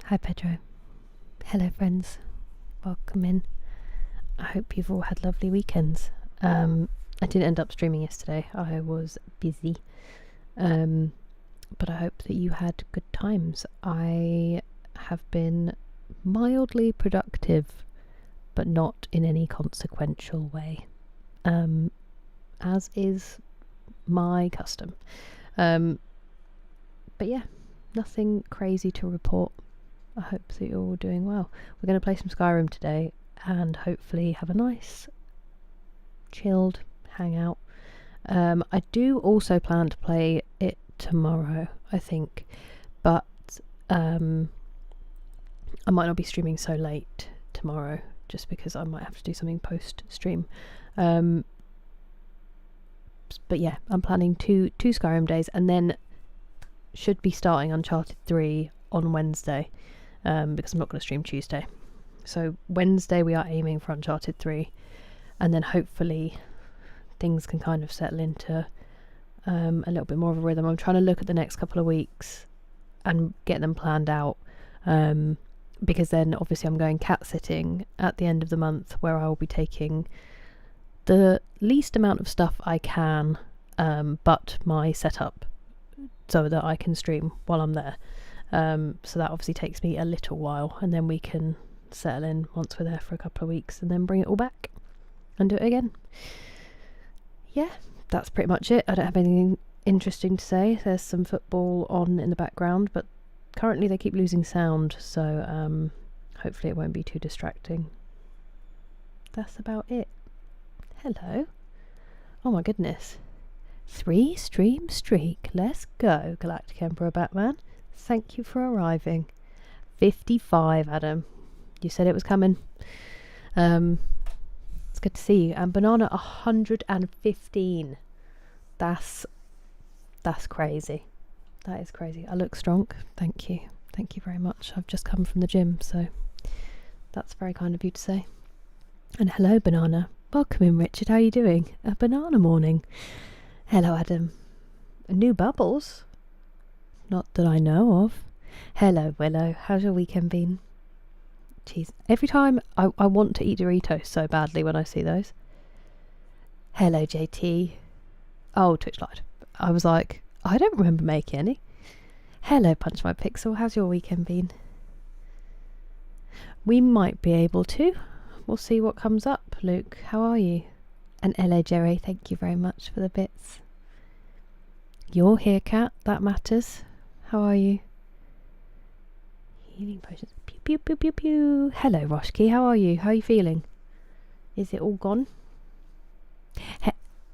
Hi Pedro. Hello friends. Welcome in. I hope you've all had lovely weekends. I didn't end up streaming yesterday. I was busy. But I hope that you had good times. I have been mildly productive, but not in any consequential way. As is my custom. But yeah, nothing crazy to report. I hope that you're all doing well. We're going to play some Skyrim today and hopefully have a nice chilled hangout. I do also plan to play it tomorrow, I think, but I might not be streaming so late tomorrow just because I might have to do something post stream. But yeah, I'm planning two Skyrim days and then should be starting Uncharted 3 on Wednesday, because I'm not going to stream Tuesday. So Wednesday we are aiming for Uncharted 3, and then hopefully things can kind of settle into a little bit more of a rhythm. I'm trying to look at the next couple of weeks and get them planned out, because then obviously I'm going cat sitting at the end of the month, where I will be taking the least amount of stuff I can, but my setup, so that I can stream while I'm there. So that obviously takes me a little while, and then we can settle in once we're there for a couple of weeks and then bring it all back and do it again. Yeah, that's pretty much it. I don't have anything interesting to say. There's some football on in the background, but currently they keep losing sound, so hopefully it won't be too distracting. That's about it. Hello. Oh my goodness. 3 stream streak. Let's go, Galactic Emperor Batman. Thank you for arriving. 55, Adam. You said it was coming. It's good to see you. And Banana 115. That's crazy. That is crazy. I look strong. Thank you. Thank you very much. I've just come from the gym, so that's very kind of you to say. And hello, Banana. Welcome in, Richard. How are you doing? A banana morning. Hello, Adam. New bubbles? Not that I know of. Hello, Willow. How's your weekend been? Jeez. Every time I want to eat Doritos so badly when I see those. Hello, JT. Oh, Twitch Lite. I was like, I don't remember making any. Hello, Punch My Pixel. How's your weekend been? We might be able to. We'll see what comes up. Luke, how are you? And hello, Jerry. Thank you very much for the bits. You're here, Cat. That matters. How are you? Healing potions. Pew, pew, pew, pew, pew. Hello, Roshki. How are you? How are you feeling? Is it all gone?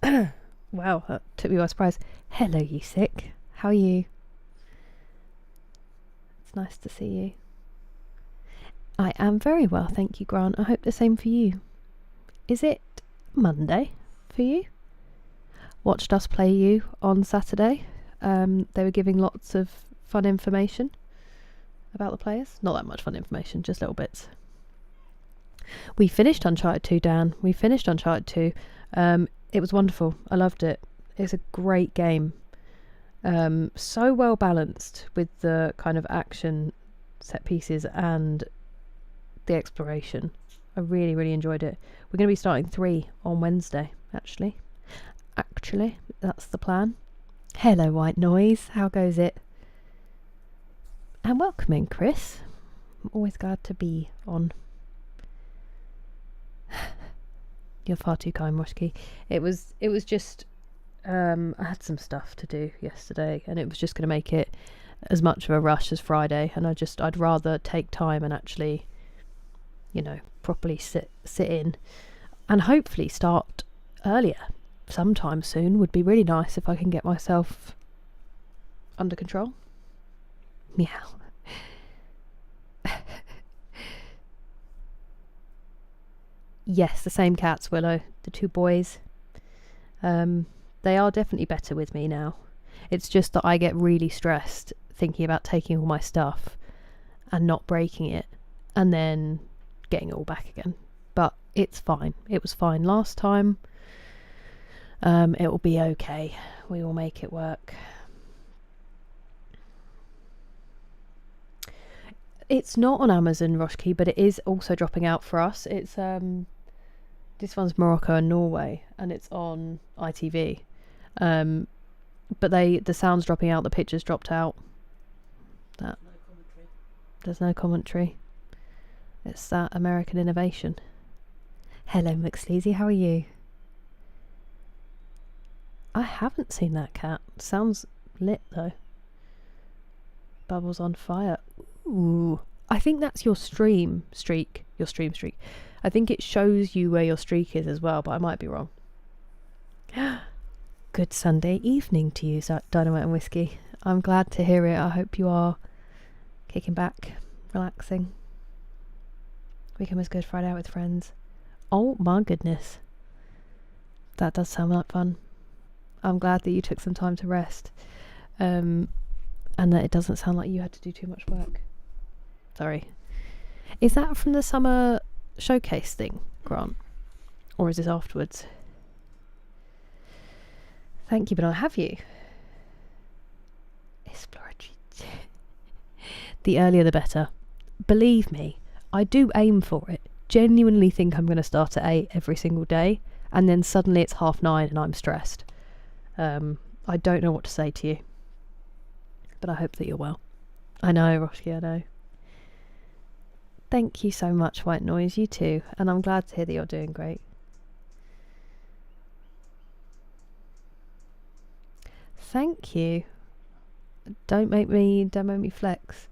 Wow, that took me by surprise. Hello, you sick. How are you? It's nice to see you. I am very well, thank you, Grant. I hope the same for you. Is it Monday for you? Watched us play you on Saturday. They were giving lots of fun information about the players. Not that much fun information, just little bits. We finished Uncharted 2, Dan. We finished Uncharted 2. It was wonderful. I loved it. It's a great game. So well balanced with the kind of action set pieces and the exploration. I really, really enjoyed it. We're going to be starting 3 on Wednesday, actually. That's the plan. Hello, White Noise. How goes it? And welcome in, Chris. I'm always glad to be on. You're far too kind, Moshki. It was just I had some stuff to do yesterday, and it was just going to make it as much of a rush as Friday, and I'd rather take time and actually, properly sit in, and hopefully start earlier sometime soon. Would be really nice if I can get myself under control. Meow. Yes, the same cats, Willow. The 2 boys. They are definitely better with me now. It's just that I get really stressed thinking about taking all my stuff and not breaking it, and then getting it all back again. But it's fine. It was fine last time. It will be okay. We will make it work. It's not on Amazon, Roshki, but it is also dropping out for us. It's this one's Morocco and Norway, and it's on ITV. But the sound's dropping out, the pictures dropped out. That no commentary. There's no commentary. It's that American innovation. Hello, McSleazy, how are you? I haven't seen that cat. Sounds lit though. Bubbles on fire. Ooh. I think that's your stream streak. Your stream streak. I think it shows you where your streak is as well, but I might be wrong. Good Sunday evening to you, Dynamite and Whiskey. I'm glad to hear it. I hope you are kicking back, relaxing. Weekend was good. Friday out with friends. Oh my goodness. That does sound like fun. I'm glad that you took some time to rest. And that it doesn't sound like you had to do too much work. Sorry. Is that from the summer showcase thing, Grant? Or is this afterwards? Thank you, but I'll have you. Exploratory. The earlier the better. Believe me, I do aim for it. Genuinely think I'm going to start at 8 every single day, and then suddenly it's 9:30 and I'm stressed. I don't know what to say to you, but I hope that you're well. I know, Roshki, I know. Thank you so much, White Noise. You too, and I'm glad to hear that you're doing great. Thank you. Don't make me flex.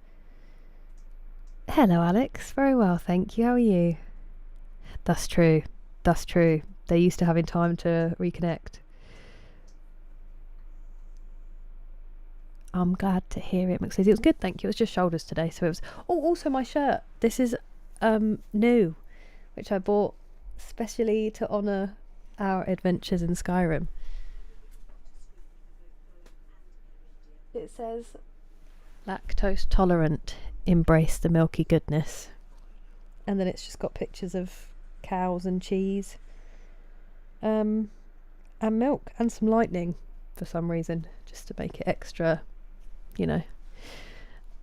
Hello, Alex. Very well, thank you. How are you? That's true. That's true. They're used to having time to reconnect. I'm glad to hear it, McSleazy. It was good, thank you. It was just shoulders today, so it was... Oh, also my shirt. This is new, which I bought specially to honour our adventures in Skyrim. It says, lactose tolerant, embrace the milky goodness. And then it's just got pictures of cows and cheese. And milk and some lightning for some reason, just to make it extra, you know.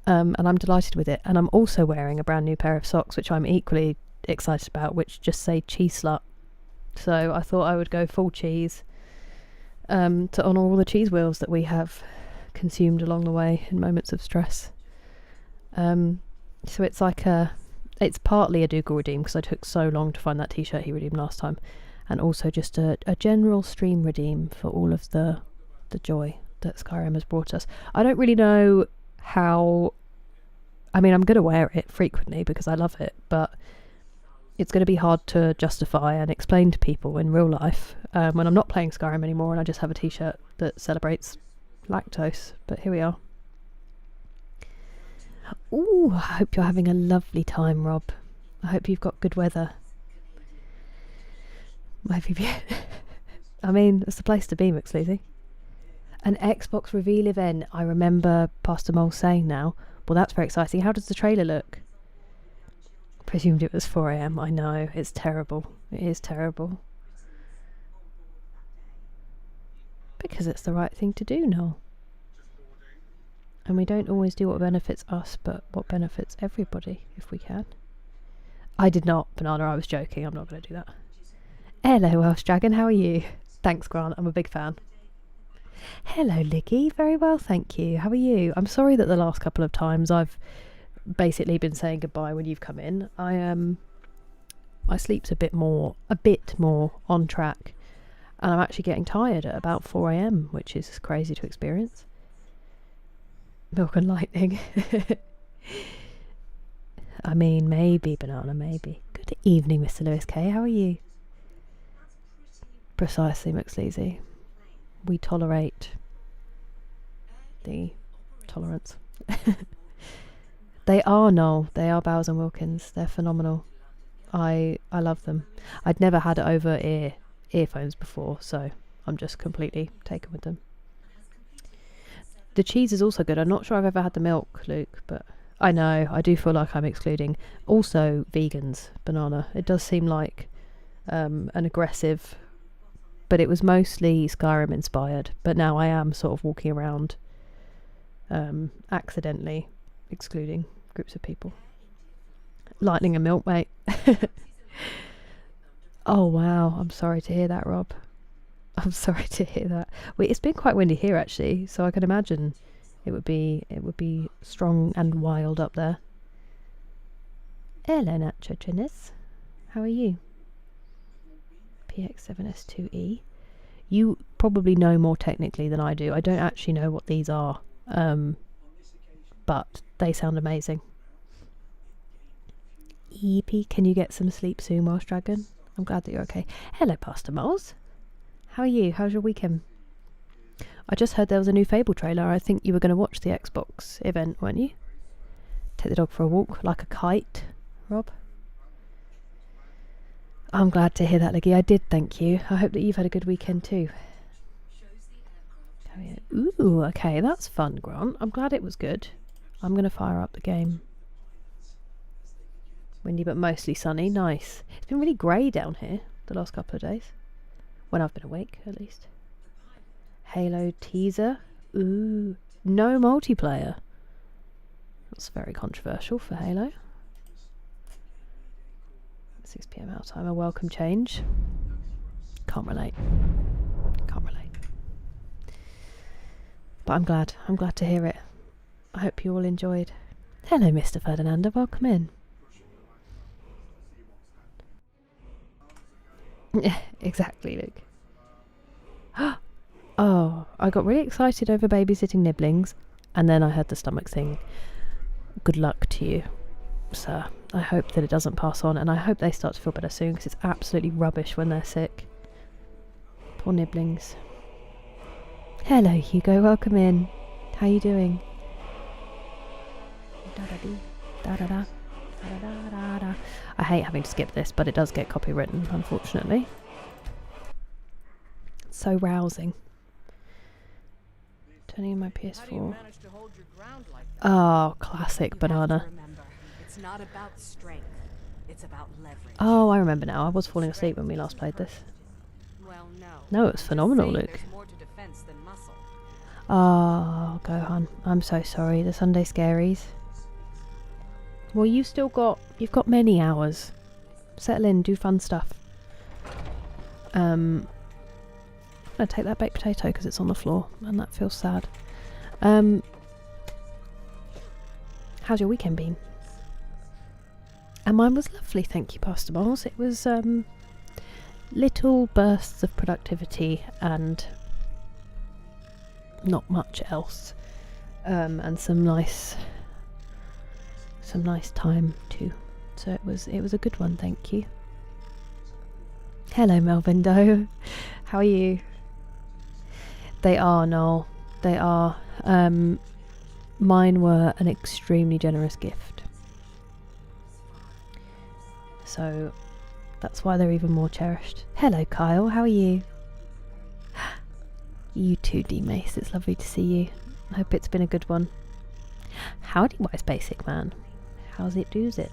And I'm delighted with it. And I'm also wearing a brand new pair of socks, which I'm equally excited about, which just say cheese slut. So I thought I would go full cheese to honour all the cheese wheels that we have consumed along the way in moments of stress. So it's like it's partly a Dougal redeem because I took so long to find that t-shirt he redeemed last time, and also just a general stream redeem for all of the joy that Skyrim has brought us. I don't really know how... I mean, I'm going to wear it frequently because I love it, but it's going to be hard to justify and explain to people in real life when I'm not playing Skyrim anymore and I just have a t-shirt that celebrates lactose. But here we are. Ooh, I hope you're having a lovely time, Rob. I hope you've got good weather. I mean, it's the place to be, McSleazy. An Xbox reveal event. I remember Pastor Mole saying now. Well, that's very exciting. How does the trailer look? Presumed it was 4 a.m. I know, it's terrible. It is terrible. Because it's the right thing to do, Noel. And we don't always do what benefits us, but what benefits everybody, if we can. I did not, Banana, I was joking. I'm not going to do that. Hello, Welsh Dragon, how are you? Thanks, Grant, I'm a big fan. Hello, Liggy. Very well, thank you. How are you? I'm sorry that the last couple of times I've basically been saying goodbye when you've come in. My sleep's a bit more on track, and I'm actually getting tired at about 4 a.m, which is crazy to experience. Milk and lightning. I mean, maybe, Banana, maybe. Good evening, Mr. Lewis K. How are you? Precisely, McSleazy. We tolerate the tolerance. They are, Noel. They are Bowers and Wilkins. They're phenomenal. I love them. I'd never had over earphones before, so I'm just completely taken with them. The cheese is also good. I'm not sure I've ever had the milk, Luke, but I know, I do feel like I'm excluding. Also, vegans, Banana. It does seem like an aggressive... But it was mostly Skyrim inspired. But now I am sort of walking around accidentally excluding groups of people. Lightning and milk, mate. Oh wow, I'm sorry to hear that, Rob. I'm sorry to hear that. Wait, it's been quite windy here actually, so I can imagine it would be strong and wild up there. Hello, Nacho Trinis. How are you? PX7S2E. You probably know more technically than I do. I don't actually know what these are, but they sound amazing. EP, can you get some sleep soon, Welsh Dragon? I'm glad that you're okay. Hello, Pastor Moles. How are you? How's your weekend? I just heard there was a new Fable trailer. I think you were going to watch the Xbox event, weren't you? Take the dog for a walk like a kite, Rob. I'm glad to hear that, Liggy. I did, thank you. I hope that you've had a good weekend too. Ooh, okay, that's fun, Grant. I'm glad it was good. I'm going to fire up the game. Windy but mostly sunny. Nice. It's been really grey down here the last couple of days. When I've been awake, at least. Halo teaser. Ooh, no multiplayer. That's very controversial for Halo. 6 PM out time, a welcome change. Can't relate. Can't relate. But I'm glad to hear it. I hope you all enjoyed. Hello, Mr. Ferdinando, welcome in. Yeah, exactly, Luke. Oh, I got really excited over babysitting nibblings, and then I heard the stomach thing. Good luck to you, sir. I hope that it doesn't pass on, and I hope they start to feel better soon, because it's absolutely rubbish when they're sick. Poor nibblings. Hello, Hugo. Welcome in. How you doing? I hate having to skip this, but it does get copywritten, unfortunately. So rousing. Turning in my PS4. Oh, classic banana. It's not about strength. It's about leverage. Oh, I remember now. I was falling asleep when we last played this. Well, no. No, it was phenomenal, Luke. More to defense than muscle. Oh, Gohan. I'm so sorry. The Sunday scaries. Well, you've got many hours. Settle in, do fun stuff. I'm gonna take that baked potato because it's on the floor and that feels sad. How's your weekend been? And mine was lovely, thank you, Pastor Miles. It was little bursts of productivity and not much else, and some nice time too. So it was a good one, thank you. Hello, Melvin Doe. How are you? They are, Noel. They are. Mine were an extremely generous gift. So that's why they're even more cherished. Hello, Kyle. How are you? You too, D-Mace. It's lovely to see you. I hope it's been a good one. Howdy, Wise Basic Man. How's it do's it?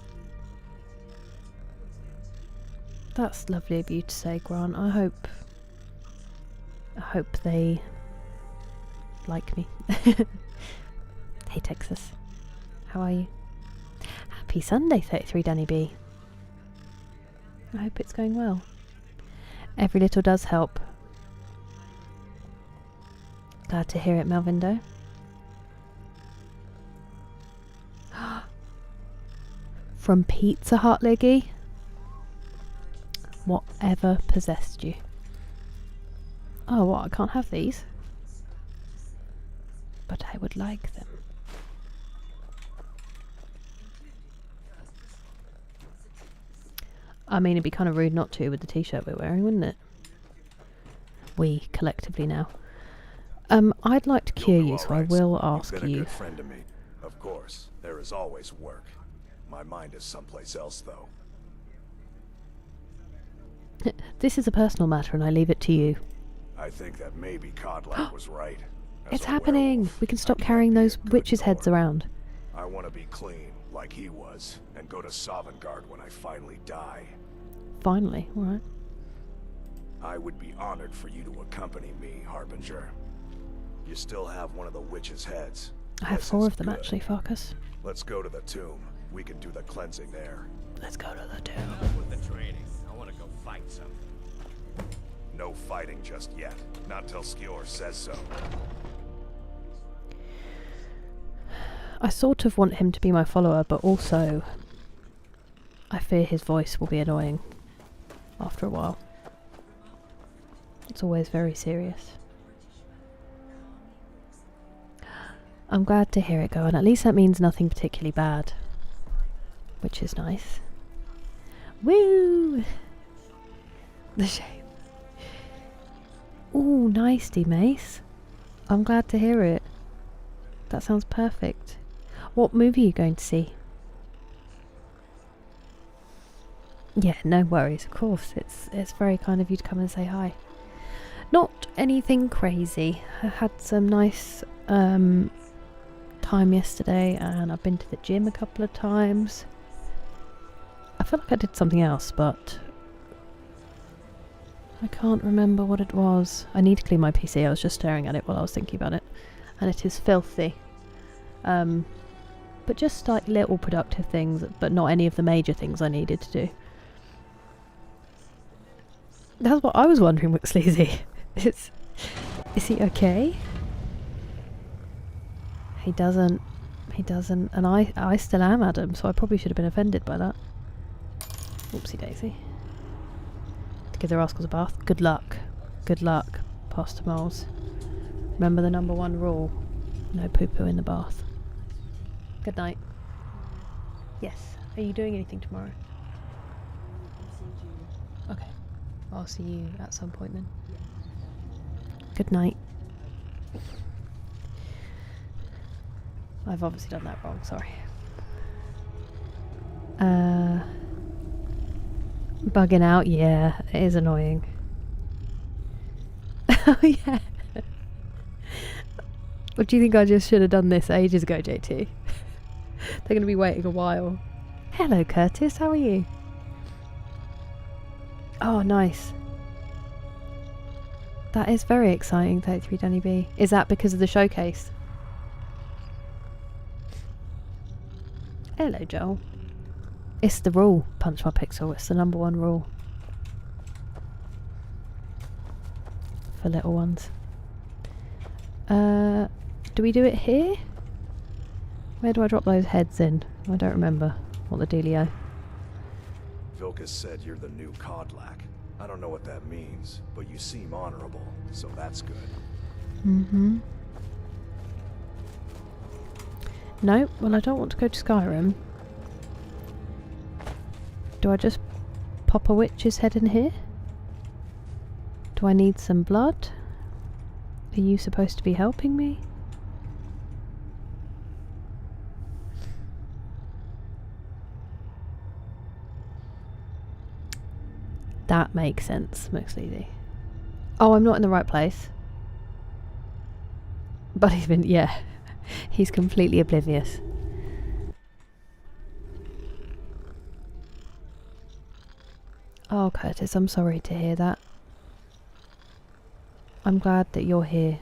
That's lovely of you to say, Grant. I hope they like me. Hey, Texas. How are you? Happy Sunday, 33 Danny B. I hope it's going well. Every little does help. Glad to hear it, Melvindo. From Pizza Hut, Liggy? Whatever possessed you? Oh, what? I can't have these? But I would like them. I mean, it'd be kind of rude not to with the t-shirt we're wearing, wouldn't it? We, collectively now. I'd like to cure you, so I will ask you. You've been a good friend to me. Of course, there is always work. My mind is someplace else, though. This is a personal matter, and I leave it to you. I think that maybe Codlack was right. As It's a happening! werewolf, We can stop I can't carrying be a those good witches' heads lord. around. I want to be clean, like he was, and go to Sovngarde when I finally die. Finally, alright. I would be honored for you to accompany me, Harbinger. You still have one of the witches' heads. I have This 4 is of them, good. actually, Farkas. Let's go to the tomb. We can do the cleansing there. Let's go to the town. With the training, I want to go fight some. No fighting just yet. Not till Skjor says so. I sort of want him to be my follower, but also I fear his voice will be annoying after a while. It's always very serious. I'm glad to hear it go, and at least that means nothing particularly bad, which is nice. Woo! The shame. Ooh, nicety, Mace. I'm glad to hear it. That sounds perfect. What movie are you going to see? Yeah, no worries, of course. It's very kind of you to come and say hi. Not anything crazy. I had some nice time yesterday, and I've been to the gym a couple of times. I feel like I did something else, but I can't remember what it was. I need to clean my PC. I was just staring at it while I was thinking about it, and it is filthy. But just like little productive things, but not any of the major things I needed to do. That's what I was wondering with Sleazy. Is he okay? He doesn't, and I still am Adam, so I probably should have been offended by that. Oopsie daisy. To give the rascals a bath. Good luck. Good luck, Pastor Moles. Remember the #1 rule. No poo-poo in the bath. Good night. Yes. Are you doing anything tomorrow? Okay. I'll see you at some point then. Good night. I've obviously done that wrong, sorry. Bugging out, yeah, it is annoying. Oh yeah. What do you think I just should have done this ages ago, JT? They're going to be waiting a while. Hello Curtis, how are you? Oh, nice. That is very exciting, 33 Danny B. Is that because of the showcase? Hello, Joel. It's the rule, Punch My Pixel. It's the #1 rule. For little ones. Do we do it here? Where do I drop those heads in? I don't remember what the dealio. Vilkas said you're the new Kodlak. I don't know what that means, but you seem honorable, so that's good. Mm-hmm. No, well I don't want to go to Skyrim. Do I just pop a witch's head in here? Do I need some blood? Are you supposed to be helping me? That makes sense, McSleazy. Oh, I'm not in the right place. But he's been, yeah. He's completely oblivious. Oh, Curtis, I'm sorry to hear that. I'm glad that you're here.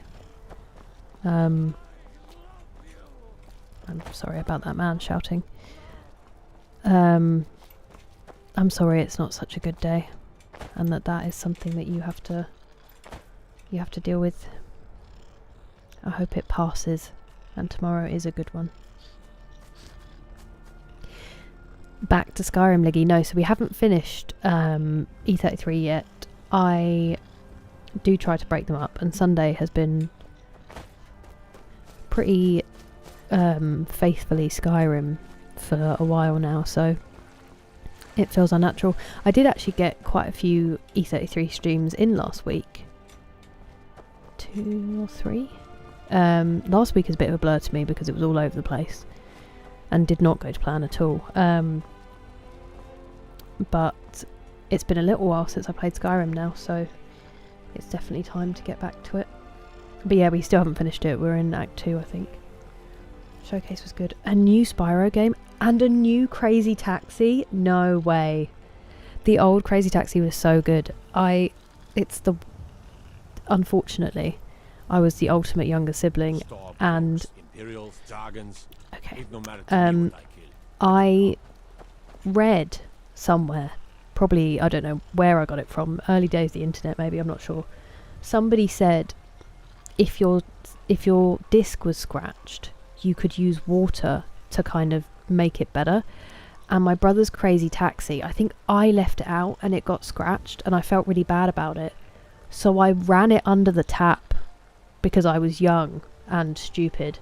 I'm sorry about that man shouting. I'm sorry it's not such a good day, and that is something that you have to deal with. I hope it passes, and tomorrow is a good one. Back to Skyrim, Liggy. No, so we haven't finished E33 yet. I do try to break them up, and Sunday has been pretty faithfully Skyrim for a while now, so it feels unnatural. I did actually get quite a few E33 streams in last week. 2 or 3? Last week is a bit of a blur to me because it was all over the place and did not go to plan at all. But it's been a little while since I played Skyrim now, so it's definitely time to get back to it. But yeah, we still haven't finished it. We're in Act 2, I think. Showcase was good. A new Spyro game and a new Crazy Taxi? No way. The old Crazy Taxi was so good. Unfortunately, I was the ultimate younger sibling, and okay. I read somewhere, probably, I don't know where I got it from, early days of the internet maybe, I'm not sure. Somebody said if your disc was scratched, you could use water to kind of make it better. And my brother's Crazy Taxi, I think I left it out and it got scratched and I felt really bad about it. So I ran it under the tap because I was young and stupid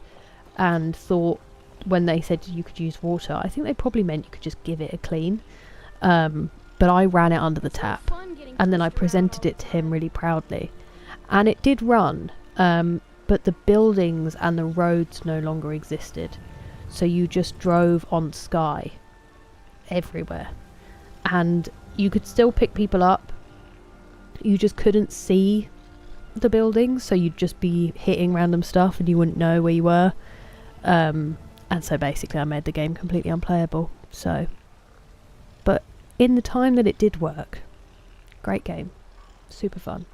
and thought when they said you could use water, I think they probably meant you could just give it a clean. But I ran it under the tap and then I presented it to him really proudly. And it did run, but the buildings and the roads no longer existed. So you just drove on sky everywhere. And you could still pick people up. You just couldn't see the buildings, so you'd just be hitting random stuff and you wouldn't know where you were. And so basically I made the game completely unplayable. So, but in the time that it did work, great game. Super fun.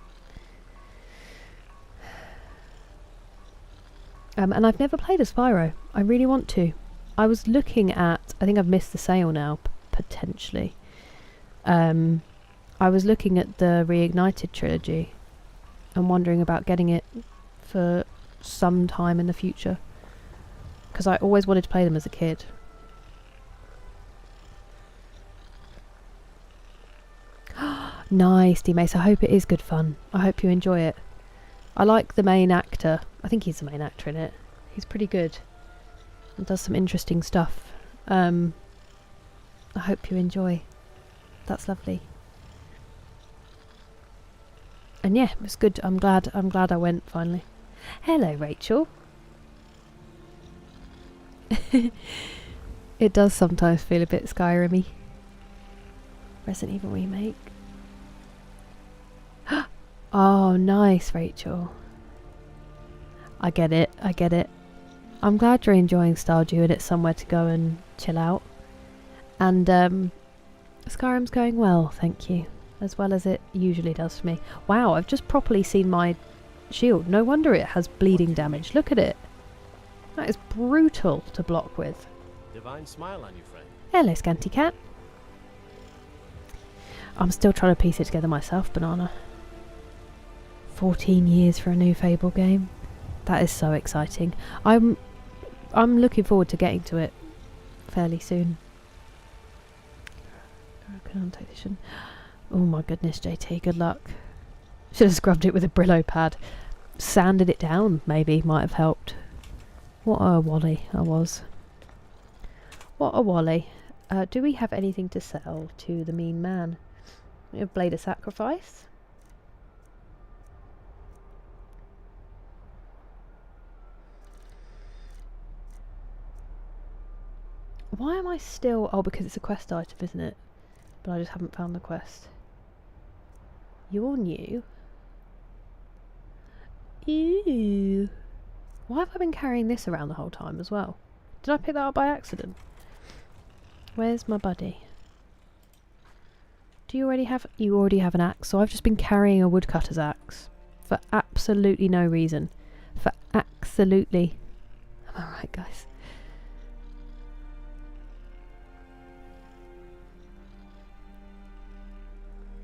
And I've never played a Spyro. I really want to. I was looking at, I think I've missed the sale now, potentially. I was looking at the Reignited trilogy and wondering about getting it for some time in the future. Because I always wanted to play them as a kid. Nice, D-Mace. I hope it is good fun. I hope you enjoy it. I like the main actor. I think he's the main actor in it. He's pretty good. And does some interesting stuff. I hope you enjoy. That's lovely. And yeah, it was good. I'm glad I went finally. Hello, Rachel. It does sometimes feel a bit Skyrim-y. Resident Evil Remake. Oh, nice, Rachel. I get it. I'm glad you're enjoying Stardew and it's somewhere to go and chill out. And Skyrim's going well, thank you. As well as it usually does for me. Wow, I've just properly seen my shield. No wonder it has bleeding damage. Look at it. That is brutal to block with. Divine smile on you, friend. Hello, Scanty Cat. I'm still trying to piece it together myself, Banana. 14 years for a new Fable game. That is so exciting. I'm looking forward to getting to it fairly soon. Oh my goodness, JT, good luck. Should have scrubbed it with a Brillo pad. Sanded it down, maybe, might have helped. What a wally I was. What a wally. Do we have anything to sell to the mean man? We have Blade of Sacrifice. Why am I still... Oh, because it's a quest item, isn't it? But I just haven't found the quest. You're new. Ew. Why have I been carrying this around the whole time as well? Did I pick that up by accident? Where's my buddy? Do you already have... You already have an axe. So I've just been carrying a woodcutter's axe. For absolutely no reason. For absolutely... Am I right, guys?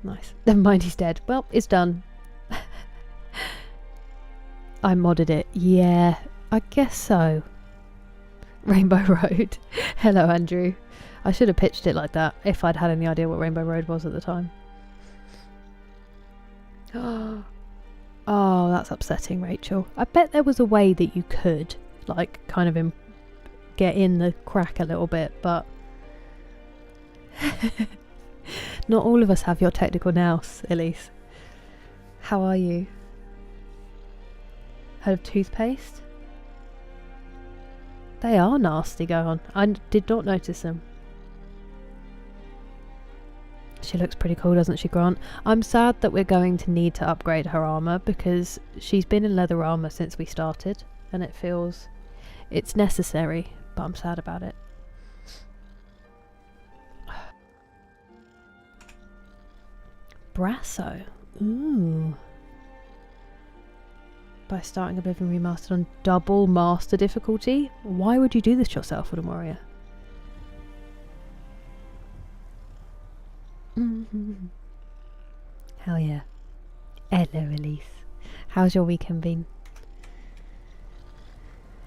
Nice. Never mind, he's dead. Well, it's done. I modded it. Yeah, I guess so. Rainbow Road. Hello, Andrew. I should have pitched it like that if I'd had any idea what Rainbow Road was at the time. Oh, that's upsetting, Rachel. I bet there was a way that you could, like, kind of get in the crack a little bit, but... Not all of us have your technical nous, Elise. How are you? Heard of toothpaste? They are nasty, go on. I did not notice them. She looks pretty cool, doesn't she, Grant? I'm sad that we're going to need to upgrade her armour because she's been in leather armour since we started and it feels... It's necessary, but I'm sad about it. Brasso. Ooh. By starting Oblivion Remastered on double master difficulty? Why would you do this yourself, Woodland Warrior? Mhm. Hell yeah. Hello, Elise. How's your weekend been?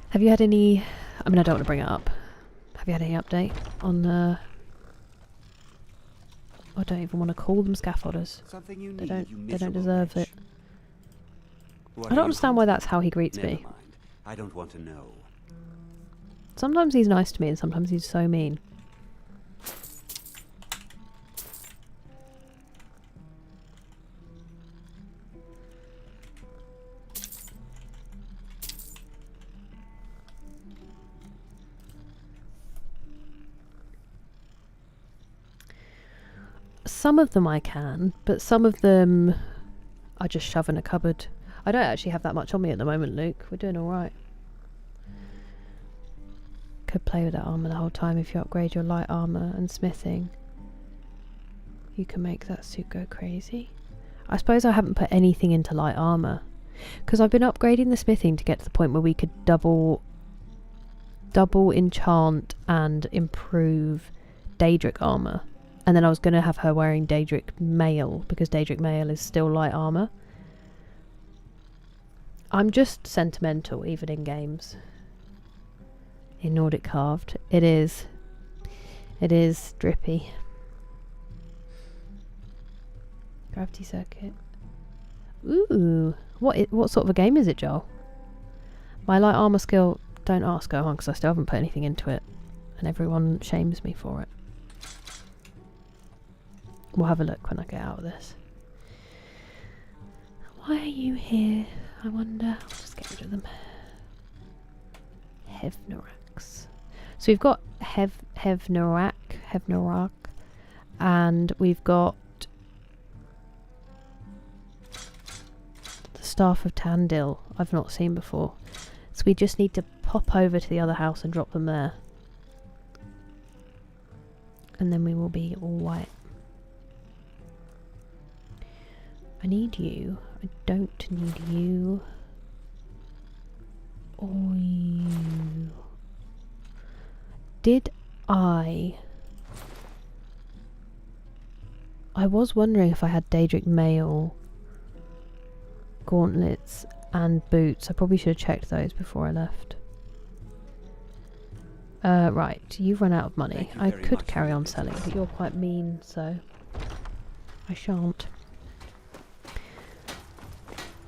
Have you had any... I mean, I don't want to bring it up. Have you had any update on I don't even want to call them scaffolders. Something you They need, don't. you They don't miserable deserve wretch. it. What I are don't you understand why hunting? that's how he greets Never me. mind. I don't want to know. Sometimes he's nice to me, and sometimes he's so mean. Some of them I can, but some of them I just shove in a cupboard. I don't actually have that much on me at the moment, Luke. We're doing alright. Could play with that armour the whole time if you upgrade your light armour and smithing. You can make that suit go crazy. I suppose I haven't put anything into light armour. Because I've been upgrading the smithing to get to the point where we could double enchant and improve Daedric armour. And then I was going to have her wearing Daedric mail, because Daedric mail is still light armour. I'm just sentimental, even in games. In Nordic Carved. It is. It is drippy. Gravity circuit. Ooh. What sort of a game is it, Joel? My light armour skill... Don't ask, go on, because I still haven't put anything into it. And everyone shames me for it. We'll have a look when I get out of this. Why are you here? I wonder. I'll just get rid of them. Hevnorax. So we've got Hevnorak, and we've got the Staff of Tandil. I've not seen before. So we just need to pop over to the other house and drop them there. And then we will be all white. I need you. I don't need you. Or you. Did I was wondering if I had Daedric mail, gauntlets and boots. I probably should have checked those before I left. Right, you've run out of money. Thank you I very could much for carry your on selling, business. but you're quite mean, so I shan't.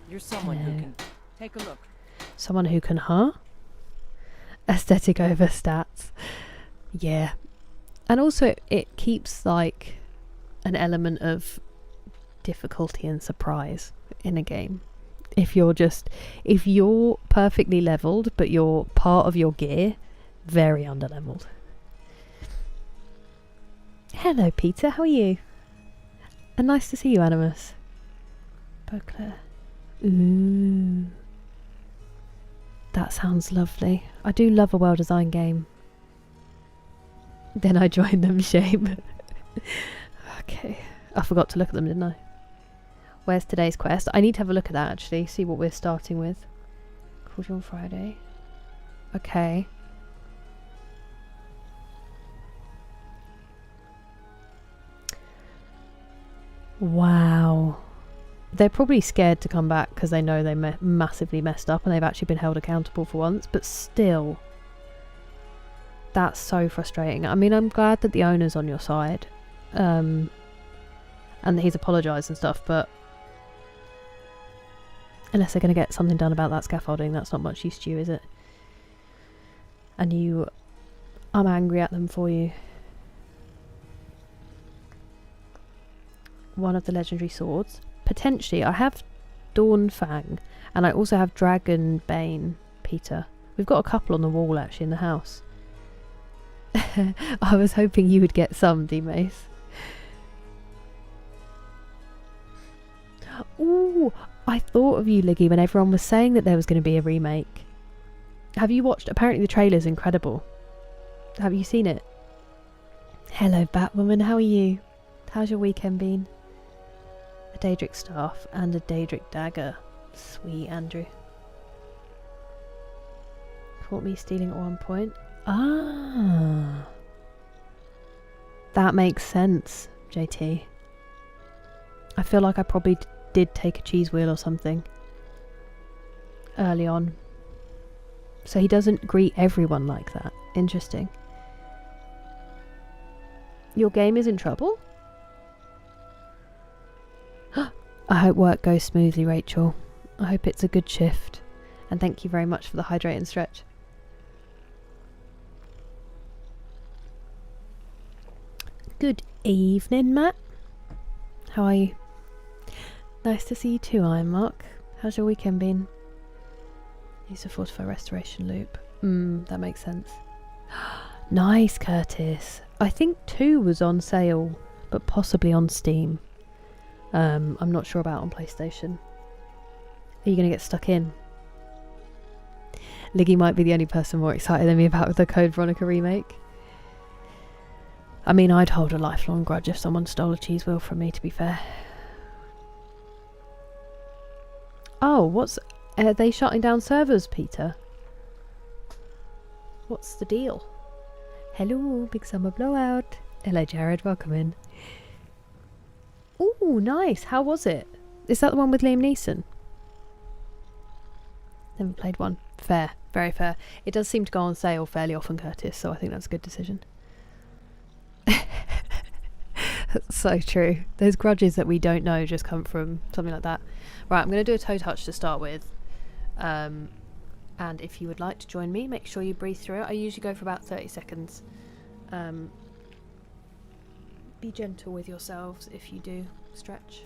You're someone who No. can take a look. Someone who can, huh? Aesthetic over stats. Yeah. And also it keeps like an element of difficulty and surprise in a game. If you're perfectly leveled but you're part of your gear very underleveled. Hello Peter, how are you? And nice to see you, Animus. Beauclair. Ooh. That sounds lovely. I do love a well-designed game. Then I joined them, shame. Okay. I forgot to look at them, didn't I? Where's today's quest? I need to have a look at that, actually. See what we're starting with. Called you on Friday. Okay. Wow. They're probably scared to come back because they know they massively messed up and they've actually been held accountable for once, but still, that's so frustrating. I mean, I'm glad that the owner's on your side, and that he's apologised and stuff, but unless they're going to get something done about that scaffolding, that's not much use to you, is it? And I'm angry at them for you. One of the legendary swords. Potentially, I have Dawnfang, and I also have Dragon Bane, Peter. We've got a couple on the wall, actually, in the house. I was hoping you would get some, D-Mace. Ooh, I thought of you, Liggy, when everyone was saying that there was going to be a remake. Have you watched? Apparently the trailer's incredible. Have you seen it? Hello, Batwoman, how are you? How's your weekend been? A Daedric staff and a Daedric dagger. Sweet, Andrew. Caught me stealing at one point. Ah. That makes sense, JT. I feel like I probably did take a cheese wheel or something early on. So he doesn't greet everyone like that. Interesting. Your game is in trouble? I hope work goes smoothly, Rachel. I hope it's a good shift. And thank you very much for the hydrate and stretch. Good evening, Matt. How are you? Nice to see you too, Iron Mark. How's your weekend been? Use a fortify restoration loop. That makes sense. Nice, Curtis. I think 2 was on sale, but possibly on Steam. I'm not sure about on PlayStation. Are you going to get stuck in? Liggy might be the only person more excited than me about the Code Veronica remake. I mean, I'd hold a lifelong grudge if someone stole a cheese wheel from me, to be fair. Oh, what's... Are they shutting down servers, Peter? What's the deal? Hello, Big Summer Blowout. Hello, Jared. Welcome in. Ooh, nice. How was it? Is that the one with Liam Neeson? Never played one. Fair. Very fair. It does seem to go on sale fairly often, Curtis, so I think that's a good decision. That's so true. Those grudges that we don't know just come from something like that. Right, I'm going to do a toe touch to start with. And if you would like to join me, make sure you breathe through it. I usually go for about 30 seconds. Be gentle with yourselves if you do stretch.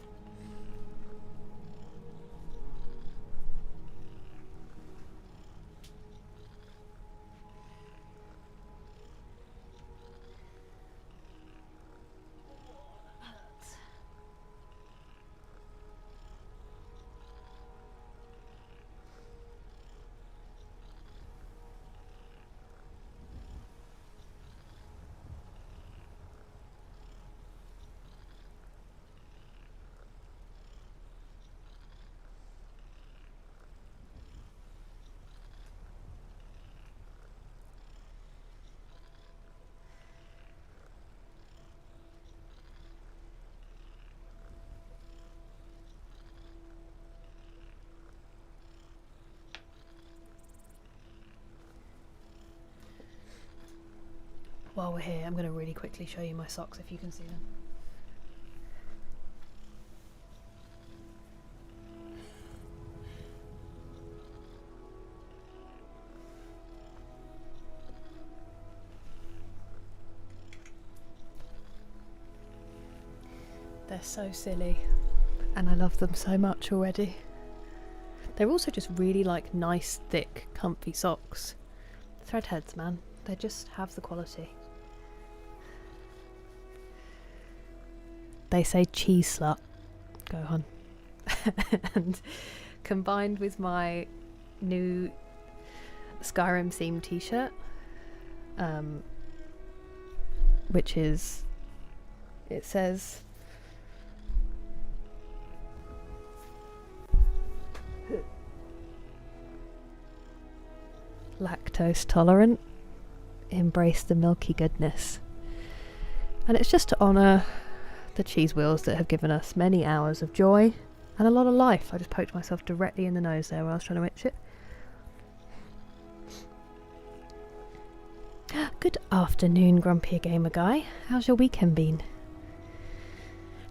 While we're here, I'm going to really quickly show you my socks if you can see them. They're so silly, and I love them so much already. They're also just really like nice, thick, comfy socks. Threadheads, man. They just have the quality. They say cheese slut. Go on. And combined with my new Skyrim themed t-shirt, which is, it says lactose tolerant, embrace the milky goodness. And it's just to honour the cheese wheels that have given us many hours of joy and a lot of life. I just poked myself directly in the nose there while I was trying to itch it. Good afternoon, Grumpy Gamer Guy. How's your weekend been?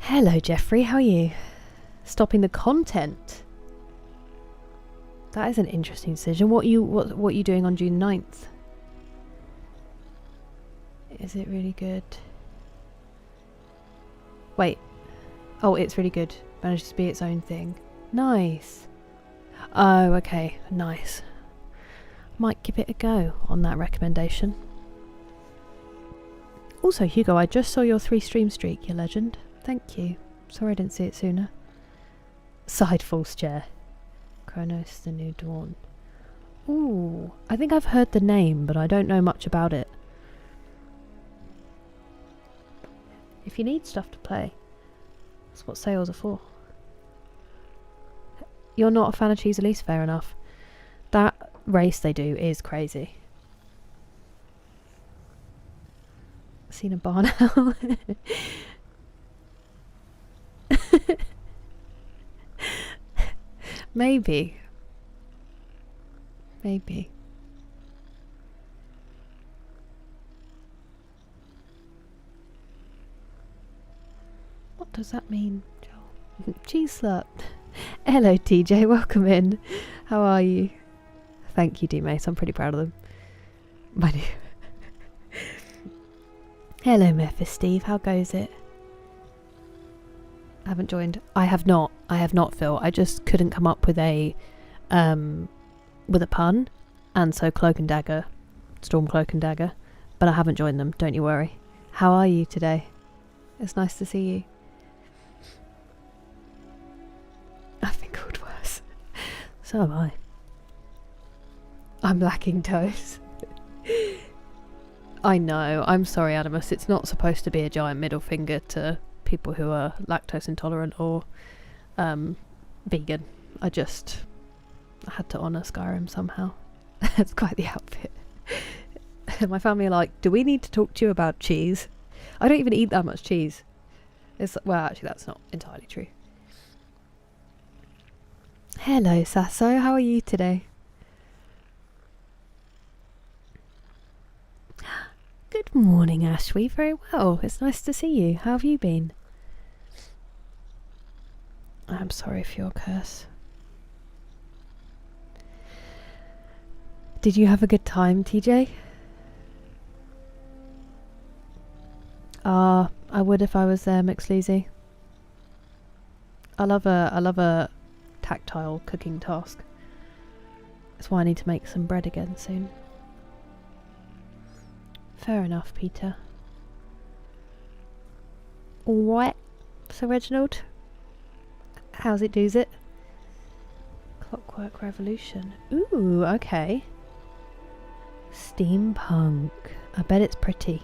Hello, Jeffrey. How are you? Stopping the content. That is an interesting decision. What are you doing on June 9th? Is it really good? Wait. Oh, it's really good. Manages to be its own thing. Nice. Oh, okay. Nice. Might give it a go on that recommendation. Also, Hugo, I just saw your 3 stream streak, you legend. Thank you. Sorry I didn't see it sooner. Side false chair. Kronos the New Dawn. Ooh, I think I've heard the name, but I don't know much about it. If you need stuff to play, that's what sales are for. You're not a fan of Cheese Elise, fair enough. That race they do is crazy. Seen a barn owl. Maybe. Maybe. What does that mean, Joel? Cheese slut. Hello, TJ. Welcome in. How are you? Thank you, D-Mace. I'm pretty proud of them. My dear. Hello, Memphis Steve. How goes it? I haven't joined. I have not, Phil. I just couldn't come up with a pun, and so Cloak and Dagger, Stormcloak and Dagger, but I haven't joined them. Don't you worry. How are you today? It's nice to see you. I've been called worse. So am I. I'm lacking toes. I know. I'm sorry, Adamus. It's not supposed to be a giant middle finger to people who are lactose intolerant or vegan. I had to honour Skyrim somehow. It's quite the outfit. My family are like, do we need to talk to you about cheese? I don't even eat that much cheese. Well, actually, that's not entirely true. Hello, Sasso. How are you today? Good morning, Ashwee. Very well. It's nice to see you. How have you been? I'm sorry for your curse. Did you have a good time, TJ? I would if I was there, McSleazy. I love a tactile cooking task. That's why I need to make some bread again soon. Fair enough, Peter. Alright, so Reginald, how's it do's it? Clockwork Revolution. Ooh, okay. Steampunk. I bet it's pretty.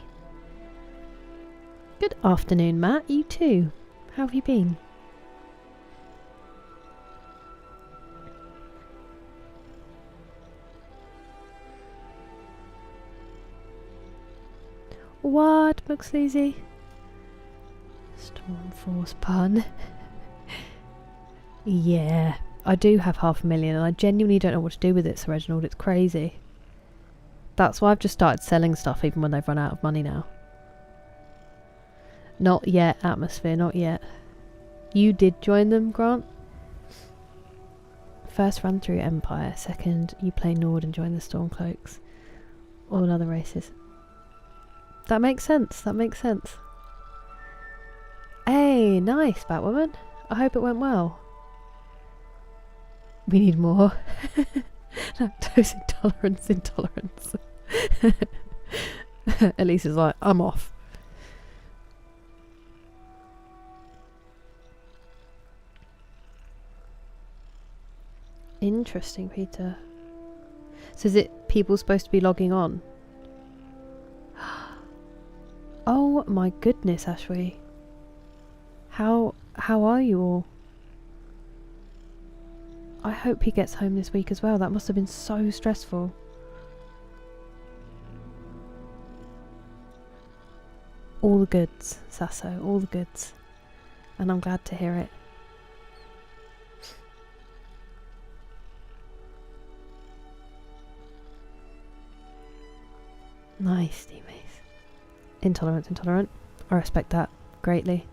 Good afternoon, Matt. You too. How have you been? What, McSleazy? Stormforce pun. Yeah, I do have 500,000 and I genuinely don't know what to do with it, Sir Reginald. It's crazy. That's why I've just started selling stuff even when they've run out of money now. Not yet, Atmosphere, not yet. You did join them, Grant? First run through Empire, second you play Nord and join the Stormcloaks. All other races. That makes sense, that makes sense. Hey, nice, Batwoman. I hope it went well. We need more. Lactose intolerance. Elise is like, I'm off. Interesting, Peter. So is it people supposed to be logging on? Oh my goodness, Ashwee. How are you all? I hope he gets home this week as well. That must have been so stressful. All the goods, Sasso, all the goods. And I'm glad to hear it. Nice, D-Mace. Intolerant. I respect that greatly.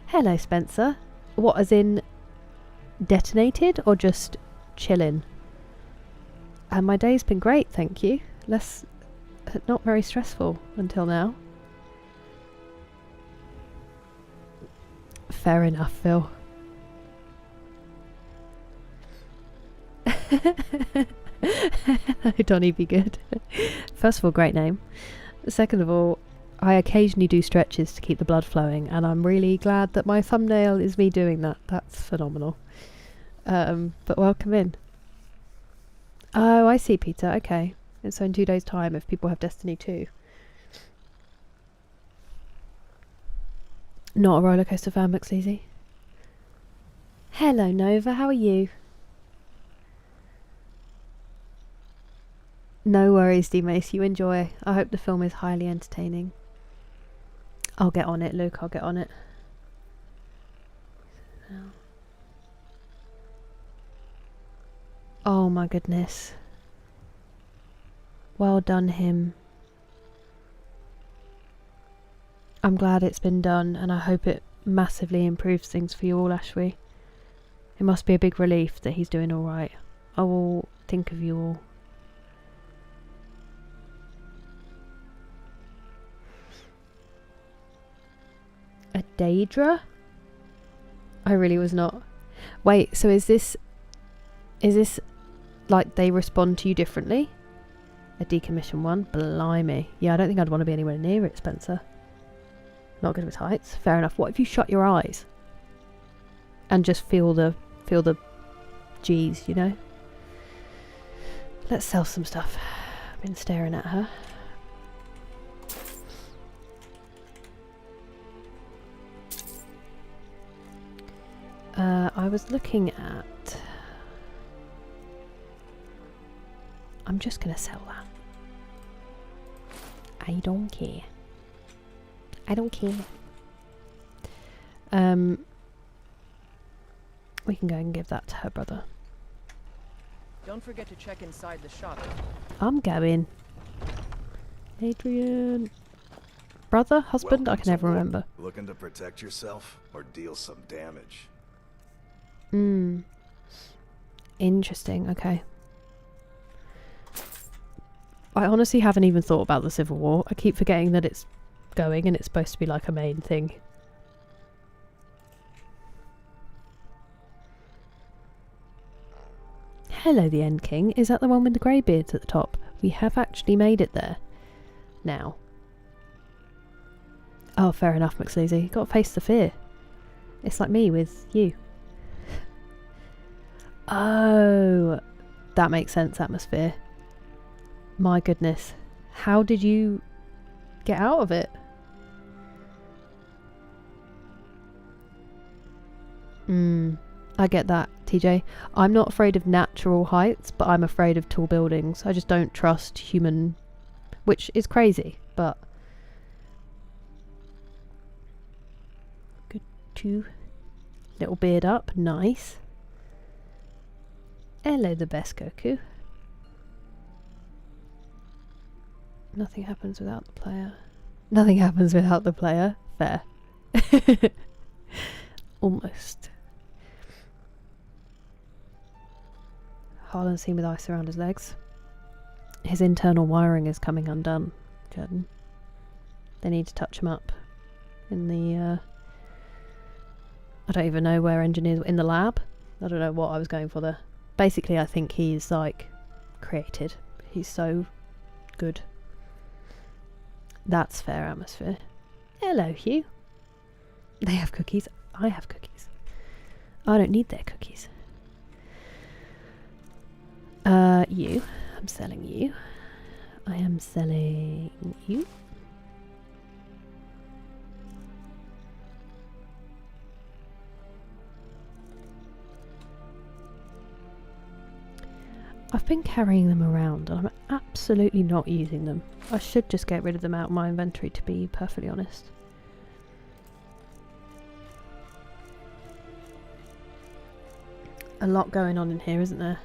Hello, Spencer. What, as in detonated or just chillin'? And my day's been great, thank you. Not very stressful until now. Fair enough, Phil. Hello, Donny, be good. First of all, great name. Second of all, I occasionally do stretches to keep the blood flowing, and I'm really glad that my thumbnail is me doing that. That's phenomenal. But welcome in. Oh, I see, Peter. Okay. And so in 2 days' time, if people have Destiny 2. Not a rollercoaster fan, McSleazy. Hello, Nova. How are you? No worries, D-Mace. You enjoy. I hope the film is highly entertaining. I'll get on it, Luke. I'll get on it. Oh my goodness. Well done him. I'm glad it's been done, and I hope it massively improves things for you all, Ashby. It must be a big relief that he's doing alright. I will think of you all. A Daedra? I really was not. Wait, so is this like they respond to you differently? A decommissioned one? Blimey. Yeah, I don't think I'd want to be anywhere near it, Spencer. Not good with heights. Fair enough. What if you shut your eyes and just feel the G's, you know? Let's sell some stuff. I've been staring at her. I was looking at... I'm just going to sell that. I don't care. I don't care. We can go and give that to her brother. Don't forget to check inside the shop. I'm going. Adrian. Brother? Husband? Welcome I can never to remember. Looking to protect yourself or deal some damage? Interesting, okay. I honestly haven't even thought about the Civil War. I keep forgetting that it's going and it's supposed to be like a main thing. Hello, the End King. Is that the one with the grey beards at the top? We have actually made it there. Now. Oh, fair enough, McSleazy. Got to face the fear. It's like me with you. Oh, that makes sense, atmosphere. My goodness. How did you get out of it? I get that, TJ. I'm not afraid of natural heights, but I'm afraid of tall buildings. I just don't trust human... Which is crazy, but... Good too. Little beard up, nice. Hello, the best Goku. Nothing happens without the player. Nothing happens without the player. Fair. Almost. Harlan seen with ice around his legs. His internal wiring is coming undone, Jordan. They need to touch him up. In the, I don't even know where engineers... In the lab? I don't know what I was going for there. Basically, I think he's, like, created. He's so good. That's fair, atmosphere. Hello, Hugh. They have cookies. I have cookies. I don't need their cookies. You. I'm selling you. I am selling you. I've been carrying them around and I'm absolutely not using them. I should just get rid of them out of my inventory, to be perfectly honest. A lot going on in here, isn't there?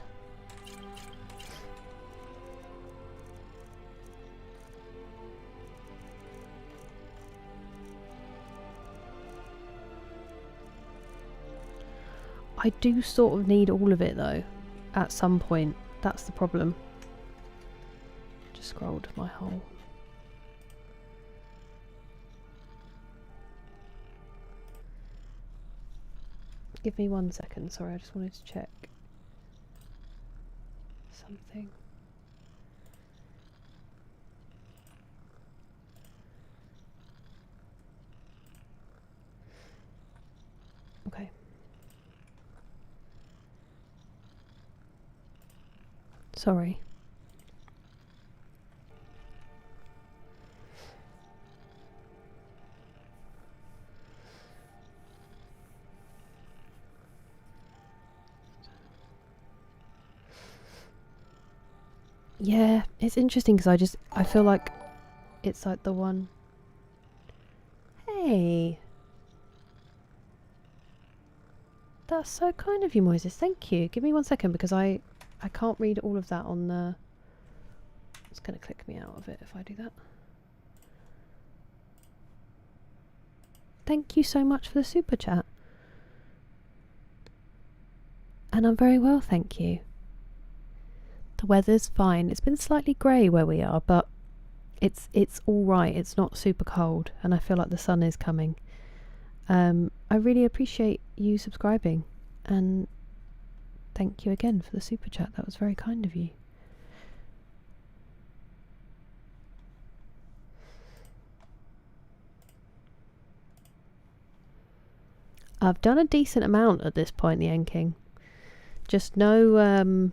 I do sort of need all of it though, at some point. That's the problem. Just scrolled my whole... Give me 1 second, sorry, I just wanted to check something. Okay. Sorry. Yeah, it's interesting because I feel like it's like the one... Hey! That's so kind of you, Moises. Thank you. Give me 1 second because I I can't read all of that on the... It's going to click me out of it if I do that. Thank you so much for the super chat. And I'm very well, thank you. The weather's fine. It's been slightly grey where we are, but it's all right. It's not super cold, and I feel like the sun is coming. I really appreciate you subscribing, and thank you again for the super chat. That was very kind of you. I've done a decent amount at this point, the End King. Just no...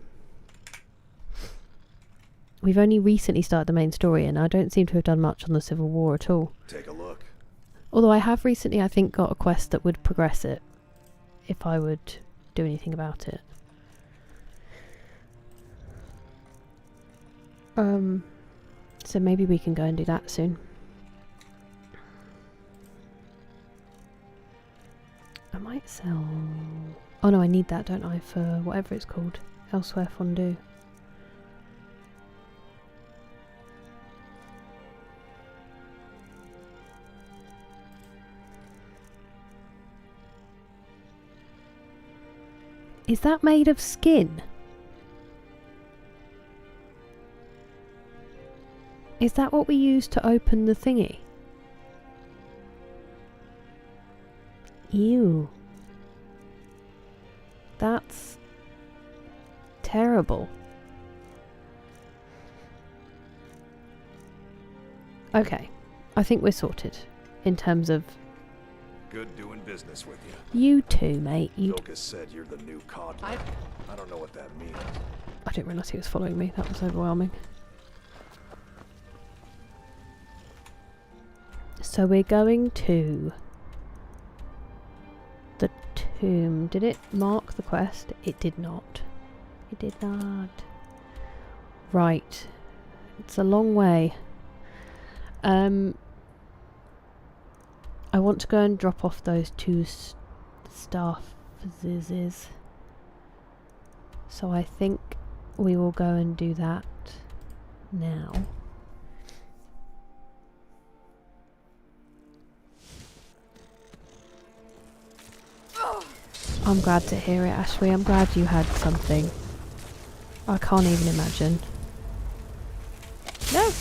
We've only recently started the main story, and I don't seem to have done much on the Civil War at all. Take a look. Although I have recently, I think, got a quest that would progress it, if I would do anything about it. So maybe we can go and do that soon. I might sell... Oh no, I need that, don't I, for whatever it's called. Elsewhere Fondue. Is that made of skin? Is that what we use to open the thingy? Ew. That's terrible. Okay, I think we're sorted in terms of... Good doing business with you. You too, mate. You. Vilkas said you're the new codlack. I don't know what that means. I didn't realise he was following me. That was overwhelming. So we're going to the tomb. Did it mark the quest? It did not. It did not. Right. It's a long way. I want to go and drop off those two staff zizzes. So I think we will go and do that now. I'm glad to hear it, Ashley. I'm glad you had something. I can't even imagine. No!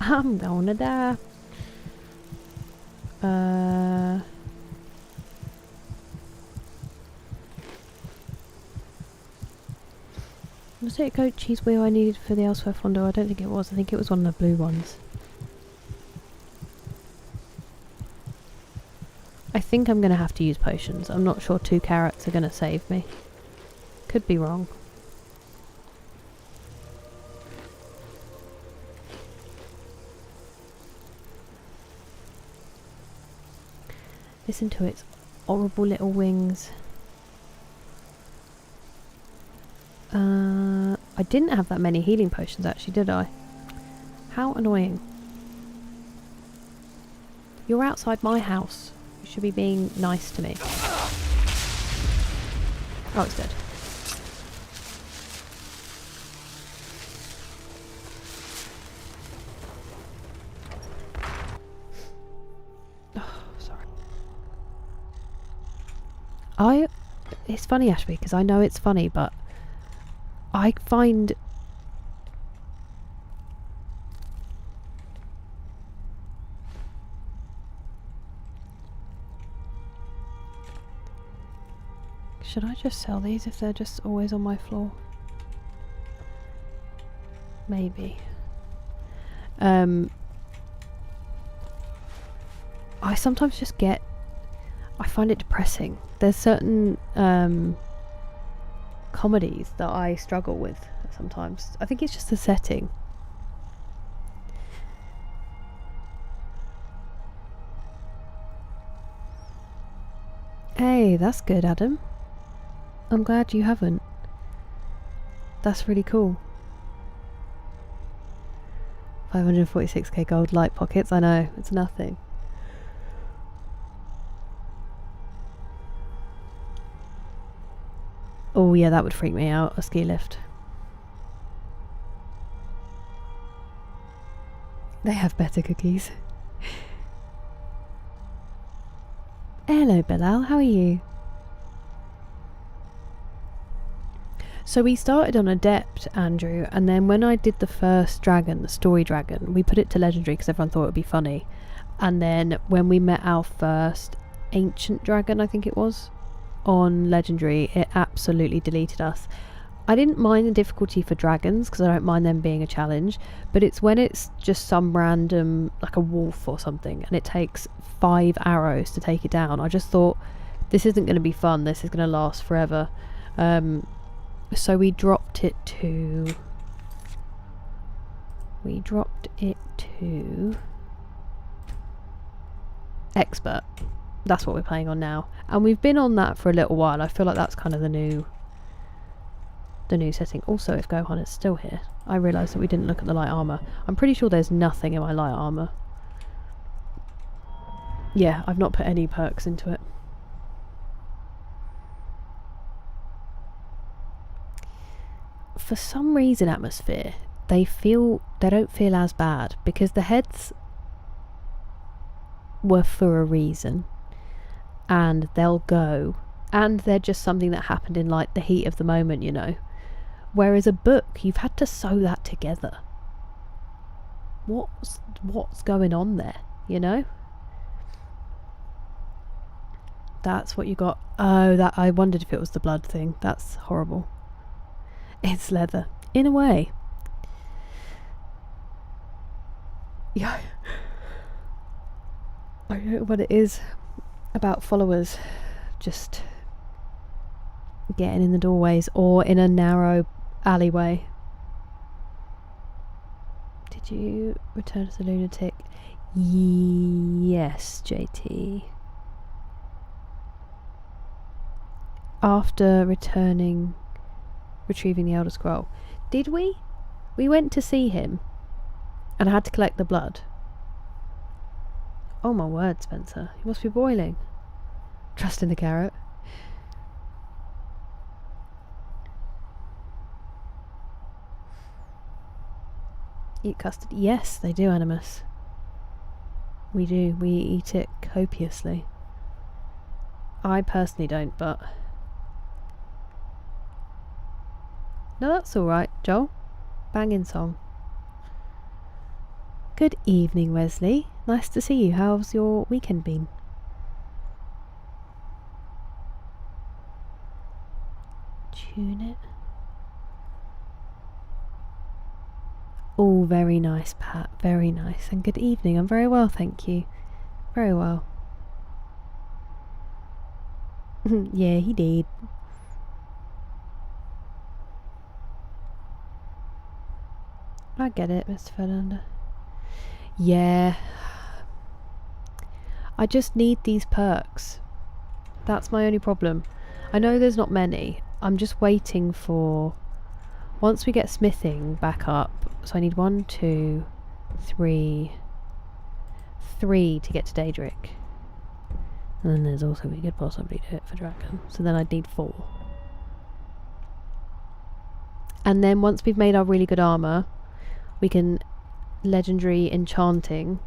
I'm gonna die. Was it a goat cheese wheel I needed for the Elsewhere Fondue? I don't think it was. I think it was one of the blue ones. I think I'm going to have to use potions. I'm not sure 2 carrots are going to save me. Could be wrong. Listen to its horrible little wings. I didn't have that many healing potions actually, did I? How annoying. You're outside my house. You should be being nice to me. Oh, it's dead. Oh, sorry. It's funny, Ashby, because I know it's funny, but I find... Should I just sell these if they're just always on my floor? Maybe. I sometimes just get... I find it depressing. There's certain comedies that I struggle with sometimes. I think it's just the setting. Hey, that's good, Adam. I'm glad you haven't. That's really cool. 546k gold light pockets. I know, it's nothing. Oh yeah, that would freak me out, a ski lift. They have better cookies. Hello Bilal, how are you? So we started on Adept, Andrew, and then when I did the first dragon, the story dragon, we put it to legendary because everyone thought it would be funny. And then when we met our first ancient dragon, I think it was, on legendary, it absolutely deleted us. I didn't mind the difficulty for dragons because I don't mind them being a challenge, but it's when it's just some random, like a wolf or something, and it takes 5 arrows to take it down. I just thought, this isn't going to be fun, this is going to last forever. So we dropped it to expert. That's what we're playing on now, and we've been on that for a little while. I feel like that's kind of the new setting. Also, if Gohan is still here, I realised that we didn't look at the light armour. I'm pretty sure there's nothing in my light armour. Yeah, I've not put any perks into it. For some reason, atmosphere, they don't feel as bad because the heads were for a reason, and they'll go, and they're just something that happened in like the heat of the moment, you know. Whereas a book, you've had to sew that together. What's going on there, you know? That's what you got. Oh, that, I wondered if it was the blood thing. That's horrible. It's leather, in a way. Yeah. I don't know what it is about followers just getting in the doorways or in a narrow alleyway. Did you return to the lunatic? Yes, JT. After retrieving the Elder Scroll. Did we? We went to see him and I had to collect the blood. Oh my word, Spencer. You must be boiling. Trust in the carrot. Eat custard. Yes, they do, Animus. We do. We eat it copiously. I personally don't, but... No, that's alright, Joel. Banging song. Good evening, Wesley. Nice to see you. How's your weekend been? Tune it. Oh, very nice, Pat. Very nice. And good evening. I'm very well, thank you. Very well. Yeah, he did. I get it, Mr. Fernando. Yeah. I just need these perks. That's my only problem. I know there's not many. I'm just waiting for... Once we get smithing back up... So I need 1, 2, 3... 3 to get to Daedric. And then there's also... We could possibly do it for Dragon. So then I'd need 4. And then once we've made our really good armour... We can legendary enchanting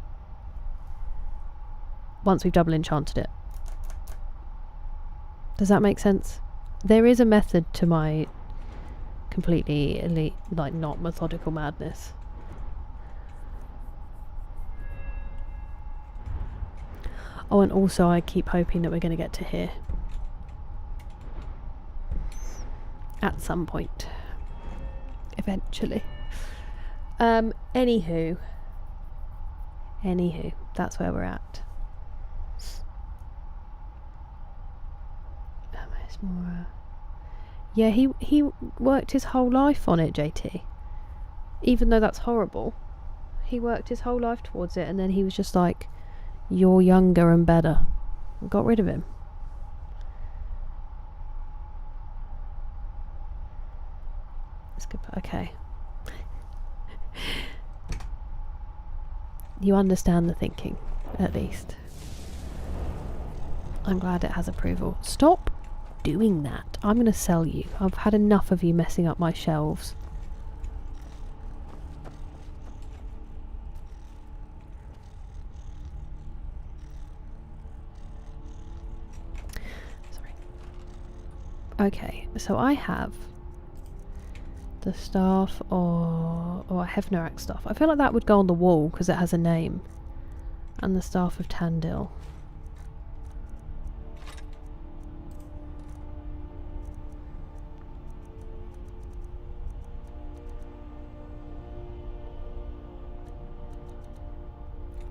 once we've double enchanted it. Does that make sense? There is a method to my completely elite, like not methodical madness. Oh, and also I keep hoping that we're going to get to here at some point eventually. Anywho, that's where we're at. Yeah, he worked his whole life on it, JT. Even though that's horrible, he worked his whole life towards it, and then he was just like, "You're younger and better." Got rid of him. Let's go. Okay. You understand the thinking, at least. I'm glad it has approval. Stop doing that. I'm going to sell you. I've had enough of you messing up my shelves. Sorry. Okay, so I have the staff or a Hefnerak staff. I feel like that would go on the wall because it has a name. And the staff of Tandil.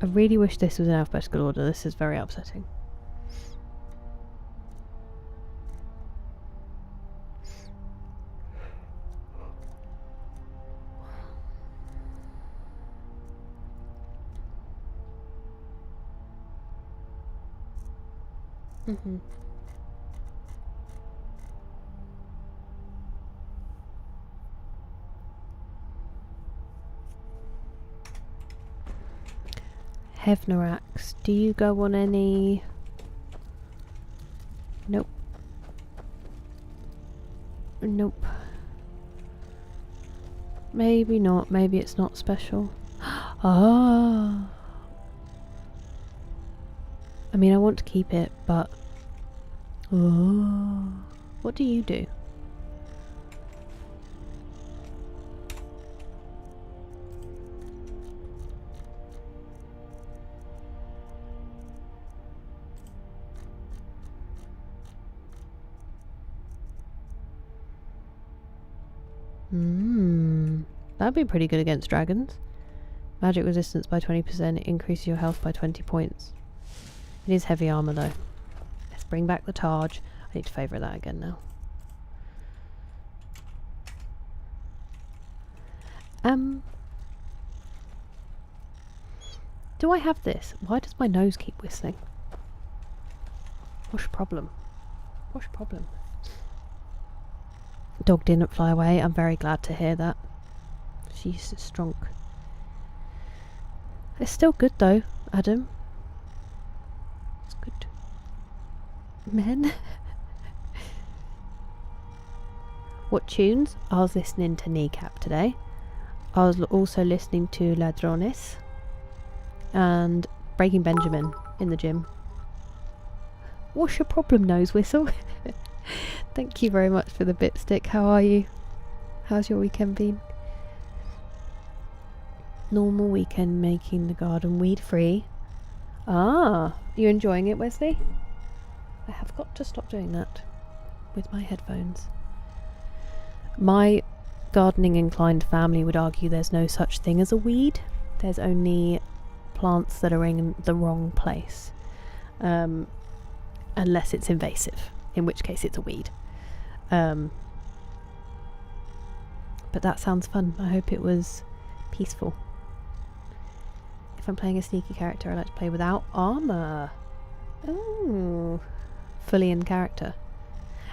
I really wish this was in alphabetical order. This is very upsetting. Hefnerax, do you go on any... Nope. Nope. Maybe not. Maybe it's not special. Ah. I mean, I want to keep it, but... Oh. What do you do? That'd be pretty good against dragons. Magic resistance by 20%, increase your health by 20 points. It is heavy armor though. Let's bring back the Taj. I need to favourite that again now. Do I have this? Why does my nose keep whistling? What's your problem? What's your problem? Dog didn't fly away. I'm very glad to hear that. She's strong. It's still good though, Adam. It's good. Men? What tunes? I was listening to Kneecap today. I was also listening to Ladrones and Breaking Benjamin in the gym. What's your problem, Nose Whistle? Thank you very much for the bipstick. How are you? How's your weekend been? Normal weekend making the garden weed free. Ah, you enjoying it, Wesley? I have got to stop doing that with my headphones. My gardening inclined family would argue there's no such thing as a weed. There's only plants that are in the wrong place. Unless it's invasive, in which case it's a weed. But that sounds fun. I hope it was peaceful. If I'm playing a sneaky character, I like to play without armor. Ooh, fully in character.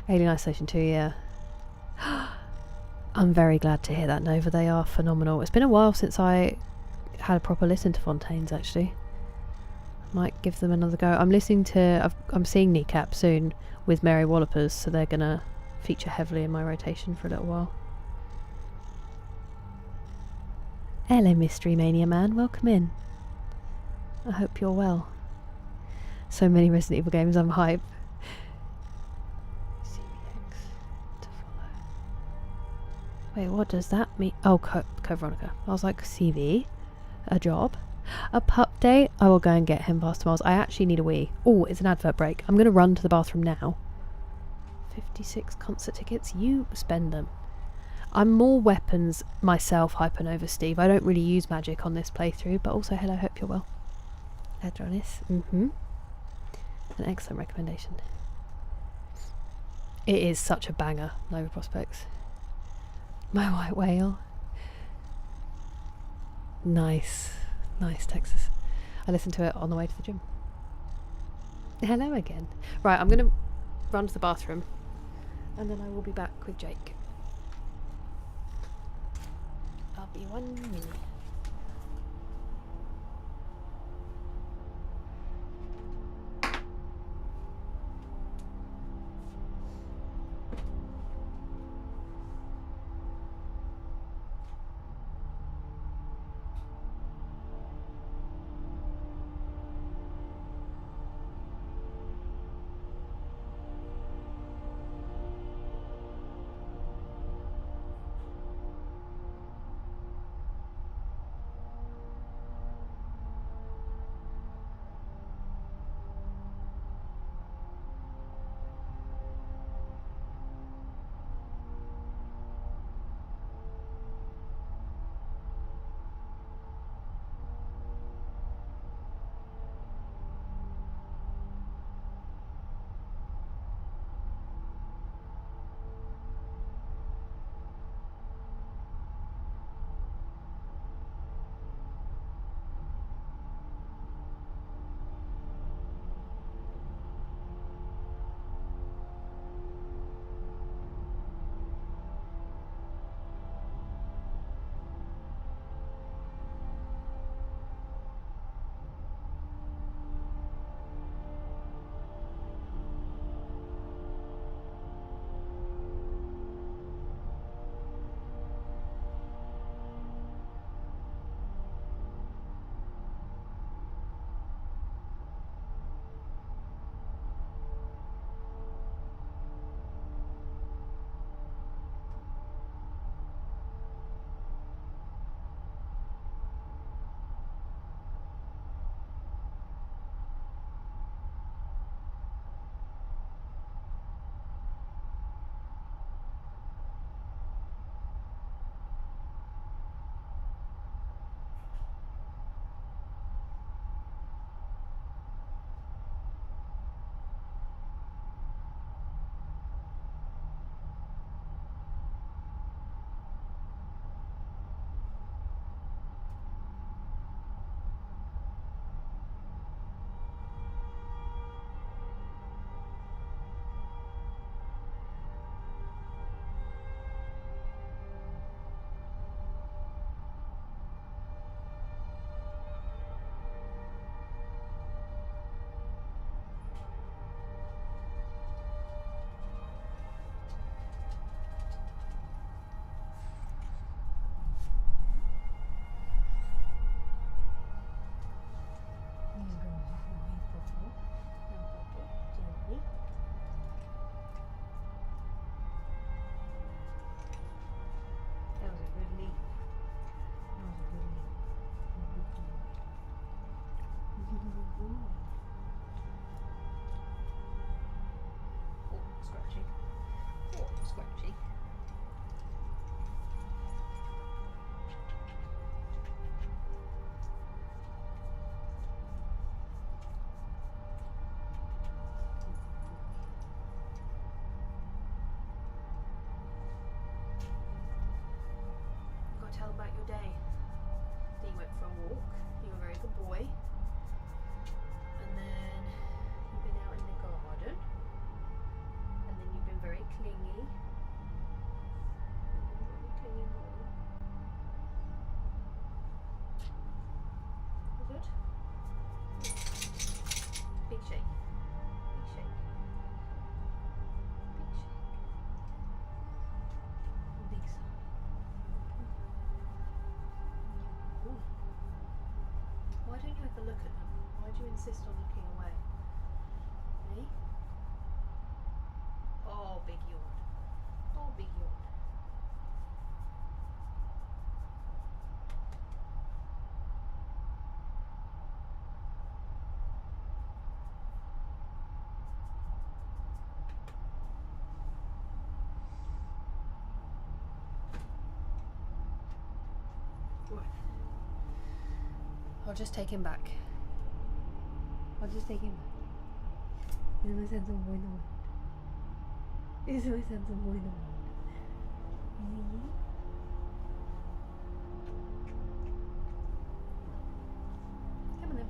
Alien Isolation 2, yeah. I'm very glad to hear that, Nova. They are phenomenal. It's been a while since I had a proper listen to Fontaine's, actually. Might give them another go. I'm listening to... I'm seeing Kneecap soon with Mary Wallopers, so they're gonna feature heavily in my rotation for a little while. Hello, Mystery Mania Man. Welcome in. I hope you're well. So many Resident Evil games. I'm hype. CVX to follow. Wait, what does that mean? Oh, Code Veronica. I was like, CV? A job? A pup day? I will go and get him past miles. I actually need a wee. Oh, it's an advert break. I'm going to run to the bathroom now. 56 concert tickets. You spend them. I'm more weapons myself, Hypernova Steve. I don't really use magic on this playthrough, but also hello, hope you're well. Adronis. An excellent recommendation. It is such a banger, Nova Prospects. My White Whale. Nice. Nice, Texas. I listened to it on the way to the gym. Hello again. Right, I'm going to run to the bathroom and then I will be back with Jake. I'll be 1 minute. Oh, scratchy. Oh, scratchy. You've got to tell about your day. Then you went for a walk. You were a very good boy. And then you've been out in the garden. And then you've been very clingy. Very clingy boy. You good? Big shake. Big shake. Big shake. Big sigh. Ooh. Why don't you ever look at them? Why do you insist on looking away? Me? Oh, big yawn. Oh, big yawn. Right. I'll just take him back. I'll just take him back. He's my sensible boy in the world. He's my sensible boy in the world. Come on then.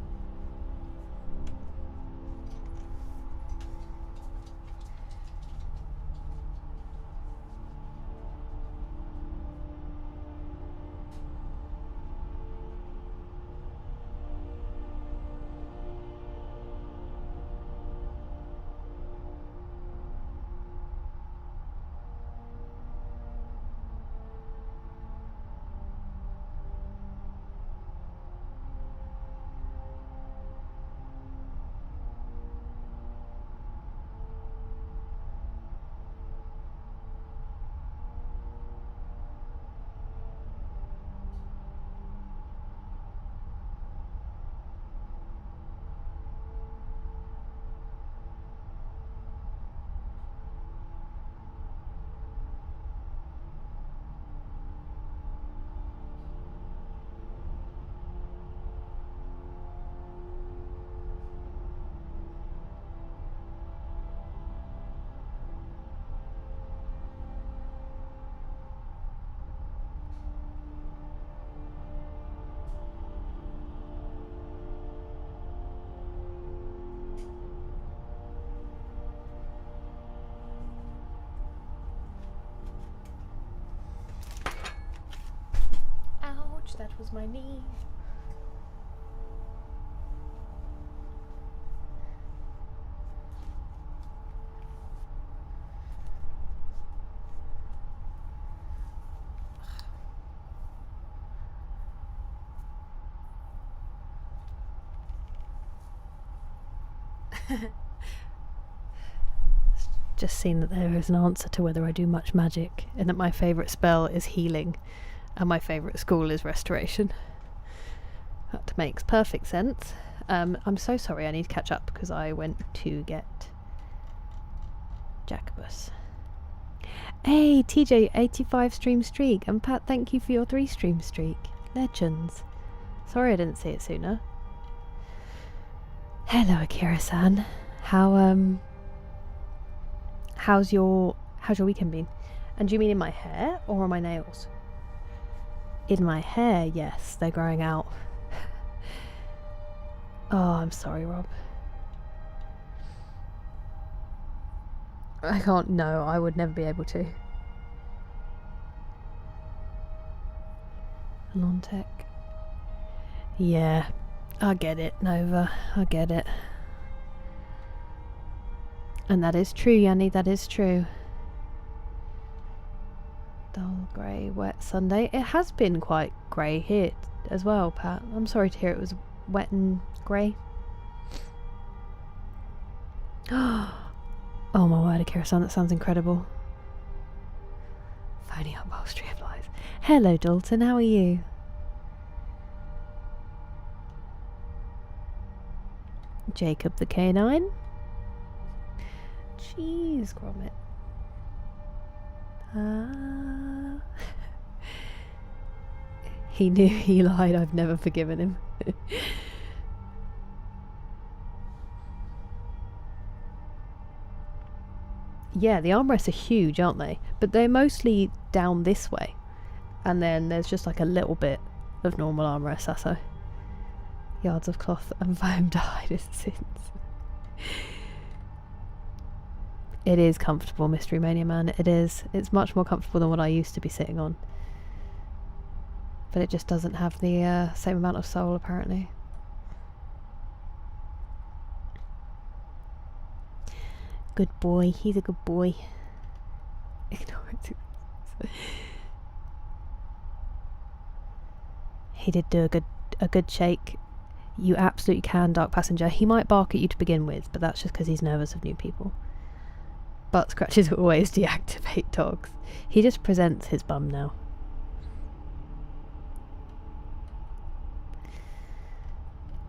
Ouch, that was my knee. Just seen that there is an answer to whether I do much magic, and that my favourite spell is healing, and my favourite school is restoration. That makes perfect sense. I'm so sorry, I need to catch up because I went to get Jacobus. Hey, TJ, 85 stream streak, and Pat, thank you for your 3 stream streak. Legends. Sorry I didn't see it sooner. Hello, Akira-san. How's your weekend been? And do you mean in my hair or on my nails? In my hair, yes, they're growing out. Oh, I'm sorry, Rob. I can't, no, I would never be able to. Lawn tech. Yeah, I get it, Nova, I get it. And that is true, Yanni, that is true. Dull, grey, wet Sunday. It has been quite grey here as well, Pat. I'm sorry to hear it was wet and grey. Oh my word, Akira-san, that sounds incredible. Phoning upholstery applies. Hello, Dalton, how are you? Jacob the canine. Jeez, Gromit. He knew he lied. I've never forgiven him. Yeah, the armrests are huge, aren't they? But they're mostly down this way. And then there's just like a little bit of normal armrest, that's all. Yards of cloth and foam dyed since. It is comfortable, Mystery Mania Man. It is. It's much more comfortable than what I used to be sitting on. But it just doesn't have the same amount of soul, apparently. Good boy. He's a good boy. Ignore it. He did do a good shake. You absolutely can, Dark Passenger. He might bark at you to begin with, but that's just because he's nervous of new people. Butt scratches always deactivate dogs. He just presents his bum now.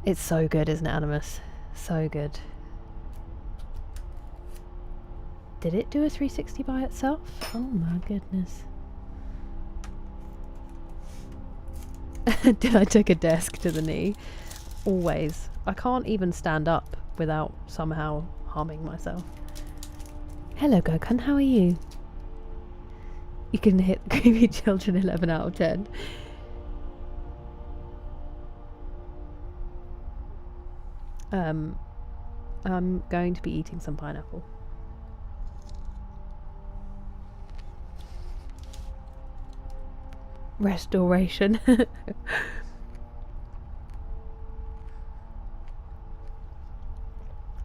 It's so good, isn't it, Animus? So good. Did it do a 360 by itself? Oh my goodness. Did I take a desk to the knee? Always. I can't even stand up without somehow harming myself. Hello, Gokun, how are you? You can hit creepy children 11 out of 10. I'm going to be eating some pineapple. Restoration.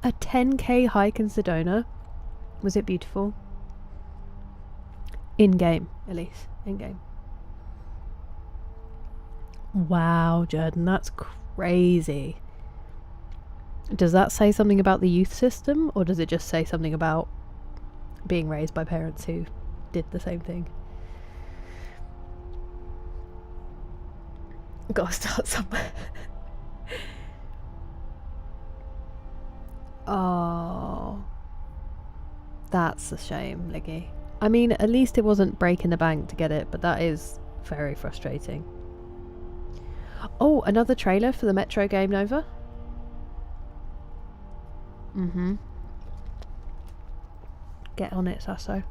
A 10k hike in Sedona. Was it beautiful? In game, at least. In game. Wow, Jordan, that's crazy. Does that say something about the youth system, or does it just say something about being raised by parents who did the same thing? Gotta start somewhere. Oh, that's a shame, Liggy. I mean, at least it wasn't breaking the bank to get it, but that is very frustrating. Oh, another trailer for the Metro game, Nova. Get on it, Sasso.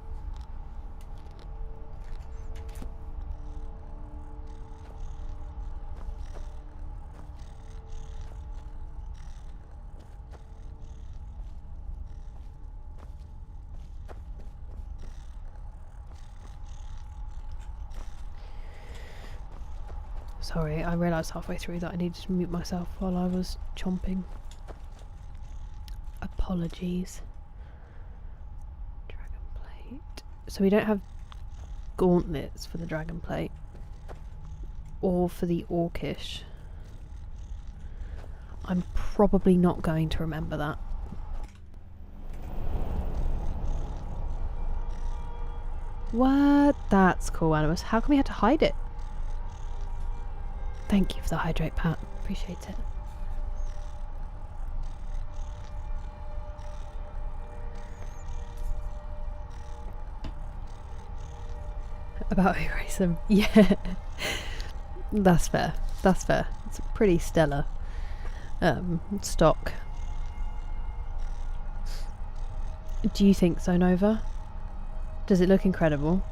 Sorry, I realised halfway through that I needed to mute myself while I was chomping. Apologies. Dragon plate. So we don't have gauntlets for the dragon plate. Or for the orcish. I'm probably not going to remember that. What? That's cool, Animus. How come we had to hide it? Thank you for the hydrate, Pat. Appreciate it. About Erasum. Yeah. That's fair. That's fair. It's a pretty stellar stock. Do you think so, Nova? Does it look incredible?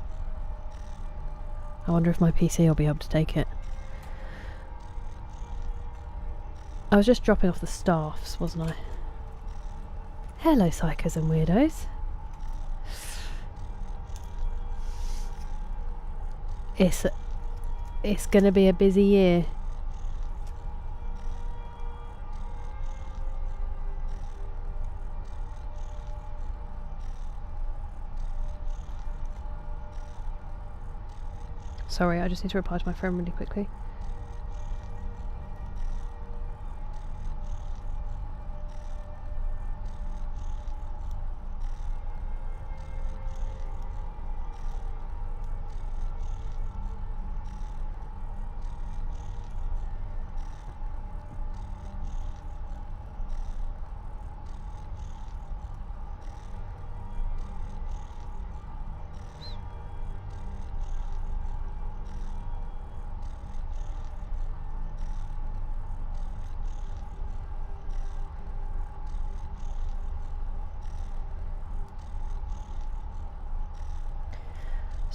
I wonder if my PC will be able to take it. I was just dropping off the staffs, wasn't I? Hello, psychos and weirdos. It's gonna be a busy year. Sorry, I just need to reply to my friend really quickly.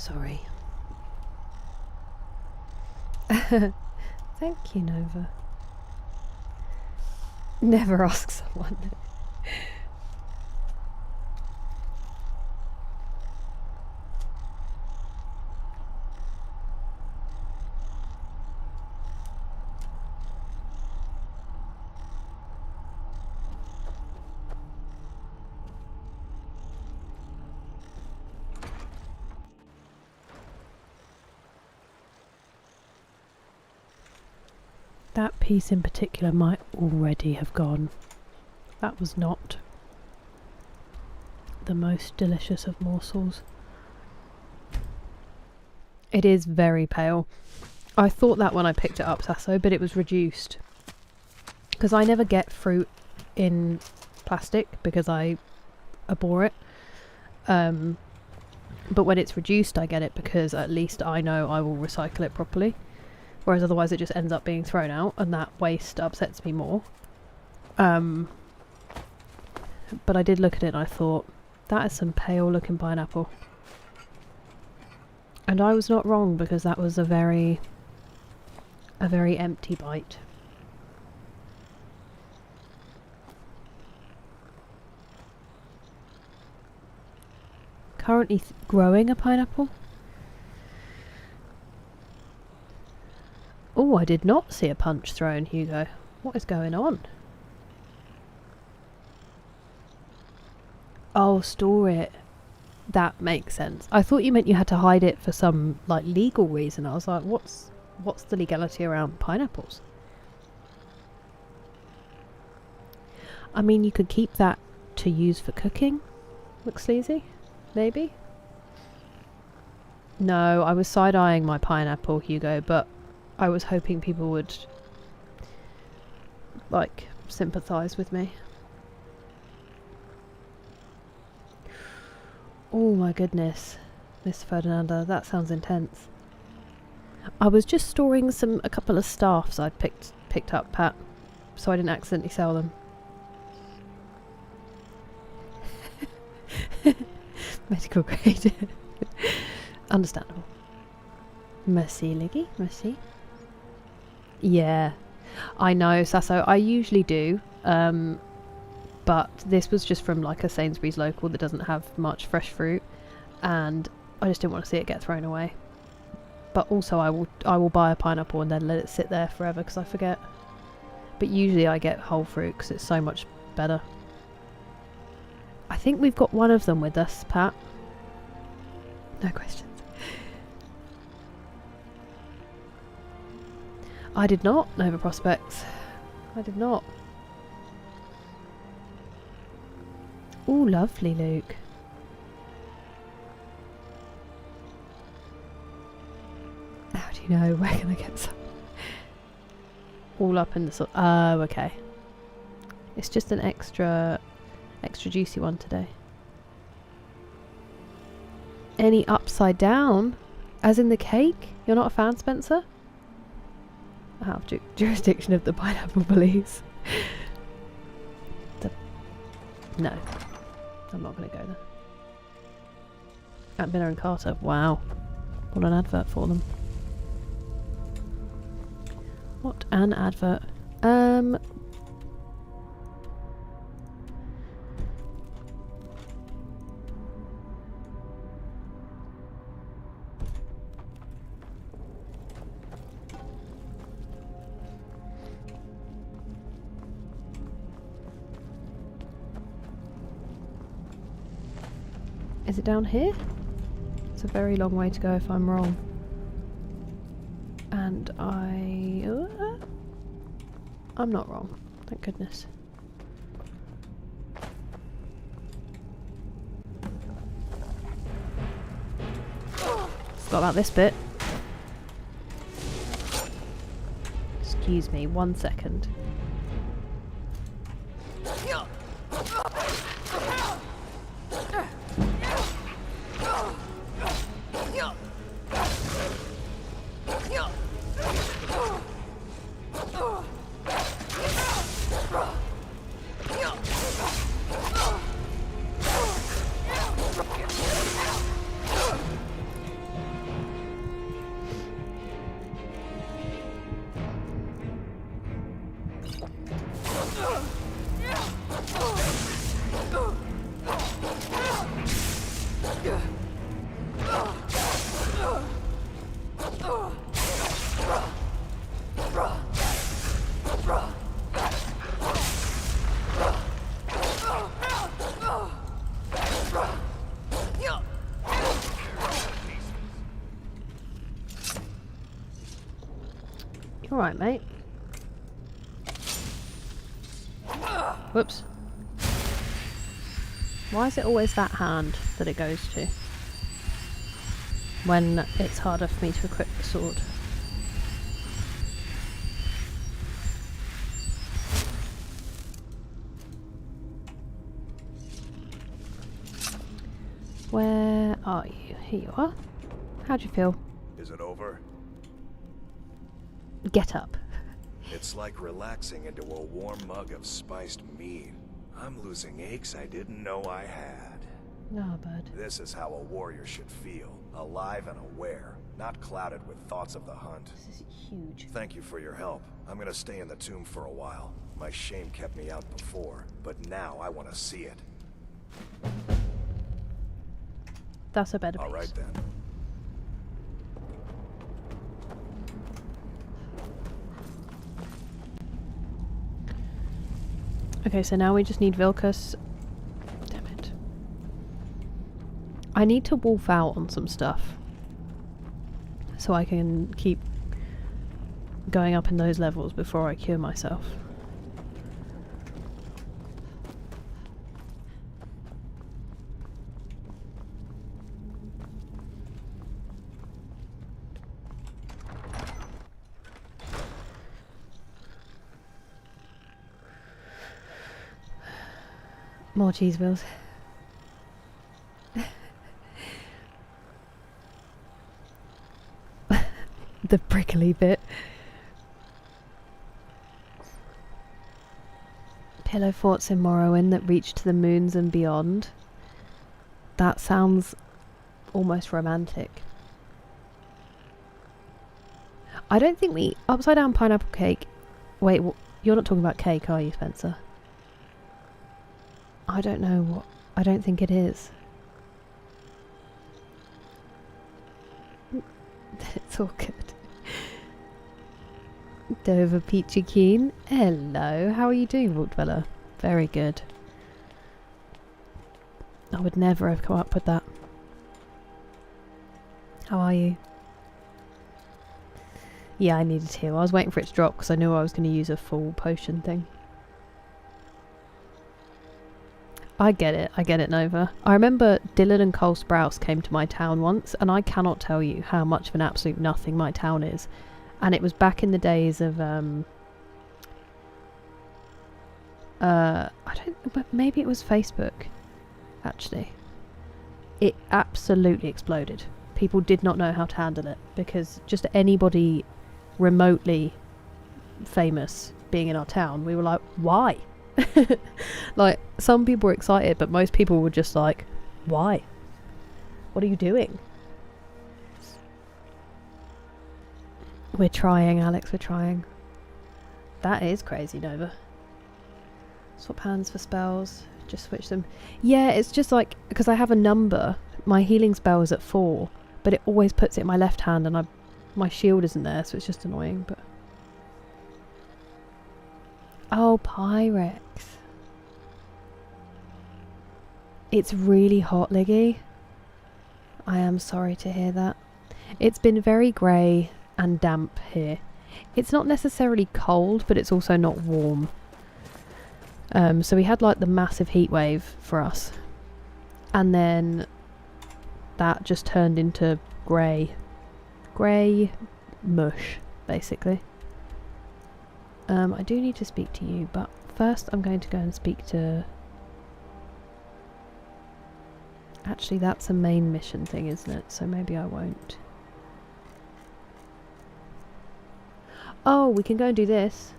Sorry. Thank you, Nova. Never ask someone. That piece in particular might already have gone. That was not the most delicious of morsels. It is very pale. I thought that when I picked it up, Sasso, but it was reduced. Because I never get fruit in plastic because I abhor it. But when it's reduced, I get it because at least I know I will recycle it properly. Whereas otherwise it just ends up being thrown out, and that waste upsets me more. But I did look at it and I thought, that is some pale looking pineapple. And I was not wrong, because that was a very empty bite. Currently growing a pineapple? Oh, I did not see a punch thrown, Hugo. What is going on? Oh, store it. That makes sense. I thought you meant you had to hide it for some, like, legal reason. I was like, what's the legality around pineapples? I mean, you could keep that to use for cooking. Looks sleazy. Maybe? No, I was side-eyeing my pineapple, Hugo, but I was hoping people would, like, sympathise with me. Oh my goodness, Miss Ferdinanda, that sounds intense. I was just storing a couple of staffs I'd picked up, Pat, so I didn't accidentally sell them. Medical grade. Understandable. Merci, Liggy, merci. Yeah, I know, Sasso, I usually do, but this was just from like a Sainsbury's local that doesn't have much fresh fruit, and I just didn't want to see it get thrown away. But also I will buy a pineapple and then let it sit there forever because I forget. But usually I get whole fruit because it's so much better. I think we've got one of them with us, Pat. No questions. I did not, Nova Prospects. I did not. Ooh, lovely, Luke. How do you know? Where can I get some? All up in the oh, okay. It's just an extra juicy one today. Any upside down? As in the cake? You're not a fan, Spencer? I have jurisdiction of the pineapple police. No, I'm not going to go there. At Miller and Carter. Wow, what an advert for them. What an advert. Is it down here? It's a very long way to go if I'm wrong. And I'm not wrong, thank goodness. Forgot about this bit. Excuse me, 1 second. Alright, mate. Whoops. Why is it always that hand that it goes to? When it's harder for me to equip the sword. Where are you? Here you are. How'd you feel? Is it over? Get up. It's like relaxing into a warm mug of spiced mead. I'm losing aches I didn't know I had. Oh, bud. This is how a warrior should feel. Alive and aware, not clouded with thoughts of the hunt. This is huge. Thank you for your help. I'm gonna stay in the tomb for a while. My shame kept me out before, but now I want to see it. That's a better piece. All right then. Okay, so now we just need Vilkas. Damn it. I need to wolf out on some stuff. So I can keep going up in those levels before I cure myself. More cheese wheels. The prickly bit. Pillow forts in Morrowind that reach to the moons and beyond. That sounds almost romantic. I don't think we... Upside down pineapple cake... Wait, you're not talking about cake, are you, Spencer? I don't know what... I don't think it is. It's all good. Dover Peachy Keen. Hello, how are you doing, Vault Dweller? Very good. I would never have come up with that. How are you? Yeah, I needed to. I was waiting for it to drop because I knew I was going to use a full potion thing. I get it, Nova. I remember Dylan and Cole Sprouse came to my town once, and I cannot tell you how much of an absolute nothing my town is. And it was back in the days of, maybe it was Facebook, actually. It absolutely exploded. People did not know how to handle it, because just anybody remotely famous being in our town, we were like, why? Like, some people were excited, but most people were just like, why? What are you doing? We're trying, Alex, we're trying. That is crazy, Nova. Swap hands for spells, just switch them. Yeah, it's just like, because I have a number, my healing spell is at 4, but it always puts it in my left hand, and my shield isn't there, so it's just annoying, but... Oh, Pyrex. It's really hot, Liggy. I am sorry to hear that. It's been very grey and damp here. It's not necessarily cold, but it's also not warm. So we had like the massive heat wave for us. And then that just turned into grey mush, basically. I do need to speak to you, but first I'm going to go and speak to... Actually, that's a main mission thing, isn't it? So maybe I won't. Oh, we can go and do this.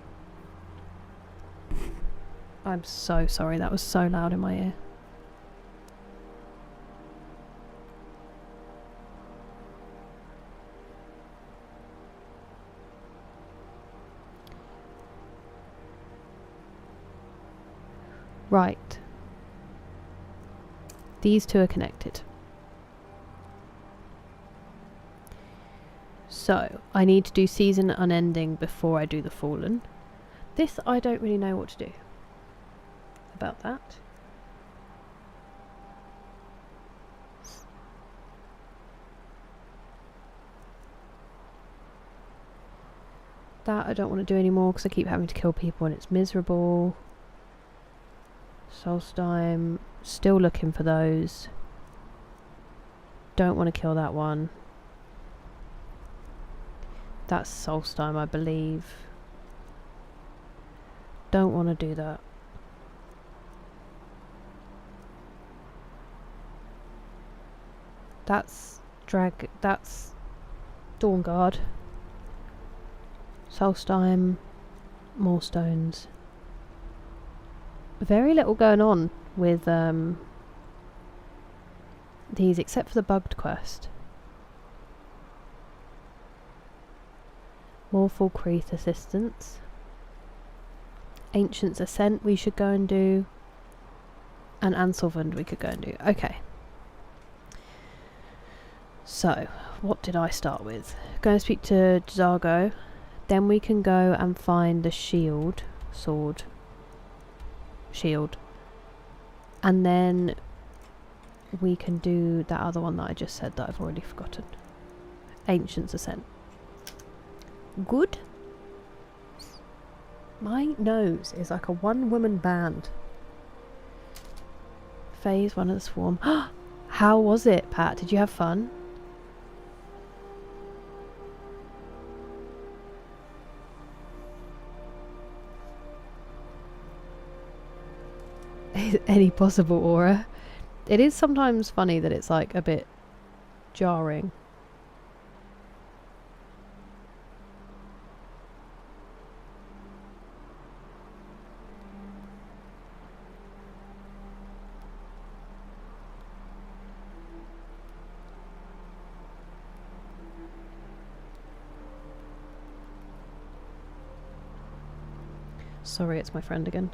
I'm so sorry, that was so loud in my ear. Right. These two are connected. So, I need to do Season Unending before I do the Fallen. This, I don't really know what to do about that. That I don't want to do anymore because I keep having to kill people and it's miserable. Solstheim, still looking for those. Don't want to kill that one. That's Solstheim, I believe. Don't want to do that. That's that's Dawnguard. Solstheim, more stones. Very little going on with these except for the bugged quest. Morphal Creeth assistance. Ancient's Ascent we should go and do. And Anselvund we could go and do. Okay. So, what did I start with? Go and speak to Zargo. Then we can go and find the shield. Shield. And then we can do that other one that I just said that I've already forgotten. Ancient's Ascent. Good. My nose is like a one-woman band. Phase 1 of the swarm. How was it, Pat? Did you have fun? Any possible aura. It is sometimes funny that it's like a bit jarring. Sorry, it's my friend again.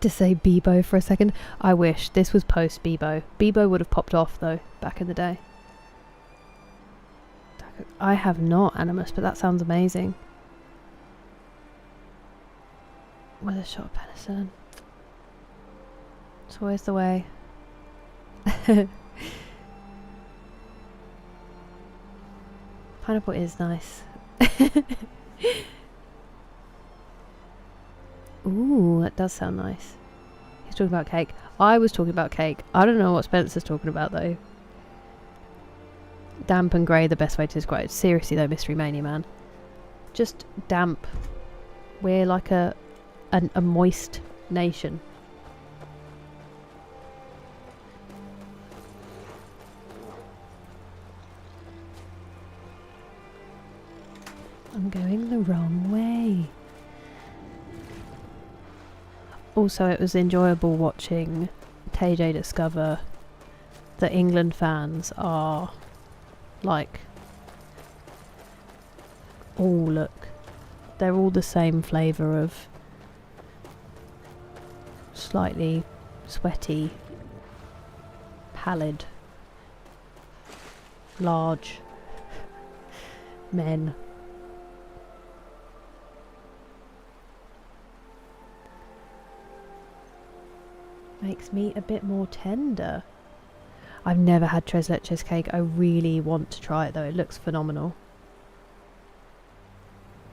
To say Bebo for a second. I wish this was post Bebo. Bebo would have popped off though back in the day. I have not Animus, but that sounds amazing. With a shot of penicillin. It's always the way. Pineapple is nice. Ooh, that does sound nice. He's talking about cake. I was talking about cake. I don't know what Spencer's talking about though. Damp and grey, the best way to describe it. Seriously though, Mystery Mania man. Just damp. We're like a moist nation. I'm going the wrong way. Also, it was enjoyable watching TJ discover that England fans are like, oh look, they're all the same flavour of slightly sweaty, pallid, large men. Makes me a bit more tender. I've never had tres leches cake. I really want to try it though. It looks phenomenal.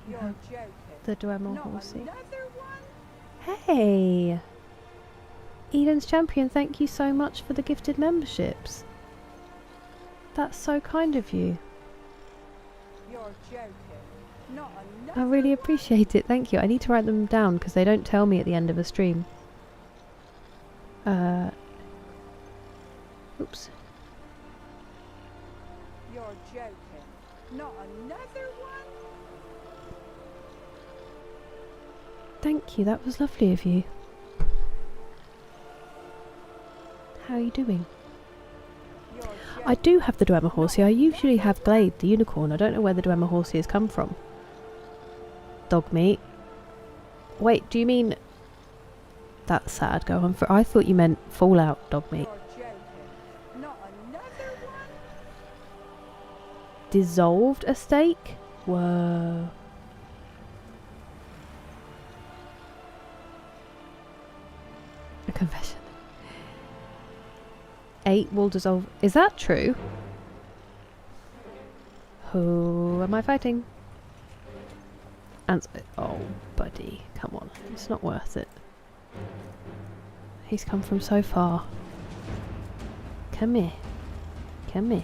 You're joking. The Dwemer Not horsey. another one? Hey! Eden's Champion, thank you so much for the gifted memberships. That's so kind of you. You're joking. Not another I really appreciate it. Thank you. I need to write them down because they don't tell me at the end of a stream. Oops. You're joking. Not another one? Thank you. That was lovely of you. How are you doing? You're joking. I do have the Dwemer horsey. I usually have Glade, the unicorn. I don't know where the Dwemer horsey has come from. Dog meat. Wait, do you mean... That's sad. Go on. I thought you meant Fallout dog meat. You're joking. Not another one? dissolved a stake? Whoa. A confession. 8 will dissolve. Is that true? Who am I fighting? Oh, buddy. Come on. It's not worth it. He's come from so far. Come here. Come here.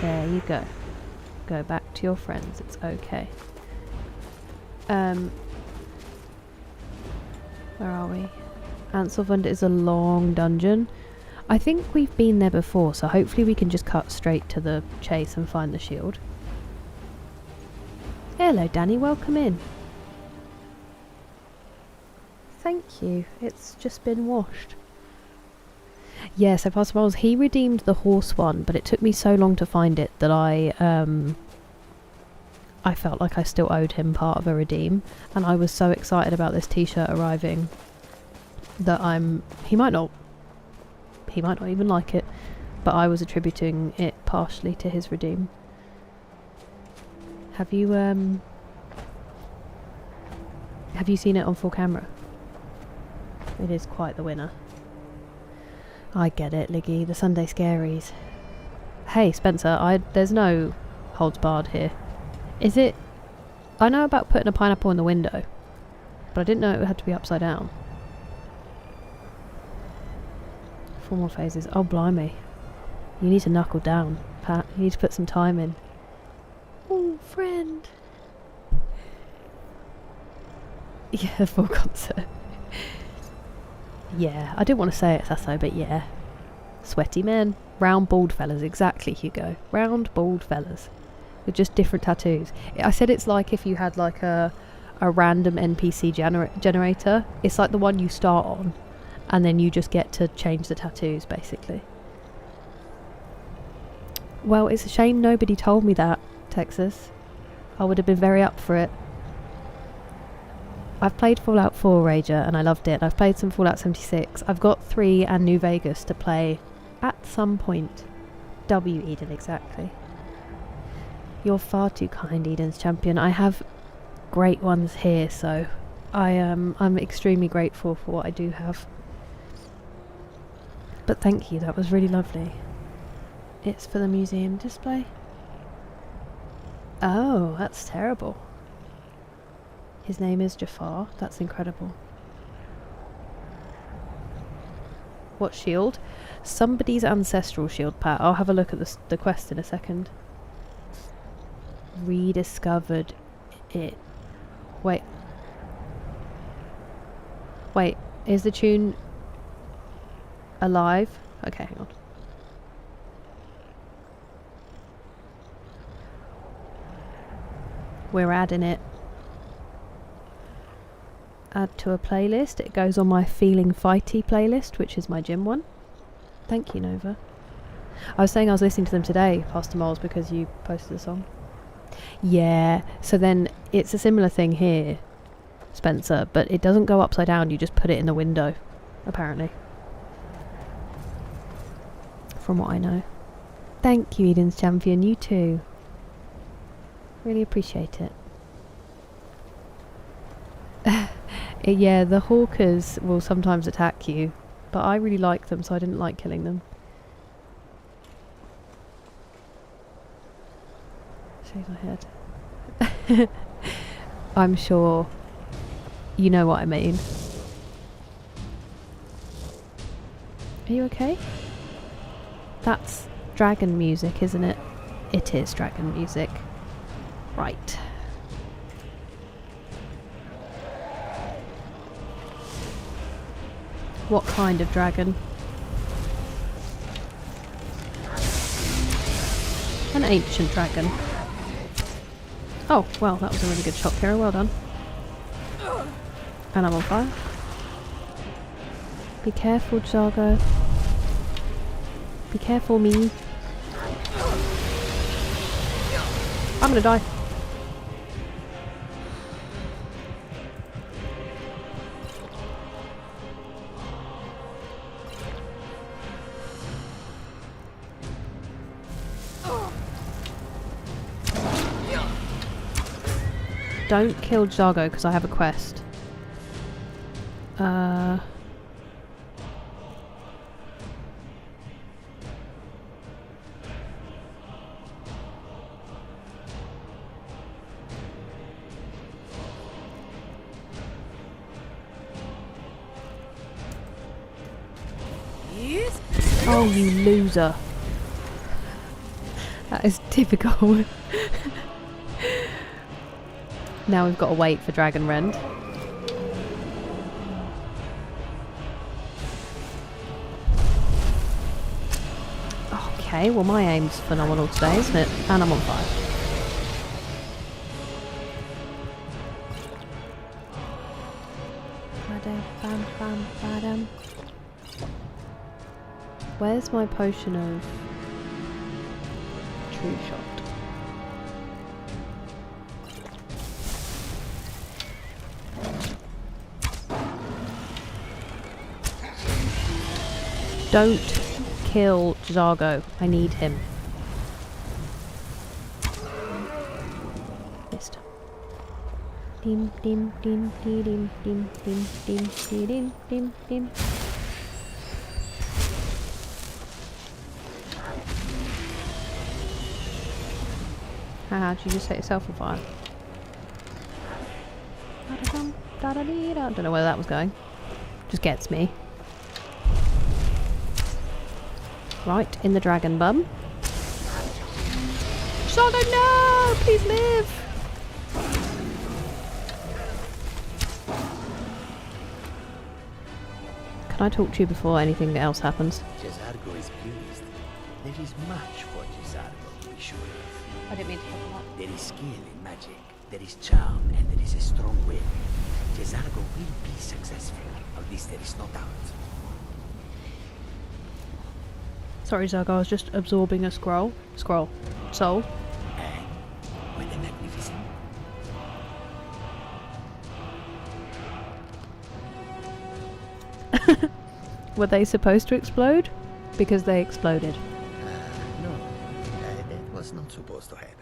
There you go. Go back to your friends. It's okay. Where are we? Anselvund is a long dungeon. I think we've been there before, so hopefully we can just cut straight to the chase and find the shield. Hello, Danny. Welcome in. Thank you. It's just been washed. Yes, so Pastor Miles, he redeemed the horse one, but it took me so long to find it that I felt like I still owed him part of a redeem, and I was so excited about this t-shirt arriving that he might not even like it, but I was attributing it partially to his redeem. Have you seen it on full camera? It is quite the winner. I get it, Liggy. The Sunday scaries. Hey, Spencer, there's no holds barred here. Is it? I know about putting a pineapple in the window, but I didn't know it had to be upside down. 4 more phases. Oh, blimey. You need to knuckle down, Pat. You need to put some time in. Oh, friend. Yeah, full concert. Yeah, I didn't want to say it, Sasso, but yeah. Sweaty men. Round, bald fellas. Exactly, Hugo. Round, bald fellas. With just different tattoos. I said it's like if you had like a random NPC generator. It's like the one you start on, and then you just get to change the tattoos, basically. Well, it's a shame nobody told me that, Texas. I would have been very up for it. I've played Fallout 4 Rager and I loved it. I've played some Fallout 76. I've got 3 and New Vegas to play at some point. W Eden, exactly. You're far too kind, Eden's champion. I have great ones here, so I'm extremely grateful for what I do have. But thank you, that was really lovely. It's for the museum display. Oh, that's terrible. His name is Jafar. That's incredible. What shield? Somebody's ancestral shield, Pat. I'll have a look at the quest in a second. Rediscovered it. Wait. Wait, is the tune alive? Okay, hang on. We're adding it. Add to a playlist. It goes on my Feeling Fighty playlist, which is my gym one. Thank you, Nova. I was saying I was listening to them today, Pastor Moles, because you posted the song. Yeah, so then it's a similar thing here, Spencer, but it doesn't go upside down, you just put it in the window, apparently. From what I know. Thank you, Eden's champion, you too. Really appreciate it. Yeah, the hawkers will sometimes attack you, but I really like them, so I didn't like killing them. Shave my head. I'm sure you know what I mean. Are you okay? That's dragon music, isn't it? It is dragon music. Right. What kind of dragon? An ancient dragon. Oh, well, that was a really good shot, Kira. Well done. And I'm on fire. Be careful, Jargo. Be careful, me. I'm gonna die. Don't kill Jargo because I have a quest. Oh, you loser. That is typical. Now we've got to wait for Dragon Rend. Okay, well my aim's phenomenal today, isn't it? And I'm on fire. Where's my potion of true shot? Don't kill Zargo. I need him. Missed. Dim dim dim dim dim dim dim dim dim dim dim. Haha, did you just set yourself on fire? I don't know where that was going. Just gets me. Right, in the dragon bum. Shadow, no! Please live! Can I talk to you before anything else happens? Jezargo is pleased. There is much for Jezargo to be sure of. I didn't mean to talk about There is skill in magic, there is charm, and there is a strong will. Jezargo will be successful. Of this there is no doubt. Sorry, Zargo, I was just absorbing a scroll. Soul. And with the magnificent. Were they supposed to explode? Because they exploded. No, that was not supposed to happen.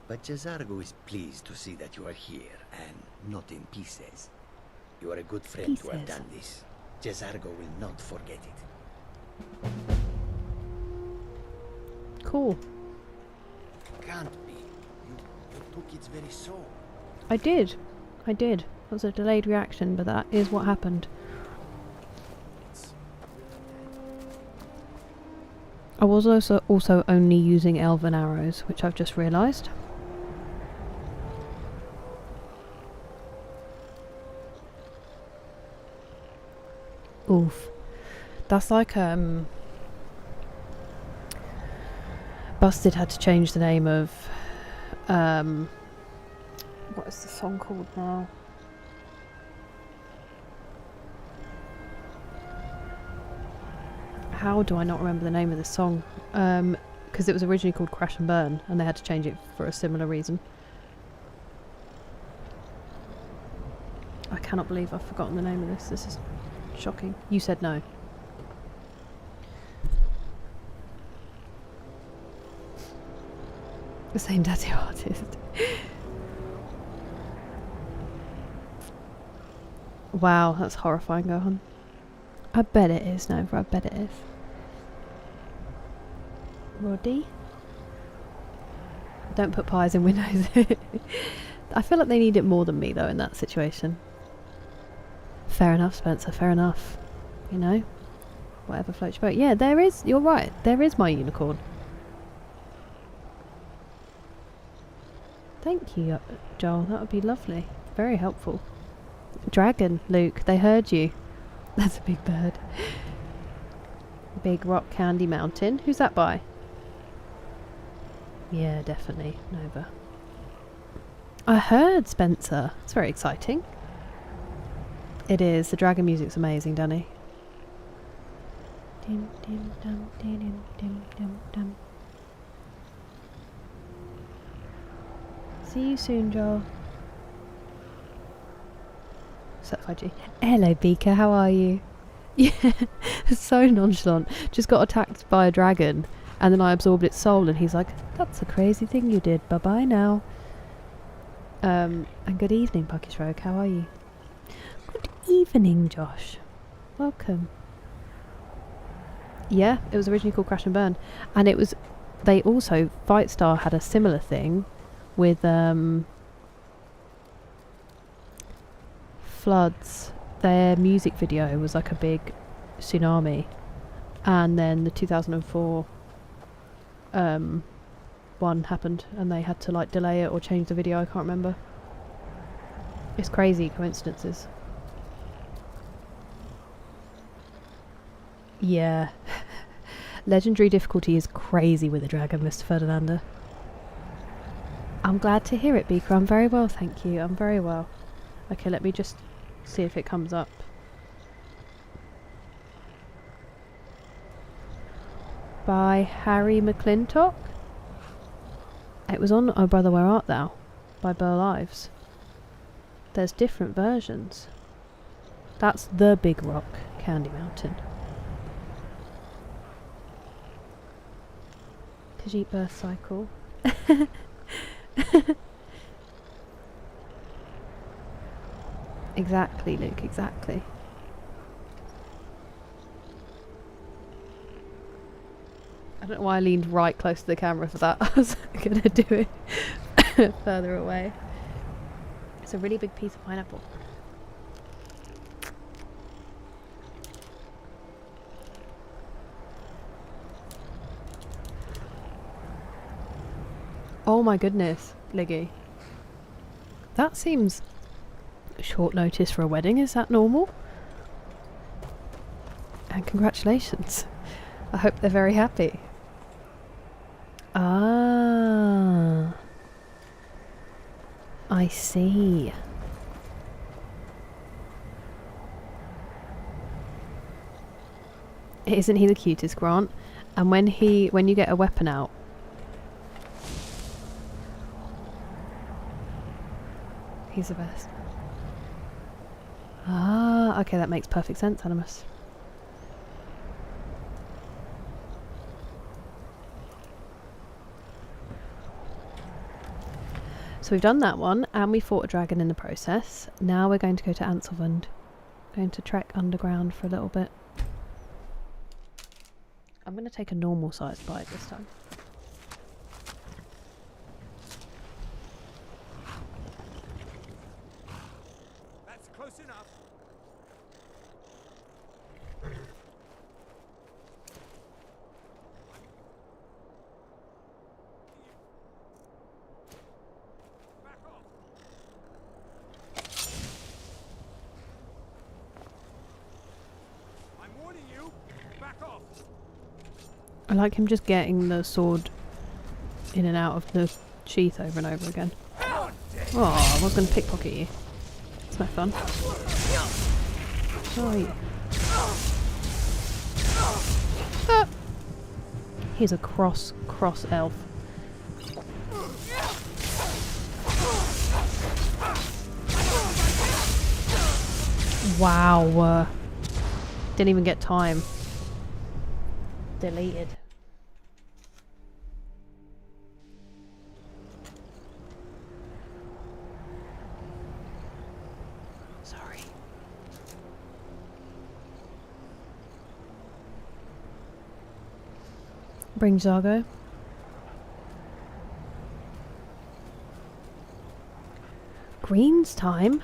But Jezargo is pleased to see that you are here, and not in pieces. You are a good friend to have done this. Jezargo will not forget it. Cool. Can't be. You took its very soul. I did. It was a delayed reaction, but that is what happened. I was also only using elven arrows, which I've just realised. Oof. That's like Busted had to change the name of what is the song called now? How do I not remember the name of this song? Because it was originally called Crash and Burn, and they had to change it for a similar reason. I cannot believe I've forgotten the name of this. This is shocking. You said no. The same tattoo artist. Wow, that's horrifying, Gohan. I bet it is, Nova. I bet it is. Roddy? Don't put pies in windows. I feel like they need it more than me, though, in that situation. Fair enough, Spencer. Fair enough. You know? Whatever floats your boat. Yeah, there is. You're right. There is my unicorn. Thank you, Joel. That would be lovely. Very helpful. Dragon, Luke. They heard you. That's a big bird. Big Rock Candy Mountain. Who's that by? Yeah, definitely. Nova. I heard Spencer. It's very exciting. It is. The dragon music's amazing, Danny. Dim, dim, dum, dim, dim, dim, dum. See you soon, Joel. Certified G. Hello, Beaker. How are you? Yeah, so nonchalant. Just got attacked by a dragon, and then I absorbed its soul, and he's like, "That's a crazy thing you did. Bye bye now." And good evening, Puckish Rogue. How are you? Good evening, Josh. Welcome. Yeah, it was originally called Crash and Burn, and it was. They also Fightstar had a similar thing with floods. Their music video was like a big tsunami, and then the 2004 one happened, and they had to like delay it or change the video. I can't remember. It's crazy coincidences. Yeah. Legendary difficulty is crazy with a dragon, Mr. Ferdinanda. I'm glad to hear it, Beaker. I'm very well, thank you. I'm very well. Okay, let me just see if it comes up. By Harry McClintock. It was on Oh Brother Where Art Thou by Burl Ives. There's different versions. That's the Big Rock, Candy Mountain. Khajiit Birth Cycle. Exactly, Luke, exactly. I don't know why I leaned right close to the camera for that. I was going to do it further away. It's a really big piece of pineapple. Oh my goodness, Liggy. That seems short notice for a wedding. Is that normal? And congratulations. I hope they're very happy. Ah, I see. Isn't he the cutest, Grant? And when you get a weapon out, he's the best. Ah, okay, that makes perfect sense, Animus. So we've done that one, and we fought a dragon in the process. Now we're going to go to Anselvund. Going to trek underground for a little bit. I'm going to take a normal sized bite this time. That's close enough. Back off. I'm warning you. Back off. I like him just getting the sword in and out of the sheath over and over again. Oh, I was going to pickpocket you. It's no fun. Sorry. Ah. He's a cross elf. Wow. Didn't even get time. Deleted. Sorry. Bring Zargo. Green's time.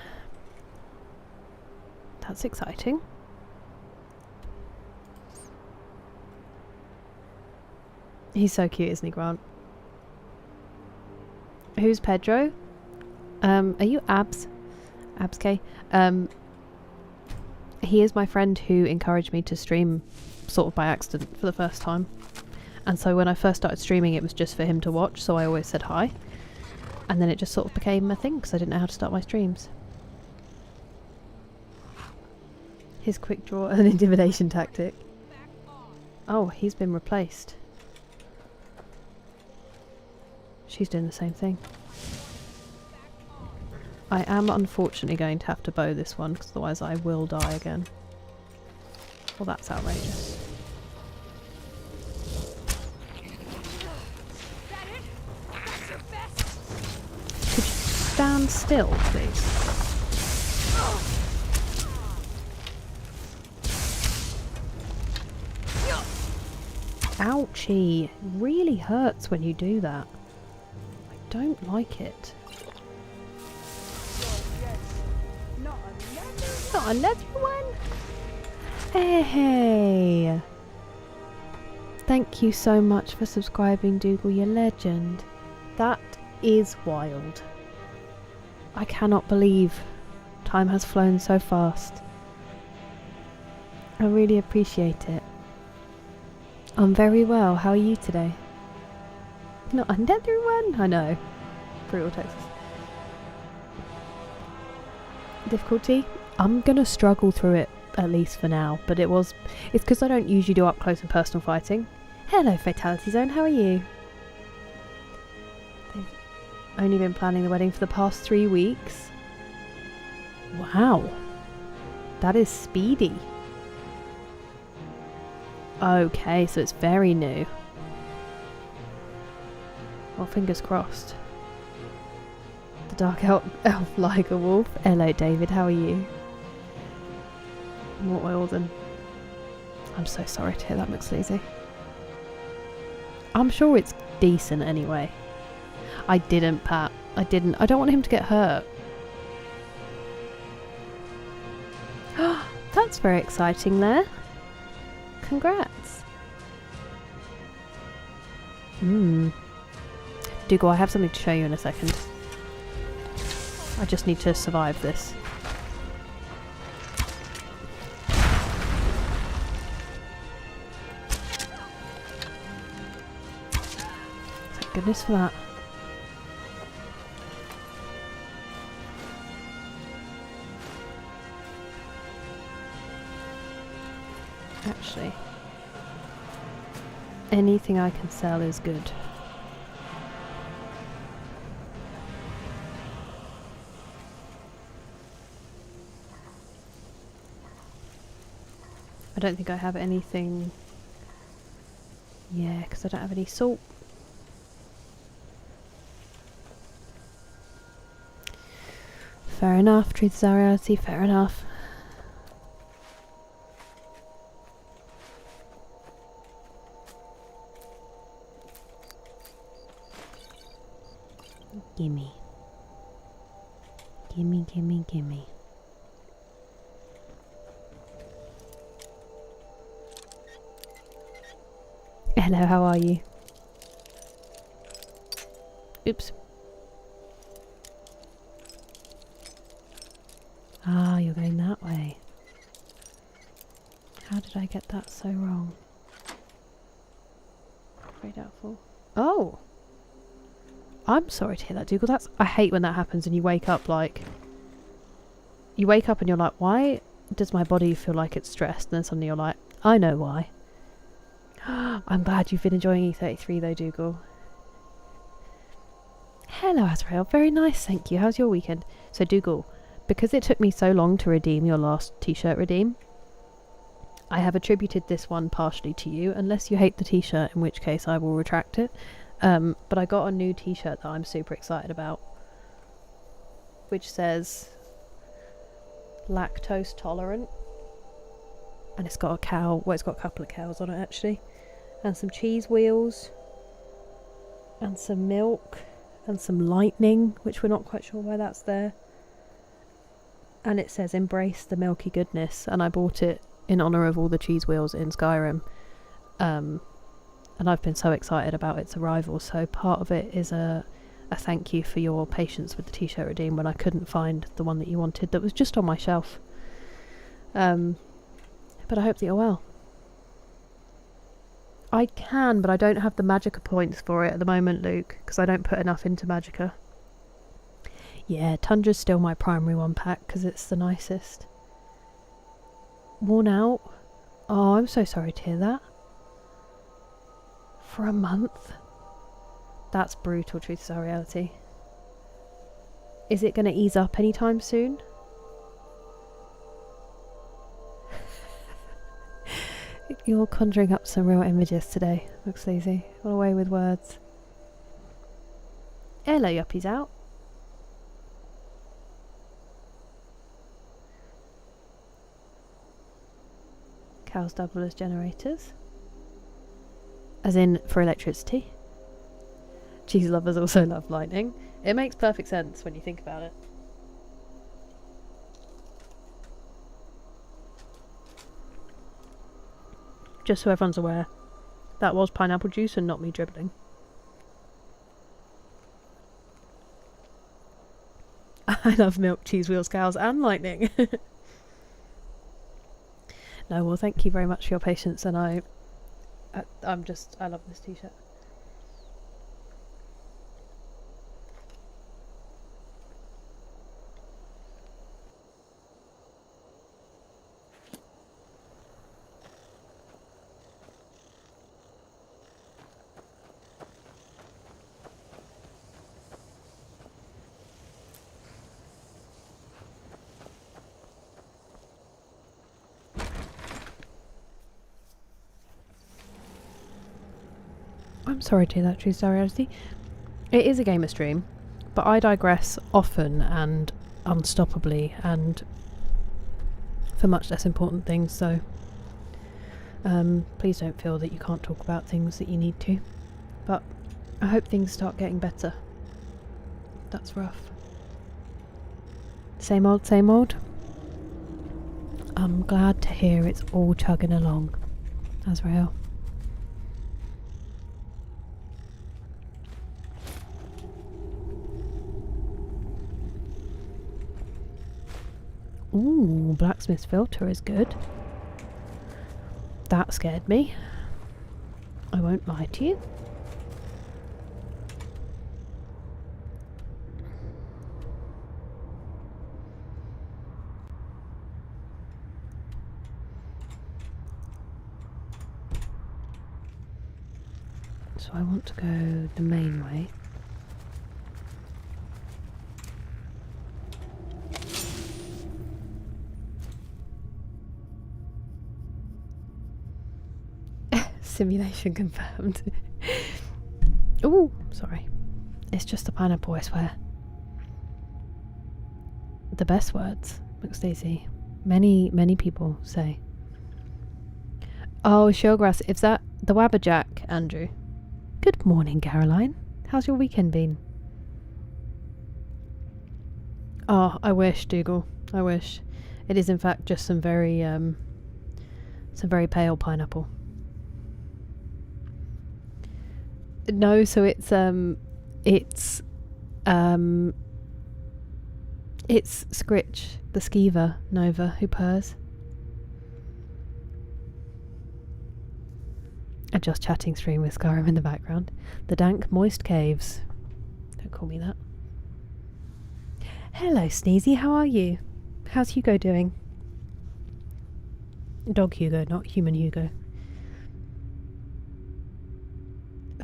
That's exciting. He's so cute, isn't he, Grant? Who's Pedro? Are you Abs? Abs K? He is my friend who encouraged me to stream sort of by accident for the first time. And so when I first started streaming, it was just for him to watch, so I always said hi. And then it just sort of became a thing because I didn't know how to start my streams. His quick draw and intimidation tactic. Oh, he's been replaced. She's doing the same thing. I am unfortunately going to have to bow this one because otherwise I will die again. Well, that's outrageous. stand still, please? Ouchie. Really hurts when you do that. I don't like it. Not another one? Hey! Thank you so much for subscribing, Dougal, you legend. That is wild. I cannot believe time has flown so fast. I really appreciate it. I'm very well. How are you today? Not another one? I know. Brutal Texas. Difficulty? I'm gonna struggle through it, at least for now, but it's because I don't usually do up close and personal fighting. Hello Fatality Zone, how are you? They've only been planning the wedding for the past 3 weeks. Wow. That is speedy. Okay, so it's very new. Well, fingers crossed. The Dark Elf Liger Wolf. Hello David, how are you? More oil than... I'm so sorry to hear that, McSleazy. I'm sure it's decent anyway. I didn't, Pat. I didn't. I don't want him to get hurt. That's very exciting there. Congrats. Dougal, I have something to show you in a second. I just need to survive this. Thank goodness for that. Actually, anything I can sell is good. I don't think I have anything. Yeah, because I don't have any salt. Fair enough, truth is our reality, fair enough. Gimme. Gimme, gimme, gimme. Hello, how are you? Oops. Ah, you're going that way. How did I get that so wrong? Very doubtful. Oh! I'm sorry to hear that, Dougal. I hate when that happens and you wake up like... You wake up and you're like, why does my body feel like it's stressed? And then suddenly you're like, I know why. I'm glad you've been enjoying E33 though, Dougal. Hello, Azrael. Very nice, thank you. How's your weekend? So, Dougal, because it took me so long to redeem your last t-shirt redeem, I have attributed this one partially to you, unless you hate the t-shirt, in which case I will retract it. But I got a new t-shirt that I'm super excited about, which says lactose tolerant, and it's got a cow. Well, it's got a couple of cows on it actually, and some cheese wheels, and some milk, and some lightning, which we're not quite sure why that's there. And it says embrace the milky goodness, and I bought it in honour of all the cheese wheels in Skyrim. And I've been so excited about its arrival, so part of it is a thank you for your patience with the t-shirt redeem when I couldn't find the one that you wanted that was just on my shelf. But I hope that you're well. I can, but I don't have the Magicka points for it at the moment, Luke, because I don't put enough into Magicka. Yeah, Tundra's still my primary one pack because it's the nicest. Worn out? Oh, I'm so sorry to hear that. For a month? That's brutal, truth is our reality. Is it going to ease up anytime soon? You're conjuring up some real images today. Looks lazy. What a way with words. Hello, Yuppie's out. Cows double as generators. As in for electricity. Cheese lovers also love lightning. It makes perfect sense when you think about it. Just so everyone's aware, that was pineapple juice and not me dribbling. I love milk, cheese, wheels, cows and lightning. No, well, thank you very much for your patience, and I love this t-shirt. I'm sorry to hear that, True Star Reality. It is a gamer stream, but I digress often and unstoppably and for much less important things, so please don't feel that you can't talk about things that you need to. But I hope things start getting better. That's rough. Same old, same old. I'm glad to hear it's all chugging along, Azrael. Ooh, blacksmith's filter is good. That scared me. I won't lie to you. So I want to go the main way. Simulation confirmed. Oh, sorry. It's just a pineapple, I swear. The best words, McStacy. Many people say. Oh, Showgrass, is that the Wabberjack, Andrew? Good morning, Caroline. How's your weekend been? Oh, I wish, Dougal. I wish. It is in fact just some very pale pineapple. No, so it's Scritch, the skeever Nova, who purrs. And just chatting stream with Skyrim in the background. The dank, moist caves. Don't call me that. Hello, Sneezy, how are you? How's Hugo doing? Dog Hugo, not human Hugo.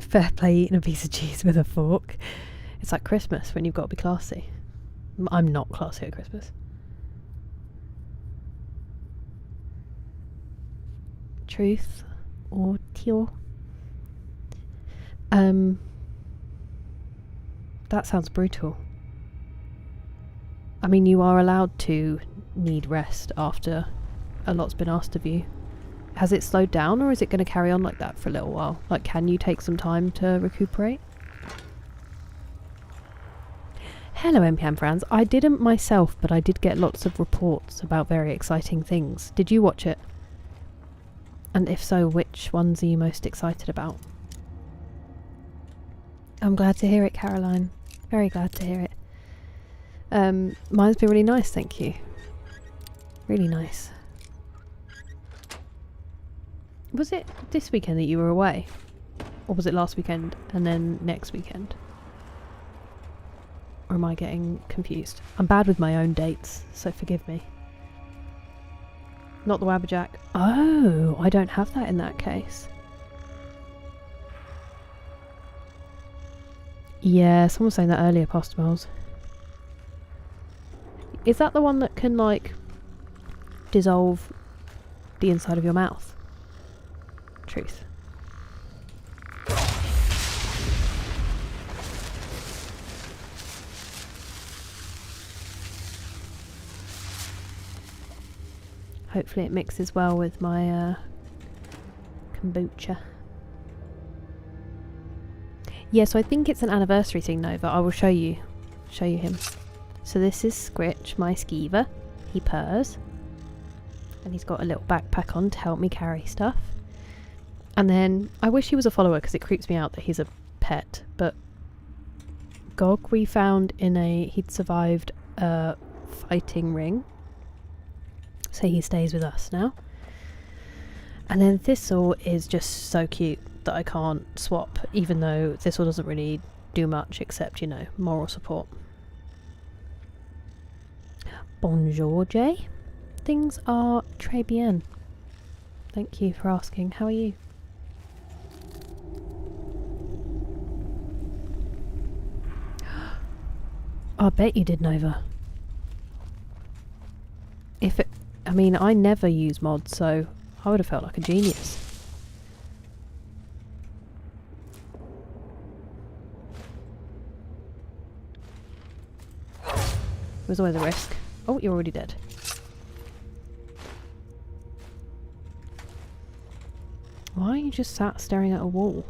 Fair play eating a piece of cheese with a fork. It's like Christmas when you've got to be classy. I'm not classy at Christmas. Truth or teal? That sounds brutal. I mean, you are allowed to need rest after a lot's been asked of you. Has it slowed down, or is it going to carry on like that for a little while? Like, can you take some time to recuperate? Hello, MPM friends. I didn't myself, but I did get lots of reports about very exciting things. Did you watch it? And if so, which ones are you most excited about? I'm glad to hear it, Caroline. Very glad to hear it. Mine's been really nice, thank you. Really nice. Was it this weekend that you were away? Or was it last weekend and then next weekend? Or am I getting confused? I'm bad with my own dates, so forgive me. Not the Wabberjack. Oh, I don't have that in that case. Yeah, someone was saying that earlier, Pastor Miles. Is that the one that can, like, dissolve the inside of your mouth? Truth. Hopefully it mixes well with my kombucha. Yeah, so I think it's an anniversary thing, Nova. I will show you him. So this is Scritch, my skeever. He purrs. And he's got a little backpack on to help me carry stuff. And then, I wish he was a follower because it creeps me out that he's a pet. But Gog we found he'd survived a fighting ring. So he stays with us now. And then Thistle is just so cute that I can't swap, even though Thistle doesn't really do much except, you know, moral support. Bonjour, Jay. Things are très bien. Thank you for asking. How are you? I bet you did, Nova. I mean, I never use mods, so I would have felt like a genius. There's always a risk. Oh, you're already dead. Why are you just sat staring at a wall?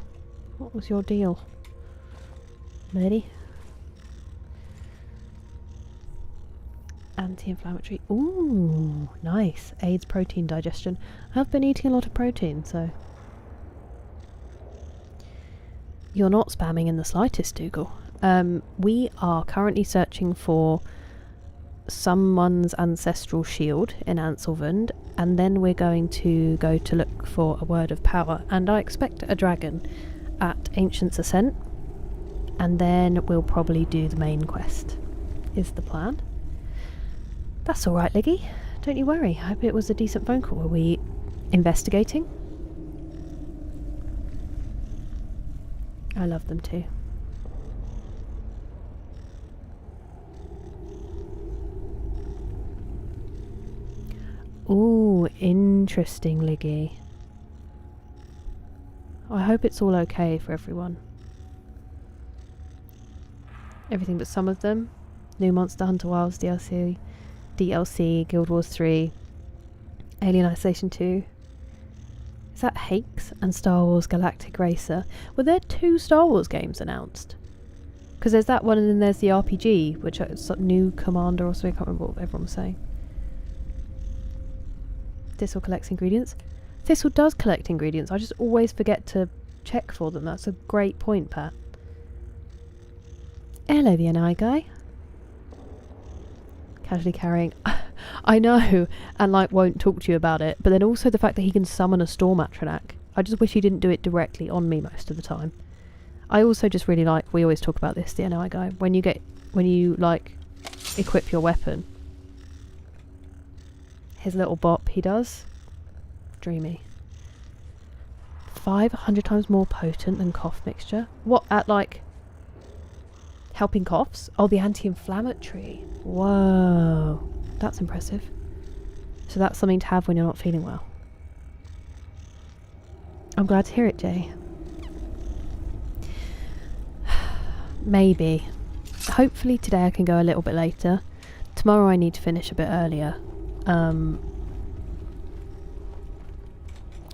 What was your deal, lady? Anti-inflammatory. Ooh, nice. Aids protein digestion. I've been eating a lot of protein, so... You're not spamming in the slightest, Dougal. We are currently searching for someone's ancestral shield in Anselvund, and then we're going to go to look for a word of power, and I expect a dragon at Ancient's Ascent, and then we'll probably do the main quest, is the plan. That's alright, Liggy. Don't you worry. I hope it was a decent phone call. Were we investigating? I love them too. Ooh, interesting, Liggy. I hope it's all okay for everyone. Everything but some of them. New Monster Hunter Wilds DLC, Guild Wars 3, Alien Isolation 2. Is that Hakes and Star Wars Galactic Racer? Were there 2 Star Wars games announced? Because there's that one and then there's the RPG, which is New Commander or something. I can't remember what everyone was saying. Thistle collects ingredients. Thistle does collect ingredients. I just always forget to check for them. That's a great point, Pat. Hello, the NI guy. Casually carrying. I know, and like won't talk to you about it, but then also the fact that he can summon a Storm Atronach. I just wish he didn't do it directly on me most of the time. I also just really like, we always talk about this, the NI guy, when you like equip your weapon, his little bop he does, dreamy. 500 times more potent than cough mixture. What, at like helping coughs? Oh, the anti-inflammatory. Whoa, that's impressive. So that's something to have when you're not feeling well. I'm glad to hear it, Jay. Maybe. Hopefully today I can go a little bit later. Tomorrow I need to finish a bit earlier.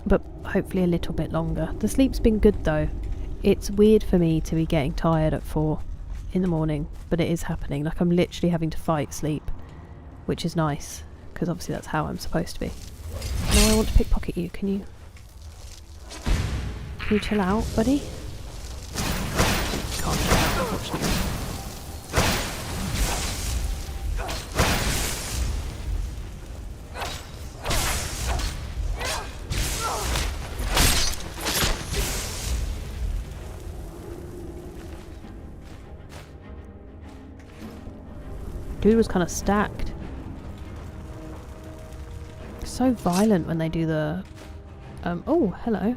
But hopefully a little bit longer. The sleep's been good though. It's weird for me to be getting tired at 4 in the morning, but it is happening. Like I'm literally having to fight sleep, which is nice, because obviously that's how I'm supposed to be. Now I want to pickpocket you. Can you chill out, buddy? Can't chill out, unfortunately. Dude was kind of stacked. So violent when they do the... oh, hello.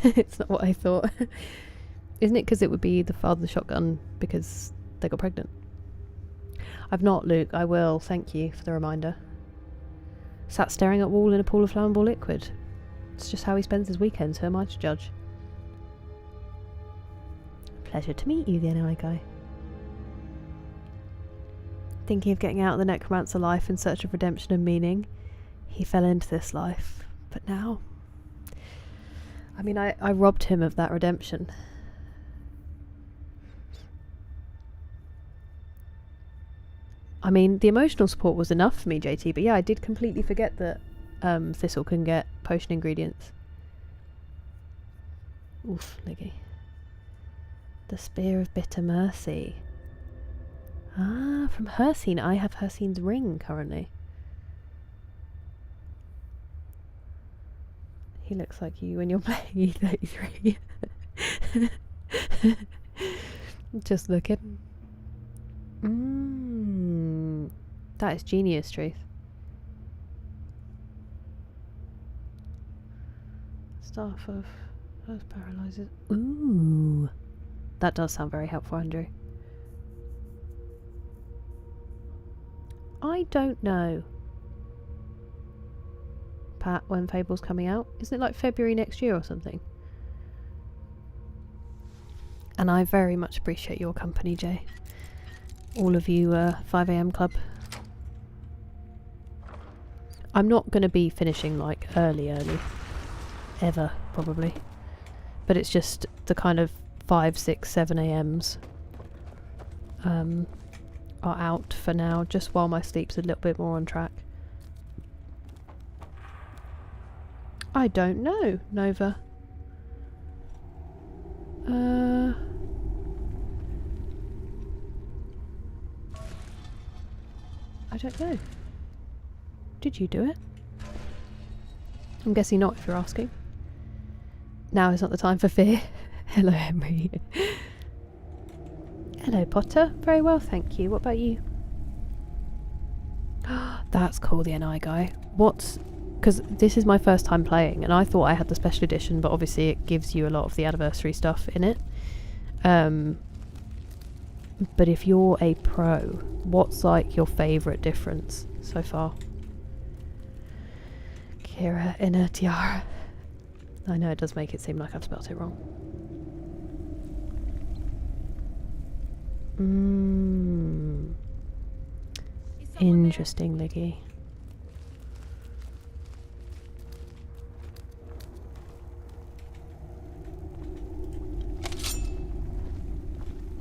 It's not what I thought. Isn't it because it would be the father of the shotgun because they got pregnant? I've not, Luke. I will. Thank you for the reminder. Sat staring at wall in a pool of flammable liquid. It's just how he spends his weekends. Who am I to judge? Pleasure to meet you, the NI guy. Thinking of getting out of the necromancer life in search of redemption and meaning, he fell into this life. But now... I mean, I robbed him of that redemption. I mean, the emotional support was enough for me, JT, but yeah, I did completely forget that Thistle can get potion ingredients. Oof, Liggy. The Spear of Bitter Mercy. Ah, from Hersine. I have Hersine's ring currently. He looks like you when you're playing E33. Just looking. That is genius, Truth. Staff of Earth paralyzes. Ooh. That does sound very helpful, Andrew. I don't know, Pat, when Fable's coming out. Isn't it like February next year or something? And I very much appreciate your company, Jay. All of you 5am club. I'm not going to be finishing like early. Ever, probably. But it's just the kind of 5, 6, 7 AMs are out for now, just while my sleep's a little bit more on track. I don't know, Nova. I don't know. Did you do it? I'm guessing not, if you're asking. Now is not the time for fear. Hello, Henry. Hello, Potter. Very well, thank you. What about you? That's cool, the NI guy. Because this is my first time playing, and I thought I had the special edition, but obviously it gives you a lot of the anniversary stuff in it. But if you're a pro, what's like your favourite difference so far? Kira in a tiara. I know it does make it seem like I've spelt it wrong. Interesting, Liggy.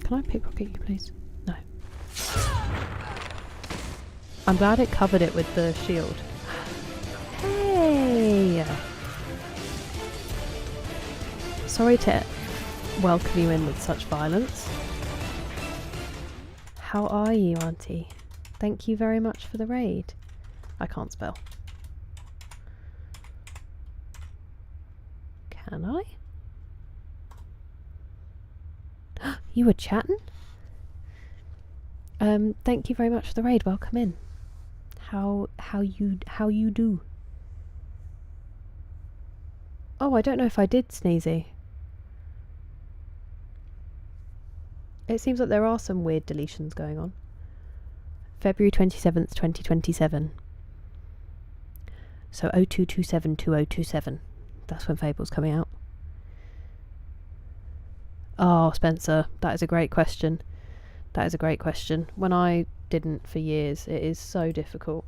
Can I pickpocket you, please? No. I'm glad it covered it with the shield. Hey! Sorry to welcome you in with such violence. How are you, Auntie? Thank you very much for the raid. I can't spell. Can I? You were chatting? Thank you very much for the raid. Welcome in. How you do? Oh, I don't know if I did, Sneezy. It seems like there are some weird deletions going on. February 27th, 2027. So 02272027. That's when Fable's coming out. Oh, Spencer, that is a great question. That is a great question. When I didn't for years, it is so difficult.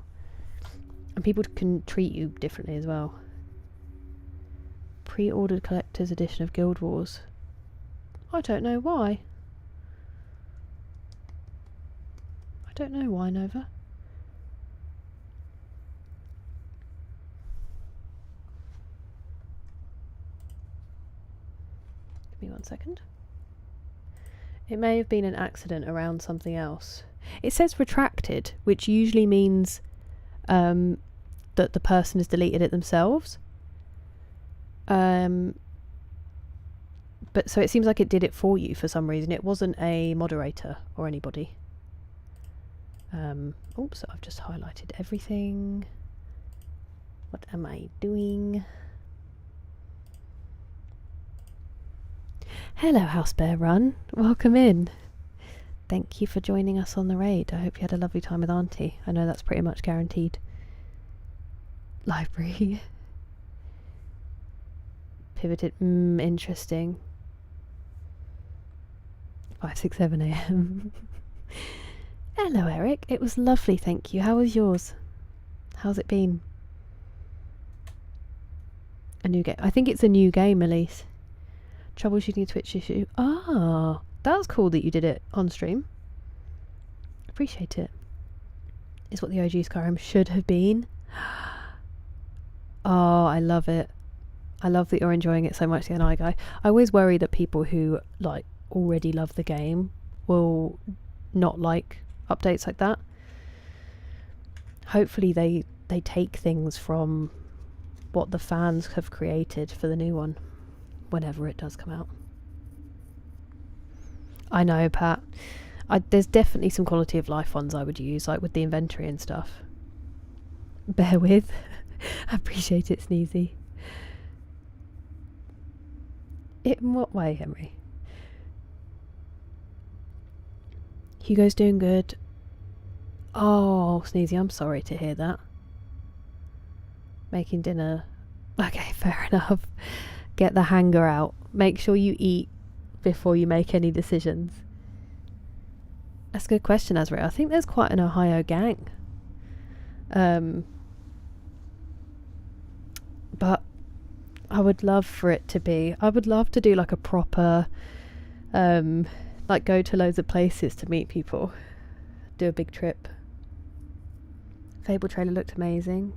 And people can treat you differently as well. Pre-ordered collector's edition of Guild Wars. I don't know why. I don't know why, Nova. Give me 1 second. It may have been an accident around something else. It says retracted, which usually means that the person has deleted it themselves. But so it seems like it did it for you for some reason. It wasn't a moderator or anybody. Oops, I've just highlighted everything. What am I doing? Hello, House Bear Run. Welcome in. Thank you for joining us on the raid. I hope you had a lovely time with Auntie. I know that's pretty much guaranteed. Library. pivoted. Interesting. 5, 6, 7 a.m. Hello, Eric. It was lovely, thank you. How was yours? How's it been? A new game. I think it's a new game, Elise. Troubleshooting a Twitch issue. Ah, that was cool that you did it on stream. Appreciate it. It's what the OG Skyrim should have been. Oh, I love it. I love that you're enjoying it so much, the NI guy. I always worry that people who like already love the game will not like updates like that. Hopefully they take things from what the fans have created for the new one whenever it does come out. I know, Pat. There's definitely some quality of life ones I would use, like with the inventory and stuff. Bear with. I appreciate it, Sneezy. In what way, Henry? Hugo's doing good. Oh, Sneezy, I'm sorry to hear that. Making dinner. Okay, fair enough. Get the hanger out. Make sure you eat before you make any decisions. That's a good question, Azrael. I think there's quite an Ohio gang. But I would love for it to be... I would love to do like a proper... like go to loads of places to meet people. Do a big trip. Fable trailer looked amazing.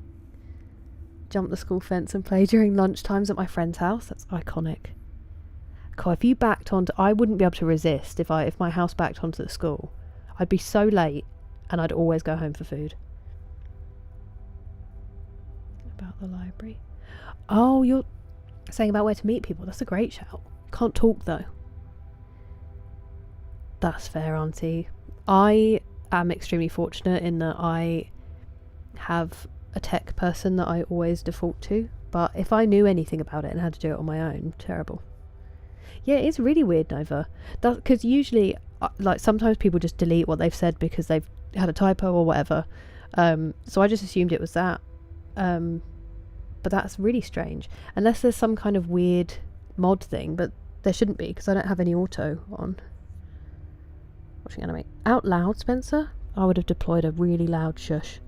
Jump the school fence and play during lunch times at my friend's house. That's iconic. Cool, if you backed onto... I wouldn't be able to resist if my house backed onto the school. I'd be so late and I'd always go home for food. About the library. Oh, you're saying about where to meet people. That's a great shout. Can't talk though. That's fair, Auntie. I am extremely fortunate in that I have a tech person that I always default to. But if I knew anything about it and had to do it on my own, terrible. Yeah, it's really weird, Nova. Because usually... like sometimes people just delete what they've said because they've had a typo or whatever, so I just assumed it was that, but that's really strange unless there's some kind of weird mod thing, but there shouldn't be because I don't have any auto on. Watching anime out loud, Spencer. I would have deployed a really loud shush.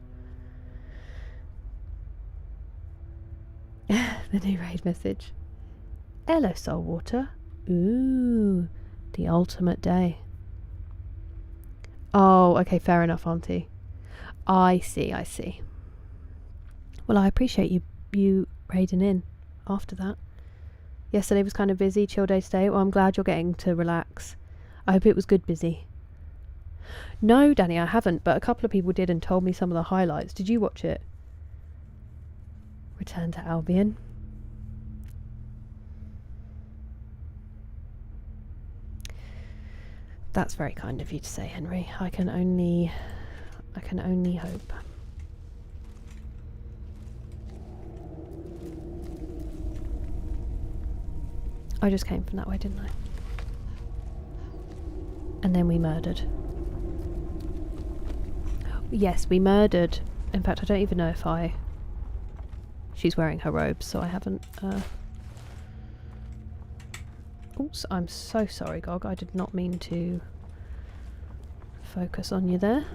The new raid message. Hello, Soulwater. Ooh, the ultimate day. Oh, okay, fair enough, Auntie. I see. Well, I appreciate you raiding in after that. Yesterday was kind of busy, chill day today. Well, I'm glad you're getting to relax. I hope it was good busy. No, Danny, I haven't, but a couple of people did and told me some of the highlights. Did you watch it? Return to Albion. That's very kind of you to say, Henry. I can only hope. I just came from that way, didn't I? And then we murdered. Yes, we murdered. In fact, I don't even know if she's wearing her robes, so I haven't Oops, I'm so sorry, Gog. I did not mean to focus on you there.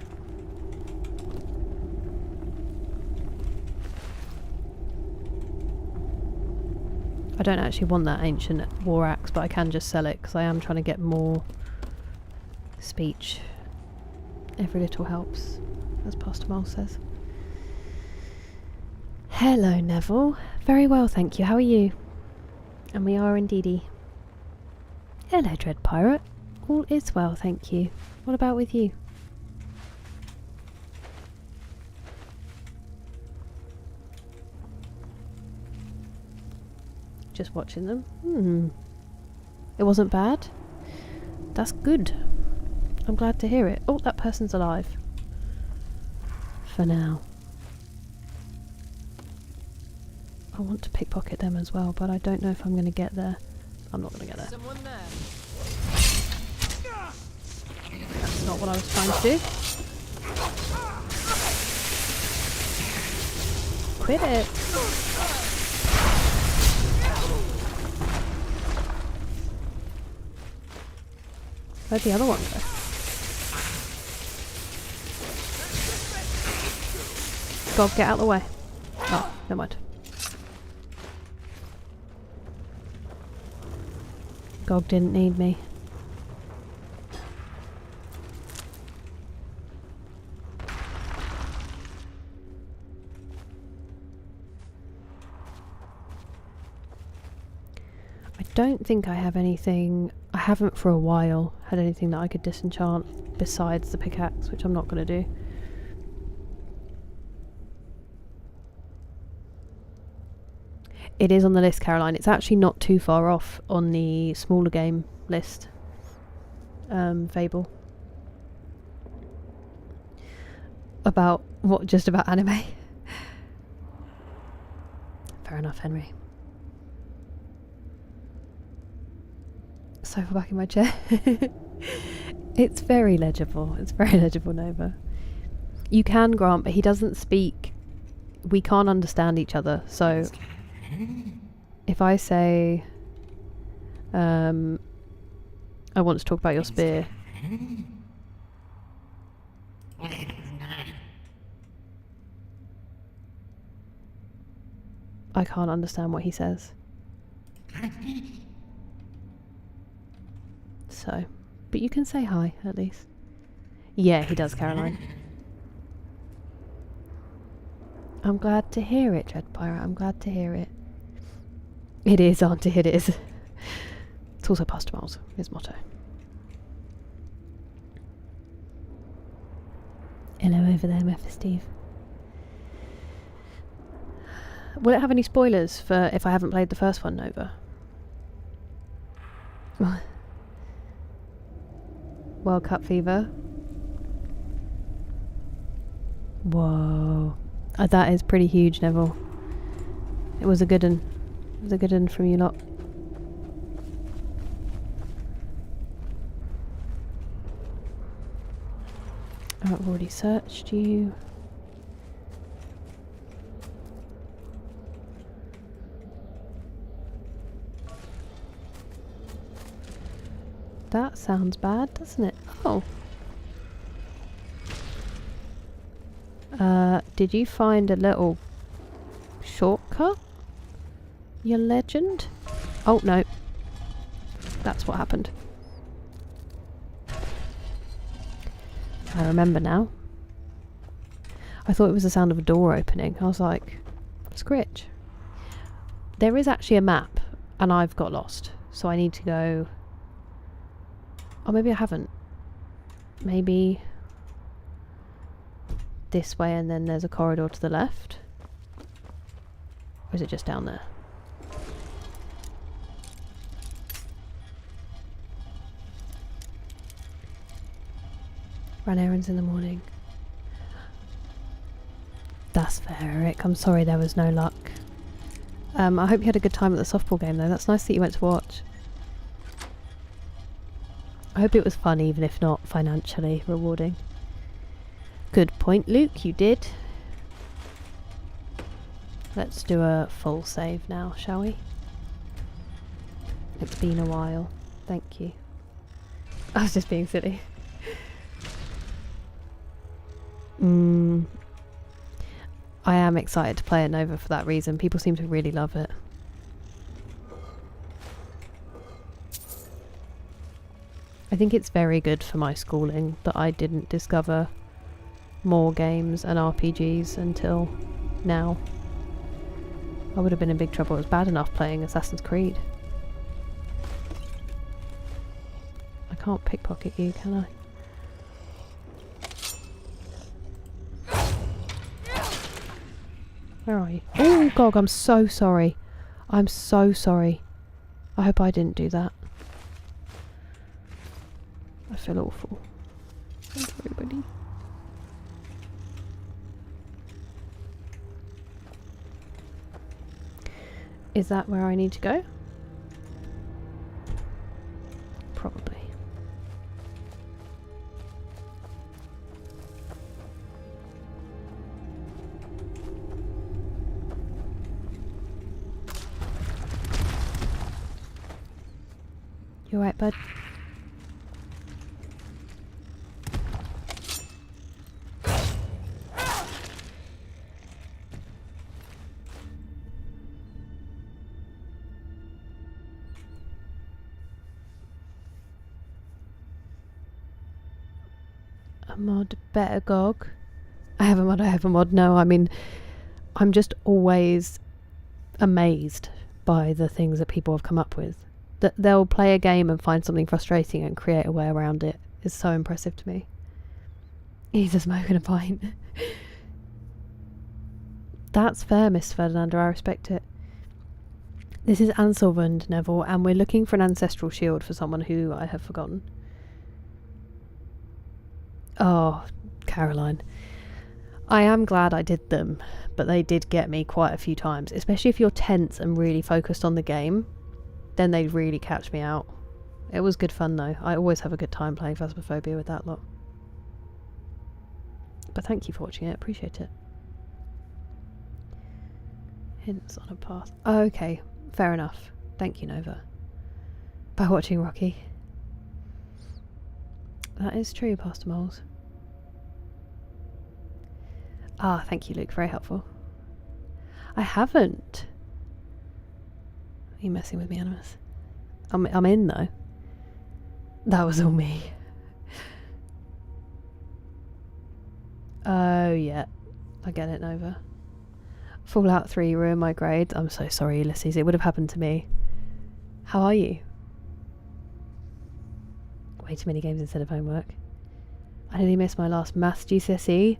I don't actually want that ancient war axe, but I can just sell it because I am trying to get more speech. Every little helps, as Pastor Mole says. Hello, Neville. Very well, thank you. How are you? And we are indeedy. Hello, Dread Pirate. All is well, thank you. What about with you? Just watching them. It wasn't bad. That's good. I'm glad to hear it. Oh, that person's alive. For now. I want to pickpocket them as well, but I don't know if I'm going to get there. I'm not going to get there. Someone there. That's not what I was trying to do. Quit it. Where'd the other one go? God, get out of the way. Oh, never mind. Gog didn't need me. I don't think I have anything. I haven't for a while had anything that I could disenchant besides the pickaxe, which I'm not going to do. It is on the list, Caroline. It's actually not too far off on the smaller game list. Fable. About what? Just about anime? Fair enough, Henry. Sofa back in my chair. It's very legible. It's very legible, Nova. You can, Grant, but he doesn't speak. We can't understand each other, so if I say I want to talk about your spear, I can't understand what he says. So, but you can say hi at least. Yeah, he does, Caroline. I'm glad to hear it, Dread Pirate. I'm glad to hear it. It is, Auntie, it is. It's also past miles, his motto. Hello over there, Mephi Steve. Will it have any spoilers for if I haven't played the first one, Nova? World Cup fever. Whoa. That is pretty huge, Neville. It was a good one. It was a good one from you lot. I've already searched you. That sounds bad, doesn't it? Oh. Did you find a little shortcut? You legend? Oh, no. That's what happened. I remember now. I thought it was the sound of a door opening. I was like, Scritch. There is actually a map, and I've got lost. So I need to go... Oh, maybe I haven't. Maybe... this way, and then there's a corridor to the left. Or is it just down there? Run errands in the morning. That's fair, Eric. I'm sorry there was no luck. I hope you had a good time at the softball game though. That's nice that you went to watch. I hope it was fun, even if not financially rewarding. Good point, Luke, you did. Let's do a full save now, shall we? It's been a while. Thank you. I was just being silly. I am excited to play it Nova for that reason. People seem to really love it. I think it's very good for my schooling that I didn't discover more games and RPGs until now. I would have been in big trouble. It was bad enough playing Assassin's Creed. I can't pickpocket you, can I? Where are you? Oh, Gog, I'm so sorry. I'm so sorry. I hope I didn't do that. I feel awful. I'm sorry, buddy. Is that where I need to go? Probably. You alright, bud? A mod, better GOG. I have a mod. No, I mean, I'm just always amazed by the things that people have come up with. That they'll play a game and find something frustrating and create a way around it is so impressive to me. He's a smoke and a pint. That's fair, Miss Ferdinando, I respect it. This is Anselvund, Neville, and we're looking for an ancestral shield for someone who I have forgotten. Oh, Caroline. I am glad I did them, but they did get me quite a few times, especially if you're tense and really focused on the game, then they really catch me out. It was good fun though. I always have a good time playing Phasmophobia with that lot. But thank you for watching it, appreciate it. Hints on a path. Oh, okay, fair enough. Thank you, Nova. By watching Rocky. That is true, Pastor Moles. Ah, thank you, Luke. Very helpful. I haven't. Are you messing with me, Animus? I'm in, though. That was all me. Oh, yeah. I get it, Nova. Fallout 3 ruined my grades. I'm so sorry, Ulysses. It would have happened to me. How are you? Way too many games instead of homework. I nearly missed my last maths GCSE.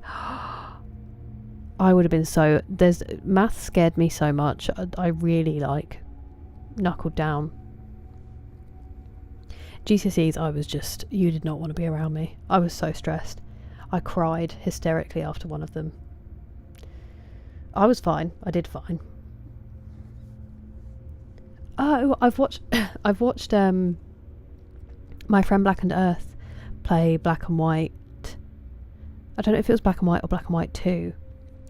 I would have been so... Maths scared me so much. I really, knuckled down. GCSEs, I was just... You did not want to be around me. I was so stressed. I cried hysterically after one of them. I was fine. I did fine. Oh, I've watched... I've watched, my friend Black and Earth play Black and White. I don't know if it was Black and White or Black and White 2.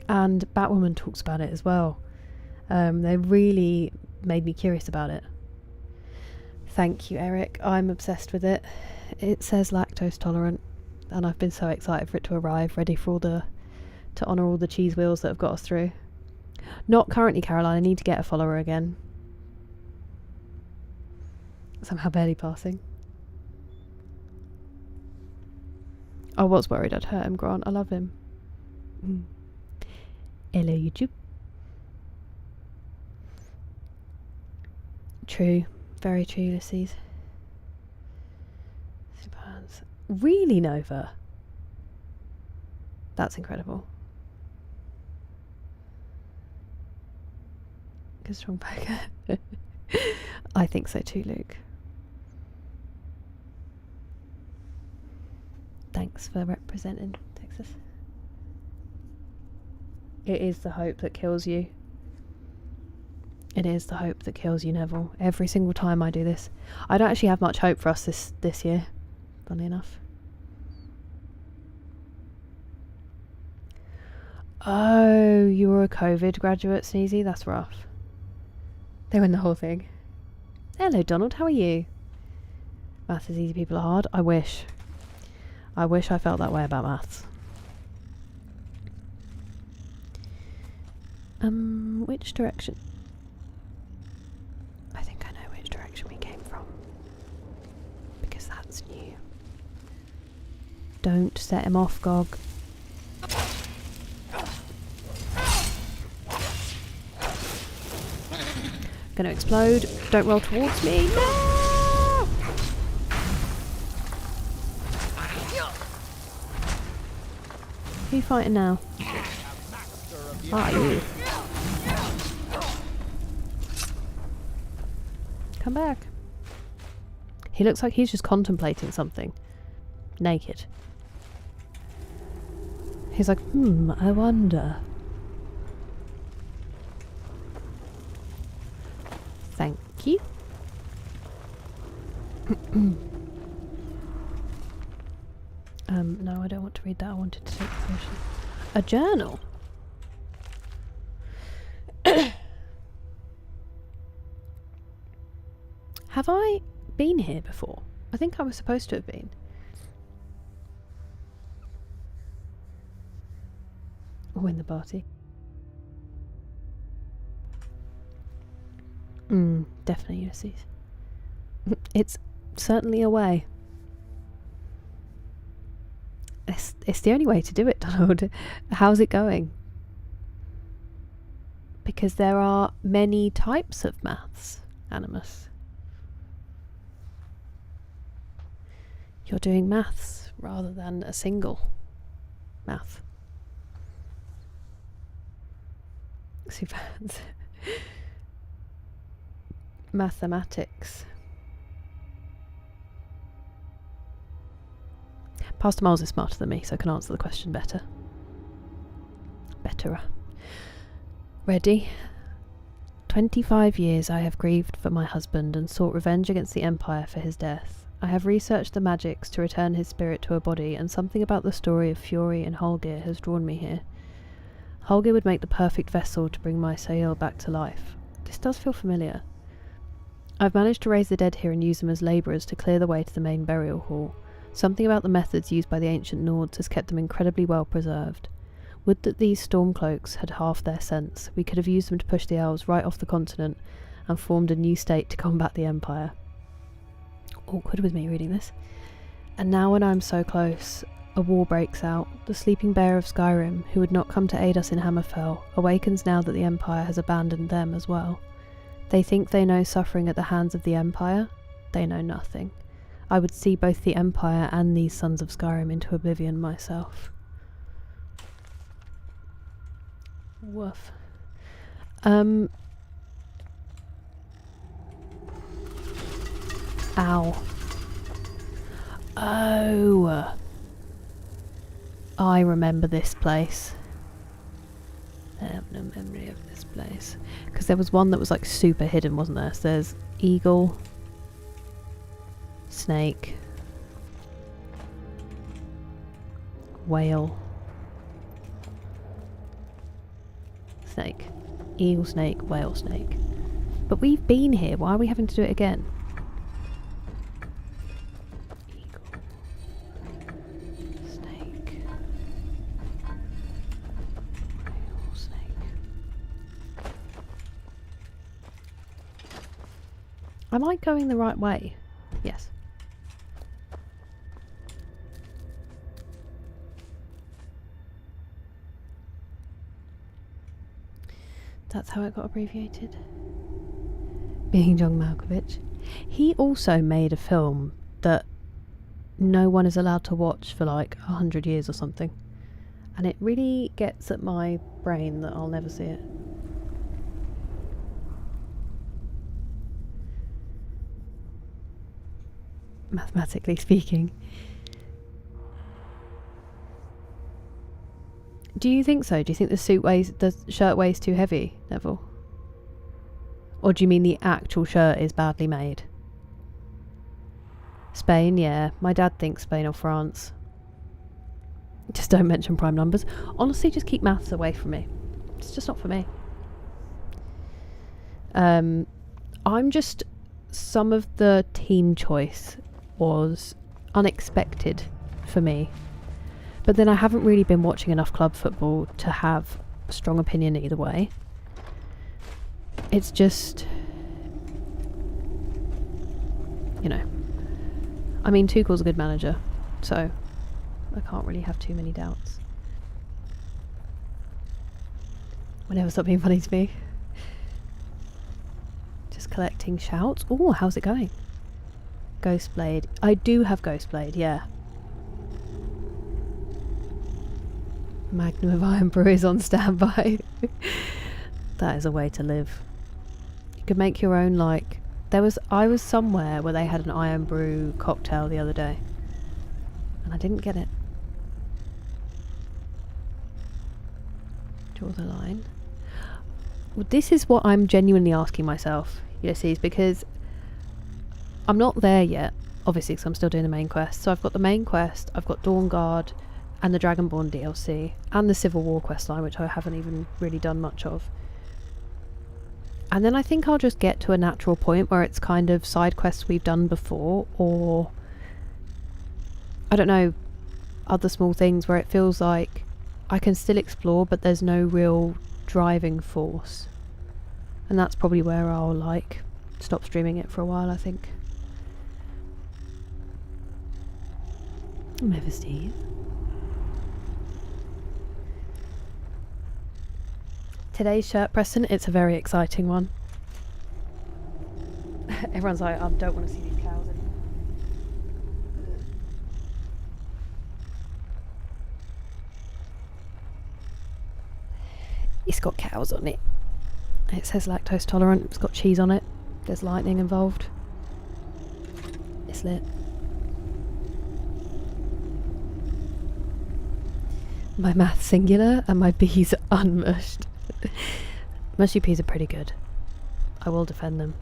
And Batwoman talks about it as well. They really made me curious about it. Thank you, Eric. I'm obsessed with it. It says lactose tolerant, and I've been so excited for it to arrive, ready for to honour all the cheese wheels that have got us through. Not currently, Caroline. I need to get a follower again. Somehow barely passing. I was worried I'd hurt him, Grant. I love him. Hello, YouTube. True. Very true, Ulysses. Really, Nova? That's incredible. Good strong poker. I think so too, Luke. Thanks for representing Texas. It is the hope that kills you. It is the hope that kills you, Neville. Every single time I do this. I don't actually have much hope for us this year, funny enough. Oh, you were a COVID graduate, Sneezy? That's rough. They win the whole thing. Hello, Donald. How are you? Maths is easy, people are hard. I wish. I wish I felt that way about maths. Which direction? I think I know which direction we came from. Because that's new. Don't set him off, Gog. Gonna explode. Don't roll towards me. No! Who you fighting now? Ah, you. Come back. He looks like he's just contemplating something. Naked. He's like, I wonder. Thank you. No, I don't want to read that. I wanted to take the potion. A journal? Have I been here before? I think I was supposed to have been. Win the party. Definitely Ulysses. It's certainly a way. It's the only way to do it, Donald. How's it going? Because there are many types of maths, Animus. You're doing maths rather than a single math. Super. Mathematics. Pastor Miles is smarter than me, so can answer the question better. Betterer. Ready? 25 years I have grieved for my husband and sought revenge against the Empire for his death. I have researched the magics to return his spirit to a body, and something about the story of Fury and Holgir has drawn me here. Holgir would make the perfect vessel to bring my Sail back to life. This does feel familiar. I've managed to raise the dead here and use them as labourers to clear the way to the main burial hall. Something about the methods used by the ancient Nords has kept them incredibly well preserved. Would that these Stormcloaks had half their sense. We could have used them to push the elves right off the continent and formed a new state to combat the Empire. Awkward with me reading this. And now when I am so close, a war breaks out. The sleeping bear of Skyrim, who would not come to aid us in Hammerfell, awakens now that the Empire has abandoned them as well. They think they know suffering at the hands of the Empire. They know nothing. I would see both the Empire and these sons of Skyrim into oblivion myself. Woof. Ow. Oh. I remember this place. I have no memory of this place. Because there was one that was like super hidden, wasn't there? So there's eagle, snake, whale, snake, eagle, snake, whale, snake. But we've been here. Why are we having to do it again? Am I going the right way? Yes. That's how it got abbreviated. Being John Malkovich. He also made a film that no one is allowed to watch for like 100 years or something. And it really gets at my brain that I'll never see it. Mathematically speaking. Do you think so? Do you think the shirt weighs too heavy, Neville? Or do you mean the actual shirt is badly made? Spain, yeah. My dad thinks Spain or France. Just don't mention prime numbers. Honestly, just keep maths away from me. It's just not for me. Some of the team choice was unexpected for me, but then I haven't really been watching enough club football to have a strong opinion either way. It's just, you know, I mean, Tuchel's a good manager, so I can't really have too many doubts. Will never stop being funny to me. Just collecting shouts. Oh, how's it going? Ghostblade. I do have Ghostblade, yeah. Magnum of Iron Brew is on standby. That is a way to live. You could make your own, like... I was somewhere where they had an Iron Brew cocktail the other day. And I didn't get it. Draw the line. Well, this is what I'm genuinely asking myself, Ulysses, because... I'm not there yet, obviously, because I'm still doing the main quest. So I've got the main quest, I've got Dawnguard, and the Dragonborn DLC, and the Civil War quest line, which I haven't even really done much of. And then I think I'll just get to a natural point where it's kind of side quests we've done before, or... I don't know, other small things where it feels like I can still explore, but there's no real driving force. And that's probably where I'll, like, stop streaming it for a while, I think. Never Steve. Today's shirt, Preston, it's a very exciting one. Everyone's like, I don't want to see these cows anymore. It's got cows on it. It says lactose tolerant. It's got cheese on it. There's lightning involved. It's lit. My maths singular and my B's unmushed. Mushy peas are pretty good. I will defend them.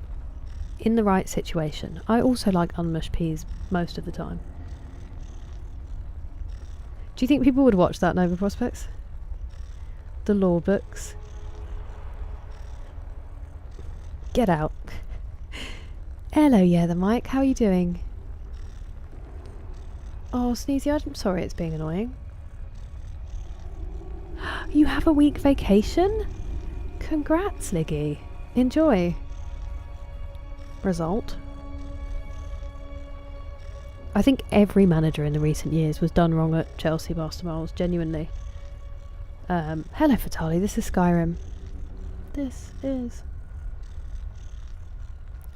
In the right situation. I also like unmushed peas most of the time. Do you think people would watch that Nova Prospects? The law books. Get out. Hello, yeah, the mic. How are you doing? Oh, Sneezy, I'm sorry it's being annoying. You have a week vacation? Congrats, Liggy. Enjoy. Result. I think every manager in the recent years was done wrong at Chelsea Master Miles, genuinely. Hello, Fatali. This is Skyrim. This is...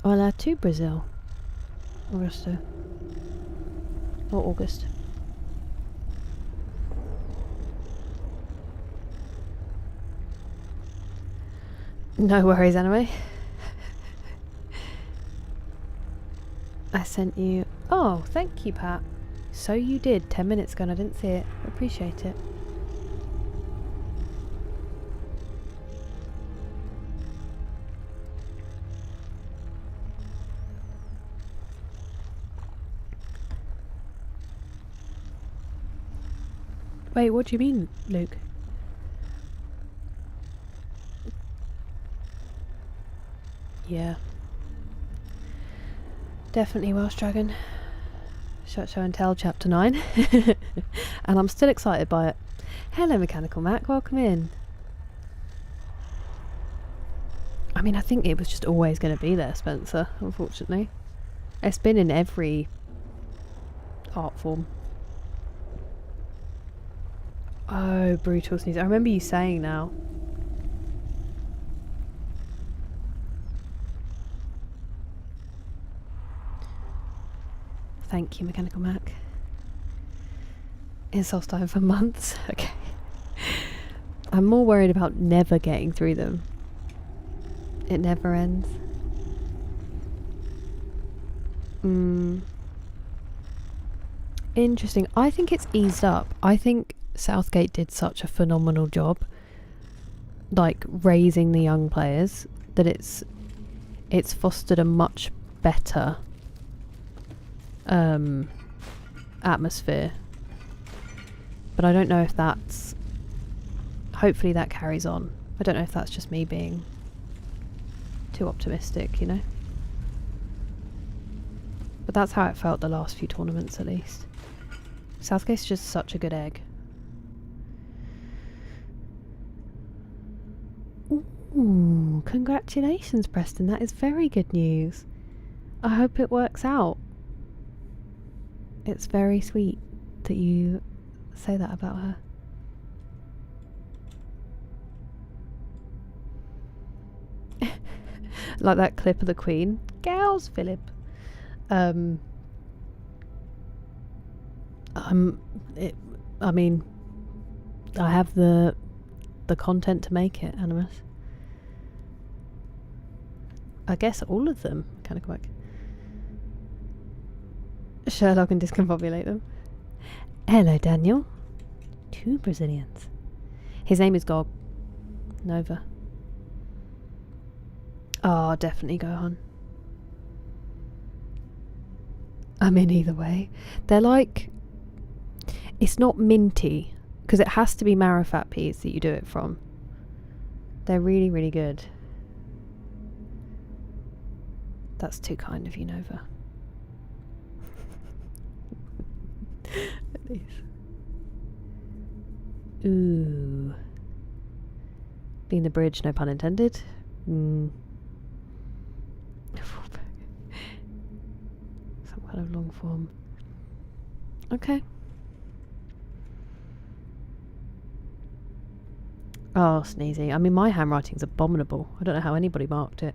Hola to Brazil. Augusto. Or August. No worries, anyway. I sent you... Oh, thank you, Pat. So you did 10 minutes ago and I didn't see it. Appreciate it. Wait, what do you mean, Luke? Yeah. Definitely Welsh Dragon. Shut Show and Tell Chapter 9. And I'm still excited by it. Hello, Mechanical Mac. Welcome in. I mean, I think it was just always going to be there, Spencer, unfortunately. It's been in every art form. Oh, brutal sneeze. I remember you saying now. Thank you, Mechanical Mac. It's soft time for months. Okay. I'm more worried about never getting through them. It never ends. Interesting. I think it's eased up. I think Southgate did such a phenomenal job, like raising the young players, that it's fostered a much better atmosphere. But I don't know if that's... Hopefully that carries on. I don't know if that's just me being too optimistic, you know? But that's how it felt the last few tournaments, at least. Southgate's just such a good egg. Ooh, congratulations, Preston. That is very good news. I hope it works out. It's very sweet that you say that about her. Like that clip of the Queen. Girls, Philip. I mean, I have the content to make it, Animus. I guess all of them, kind of quick. Sherlock and discombobulate them. Hello, Daniel. 2 Brazilians. His name is Gog. Nova. Oh, definitely Gohan. I mean, either way. They're like... It's not minty, because it has to be marrowfat peas that you do it from. They're really, really good. That's too kind of you, Nova. At least. Ooh. Being the bridge, no pun intended. Some kind of long form. Okay. Oh, sneezy. I mean, my handwriting's abominable. I don't know how anybody marked it.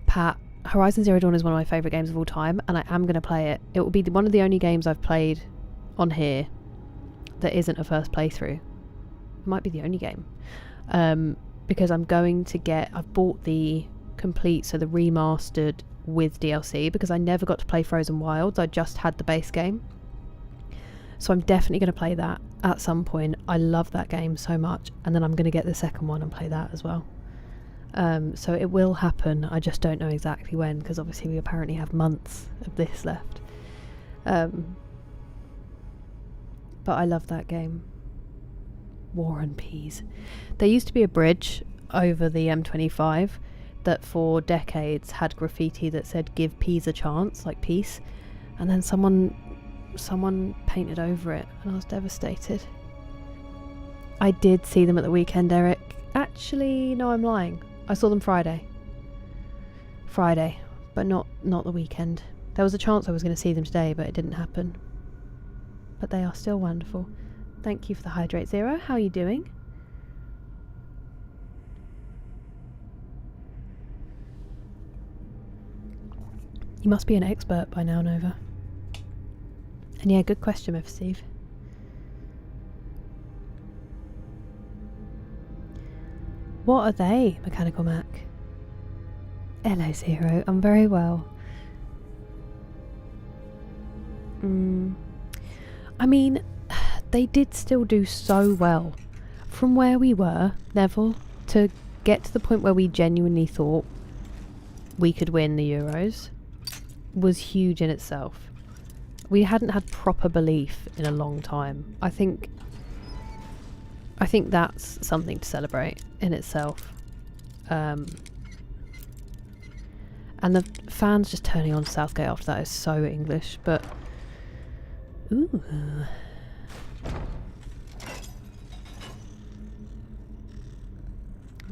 Pat, Horizon Zero Dawn is one of my favourite games of all time, and I am going to play it. It will be one of the only games I've played on here that isn't a first playthrough. It might be the only game. Because I've bought the complete, so the remastered with DLC, because I never got to play Frozen Wilds. I just had the base game. So I'm definitely going to play that at some point. I love that game so much, and then I'm going to get the second one and play that as well. So it will happen. I just don't know exactly when, because obviously we apparently have months of this left. But I love that game. War and Peas. There used to be a bridge over the M25 that for decades had graffiti that said "Give peas a chance," like peace, and then someone painted over it, and I was devastated. I did see them at the weekend, Eric. Actually, no, I'm lying. I saw them Friday, but not the weekend. There was a chance I was going to see them today, but it didn't happen. But they are still wonderful. Thank you for the Hydrate Zero. How are you doing? You must be an expert by now, Nova. And yeah, good question, Mr. Steve. What are they, Mechanical Mac? Hello, Zero. I'm very well. I mean, they did still do so well. From where we were, Neville, to get to the point where we genuinely thought we could win the Euros was huge in itself. We hadn't had proper belief in a long time. I think that's something to celebrate in itself. And the fans just turning on Southgate after that is so English, but ooh. I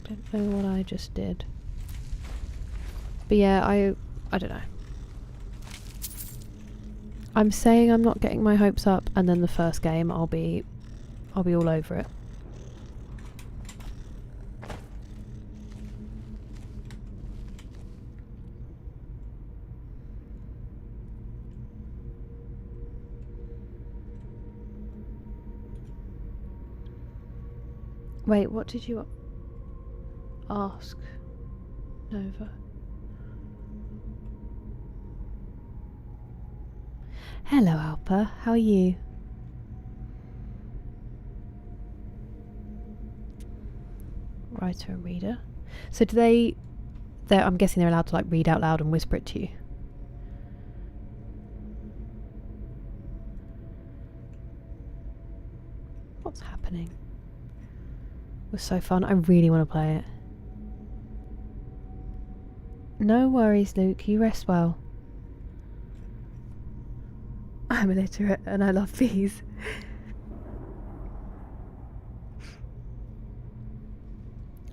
don't know what I just did. But yeah, I don't know. I'm saying I'm not getting my hopes up, and then the first game I'll be all over it. Wait, what did you ask, Nova? Hello, Alpa. How are you? Writer and reader. So do I'm guessing they're allowed to like read out loud and whisper it to you. What's happening? It was so fun. I really want to play it. No worries, Luke. You rest well. I'm illiterate and I love bees.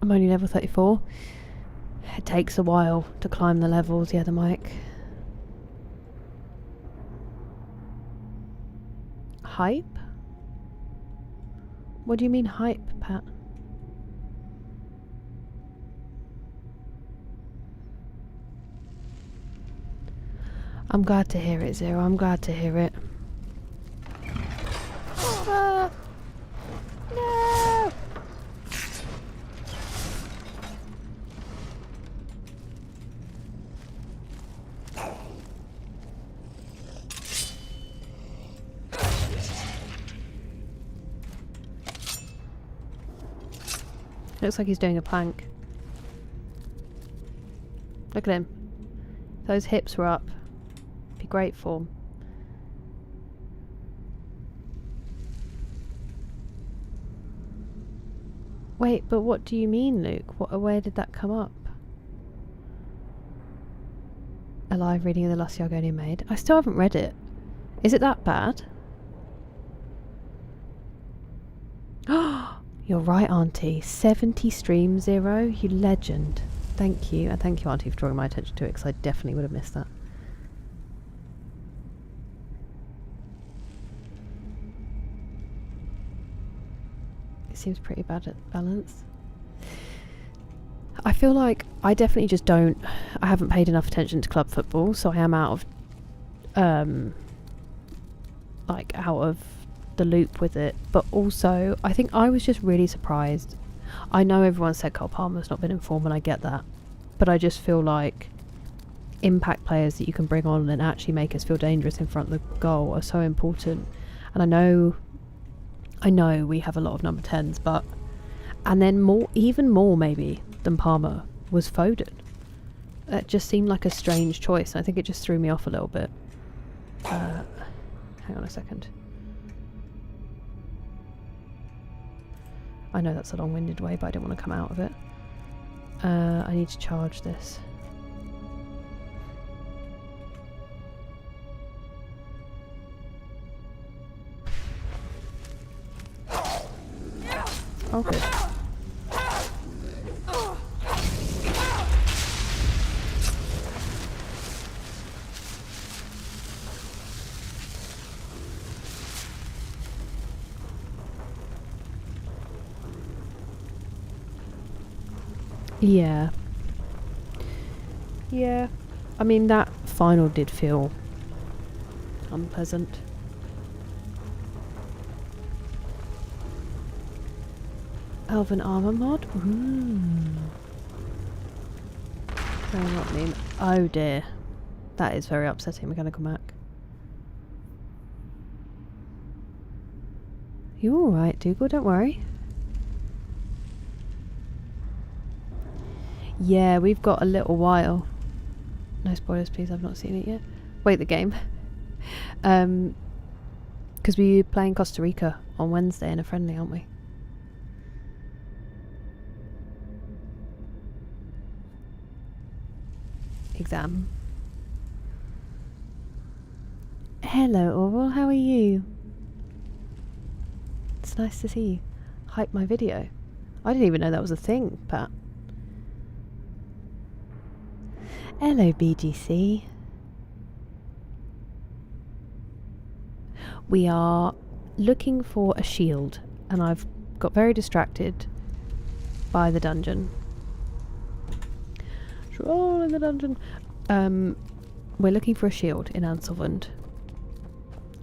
I'm only level 34. It takes a while to climb the levels, yeah, the mic. Hype? What do you mean hype, Pat? I'm glad to hear it, Zero. I'm glad to hear it. No! Looks like he's doing a plank. Look at him. Those hips were up. Be great form. Wait, but what do you mean, Luke? Where did that come up? A live reading of the Last Argonian Maid. I still haven't read it. Is it that bad? You're right, Auntie. 70 streams, Zero. You legend. Thank you. And thank you, Auntie, for drawing my attention to it, because I definitely would have missed that. seems pretty bad at balance. I feel like I definitely just I haven't paid enough attention to club football, so I am out of out of the loop with it. But also I think I was just really surprised. I know everyone said Cole Palmer's not been in form, and I get that, but I just feel like impact players that you can bring on and actually make us feel dangerous in front of the goal are so important. And I know we have a lot of number 10s, but and then even more maybe than Palmer was Foden. It just seemed like a strange choice, and I think it just threw me off a little bit. Hang on a second. I know that's a long-winded way, but I don't want to come out of it. I need to charge this. Oh, good. Yeah. Yeah. I mean, that final did feel unpleasant. Elven armor mod? Very what mean. Oh dear. That is very upsetting, Mechanical Mac. You alright, Dougal? Don't worry. Yeah, we've got a little while. No spoilers, please. I've not seen it yet. Wait, the game. Because we're playing Costa Rica on Wednesday in a friendly, aren't we? Exam. Hello, Oral. How are you? It's nice to see you. Hype my video. I didn't even know that was a thing, Pat. Hello, BGC. We are looking for a shield, and I've got very distracted by the dungeon. Troll in the dungeon. We're looking for a shield in Anselvund,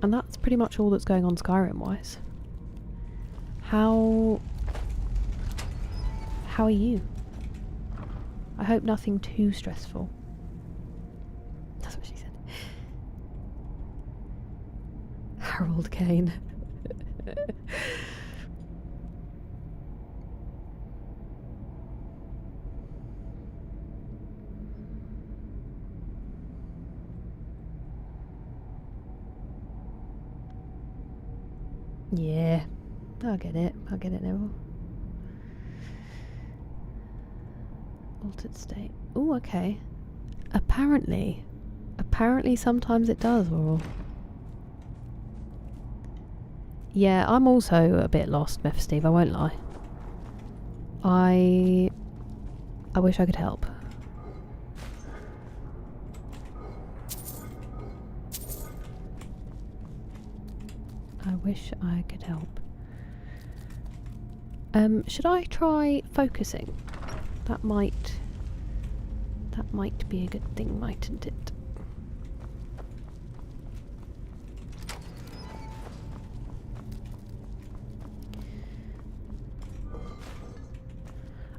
and that's pretty much all that's going on Skyrim-wise. How are you? I hope nothing too stressful. That's what she said. Harold Kane. Yeah, I'll get it. I'll get it, Neville. Altered state. Oh, okay. Apparently sometimes it does, Laurel. Yeah, I'm also a bit lost, Meph Steve, I won't lie. I wish I could help. I wish I could help. Should I try focusing? That might be a good thing, mightn't it?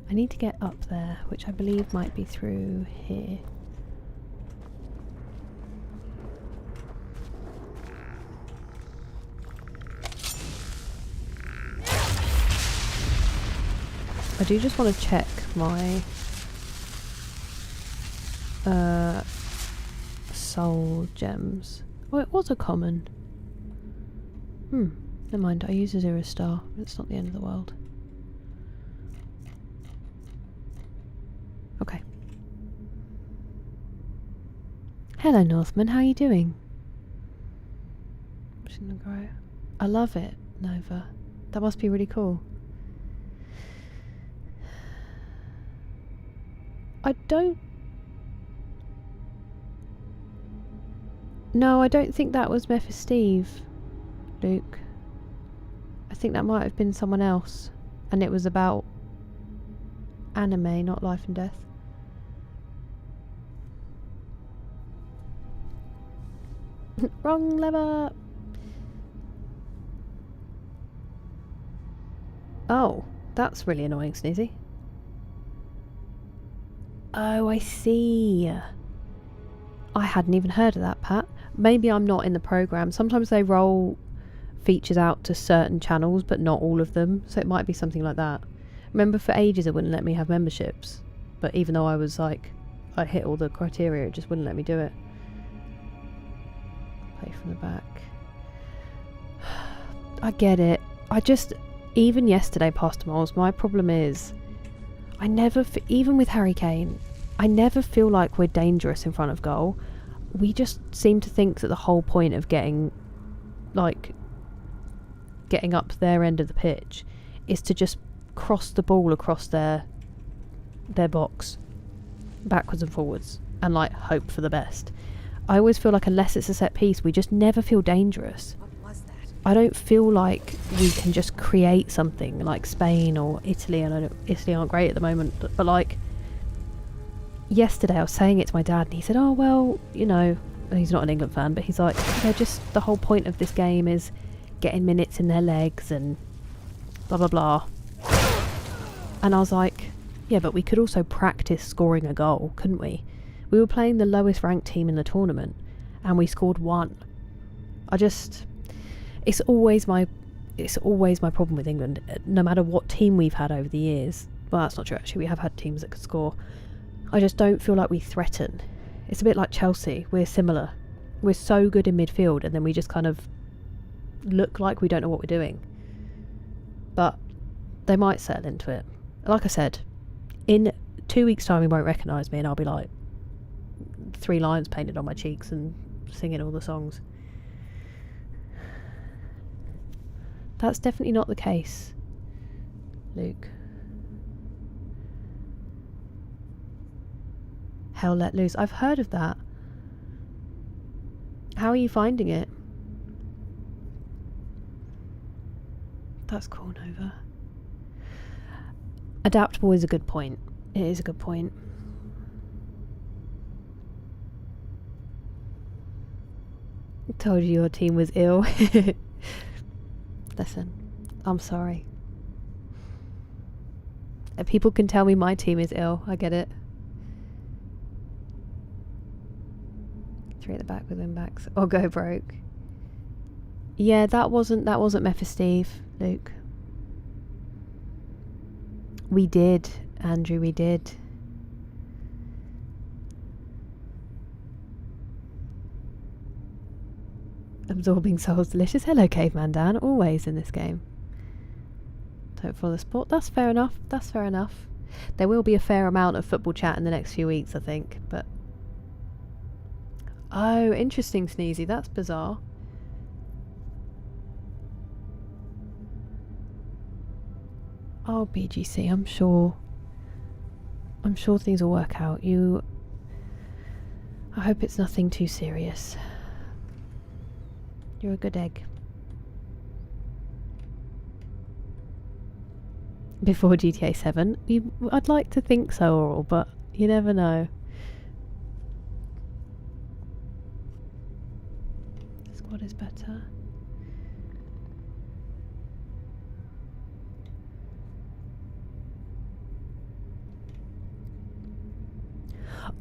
I need to get up there, which I believe might be through here. I do just want to check my soul gems. Oh, it was a common. Never mind, I use a 0 star. It's not the end of the world. Okay. Hello, Northman. How are you doing? I'm just gonna grow. I love it, Nova. That must be really cool. I don't... No, I don't think that was Meph Steve, Luke. I think that might have been someone else. And it was about anime, not life and death. Wrong lever. Oh, that's really annoying, Sneezy. Oh, I see. I hadn't even heard of that, Pat. Maybe I'm not in the program. Sometimes they roll features out to certain channels, but not all of them. So it might be something like that. Remember, for ages it wouldn't let me have memberships. But even though I was like, I hit all the criteria, it just wouldn't let me do it. Play from the back. I get it. I just, even yesterday, Pastor Moles, my problem is, I never, even with Harry Kane, I never feel like we're dangerous in front of goal. We just seem to think that the whole point of getting up their end of the pitch is to just cross the ball across their box, backwards and forwards, and like hope for the best. I always feel like unless it's a set piece, we just never feel dangerous. What was that? I don't feel like we can just create something like Spain or Italy, and I know Italy aren't great at the moment, but like yesterday I was saying it to my dad and he said, oh well, you know, and he's not an England fan, but he's like, they're just, the whole point of this game is getting minutes in their legs and blah blah blah. And I was like, yeah, but we could also practice scoring a goal, couldn't we? We were playing the lowest ranked team in the tournament and we scored 1. It's always my problem with England, no matter what team we've had over the years. Well, that's not true actually, we have had teams that could score. I just don't feel like we threaten. It's a bit like Chelsea, we're similar. We're so good in midfield and then we just kind of look like we don't know what we're doing. But they might settle into it. Like I said, in 2 weeks' time he won't recognise me and I'll be like 3 lions painted on my cheeks and singing all the songs. That's definitely not the case, Luke. Hell Let Loose. I've heard of that. How are you finding it? That's cool, Nova. Adaptable is a good point. It is a good point. Told you your team was ill. Listen, I'm sorry. People can tell me my team is ill. I get it. 3 at the back with wing backs. Or go broke. Yeah, that wasn't Memphis Steve, Luke. We did, Andrew, we did. Absorbing Souls delicious. Hello, Caveman Dan. Always in this game. Don't follow the sport. That's fair enough. That's fair enough. There will be a fair amount of football chat in the next few weeks, I think. But oh, interesting, Sneezy. That's bizarre. Oh, BGC. I'm sure things will work out. I hope it's nothing too serious. You're a good egg. Before GTA 7? I'd like to think so, Oral, but you never know. Squad is better.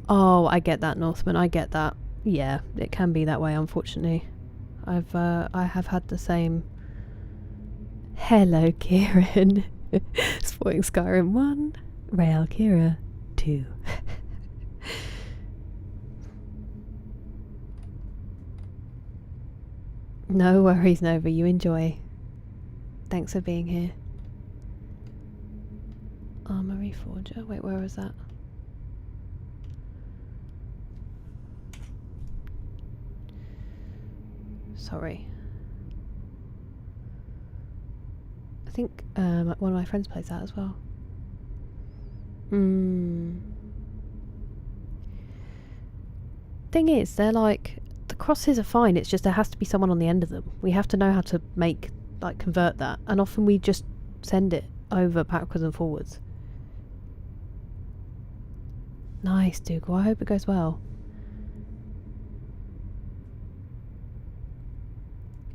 Oh, I get that, Northman. I get that. Yeah, it can be that way, unfortunately. I have had the same. Hello, Kieran. Sporting Skyrim 1, Real Kira 2. No worries, Nova. You enjoy. Thanks for being here. Armory Forger. Wait, where was that? Sorry. I think one of my friends plays that as well. Thing is, they're like, the crosses are fine, it's just there has to be someone on the end of them. We have to know how to convert that, and often we just send it over backwards and forwards. Nice, Dougal. I hope it goes well.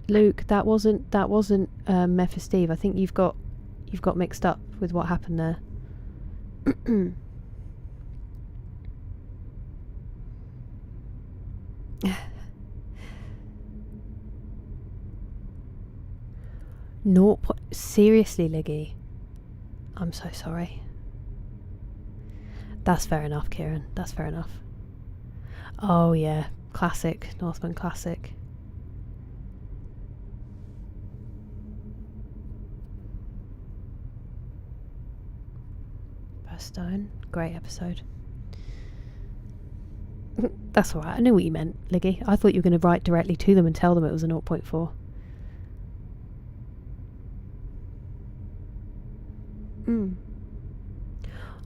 Luke, that wasn't Mephisteve. I think you've got mixed up with what happened there. Seriously, Liggy. I'm so sorry. That's fair enough, Kieran. That's fair enough. Oh yeah, classic. Northman classic. Stone, great episode. That's alright, I knew what you meant, Liggy. I thought you were going to write directly to them and tell them it was a 0.4.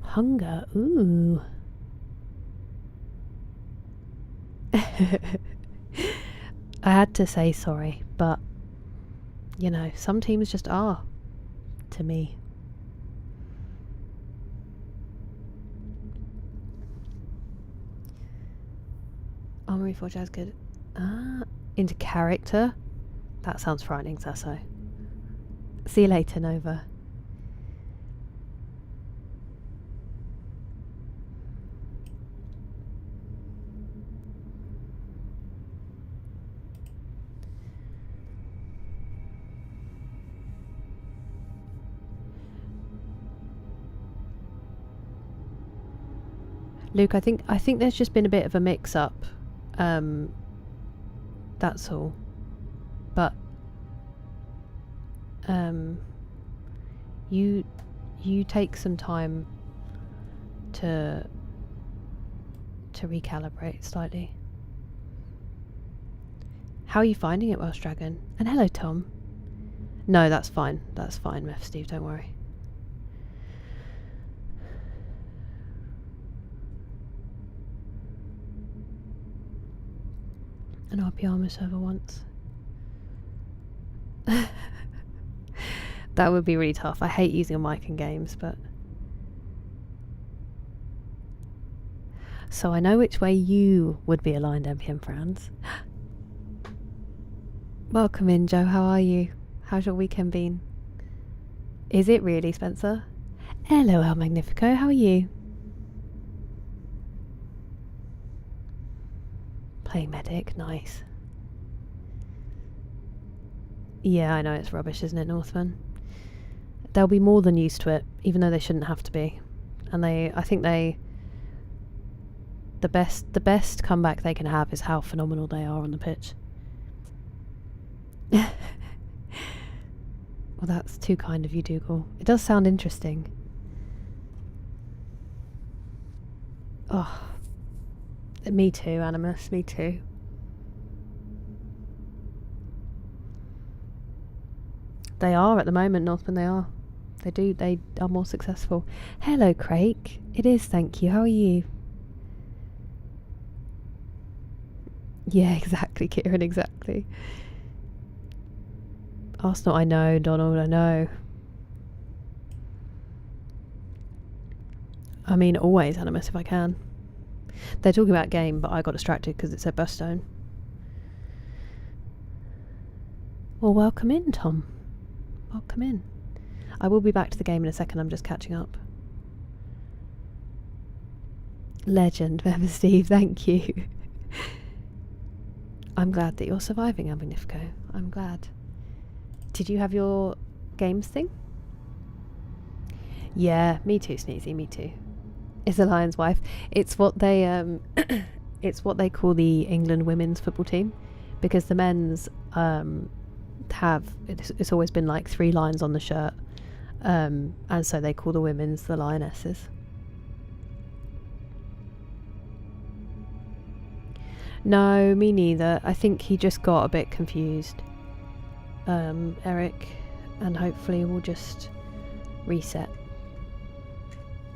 Hunger, ooh. I had to say sorry, but you know, some teams just are to me. Armory Forge has good. Into character? That sounds frightening, Sasso. See you later, Nova. Luke, I think there's just been a bit of a mix-up. That's all. But you take some time to recalibrate slightly. How are you finding it, Welsh Dragon? And hello, Tom. No, that's fine. That's fine, Meth Steve, don't worry. An RP armor server once. That would be really tough. I hate using a mic in games, but... So I know which way you would be aligned, MPM friends. Welcome in, Joe. How are you? How's your weekend been? Is it really, Spencer? Hello, El Magnifico. How are you? Playing medic, nice. Yeah, I know it's rubbish, isn't it, Northman? They'll be more than used to it, even though they shouldn't have to be. And I think the best comeback they can have is how phenomenal they are on the pitch. Well, that's too kind of you, Dougal. It does sound interesting. Oh. Me too, Animus, me too. They are at the moment, Northman, they are. They are more successful. Hello, Craig. It is, thank you. How are you? Yeah, exactly, Kieran, exactly. Arsenal, I know. Donald, I know. I mean, always, Animus, if I can. They're talking about game, but I got distracted because it said Burstone. Well, welcome in, Tom. Welcome in. I will be back to the game in a second, I'm just catching up. Legend, Member Steve, thank you. I'm glad that you're surviving, Magnifico. I'm glad. Did you have your games thing? Yeah, me too, Sneezy, me too. Is the Lion's wife. It's what they it's what they call the England women's football team, because the men's it's always been like 3 lions on the shirt, and so they call the women's the Lionesses. No, me neither. I think he just got a bit confused, Eric, and hopefully we'll just reset.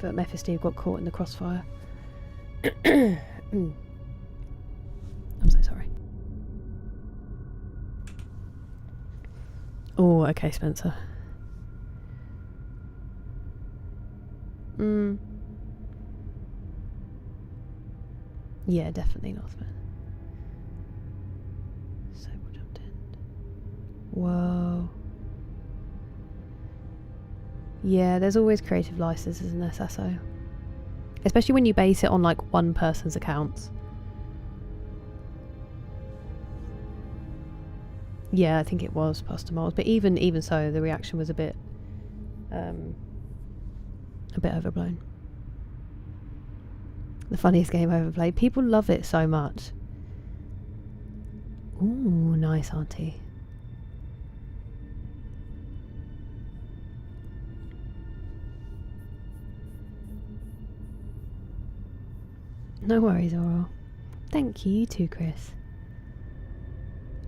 But Mephisteve got caught in the crossfire. I'm so sorry. Oh, okay, Spencer. Mm. Yeah, definitely Northman. So we'll jump in. Whoa. Yeah, there's always creative licenses in SSO. Especially when you base it on like one person's accounts. Yeah, I think it was Pastor Moles, but even so, the reaction was a bit overblown. The funniest game I ever played. People love it so much. Ooh, nice, auntie. No worries, Oral. Thank you, you too, Chris.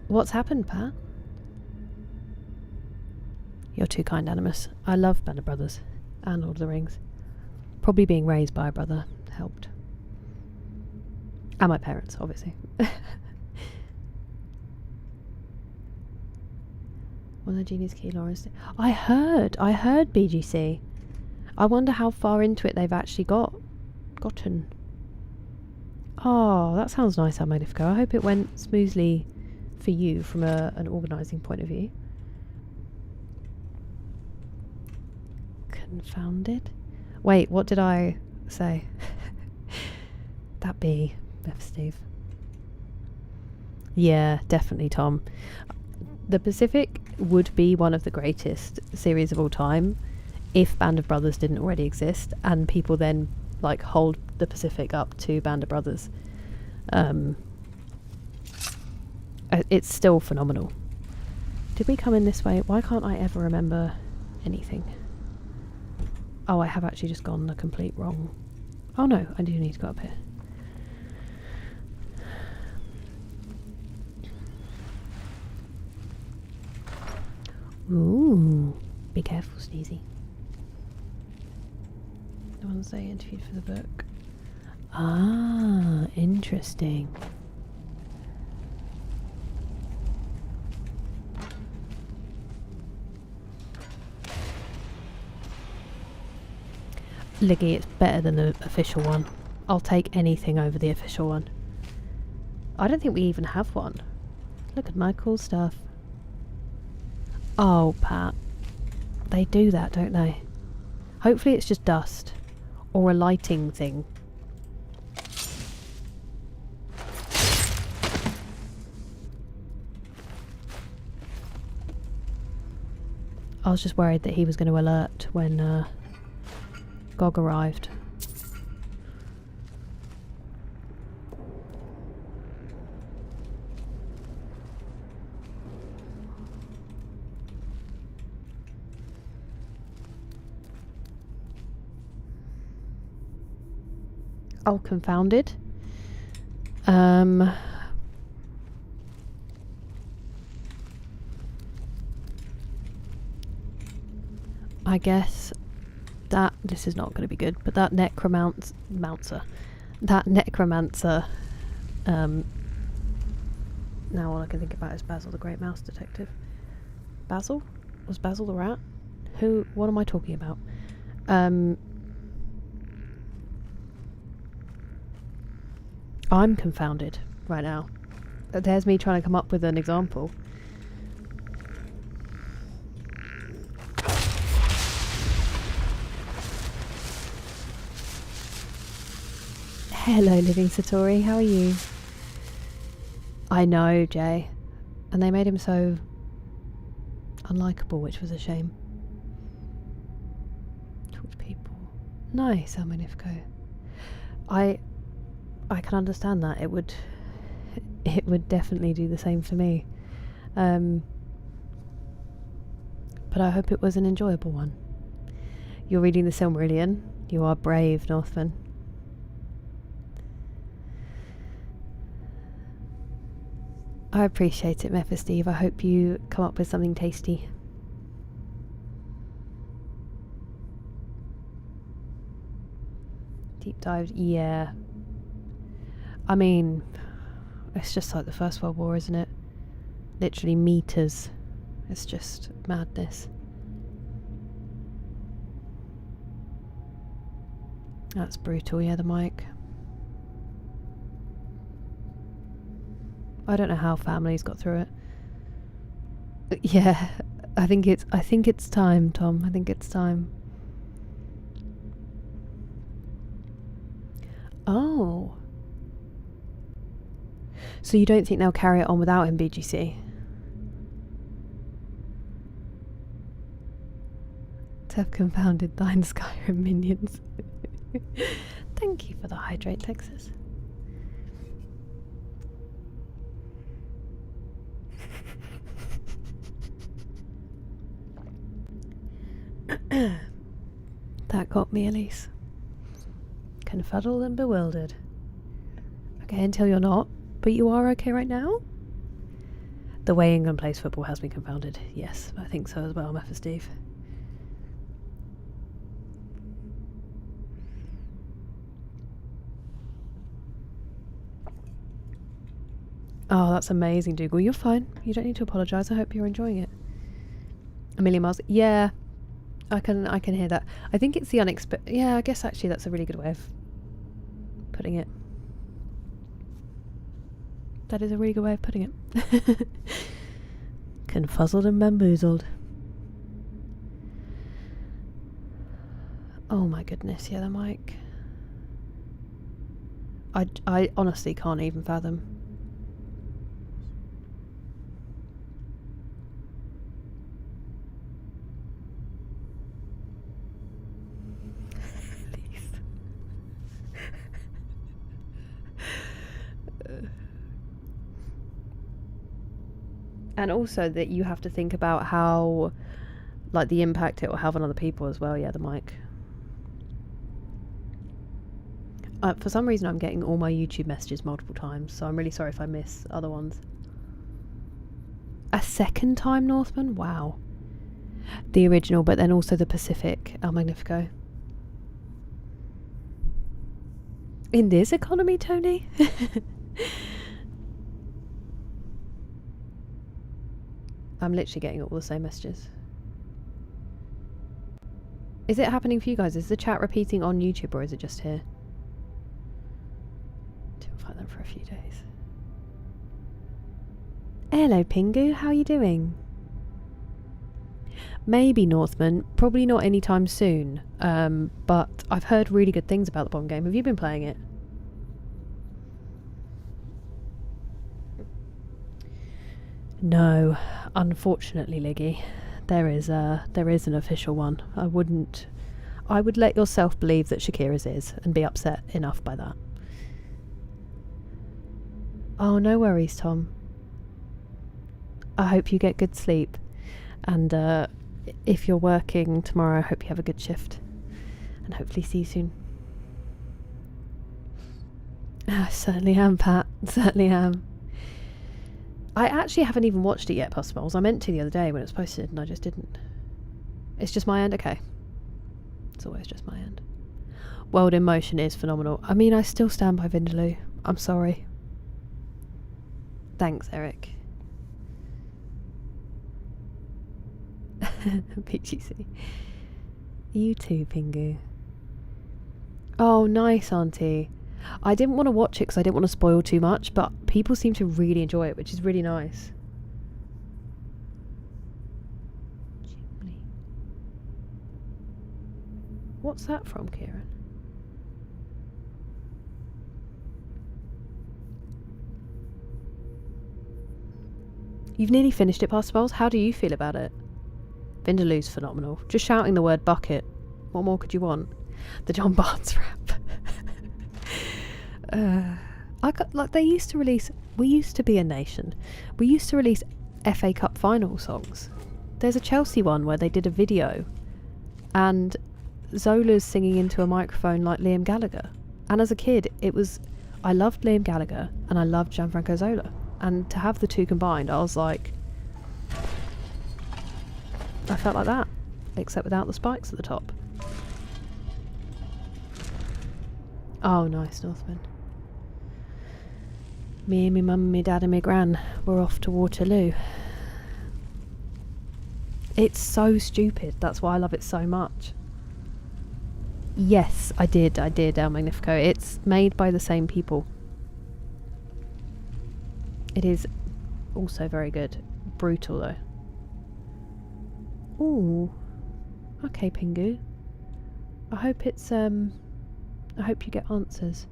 What's happened, Pat? You're too kind, Animus. I love Band of Brothers and Lord of the Rings. Probably being raised by a brother helped. And my parents, obviously. One of the Genie's Key Lawrence. I heard BGC. I wonder how far into it they've actually gotten. Oh, that sounds nice, Magnifico. I hope it went smoothly for you from an organising point of view. Confounded. Wait, what did I say? That be Beth Steve. Yeah, definitely, Tom. The Pacific would be one of the greatest series of all time if Band of Brothers didn't already exist, and people then like hold the Pacific up to Band of Brothers. It's still phenomenal. Did we come in this way? Why can't I ever remember anything? Oh, I have actually just gone the complete wrong. Oh no, I do need to go up here. Ooh, be careful, Sneezy. The ones they interviewed for the book. Ah, interesting. Liggy, it's better than the official one. I'll take anything over the official one. I don't think we even have one. Look at my cool stuff. Oh, Pat. They do that, don't they? Hopefully it's just dust. Or a lighting thing. I was just worried that he was going to alert when Gog arrived. Oh, confounded. I guess that this is not going to be good, but that necromancer, now all I can think about is Basil the Great Mouse Detective. Basil? Was Basil the rat? What am I talking about? I'm confounded right now. There's me trying to come up with an example. Hello, Living Satori, how are you? I know, Jay. And they made him so unlikable, which was a shame. Talk to people. Nice, Almanifco. I can understand that. It would definitely do the same for me. But I hope it was an enjoyable one. You're reading the Silmarillion. You are brave, Northman. I appreciate it, Mephisteve. I hope you come up with something tasty. Deep dive, yeah. I mean, it's just like the First World War, isn't it? Literally meters. It's just madness. That's brutal, yeah, the mic. I don't know how families got through it. Yeah, I think it's time, Tom. I think it's time. Oh. So you don't think they'll carry it on without him, BGC? To have confounded thine Skyrim minions. Thank you for the hydrate, Texas. That got me, Elise. Confuddled and bewildered. Okay, until you're not. But you are okay right now? The way England plays football has me confounded. Yes, I think so as well, Mepha Steve. Oh, that's amazing, Dougal. You're fine. You don't need to apologise. I hope you're enjoying it. A million miles. Yeah, I can hear that. I think it's the unexpected. Yeah, I guess actually that's a really good way of putting it. That is a really good way of putting it. Confuzzled and bamboozled. Oh my goodness, yeah, the mic. I honestly can't even fathom. And also that you have to think about how, like, the impact it will have on other people as well. Yeah, the mic. For some reason I'm getting all my YouTube messages multiple times, so I'm really sorry if I miss other ones. A second time Northman? Wow. The original, but then also the Pacific El Magnifico. In this economy, Tony? I'm literally getting all the same messages. Is it happening for you guys? Is the chat repeating on YouTube or is it just here? Didn't find them for a few days. Hello Pingu, how are you doing? Maybe Northman, probably not anytime soon, but I've heard really good things about the bomb game. Have you been playing it? No, unfortunately, Liggy, there is an official one. I would let yourself believe that Shakira's is and be upset enough by that. Oh, no worries, Tom. I hope you get good sleep, and if you're working tomorrow, I hope you have a good shift, and hopefully see you soon. I certainly am, Pat. Certainly am. I actually haven't even watched it yet, Pussballs. I meant to the other day when it was posted and I just didn't. It's just my end? Okay. It's always just my end. World in Motion is phenomenal. I mean, I still stand by Vindaloo. I'm sorry. Thanks, Eric. PGC. You too, Pingu. Oh, nice, Auntie. I didn't want to watch it because I didn't want to spoil too much, but people seem to really enjoy it, which is really nice. What's that from, Kieran? You've nearly finished it, Pastor Bowles. How do you feel about it? Vindaloo's phenomenal. Just shouting the word bucket. What more could you want? The John Barnes rap. They used to release. We used to be a nation. We used to release FA Cup final songs. There's a Chelsea one where they did a video, and Zola's singing into a microphone like Liam Gallagher. And as a kid, I loved Liam Gallagher and I loved Gianfranco Zola. And to have the two combined, I was like, I felt like that, except without the spikes at the top. Oh, nice, Northman. Me and me mum, me dad and me gran were off to Waterloo. It's so stupid. That's why I love it so much. Yes, I did El Magnifico. It's made by the same people. It is also very good. Brutal though. Ooh. Okay, Pingu. I hope it's I hope you get answers.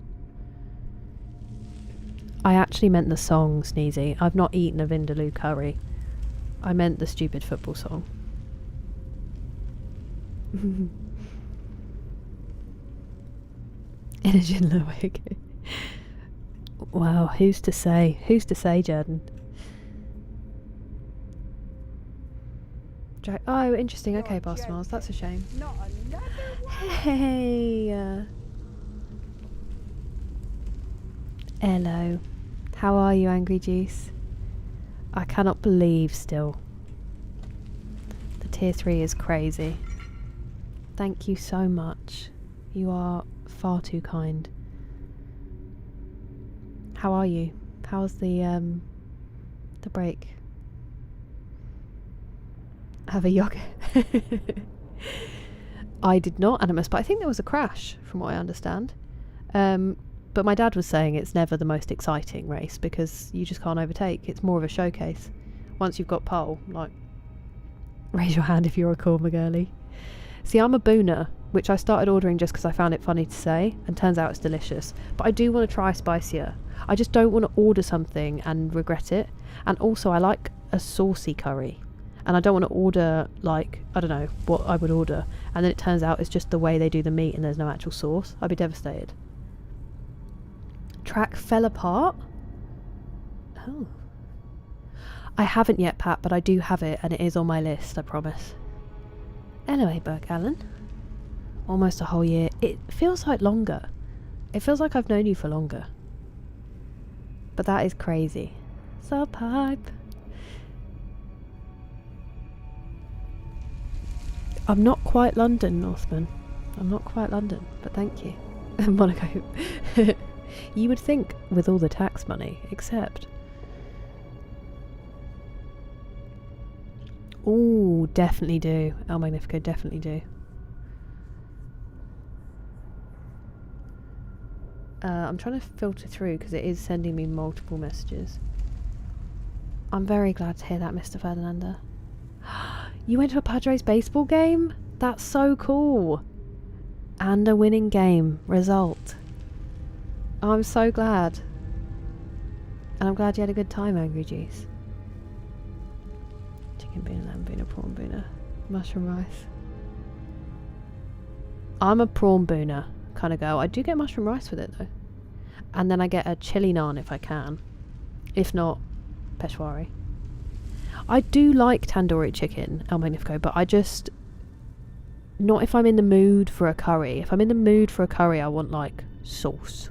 I actually meant the song, Sneezy. I've not eaten a Vindaloo curry. I meant the stupid football song. In a Jinla wig. Wow, who's to say? Who's to say, Jordan? Oh, interesting. Okay, Boss Mars, that's a shame. Hey! Hello. How are you, Angry Juice? I cannot believe still. The tier 3 is crazy. Thank you so much. You are far too kind. How are you? How's the break? Have a yogurt. I did not, Animus, but I think there was a crash from what I understand. But my dad was saying it's never the most exciting race because you just can't overtake. It's more of a showcase. Once you've got pole, like, raise your hand if you're a cool McGurley. See, I'm a booner, which I started ordering just because I found it funny to say, and turns out it's delicious. But I do want to try spicier. I just don't want to order something and regret it. And also, I like a saucy curry. And I don't want to order, like, I don't know, what I would order. And then it turns out it's just the way they do the meat and there's no actual sauce. I'd be devastated. Track fell apart? Oh. I haven't yet, Pat, but I do have it and it is on my list, I promise. Anyway, Burke Allen. Almost a whole year. It feels like longer. It feels like I've known you for longer. But that is crazy. Sub hype. I'm not quite London, Northman. I'm not quite London, but thank you. Monaco. You would think with all the tax money, except... Ooh, definitely do. El Magnifico, definitely do. I'm trying to filter through because it is sending me multiple messages. I'm very glad to hear that, Mr. Ferdinando. You went to a Padres baseball game? That's so cool. And a winning game result. I'm so glad. And I'm glad you had a good time, Angry Juice. Chicken boona, lamb boona, prawn boona, mushroom rice. I'm a prawn boona kind of girl. I do get mushroom rice with it though. And then I get a chili naan if I can. If not, Peshwari. I do like tandoori chicken, El Magnifico, but I just... Not if I'm in the mood for a curry. If I'm in the mood for a curry, I want, like, sauce.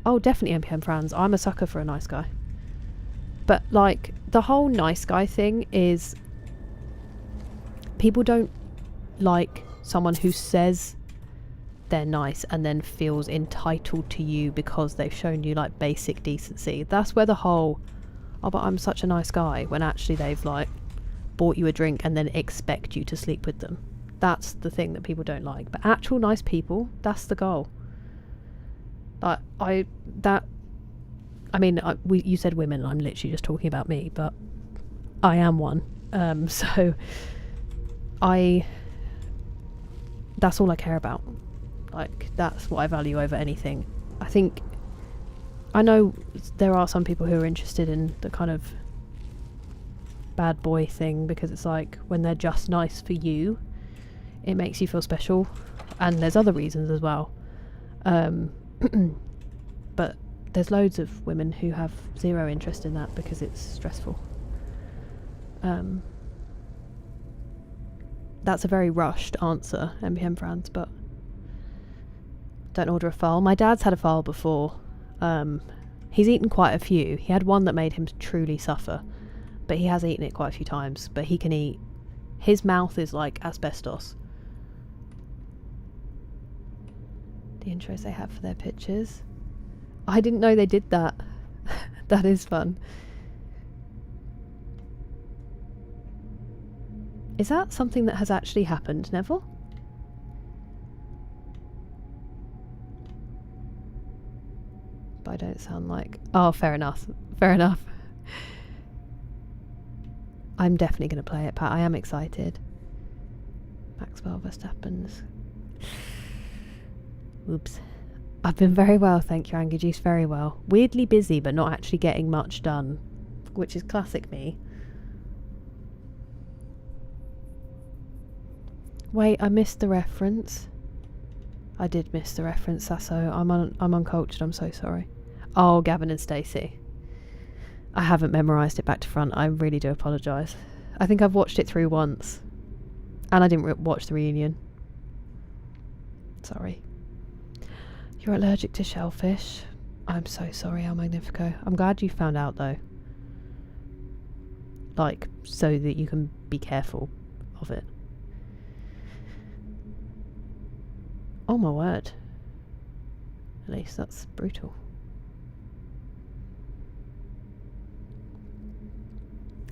Oh, definitely MPM Franz. I'm a sucker for a nice guy. But, like, the whole nice guy thing is... People don't like someone who says they're nice and then feels entitled to you because they've shown you, like, basic decency. That's where the whole... Oh, but I'm such a nice guy, when actually they've, like, bought you a drink and then expect you to sleep with them. That's the thing that people don't like. But actual nice people, that's the goal. You said women, I'm literally just talking about me, but I am one. So that's all I care about. Like, that's what I value over anything. I know there are some people who are interested in the kind of bad boy thing because it's like when they're just nice for you, it makes you feel special, and there's other reasons as well. But there's loads of women who have zero interest in that because it's stressful. That's a very rushed answer, MPM Franz, but don't order a fowl. My dad's had a fowl before. He's eaten quite a few. He had one that made him truly suffer, but he has eaten it quite a few times. But he can eat. His mouth is like asbestos. The intros they have for their pictures. I didn't know they did that. That is fun. Is that something that has actually happened, Neville? But I don't sound like... Oh, fair enough. Fair enough. I'm definitely going to play it, Pat. I am excited. Maxwell Verstappen's... Oops. I've been very well, thank you, Angry Juice, very well. Weirdly busy, but not actually getting much done, which is classic me. Wait, I missed the reference. I did miss the reference, Sasso. I'm uncultured, I'm so sorry. Oh, Gavin and Stacey. I haven't memorised it back to front. I really do apologise. I think I've watched it through once. And I didn't watch the reunion. Sorry. You're allergic to shellfish. I'm so sorry, El Magnifico. I'm glad you found out, though. Like, so that you can be careful of it. Oh my word. At least that's brutal.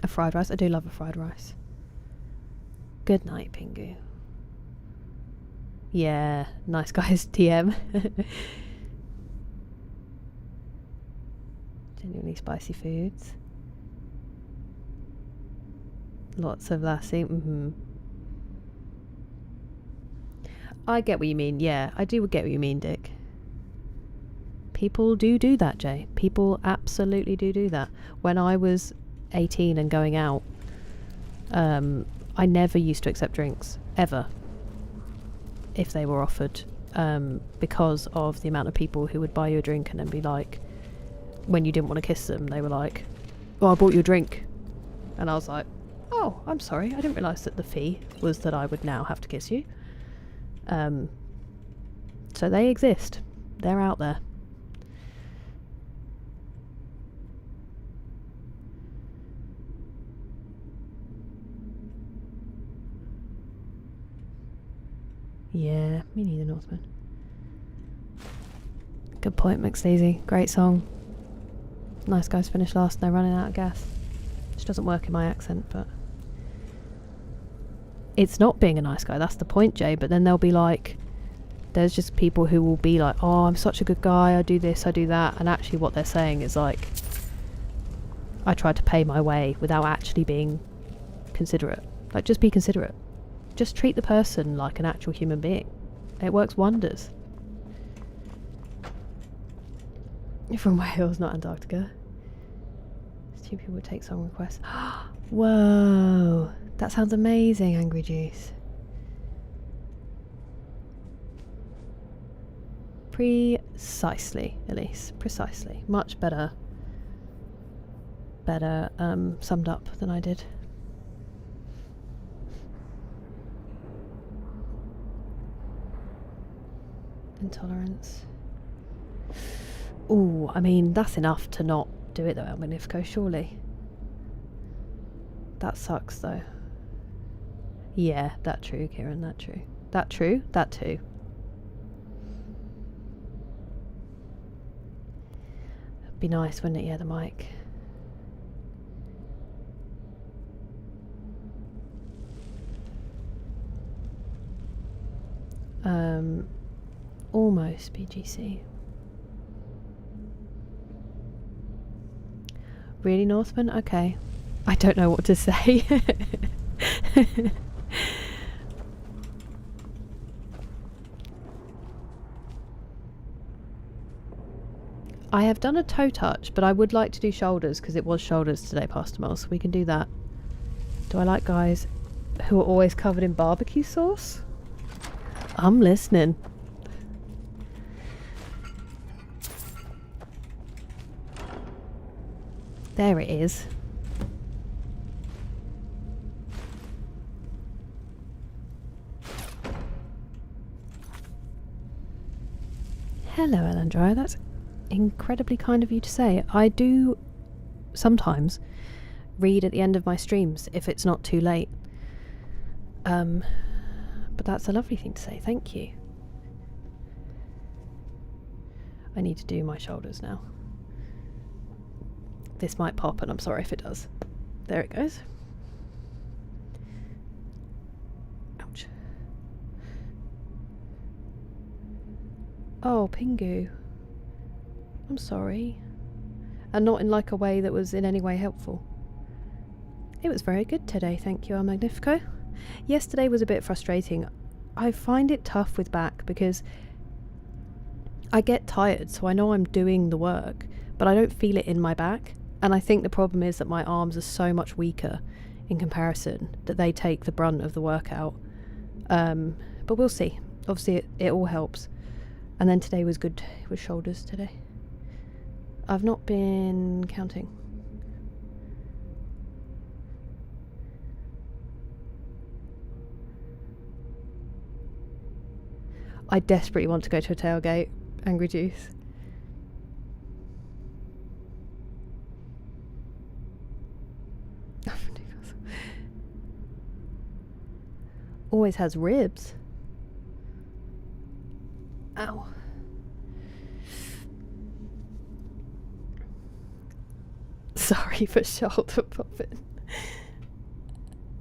A fried rice? I do love a fried rice. Good night, Pingu. Yeah, nice guys, TM. Genuinely spicy foods. Lots of lassie. I get what you mean, yeah. I do get what you mean, Dick. People do that, Jay. People absolutely do that. When I was 18 and going out, I never used to accept drinks, ever, if they were offered, because of the amount of people who would buy you a drink and then be like, when you didn't want to kiss them, they were like, oh, I bought you a drink. And I was like, oh, I'm sorry, I didn't realise that the fee was that I would now have to kiss you. So they exist. They're out there. Yeah, me neither, Northman. Good point, McSleazy. Great song. Nice guys finish last and they're running out of gas. Which doesn't work in my accent, but... It's not being a nice guy, that's the point, Jay. But then they'll be like... There's just people who will be like, oh, I'm such a good guy, I do this, I do that. And actually what they're saying is like... I tried to pay my way without actually being considerate. Like, just be considerate. Just treat the person like an actual human being. It works wonders. You're from Wales, not Antarctica. Two people would take song requests. Whoa! That sounds amazing, Angry Juice. Precisely, Elise. Precisely. Much better. Summed up than I did. Intolerance. Ooh, I mean, that's enough to not do it though, El Magnifico, surely. That sucks though. Yeah, that true, Kieran, that true. That true? That too. It'd be nice, wouldn't it? Yeah, the mic. Almost BGC. Really, Northman? Okay. I don't know what to say. I have done a toe touch, but I would like to do shoulders because it was shoulders today, Pastor Mel, so we can do that. Do I like guys who are always covered in barbecue sauce? I'm listening. There it is. Hello, Elandra. That's incredibly kind of you to say. I do sometimes read at the end of my streams if it's not too late. But that's a lovely thing to say. Thank you. I need to do my shoulders now. This might pop and I'm sorry if it does. There it goes. Oh, Pingu. I'm sorry. And not in like a way that was in any way helpful. It was very good today, thank you, El Magnifico. Yesterday was a bit frustrating. I find it tough with back because I get tired, so I know I'm doing the work, but I don't feel it in my back. And I think the problem is that my arms are so much weaker in comparison that they take the brunt of the workout. But we'll see. Obviously, it all helps. And then today was good with shoulders today. I've not been counting. I desperately want to go to a tailgate. Angry Juice. Always has ribs. Ow. Sorry for shoulder popping.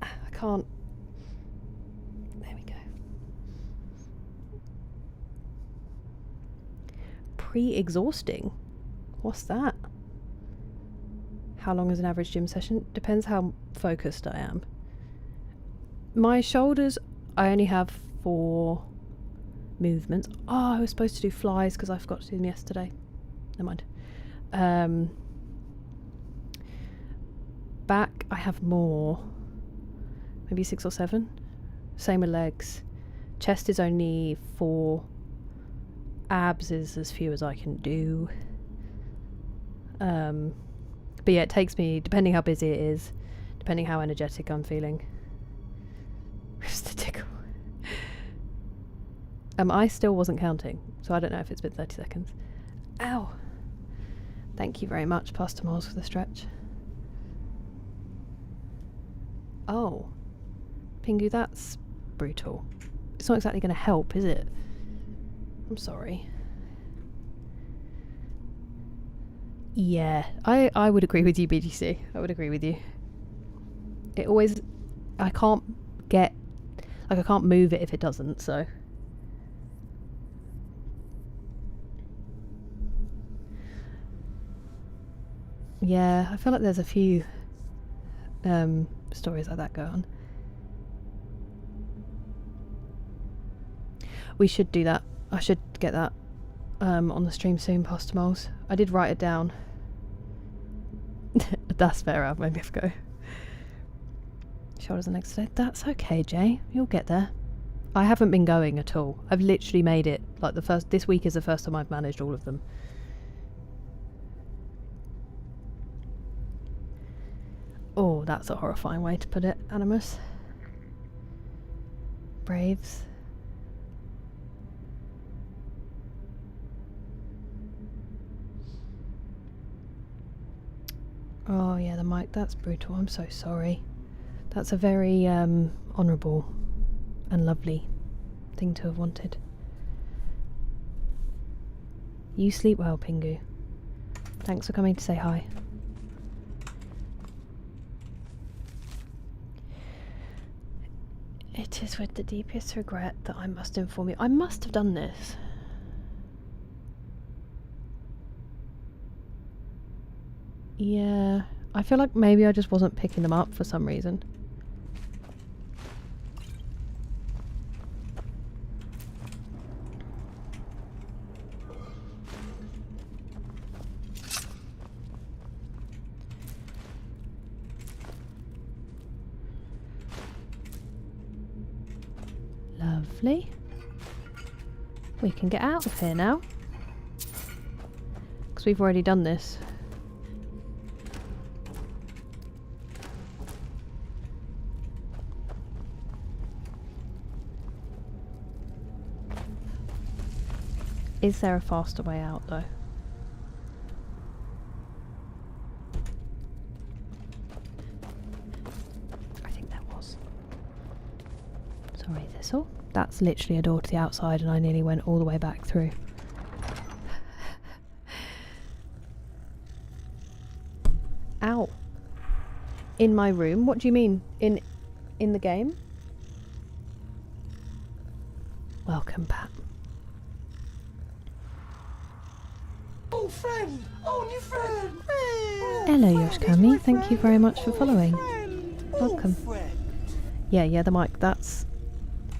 I can't. There we go. Pre-exhausting? What's that? How long is an average gym session? Depends how focused I am. My shoulders, I only have 4 movements. Oh, I was supposed to do flies because I forgot to do them yesterday. Never mind. Back, I have more. Maybe 6 or 7. Same with legs. Chest is only 4. Abs is as few as I can do. But yeah, it takes me, depending how busy it is, depending how energetic I'm feeling. Just a tickle. I still wasn't counting, so I don't know if it's been 30 seconds. Ow! Thank you very much, Pastor Moles, for the stretch. Oh. Pingu, that's brutal. It's not exactly going to help, is it? I'm sorry. Yeah, I would agree with you, BGC. I would agree with you. It always... I can't get... Like, I can't move it if it doesn't, so... Yeah, I feel like there's a few stories like that go on. We should do that. I should get that on the stream soon, Pastor Moles. I did write it down. That's fair, I'll maybe have to go. Shoulders the next day. That's okay, Jay. You'll get there. I haven't been going at all. I've literally made it. Like this week is the first time I've managed all of them. Oh, that's a horrifying way to put it, Animus. Braves. Oh yeah, the mic, that's brutal. I'm so sorry. That's a very honourable and lovely thing to have wanted. You sleep well, Pingu. Thanks for coming to say hi. It is with the deepest regret that I must inform you. I must have done this. Yeah, I feel like maybe I just wasn't picking them up for some reason. Lovely. We can get out of here now. Because we've already done this. Is there a faster way out though? I think there was. Sorry, Thistle. That's literally a door to the outside and I nearly went all the way back through. Ow. In my room? What do you mean? In the game? Welcome, Pat. friend! Oh, new friend! Hello, Yoshikami. Thank you very much for following. Welcome. Yeah, the mic. That's...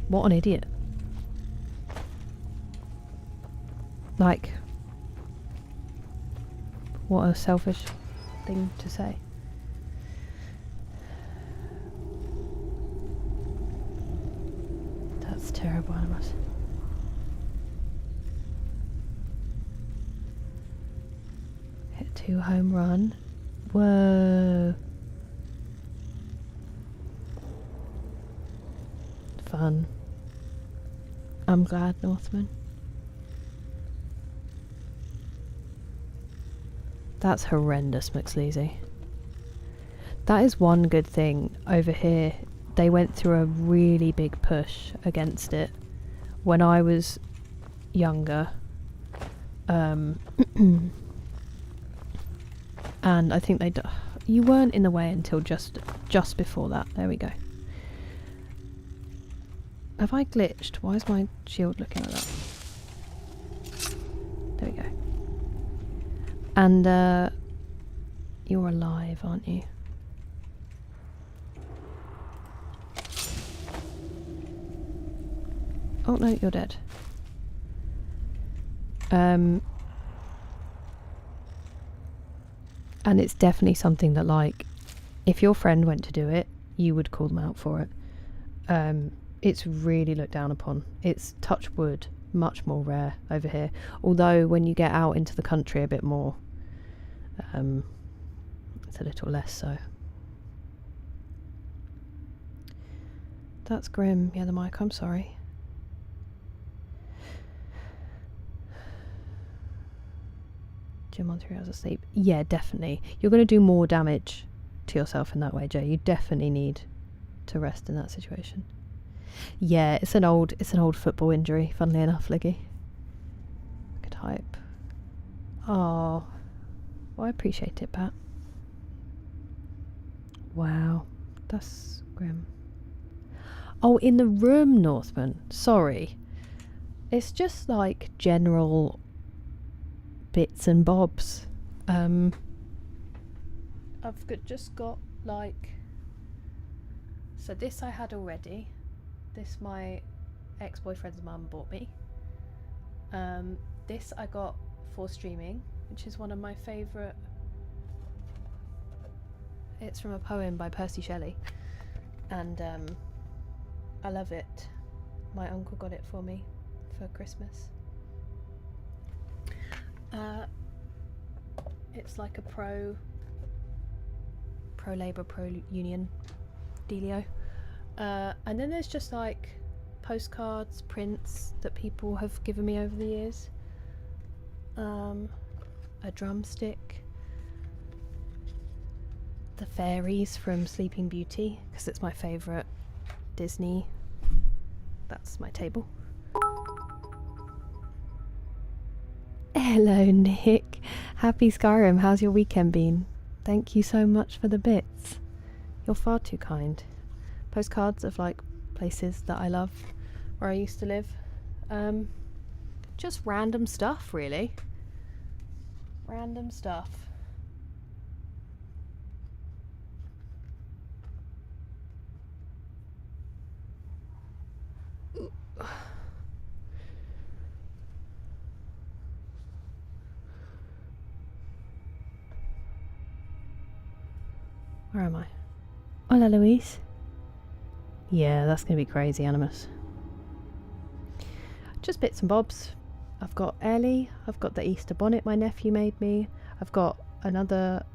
What an idiot. Like... What a selfish thing to say. That's terrible, Animus. Hit 2 home run. Whoa. Fun. I'm glad, Northman. That's horrendous, McSleazy. That is one good thing over here. They went through a really big push against it when I was younger. And I think they... You weren't in the way until just before that. There we go. Have I glitched? Why is my shield looking like that? There we go. And you're alive, aren't you? Oh no, you're dead. And it's definitely something that, like, if your friend went to do it, you would call them out for it. It's really looked down upon. It's, touch wood, much more rare over here. Although when you get out into the country a bit more, it's a little less so. That's grim. Yeah, the mic, I'm sorry. Gym on 3 hours of sleep. Yeah, definitely. You're going to do more damage to yourself in that way, Jay. You definitely need to rest in that situation. Yeah, it's an old football injury, funnily enough, Liggy. Good hype. Oh, well, I appreciate it, Pat. Wow, that's grim. Oh, in the room, Northman. Sorry. It's just like general bits and bobs. I've just got like... So this I had already. This my ex-boyfriend's mum bought me. This I got for streaming, which is one of my favourite. It's from a poem by Percy Shelley, and I love it. My uncle got it for me for Christmas. It's like a pro-Labour, pro-Union dealio. And then there's just like postcards, prints that people have given me over the years. A drumstick. The fairies from Sleeping Beauty, because it's my favourite Disney. That's my table. Hello, Nick. Happy Skyrim. How's your weekend been? Thank you so much for the bits. You're far too kind. Postcards of like places that I love, where I used to live. Just random stuff, really. Random stuff. Where am I? Hola, Louise. Yeah, that's going to be crazy, Animus. Just bits and bobs. I've got Ellie. I've got the Easter bonnet my nephew made me. I've got another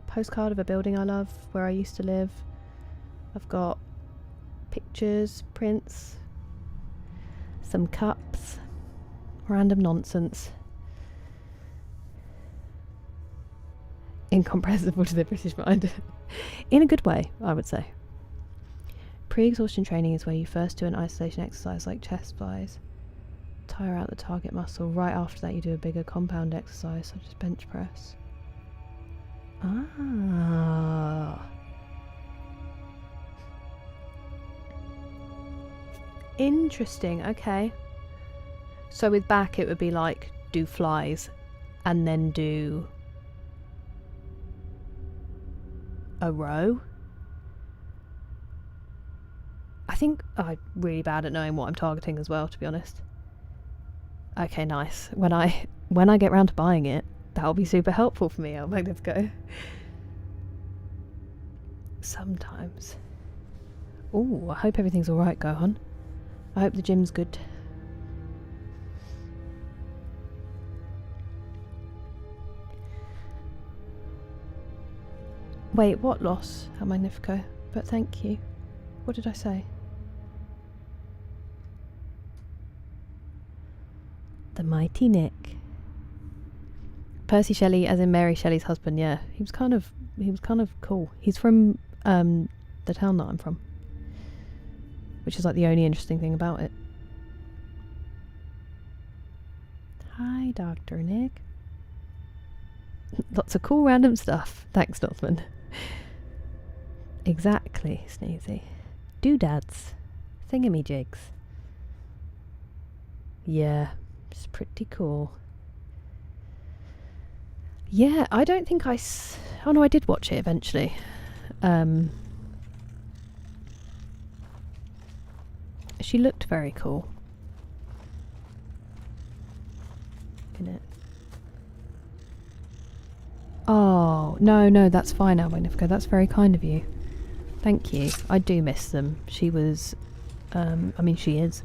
postcard of a building I love where I used to live. I've got pictures, prints, some cups, random nonsense. Incomprehensible to the British mind. In a good way, I would say. Pre-exhaustion training is where you first do an isolation exercise like chest flies. Tire out the target muscle. Right after that you do a bigger compound exercise such as bench press. Ah. Interesting, okay. So with back it would be like do flies and then do a row. I think I'm really bad at knowing what I'm targeting as well, to be honest. Okay, nice. When I get round to buying it, that'll be super helpful for me. Oh, Magnifico. Sometimes. Ooh, I hope everything's alright, Gohan. I hope the gym's good. Wait, what loss? How Magnifico. But thank you. What did I say? The mighty Nick. Percy Shelley, as in Mary Shelley's husband, yeah. He was kind of cool. He's from the town that I'm from. Which is like the only interesting thing about it. Hi, Dr. Nick. Lots of cool random stuff. Thanks, Northman. Exactly, Sneezy. Doodads. Thingamajigs. Yeah, it's pretty cool. Yeah, I don't think oh no, I did watch it eventually. She looked very cool in it. Oh, no, that's fine now, Magnifico. That's very kind of you. Thank you. I do miss them. She was, I mean, she is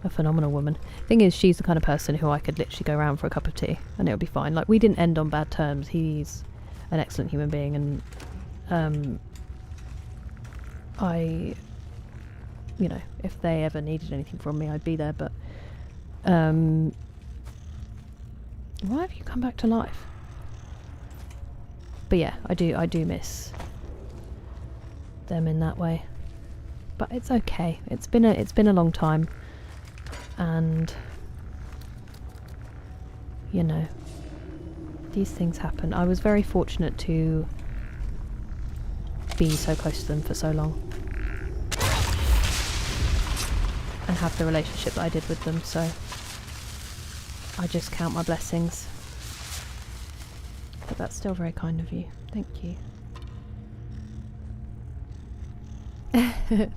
a phenomenal woman. Thing is, she's the kind of person who I could literally go around for a cup of tea and it'll be fine. Like, we didn't end on bad terms. He's an excellent human being and, you know, if they ever needed anything from me, I'd be there, but, why have you come back to life? But yeah, I do miss them in that way. But it's okay. It's been a long time, and you know, these things happen. I was very fortunate to be so close to them for so long and have the relationship that I did with them, so I just count my blessings. But that's still very kind of you. Thank you.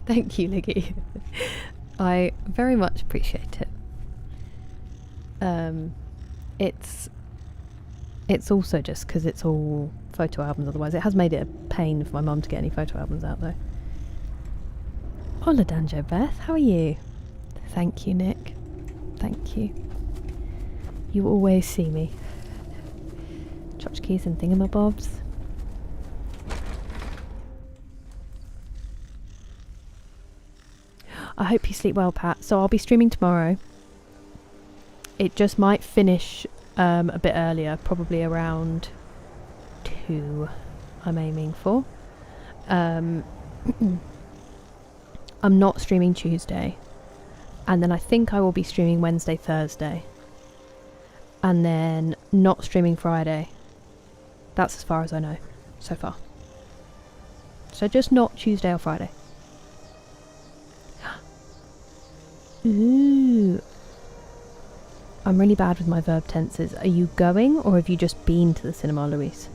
Thank you, Liggy. I very much appreciate it. It's also just because it's all photo albums, otherwise it has made it a pain for my mum to get any photo albums out though. Hola Danjo Beth, how are you? Thank you, Nick. Thank you. You always see me. Tchotchkes and thingamabobs. I hope you sleep well, Pat. So I'll be streaming tomorrow. It just might finish a bit earlier, probably around 2 I'm aiming for. I'm not streaming Tuesday. And then I think I will be streaming Wednesday, Thursday. And then not streaming Friday. That's as far as I know so far. So just not Tuesday or Friday. Ooh. I'm really bad with my verb tenses. Are you going or have you just been to the cinema, Luis?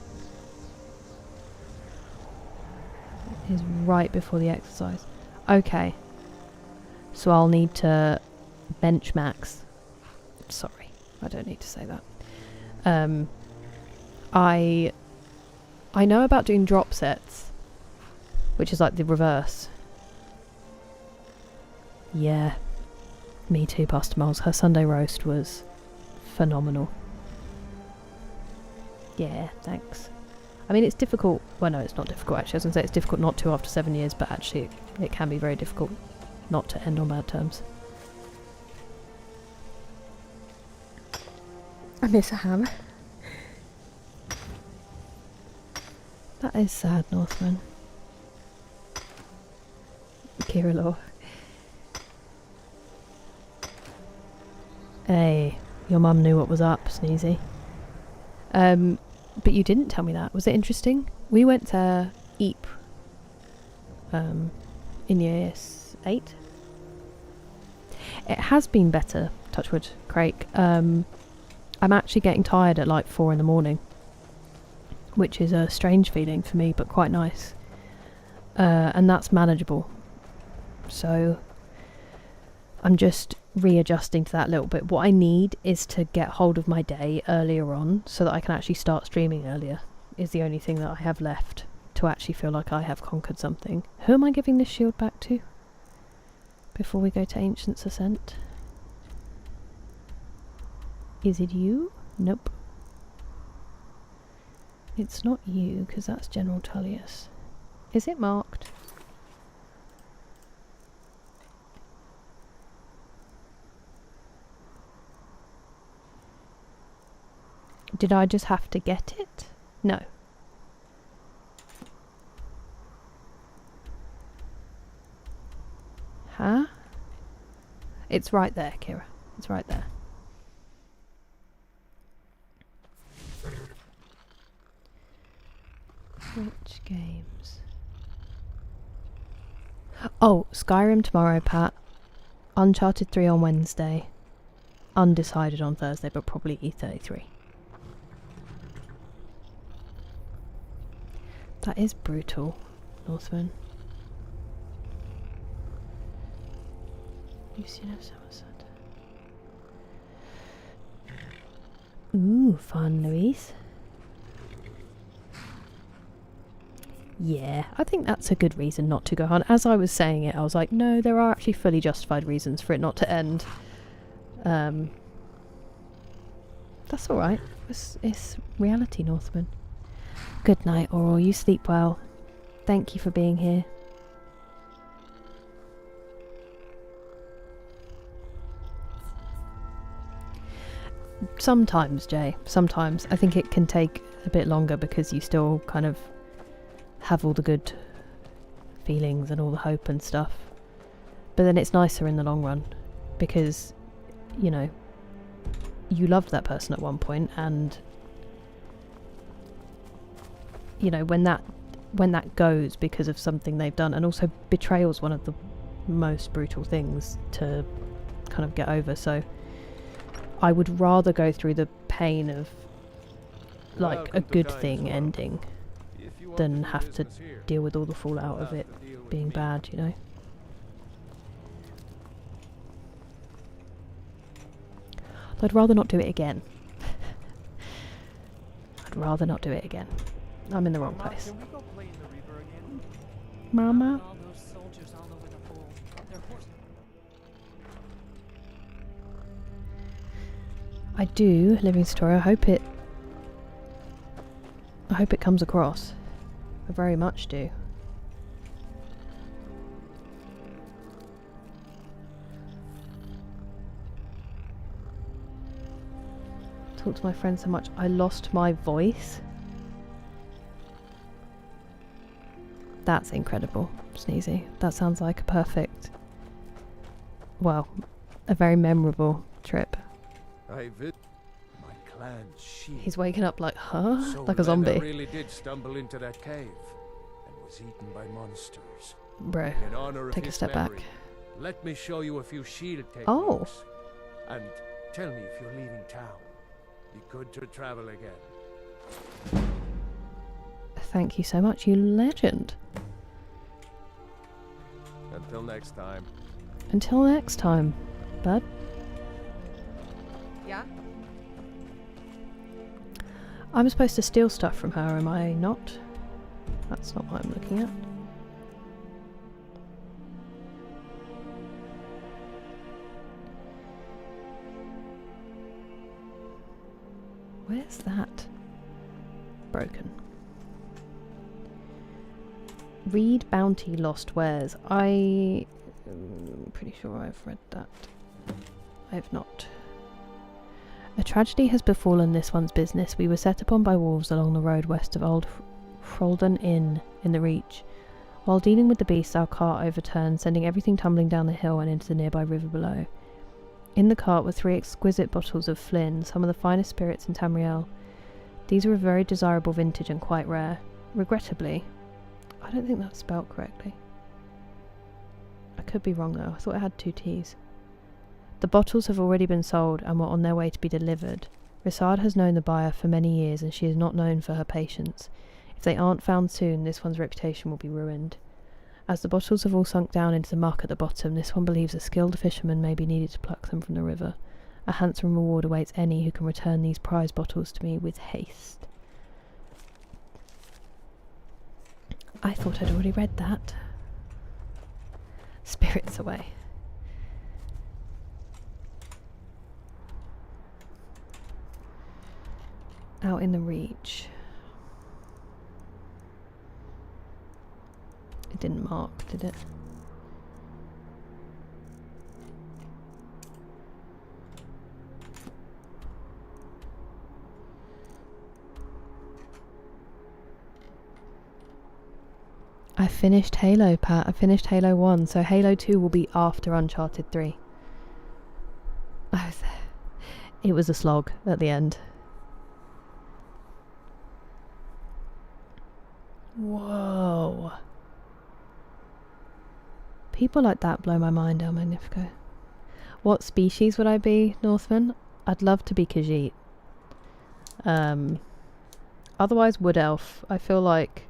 It is right before the exercise. Okay. So I'll need to bench max. Sorry, I don't need to say that. I know about doing drop sets, which is like the reverse. Yeah, me too, Pastor Moles. Her Sunday roast was phenomenal. Yeah, thanks. I mean, it's difficult. Well, no, it's not difficult actually. I was going to say it's difficult not to after 7 years, but actually it can be very difficult not to end on bad terms. I miss a hammer. That is sad, Northman. Kira Law. Hey, your mum knew what was up, Sneezy. But you didn't tell me that. Was it interesting? We went to Eep in year 8. It has been better touch wood, Craig, I'm actually getting tired at like 4 in the morning, which is a strange feeling for me, but quite nice. And that's manageable. So I'm just readjusting to that a little bit. What I need is to get hold of my day earlier on so that I can actually start streaming earlier, is the only thing that I have left to actually feel like I have conquered something. Who am I giving this shield back to before we go to Ancient's Ascent? Is it you? Nope. It's not you, because that's General Tullius. Is it marked? Did I just have to get it? No. Huh? It's right there, Kira. It's right there. Which games? Oh, Skyrim tomorrow, Pat. Uncharted 3 on Wednesday. Undecided on Thursday, but probably E33. That is brutal, Northman. Lucian of Somerset. Ooh, fun, Louise. Yeah, I think that's a good reason not to go on. As I was saying it, I was like, no, there are actually fully justified reasons for it not to end. That's alright. It's reality, Northman. Good night, Oral. You sleep well. Thank you for being here. Sometimes, Jay. Sometimes. I think it can take a bit longer because you still kind of have all the good feelings and all the hope and stuff. But then it's nicer in the long run because, you know, you loved that person at one point, and you know, when that goes because of something they've done, and also betrayal's one of the most brutal things to kind of get over, so I would rather go through the pain of like a good thing ending than have to deal with all the fallout of it being bad, you know. I'd rather not do it again. I'd rather not do it again. I'm in the wrong place. Can we go play in the river again? Mama? All those soldiers all over the hole. Their horse. I do, Living Story. I hope it comes across. I very much do. Talk to my friend so much I lost my voice. That's incredible, Sneezy. That sounds like a perfect, well, a very memorable trip. My clan's sheep. He's waking up like, huh? So Like a zombie. Lena really did stumble into that cave and was eaten by monsters. Bro, In honor of take a his step memory, back. let me show you a few shield techniques. Oh. And tell me if you're leaving town. Be good to travel again. Thank you so much, you legend. Until next time. Until next time, bud. Yeah? I'm supposed to steal stuff from her, am I not? That's not what I'm looking at. Where's that? Broken. Read Bounty Lost Wares. I'm pretty sure I've read that. I have not. A tragedy has befallen this one's business. We were set upon by wolves along the road west of Old Frolden Inn in the Reach. While dealing with the beasts, our cart overturned, sending everything tumbling down the hill and into the nearby river below. In the cart were 3 exquisite bottles of Flynn, some of the finest spirits in Tamriel. These were a very desirable vintage and quite rare. Regrettably, I don't think that's spelt correctly. I could be wrong though. I thought it had 2 T's. The bottles have already been sold and were on their way to be delivered. Rissard has known the buyer for many years and she is not known for her patience. If they aren't found soon, this one's reputation will be ruined. As the bottles have all sunk down into the muck at the bottom, this one believes a skilled fisherman may be needed to pluck them from the river. A handsome reward awaits any who can return these prize bottles to me with haste. I thought I'd already read that. Spirits away. Out in the reach. It didn't mark, did it? I finished Halo, Pat. I finished Halo 1, so Halo 2 will be after Uncharted 3. I was there. It was a slog at the end. Whoa. People like that blow my mind, El Magnifico. What species would I be, Northman? I'd love to be Khajiit. Otherwise, Wood Elf. I feel like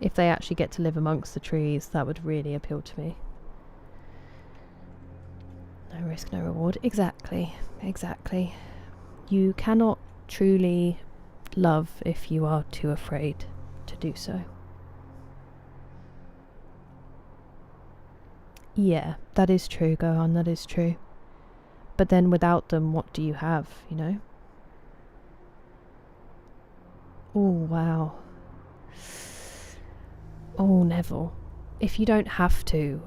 if they actually get to live amongst the trees, that would really appeal to me. No risk, no reward. Exactly. Exactly. You cannot truly love if you are too afraid to do so. Yeah, that is true, Gohan, that is true. But then without them, what do you have, you know? Oh, wow. Oh, Neville. If you don't have to,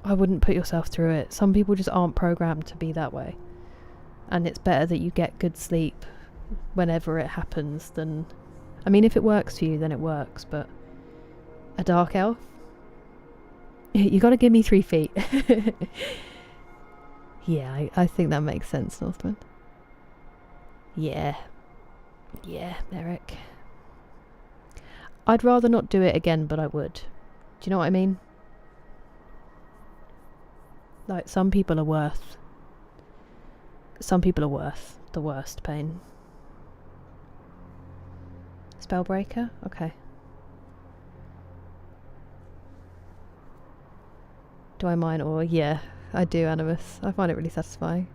I wouldn't put yourself through it. Some people just aren't programmed to be that way. And it's better that you get good sleep whenever it happens than... I mean, if it works for you, then it works, but... A dark elf? You gotta give me 3 feet. Yeah, I think that makes sense, Northman. Yeah. Yeah, Eric. I'd rather not do it again, but I would. Do you know what I mean? Like, some people are worth the worst pain. Spellbreaker? Okay. Do I mind? Or yeah, I do, Animus. I find it really satisfying.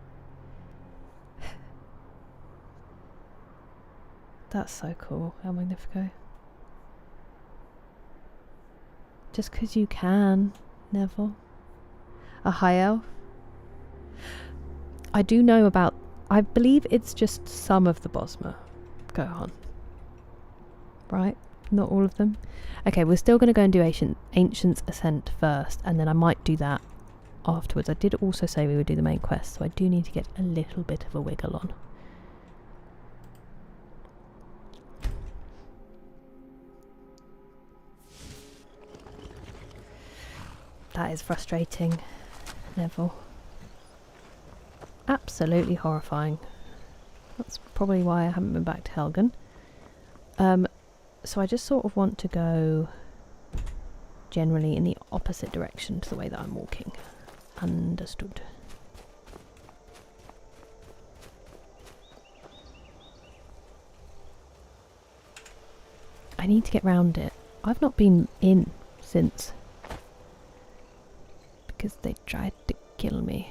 That's so cool, El Magnifico. Just 'cause you can, Neville. A high elf? I do know about... I believe it's just some of the Bosma. Go on. Right? Not all of them. Okay, we're still going to go and do Ancient's Ascent first, and then I might do that afterwards. I did also say we would do the main quest, so I do need to get a little bit of a wiggle on. That is frustrating, Neville. Absolutely horrifying. That's probably why I haven't been back to Helgen. So I just sort of want to go generally in the opposite direction to the way that I'm walking. Understood. I need to get round it. I've not been in since. Because they tried to kill me.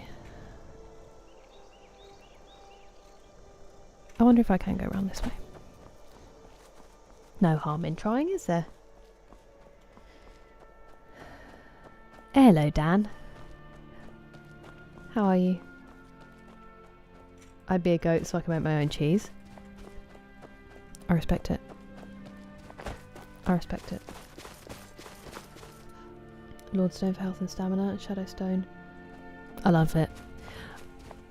I wonder if I can go around this way. No harm in trying, is there? Hello, Dan. How are you? I'd be a goat so I can make my own cheese. I respect it. I respect it. Lordstone for health and stamina and Shadowstone. I love it.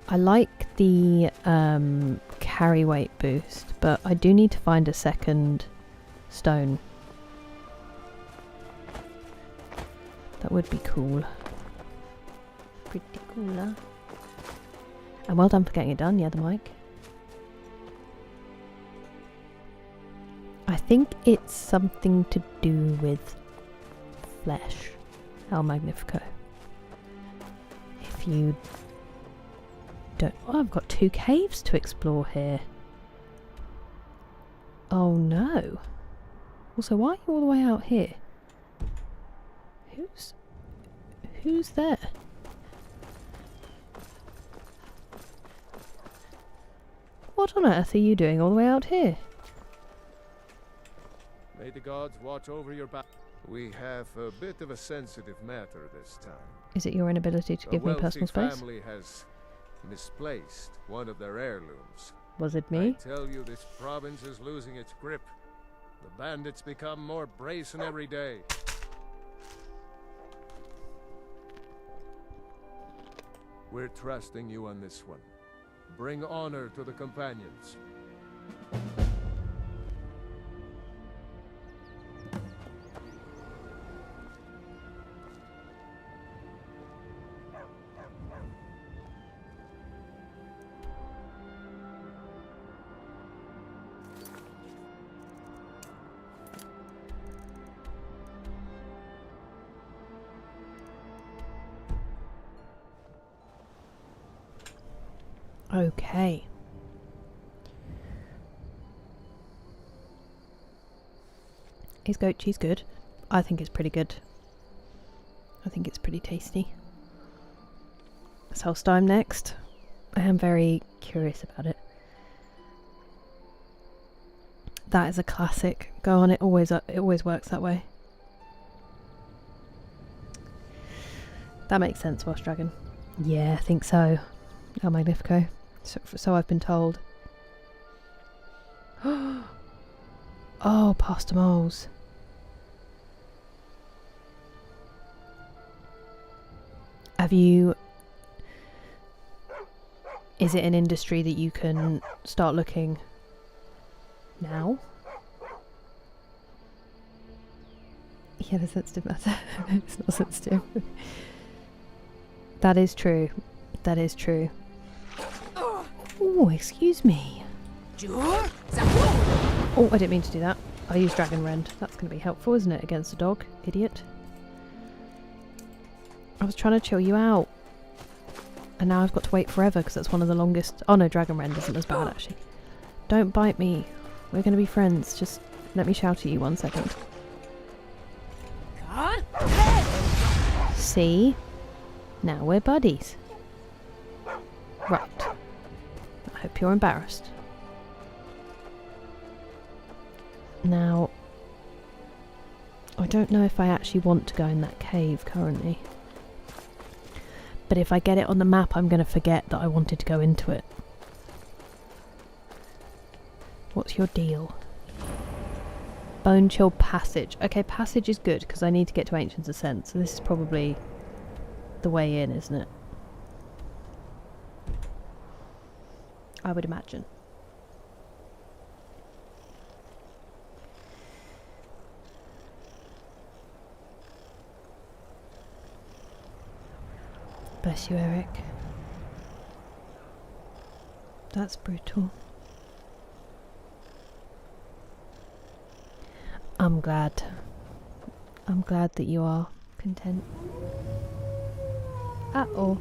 I like the carry weight boost, but I do need to find a second stone. That would be cool. Pretty cool, huh? And well done for getting it done, yeah, the mic. I think it's something to do with flesh. El Magnifico. If you don't... Oh, I've got 2 caves to explore here. Oh no. Also, why are you all the way out here? Who's there? What on earth are you doing all the way out here? May the gods watch over your back. We have a bit of a sensitive matter this time. Is it your inability to give me personal space? A family has misplaced one of their heirlooms. Was it me? I tell you, this province is losing its grip. The bandits become more brazen every day. We're trusting you on this one. Bring honor to the companions. Okay. Is goat cheese good? I think it's pretty good. I think it's pretty tasty. Solstheim next. I am very curious about it. That is a classic. Go on, it always works that way. That makes sense, Welsh Dragon. Yeah, I think so. El Magnifico. So I've been told. Oh, Pastor Moles. Have you... Is it an industry that you can start looking now? Yeah, the sensitive matter. It's not sensitive. That is true. That is true. Oh, excuse me. Oh, I didn't mean to do that. I used Dragon Rend. That's going to be helpful, isn't it, against a dog? Idiot. I was trying to chill you out. And now I've got to wait forever because that's one of the longest... Oh no, Dragon Rend isn't as bad, actually. Don't bite me. We're going to be friends. Just let me shout at you 1 second. See? Now we're buddies. Right. I hope you're embarrassed. Now, I don't know if I actually want to go in that cave currently. But if I get it on the map, I'm going to forget that I wanted to go into it. What's your deal? Bone Chill Passage. Okay, Passage is good because I need to get to Ancient's Ascent, so this is probably the way in, isn't it? I would imagine. Bless you, Eric. That's brutal. I'm glad. I'm glad that you are content. Uh-oh.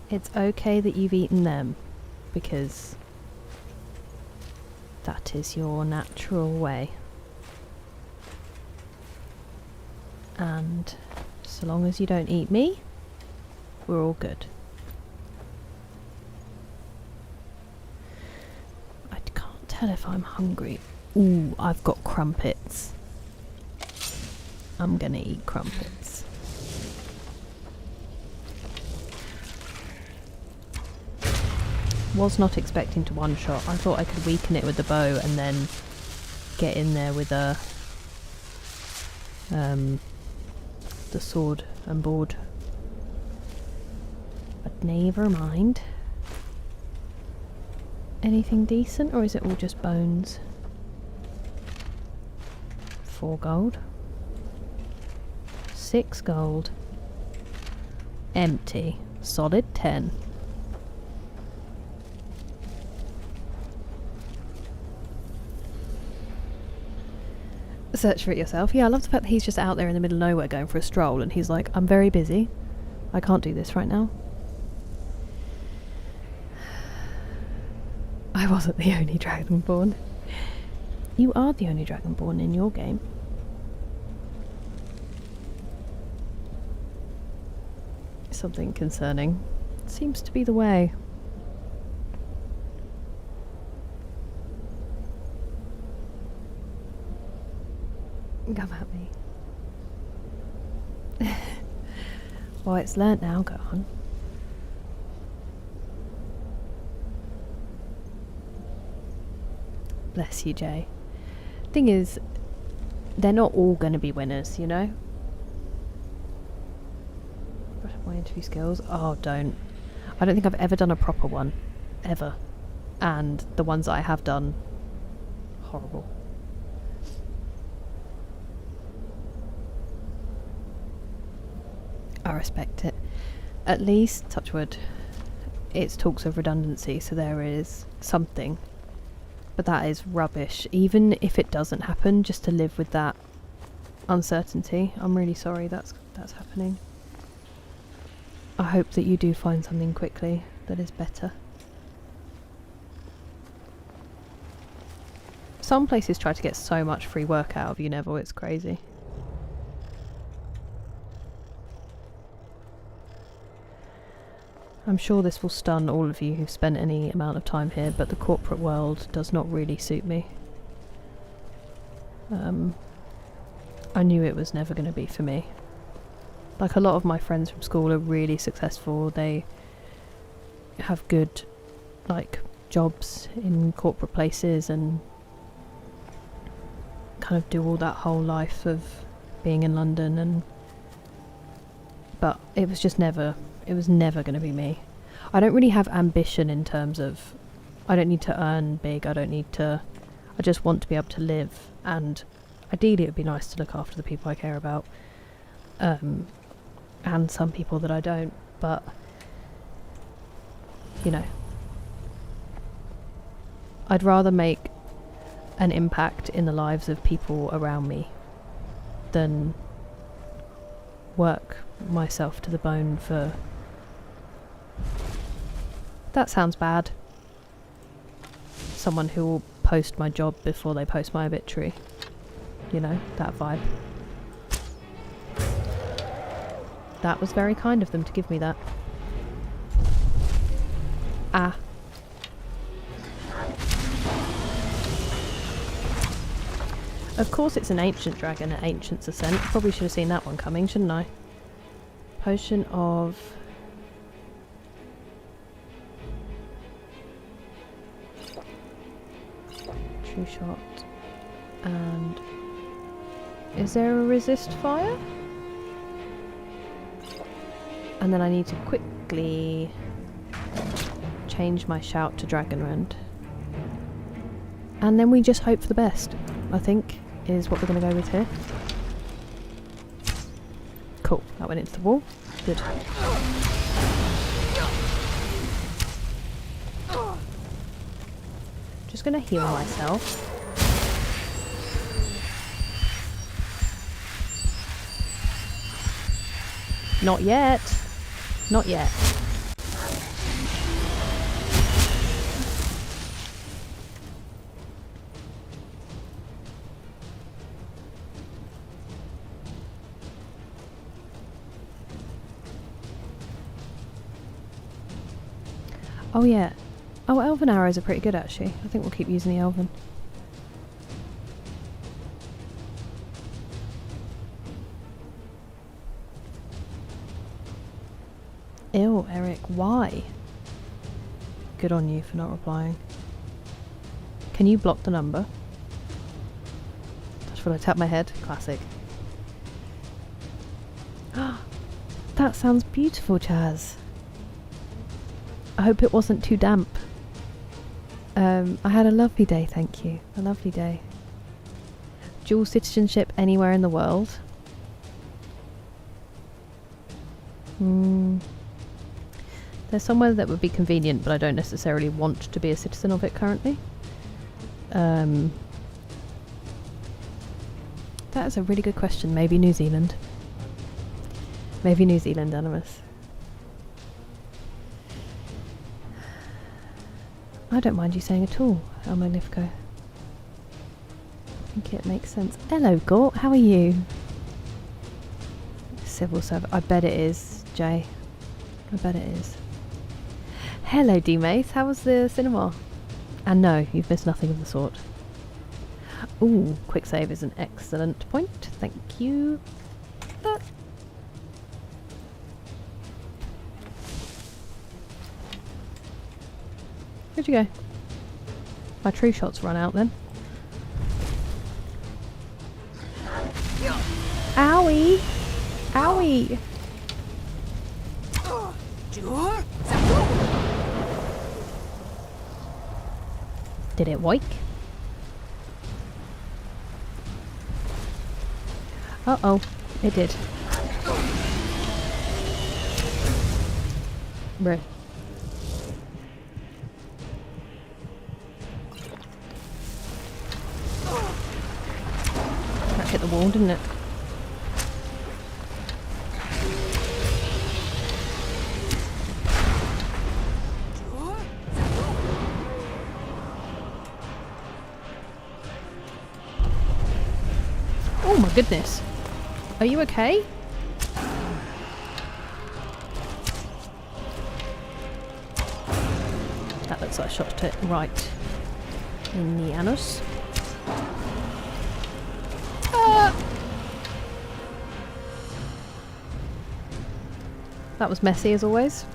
It's okay that you've eaten them, because that is your natural way. And so long as you don't eat me, we're all good. I can't tell if I'm hungry. Ooh, I've got crumpets. I'm gonna eat crumpets. Was not expecting to one-shot. I thought I could weaken it with the bow and then get in there with a the sword and board. But never mind. Anything decent, or is it all just bones? 4 gold. 6 gold. Empty. Solid 10. Search for it yourself. Yeah, I love the fact that he's just out there in the middle of nowhere going for a stroll and he's like, I'm very busy. I can't do this right now. I wasn't the only Dragonborn. You are the only Dragonborn in your game. Something concerning. Seems to be the way. Come at me. Well, it's learnt now, go on. Bless you, Jay. Thing is, they're not all going to be winners, you know? Brush up my interview skills. Oh, don't. I don't think I've ever done a proper one. Ever. And the ones that I have done, horrible. I respect it. At least, touch wood, it's talks of redundancy, so there is something. But that is rubbish. Even if it doesn't happen, just to live with that uncertainty. I'm really sorry that's happening. I hope that you do find something quickly that is better. Some places try to get so much free work out of you, Neville, it's crazy. I'm sure this will stun all of you who've spent any amount of time here, but the corporate world does not really suit me. I knew it was never going to be for me. Like, a lot of my friends from school are really successful. They have good, like, jobs in corporate places and kind of do all that whole life of being in London, but it was just never... It was never going to be me. I don't really have ambition in terms of... I don't need to earn big, I don't need to... I just want to be able to live, and ideally it would be nice to look after the people I care about. And some people that I don't, but... You know. I'd rather make an impact in the lives of people around me than work myself to the bone for... That sounds bad. Someone who will post my job before they post my obituary. You know, that vibe. That was very kind of them to give me that. Ah. Of course it's an ancient dragon at Ancient's Ascent. Probably should have seen that one coming, shouldn't I? Potion of... True shot. And... Is there a resist fire? And then I need to quickly change my shout to Dragon Rend. And then we just hope for the best, I think, is what we're going to go with here. Cool, that went into the wall. Good. Just going to heal myself. Not yet. Not yet. Oh yeah. Oh, elven arrows are pretty good actually. I think we'll keep using the elven. Ew, Eric, why? Good on you for not replying. Can you block the number? Just when I tap my head. Classic. That sounds beautiful, Chaz. I hope it wasn't too damp. I had a lovely day, thank you. A lovely day. Dual citizenship anywhere in the world. There's somewhere that would be convenient, but I don't necessarily want to be a citizen of it currently. That is a really good question. Maybe New Zealand. Maybe New Zealand, Animus. I don't mind you saying at all, El Magnifico. I think it makes sense. Hello, Gort. How are you? Civil servant. I bet it is, Jay. I bet it is. Hello, D-Mace. How was the cinema? And no, you've missed nothing of the sort. Ooh, quick save is an excellent point. Thank you. Where'd you go? My true shots run out then. Owie! Owie! Did it wake? Uh-oh, it did. Right. That hit the wall, didn't it? Oh my goodness. Are you okay? That looks like I shot it right in the anus. That was messy as always.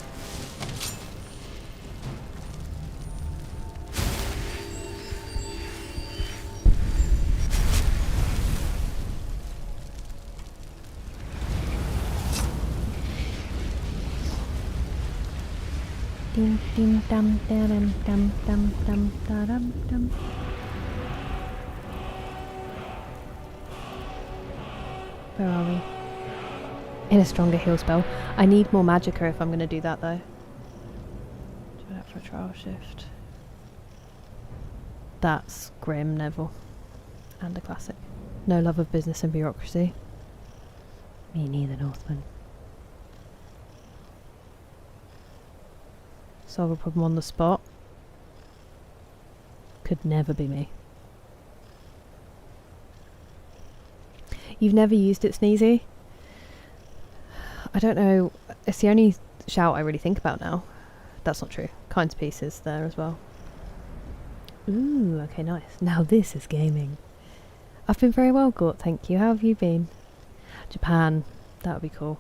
Ding ding dum dum dum dum dum dum dum. Where are we? In a stronger heal spell. I need more magicka if I'm going to do that though. Do it for a trial shift. That's grim, Neville. And a classic. No love of business and bureaucracy. Me neither, Northman. Solve a problem on the spot. Could never be me. You've never used it, Sneezy? I don't know. It's the only shout I really think about now. That's not true. Kinds pieces there as well. Ooh, okay, nice. Now this is gaming. I've been very well, Gort, thank you. How have you been? Japan. That would be cool.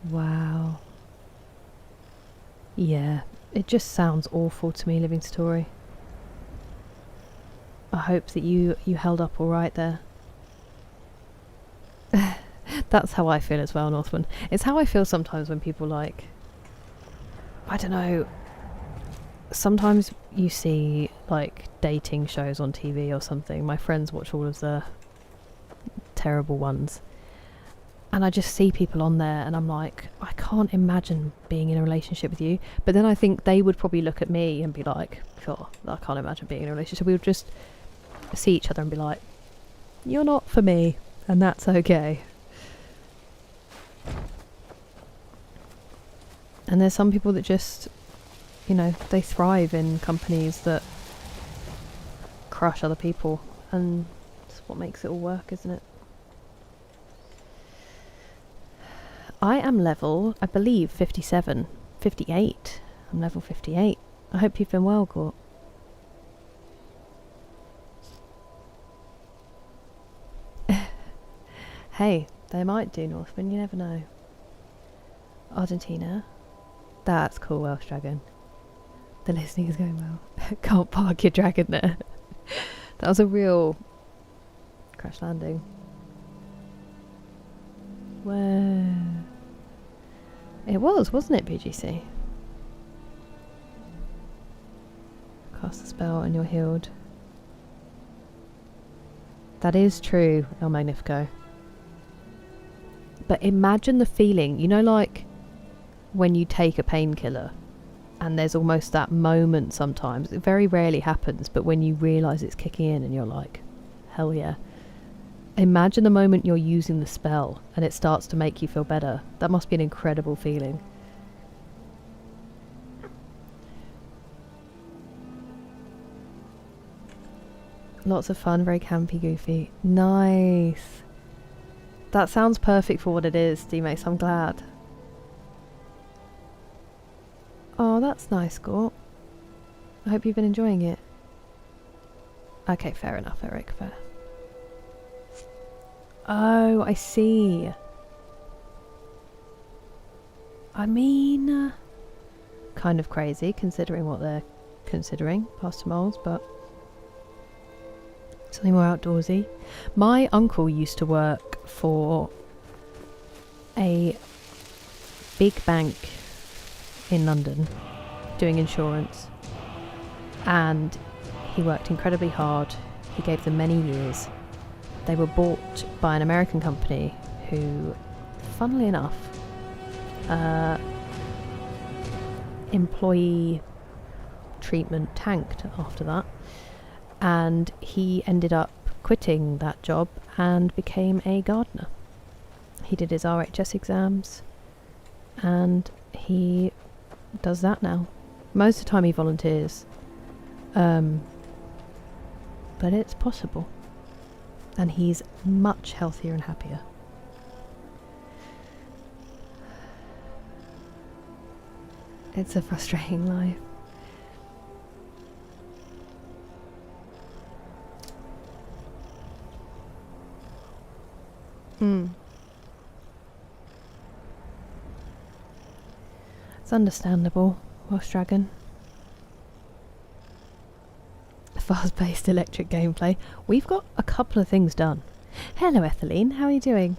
Wow. Yeah, it just sounds awful to me, Living Story. I hope that you held up all right there. That's how I feel as well, Northman. It's how I feel sometimes when people like... I don't know. Sometimes you see like dating shows on TV or something. My friends watch all of the terrible ones. And I just see people on there and I'm like, I can't imagine being in a relationship with you. But then I think they would probably look at me and be like, sure, I can't imagine being in a relationship. We would just see each other and be like, you're not for me. And that's okay. And there's some people that just, you know, they thrive in companies that crush other people. And that's what makes it all work, isn't it? I am level, I believe, 57. 58. I'm level 58. I hope you've been well, Gort. Hey, they might do, Northman, you never know. Argentina. That's cool, Welsh Dragon. The listening is going well. Can't park your dragon there. That was a real crash landing. Whoa. It was, wasn't it, BGC? Cast the spell and you're healed. That is true, El Magnifico. But imagine the feeling, you know, like when you take a painkiller and there's almost that moment sometimes. It very rarely happens, but when you realise it's kicking in and you're like, hell yeah. Imagine the moment you're using the spell and it starts to make you feel better. That must be an incredible feeling. Lots of fun, very campy, goofy. Nice. That sounds perfect for what it is, D-Mace. I'm glad. Oh, that's nice, Gort. I hope you've been enjoying it. Okay, fair enough, Eric, fair. Oh, I see. I mean, kind of crazy considering what they're considering, Pastor Moles, but something more outdoorsy. My uncle used to work for a big bank in London doing insurance, and he worked incredibly hard. He gave them many years. They were bought by an American company who, funnily enough, employee treatment tanked after that, and he ended up quitting that job and became a gardener. He did his RHS exams and he does that now. Most of the time he volunteers, but it's possible, and he's much healthier and happier. It's a frustrating life. It's understandable, Welsh Dragon. Fast-paced electric gameplay. We've got a couple of things done. Hello, Etheline. How are you doing?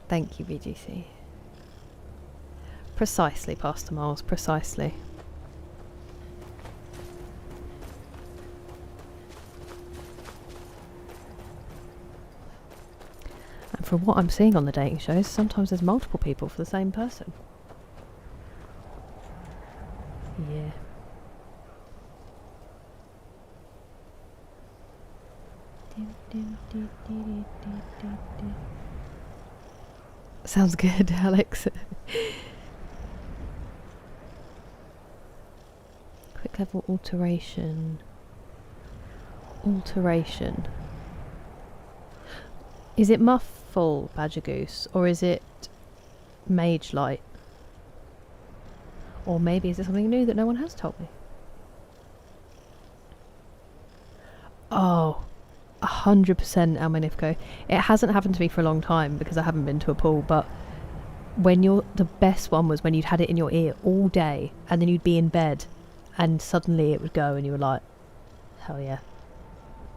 Thank you, VGC. Precisely, Pastor Miles. Precisely. And from what I'm seeing on the dating shows, sometimes there's multiple people for the same person. Yeah. Sounds good, Alex. Quick level alteration. Alteration. Is it Muffle, Badger Goose, or is it Mage Light? Or maybe is it something new that no one has told me? Oh, 100% Almanifco. It hasn't happened to me for a long time because I haven't been to a pool, but when the best one was when you'd had it in your ear all day and then you'd be in bed and suddenly it would go and you were like, hell yeah.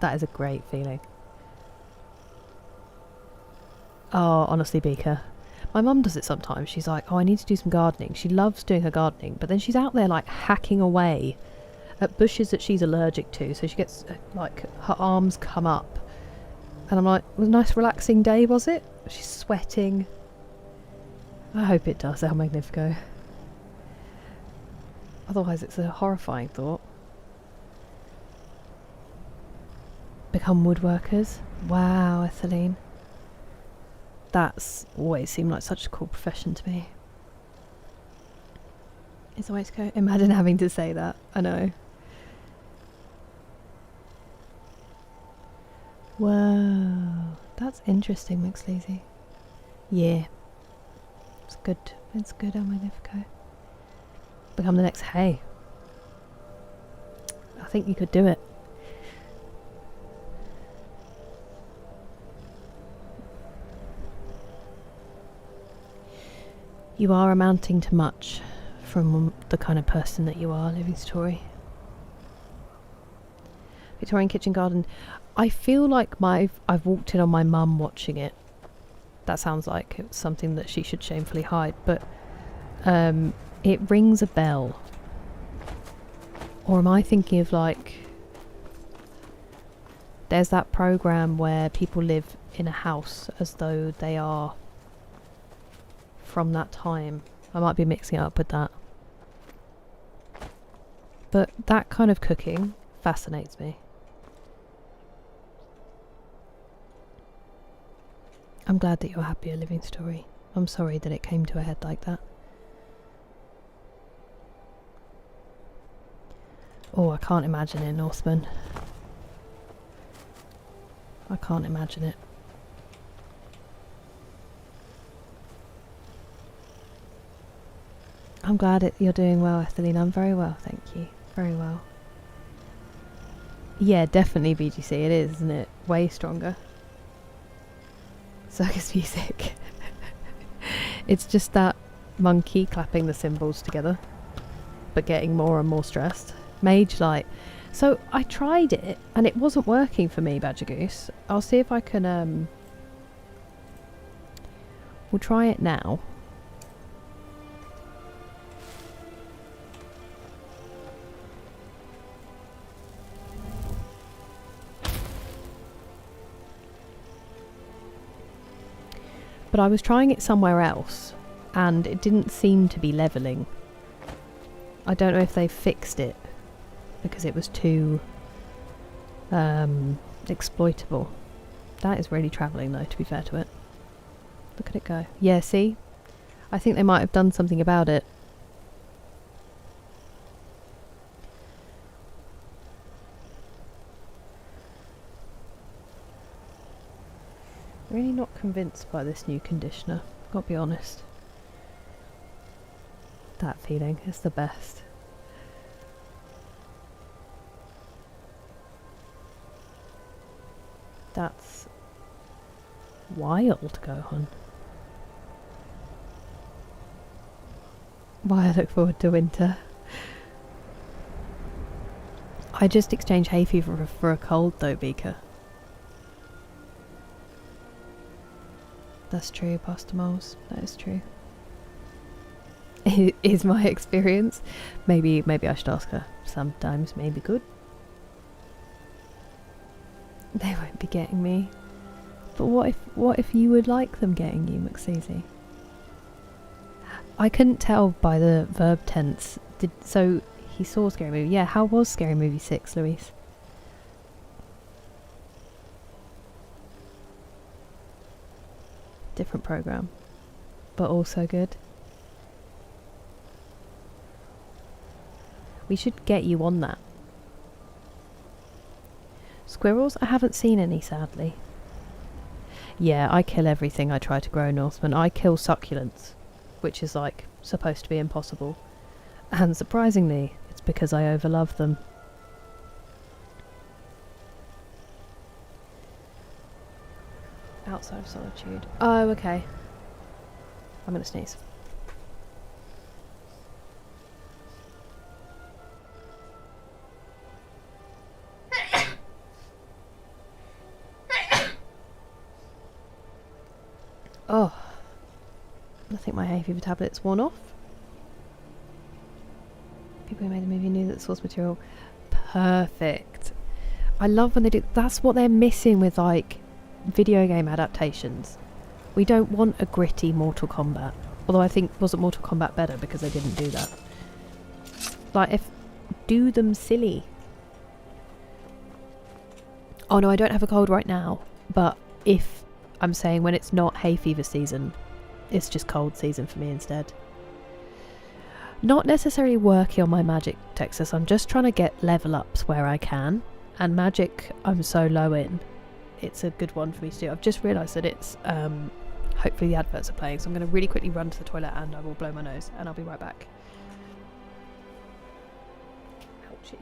That is a great feeling. Oh, honestly, Beaker. My mum does it sometimes. She's like, oh, I need to do some gardening. She loves doing her gardening, but then she's out there like hacking away at bushes that she's allergic to, so she gets like her arms come up, and I'm like, it was a nice relaxing day, was it? She's sweating. I hope it does, El Magnifico. Otherwise it's a horrifying thought. Become woodworkers? Wow, Etheline. That's always seemed like such a cool profession to me. It's a waistcoat. Imagine having to say that. I know. Whoa. That's interesting, McSleazy. Yeah. It's good. It's good, El Magnifico. Become the next Hay. I think you could do it. You are amounting to much from the kind of person that you are, Living Story. Victorian Kitchen Garden. I feel like I've walked in on my mum watching it. That sounds like it's something that she should shamefully hide, but it rings a bell. Or am I thinking of like, there's that program where people live in a house as though they are from that time. I might be mixing it up with that. But that kind of cooking fascinates me. I'm glad that you're happy a living story. I'm sorry that it came to a head like that. Oh, I can't imagine it, Northman. I can't imagine it. I'm glad you're doing well, Ethelene. I'm very well, thank you. Very well. Yeah, definitely BGC. It is, isn't it? Way stronger. Circus music. It's just that monkey clapping the cymbals together, but getting more and more stressed. Mage Light. So I tried it and it wasn't working for me, Badger Goose. I'll see if I can we'll try it now. But I was trying it somewhere else and it didn't seem to be levelling. I don't know if they fixed it because it was too exploitable. That is really travelling though, to be fair to it. Look at it go. Yeah, see? I think they might have done something about it. Really not convinced by this new conditioner, gotta be honest. That feeling is the best. That's wild, Gohan. Why I look forward to winter. I just exchanged hay fever for a cold though, Beaker. That's true, Pastor Moles. That is true. Is my experience. Maybe I should ask her. Sometimes maybe good. They won't be getting me. But what if you would like them getting you, McSusie? I couldn't tell by the verb tense. So he saw Scary Movie. Yeah, how was Scary Movie 6, Louise? Different program, but also good. We should get you on that. Squirrels? I haven't seen any, sadly. Yeah, I kill everything I try to grow, Northman. I kill succulents, which is like supposed to be impossible. And surprisingly, it's because I overlove them. Outside of solitude. Oh, okay. I'm gonna sneeze. Oh. I think my hay fever tablet's worn off. People who made the movie knew that the source material. Perfect. I love when they do. That's what they're missing with like video game adaptations. We don't want a gritty Mortal Kombat. Although I think wasn't Mortal Kombat better because they didn't do that. Like do them silly. Oh no, I don't have a cold right now. But if I'm saying when it's not hay fever season, it's just cold season for me instead. Not necessarily working on my magic, Texas. I'm just trying to get level ups where I can. And magic I'm so low in. It's a good one for me to do. I've just realised that it's hopefully the adverts are playing, so I'm going to really quickly run to the toilet and I will blow my nose and I'll be right back. Ouchie.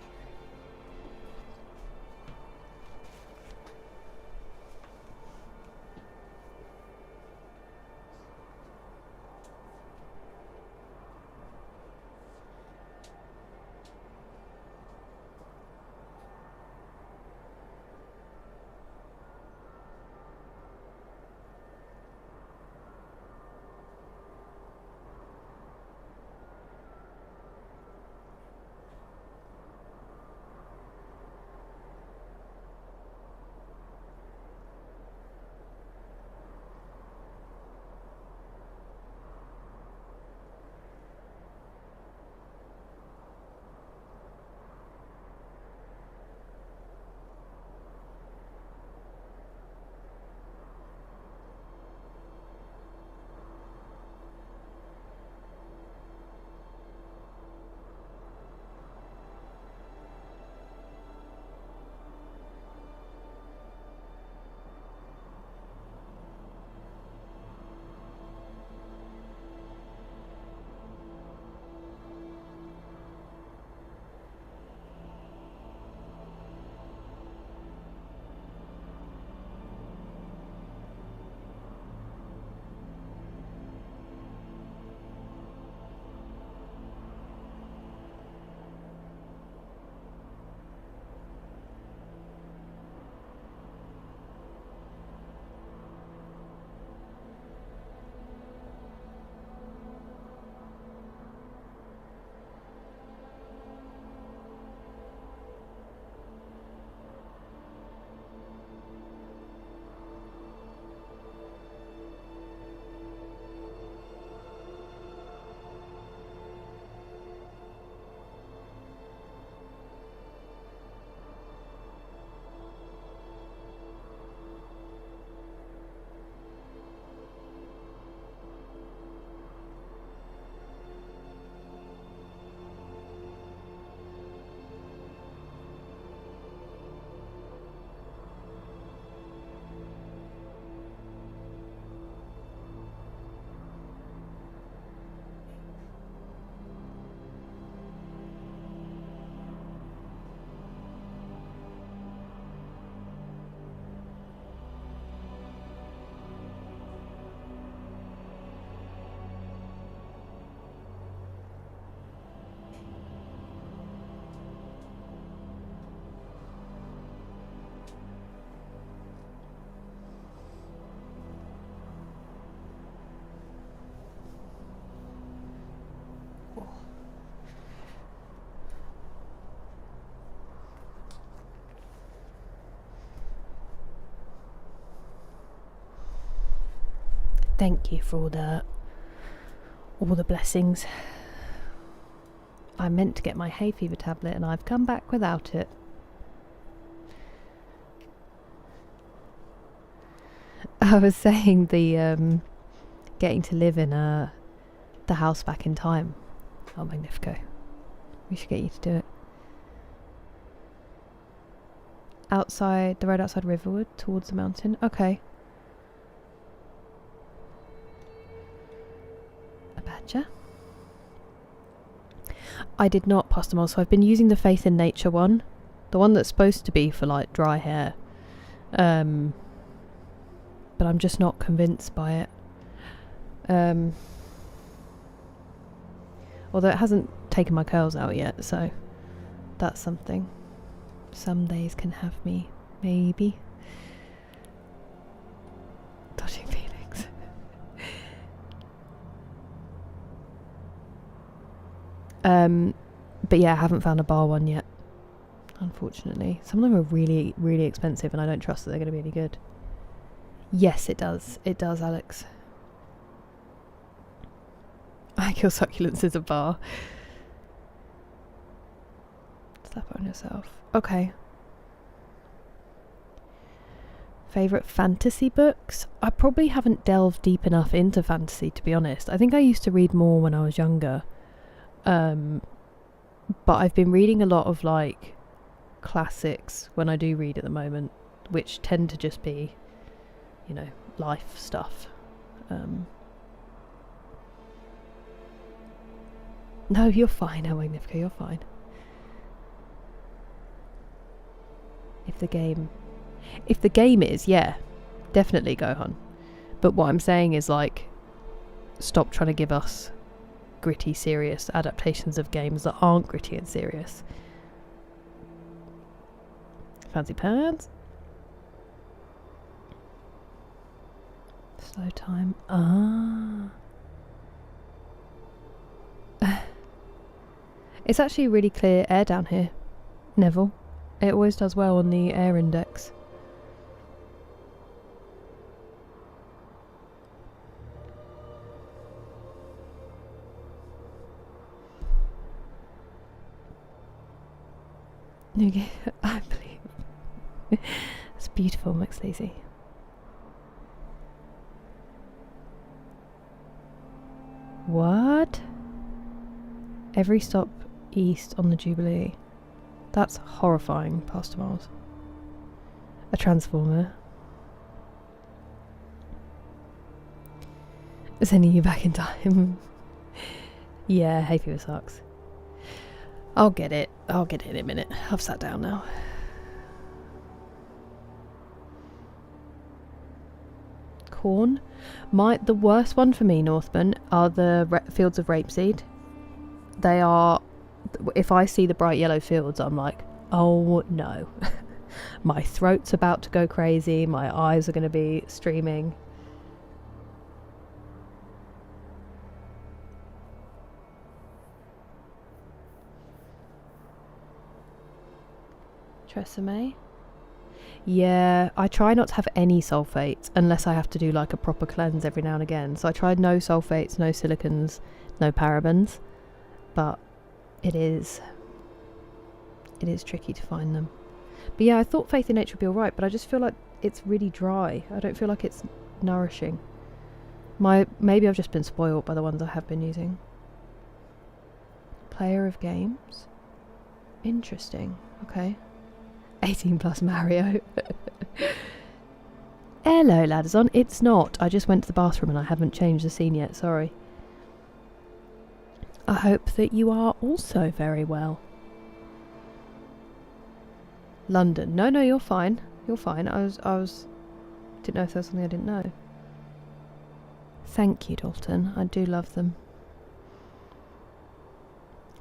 Thank you for all the blessings. I meant to get my hay fever tablet and I've come back without it. I was saying the getting to live in the house back in time. Oh, Magnifico. We should get you to do it. Outside, the road outside Riverwood, towards the mountain. Okay. A badger. I did not pass them all, so I've been using the Faith in Nature one. The one that's supposed to be for, like, dry hair. But I'm just not convinced by it. Although it hasn't taken my curls out yet, so that's something. Some days can have me, maybe. Touching feelings. But yeah, I haven't found a bar one yet, unfortunately. Some of them are really, really expensive and I don't trust that they're going to be any good. Yes, it does. It does, Alex. I kill succulents as a bar. Slap on yourself. Okay. Favourite fantasy books? I probably haven't delved deep enough into fantasy, to be honest. I think I used to read more when I was younger. But I've been reading a lot of, like, classics when I do read at the moment, which tend to just be, you know, life stuff. No, you're fine, oh Magnifico, you're fine. If the game is, yeah, definitely Gohan. But what I'm saying is, like, stop trying to give us gritty, serious adaptations of games that aren't gritty and serious. Fancy pants? Slow time. It's actually really clear air down here, Neville. It always does well on the air index. Okay, I believe. It's beautiful, Max Lazy. What? Every stop east on the Jubilee. That's horrifying, Pastor Miles. A transformer. Sending you back in time. Yeah, hay fever sucks. I'll get it. I'll get it in a minute. I've sat down now. Corn. The worst one for me, Northman, are the fields of rapeseed. They are... If I see the bright yellow fields, I'm like, oh no. My throat's about to go crazy. My eyes are going to be streaming. Tresemme? Yeah, I try not to have any sulfates unless I have to do like a proper cleanse every now and again. So I tried no sulfates, no silicons, no parabens, but it is tricky to find them. But yeah, I thought Faith in Nature would be alright, but I just feel like it's really dry. I don't feel like it's nourishing. Maybe I've just been spoiled by the ones I have been using. Player of games? Interesting. Okay. 18 plus Mario. Hello, Ladazon. It's not. I just went to the bathroom and I haven't changed the scene yet. Sorry. I hope that you are also very well. London. No, you're fine. You're fine. I was... Didn't know if there was something I didn't know. Thank you, Dalton. I do love them.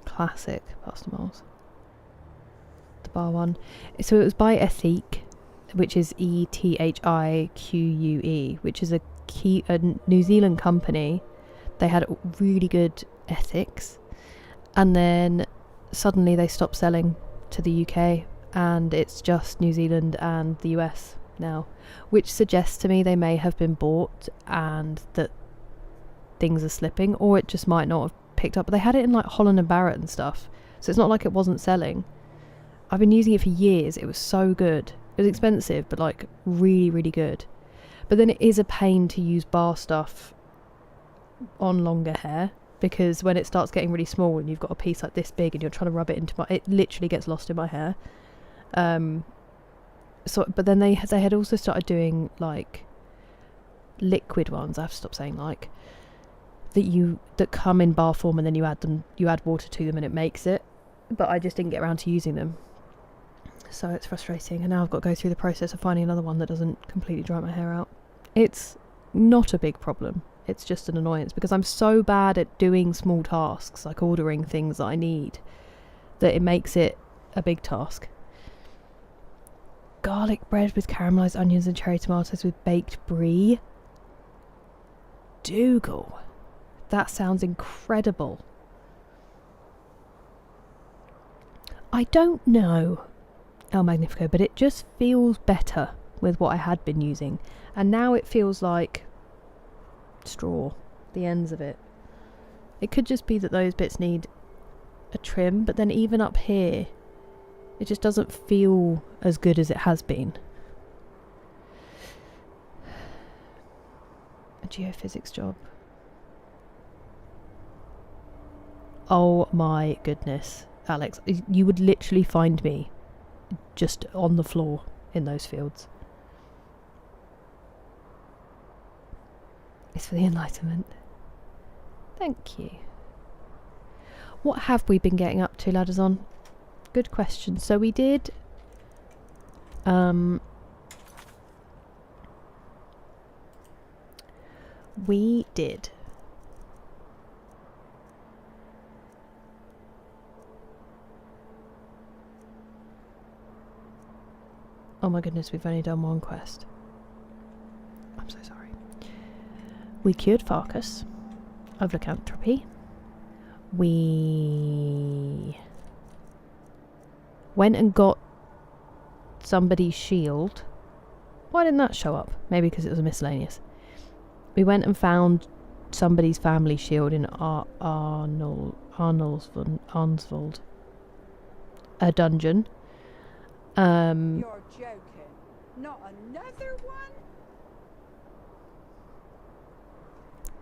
Classic, Pastor Moles. The bar one. So it was by Ethique, which is ETHIQUE, which is a New Zealand company. They had really good ethics, and then suddenly they stopped selling to the UK, and it's just New Zealand and the US now, which suggests to me they may have been bought and that things are slipping, or it just might not have picked up. But they had it in like Holland and Barrett and stuff, so it's not like it wasn't selling. I've been using it for years. It was so good. It was expensive, but like really, really good. But then it is a pain to use bar stuff on longer hair, because when it starts getting really small and you've got a piece like this big and you're trying to rub it into it literally gets lost in my hair. So, but then they had also started doing like liquid ones. I have to stop saying like that come in bar form, and then you add water to them and it makes it. But I just didn't get around to using them, so it's frustrating. And now I've got to go through the process of finding another one that doesn't completely dry my hair out. It's not a big problem. It's just an annoyance because I'm so bad at doing small tasks, like ordering things that I need, that it makes it a big task. Garlic bread with caramelised onions and cherry tomatoes with baked brie. Dougal. That sounds incredible. I don't know El Magnifico, but it just feels better with what I had been using. And now it feels like straw, the ends of it. It could just be that those bits need a trim, but then even up here, it just doesn't feel as good as it has been. A geophysics job. Oh my goodness, Alex, you would literally find me just on the floor in those fields. It's for the enlightenment. Thank you. What have we been getting up to, ladders on? Good question. So we did oh my goodness, we've only done one quest. I'm so sorry. We cured Farkas of lycanthropy. We went and got somebody's shield. Why didn't that show up? Maybe because it was a miscellaneous. We went and found somebody's family shield in Arnsvold, a dungeon. You're joking. Not another one?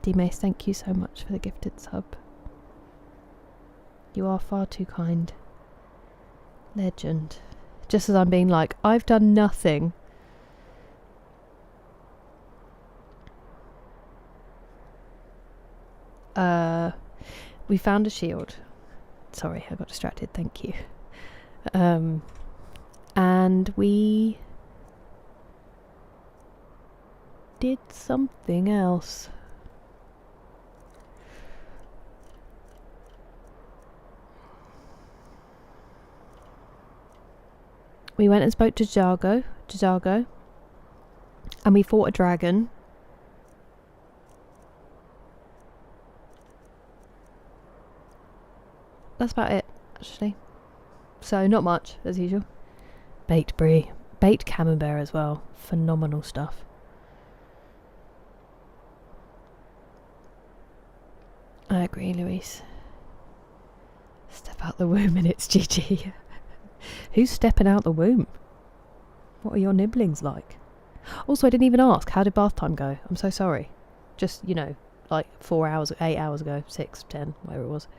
D-Mace, thank you so much for the gifted sub. You are far too kind. Legend. Just as I'm being like, I've done nothing. We found a shield. Sorry, I got distracted, thank you. And we did something else. We went and spoke to Jago, and we fought a dragon. That's about it, actually. So, not much, as usual. Baked brie. Baked camembert as well. Phenomenal stuff. I agree, Louise. Step out the womb and it's GG. Who's stepping out the womb? What are your nibblings like? Also, I didn't even ask, how did bath time go? I'm so sorry. Just, you know, like 4 hours, 8 hours ago, 6, 10, whatever it was.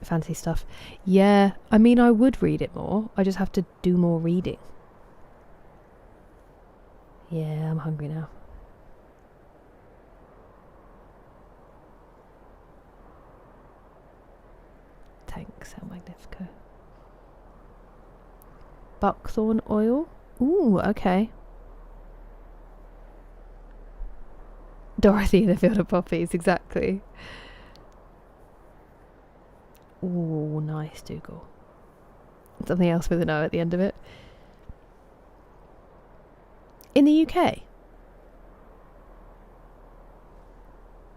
Fancy stuff. Yeah, I mean, I would read it more. I just have to do more reading. Yeah, I'm hungry now. Thanks, El Magnifico. Buckthorn oil. Ooh, okay. Dorothy in a field of poppies, exactly. Ooh, nice, Dougal. Something else with an O at the end of it. In the UK.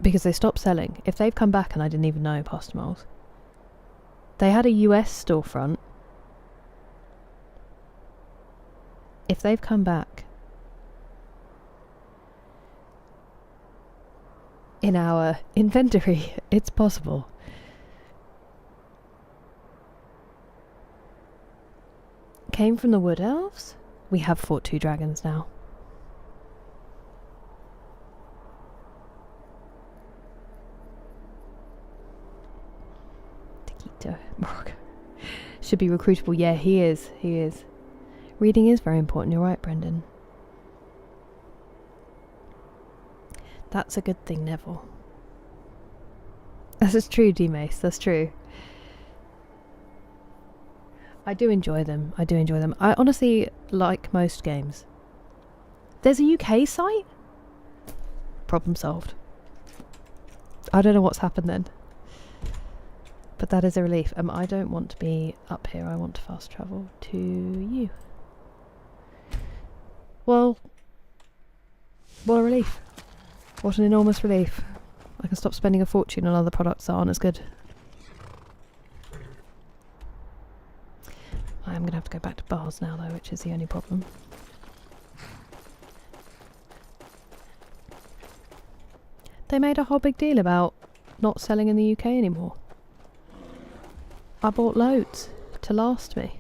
Because they stopped selling. If they've come back and I didn't even know, Pastor Moles. They had a US storefront If they've come back in our inventory, it's possible. Came from the Wood Elves? We have fought 2 dragons now. Taquito. Should be recruitable. Yeah, he is. He is. Reading is very important. You're right, Brendan. That's a good thing, Neville. That's true, D-Mace. That's true. I do enjoy them. I do enjoy them. I honestly like most games. There's a UK site? Problem solved. I don't know what's happened then. But that is a relief. I don't want to be up here. I want to fast travel to you. Well, what a relief. What an enormous relief. I can stop spending a fortune on other products that aren't as good. I am going to have to go back to bars now though, which is the only problem. They made a whole big deal about not selling in the UK anymore. I bought loads to last me.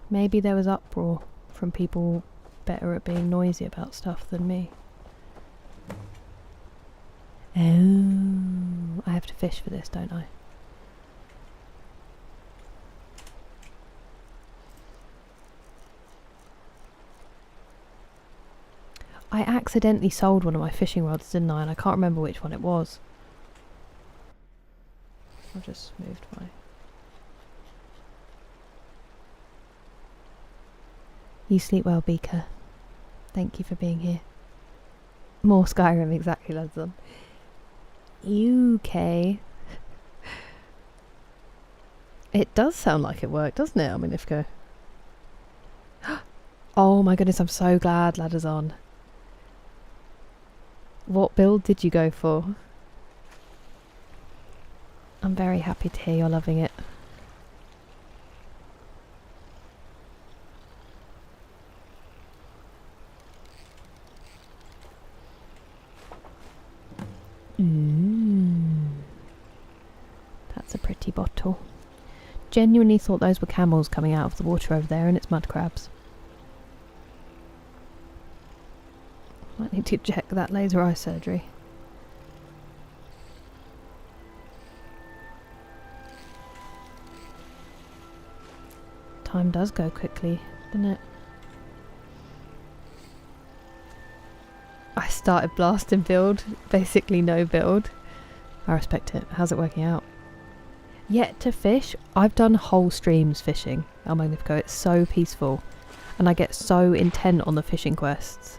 Maybe there was uproar from people better at being noisy about stuff than me. Oh, I have to fish for this, don't I? I accidentally sold one of my fishing rods, didn't I? And I can't remember which one it was. I've just moved my... You sleep well, Beaker. Thank you for being here. More Skyrim, exactly, Ludson. UK. It does sound like it worked, doesn't it? I mean, if go. Oh my goodness, I'm so glad Ladder's on. What build did you go for? I'm very happy to hear you're loving it. That's a pretty bottle. Genuinely thought those were camels coming out of the water over there, and it's mud crabs. Might need to check that laser eye surgery. Time does go quickly, doesn't it? I started blasting build, basically no build. I respect it. How's it working out? Yet to fish, I've done whole streams fishing. El Magnifico, it's so peaceful. And I get so intent on the fishing quests.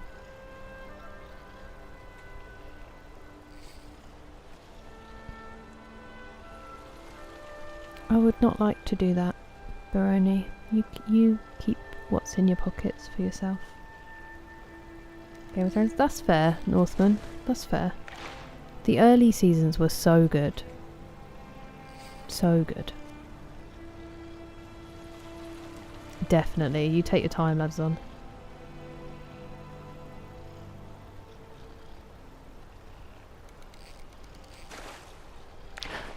I would not like to do that, Baroni. You keep what's in your pockets for yourself. Game of Thrones, that's fair, Northman. That's fair. The early seasons were so good. So good. Definitely. You take your time, lads on.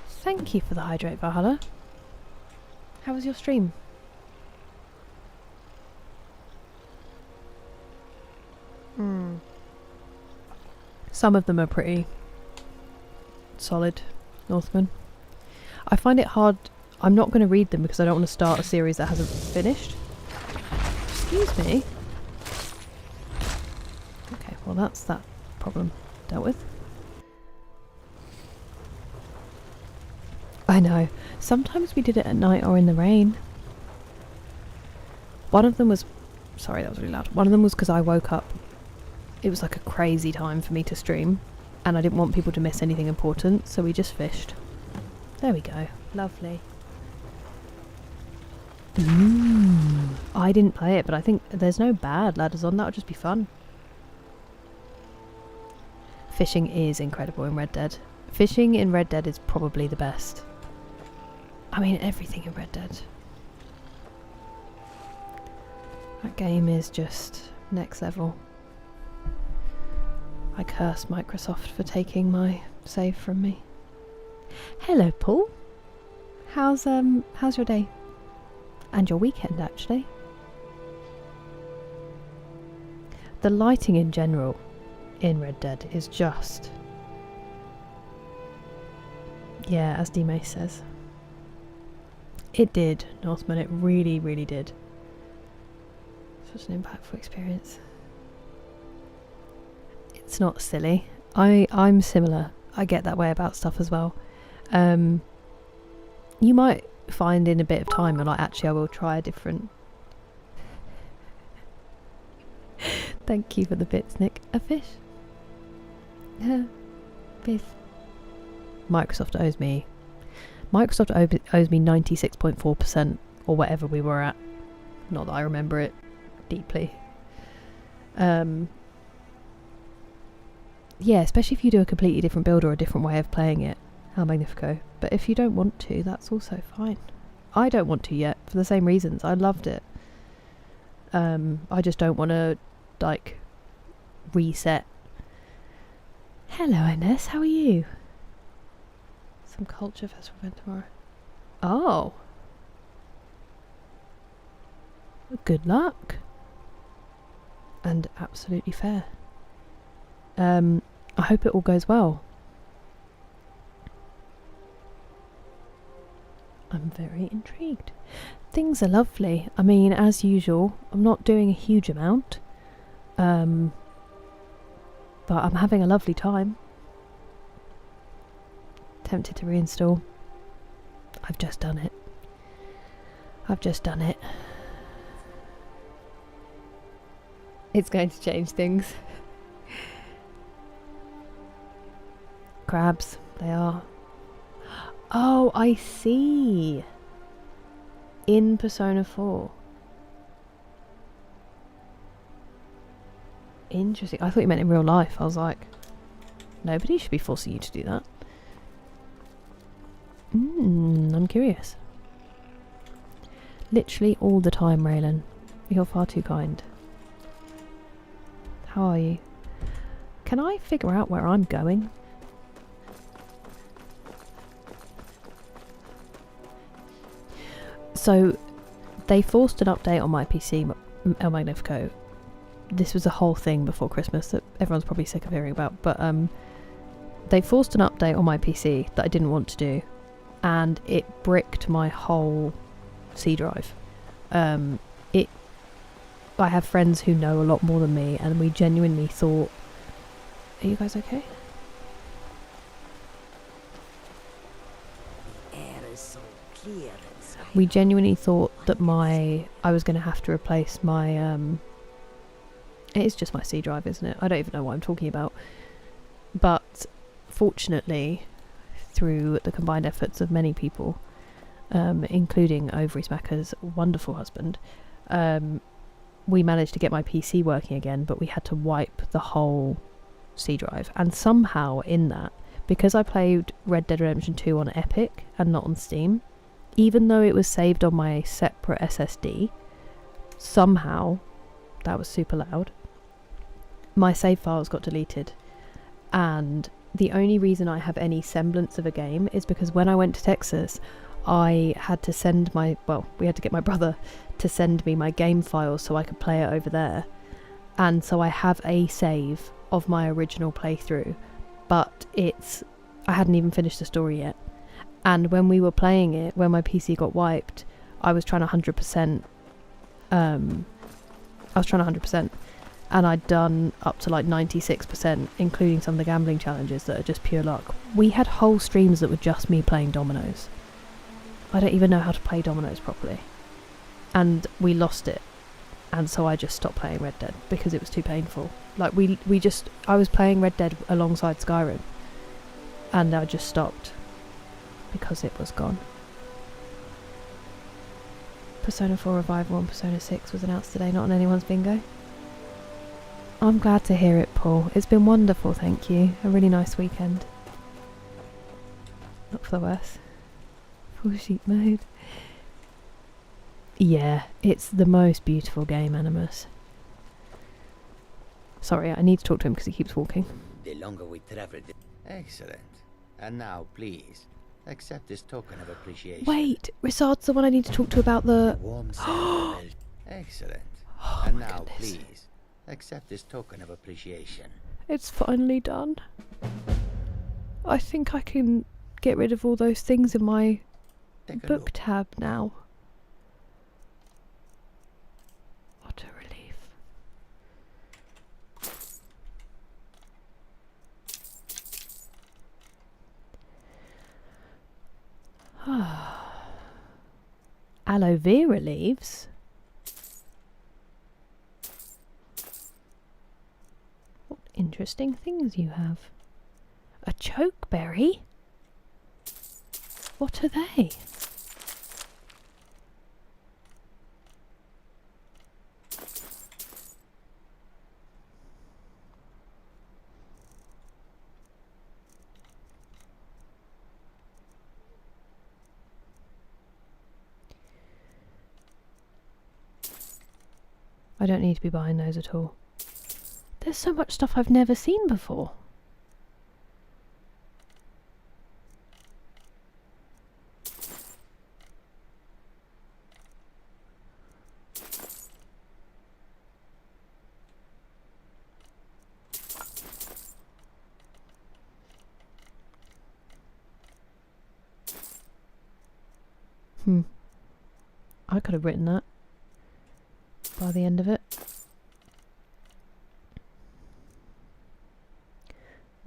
Thank you for the hydrate, Valhalla. How was your stream? Some of them are pretty solid, Northman. I find it hard. I'm not going to read them because I don't want to start a series that hasn't finished. Excuse me. Okay, well that's that problem dealt with. I know. Sometimes we did it at night or in the rain. One of them was... Sorry, that was really loud. One of them was because I woke up. It was like a crazy time for me to stream. And I didn't want people to miss anything important, so we just fished. There we go. Lovely. I didn't play it, but I think there's no bad ladders on. That would just be fun. Fishing is incredible in Red Dead. Fishing in Red Dead is probably the best. I mean, everything in Red Dead. That game is just next level. I curse Microsoft for taking my save from me. Hello, Paul. How's your day? And your weekend, actually? The lighting in general in Red Dead is just... Yeah, as D-Mace says. It did, Northman, it really, really did. Such an impactful experience. It's not silly. I'm similar. I get that way about stuff as well. You might find in a bit of time you're like, actually I will try a different... Thank you for the bits, Nick. A fish? Fish. Microsoft owes me 96.4% or whatever we were at. Not that I remember it deeply. Yeah, especially if you do a completely different build or a different way of playing it. How Magnifico. But if you don't want to, that's also fine. I don't want to yet, for the same reasons. I loved it. I just don't want to, like, reset. Hello, Ines. How are you? Some culture festival event tomorrow. Oh. Good luck. And absolutely fair. I hope it all goes well. I'm very intrigued. Things are lovely. I mean, as usual, I'm not doing a huge amount. But I'm having a lovely time. Tempted to reinstall. I've just done it. It's going to change things. Crabs, they are. Oh, I see. In Persona 4. Interesting. I thought you meant in real life. I was like, nobody should be forcing you to do that. I'm curious. Literally all the time, Raylan. You're far too kind. How are you? Can I figure out where I'm going? So, they forced an update on my PC, El Magnifico. This was a whole thing before Christmas that everyone's probably sick of hearing about, but they forced an update on my PC that I didn't want to do, and it bricked my whole C drive. I have friends who know a lot more than me, and we genuinely thought... Are you guys okay? The air is so clear inside. We genuinely thought that I was going to have to replace my... It is just my C drive, isn't it? I don't even know what I'm talking about. But fortunately, through the combined efforts of many people, including Ovary Smacker's wonderful husband, we managed to get my PC working again, but we had to wipe the whole C drive. And somehow in that, because I played Red Dead Redemption 2 on Epic and not on Steam, even though it was saved on my separate SSD, somehow, that was super loud, my save files got deleted. And the only reason I have any semblance of a game is because when I went to Texas, I had to send we had to get my brother to send me my game files so I could play it over there. And so I have a save of my original playthrough, but I hadn't even finished the story yet. And when we were playing it, when my PC got wiped, I was trying 100%. And I'd done up to like 96%, including some of the gambling challenges that are just pure luck. We had whole streams that were just me playing dominoes. I don't even know how to play dominoes properly. And we lost it. And so I just stopped playing Red Dead because it was too painful. Like I was playing Red Dead alongside Skyrim. And I just stopped because it was gone. Persona 4 Revival on Persona 6 was announced today, not on anyone's bingo. I'm glad to hear it, Paul. It's been wonderful, thank you. A really nice weekend. Not for the worse. Full sheet mode. Yeah, it's the most beautiful game, Animus. Sorry, I need to talk to him because he keeps walking. The longer we travel, excellent. And now, please, accept this token of appreciation. Wait, Risard's the one I need to talk to about the... Warm sand. Excellent. Oh, And my now, goodness. please, accept this token of appreciation. It's finally done. I think I can get rid of all those things in my Take a book look. tab now. What a relief. Aloe vera leaves? What interesting things you have. A chokeberry? What are they? I don't need to be buying those at all. There's so much stuff I've never seen before. I could have written that by the end of it.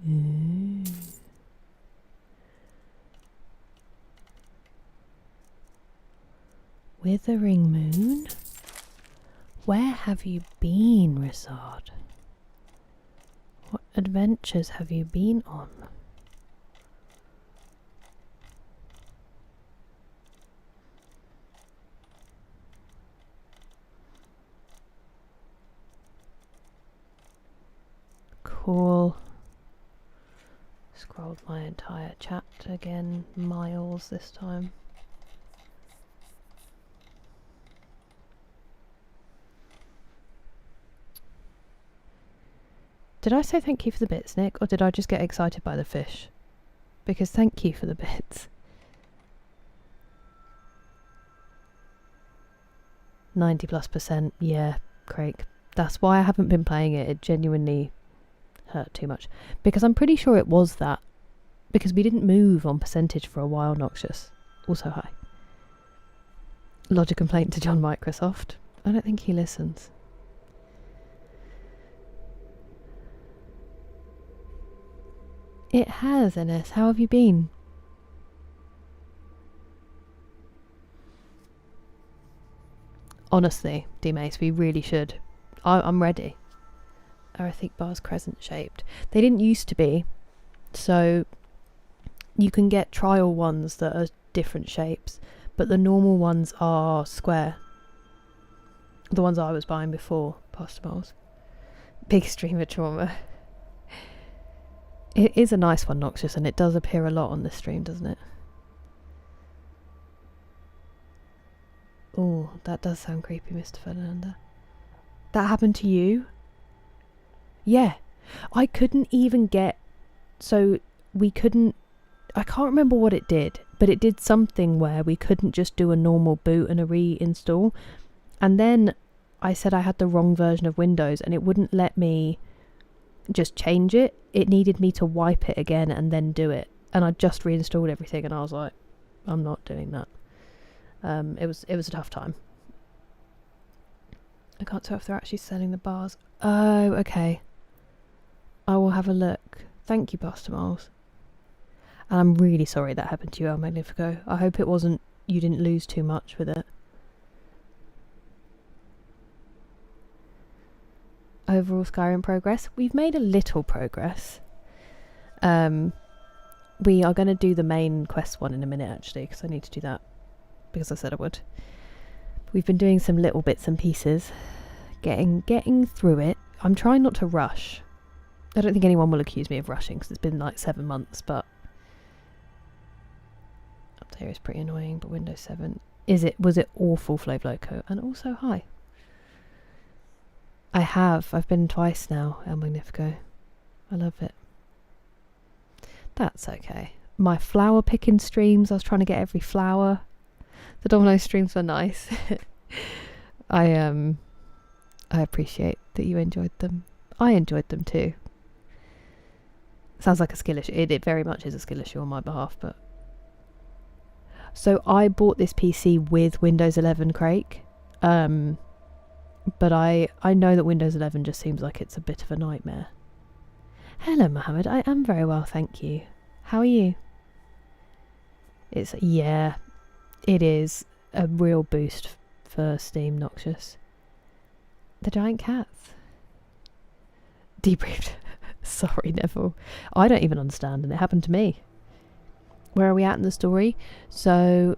Ooh. Withering Moon? Where have you been, Risard? What adventures have you been on? Cool. Scrolled my entire chat again, miles this time. Did I say thank you for the bits, Nick, or did I just get excited by the fish? Because thank you for the bits. 90+%, yeah, Craig. That's why I haven't been playing it. It genuinely hurt too much. Because I'm pretty sure it was that. Because we didn't move on percentage for a while, Noxious. Also hi. Lodge a complaint to John Microsoft. I don't think he listens. It has, NS. How have you been? Honestly, D-Mace, we really should. I'm ready. Erythic bars crescent shaped. They didn't used to be, so you can get trial ones that are different shapes, but the normal ones are square. The ones I was buying before, Postamoles. Big streamer trauma. It is a nice one, Noxious, and it does appear a lot on this stream, doesn't it? Oh, that does sound creepy, Mr. Fernanda. That happened to you? Yeah. I couldn't even get... So, we couldn't... I can't remember what it did, but it did something where we couldn't just do a normal boot and a reinstall. And then I said I had the wrong version of Windows, and it wouldn't let me just change it. It needed me to wipe it again and then do it. And I just reinstalled everything, and I was like, I'm not doing that. It was a tough time. I can't tell if they're actually selling the bars. Oh, okay. I will have a look. Thank you, Postamoles. And I'm really sorry that happened to you, El Magnifico. I hope it wasn't... You didn't lose too much with it. Overall Skyrim progress. We've made a little progress. We are going to do the main quest one in a minute, actually, because I need to do that. Because I said I would. We've been doing some little bits and pieces. Getting through it. I'm trying not to rush. I don't think anyone will accuse me of rushing because it's been like 7 months, but Here is pretty annoying, but Windows 7 was it awful, Flav Loco, and also hi. I've been twice now, El Magnifico. I love it. That's okay. My flower picking streams, I was trying to get every flower. The Domino streams were nice. I appreciate that you enjoyed them. I enjoyed them too. Sounds like a skill issue. It very much is a skill issue on my behalf, but so I bought this PC with Windows 11, Craig. But I know that Windows 11 just seems like it's a bit of a nightmare. Hello, Mohammed. I am very well, thank you. How are you? Yeah, it is a real boost for Steam, Noxious. The giant cats. Debriefed. Sorry, Neville. I don't even understand, and it happened to me. Where are we at in the story? So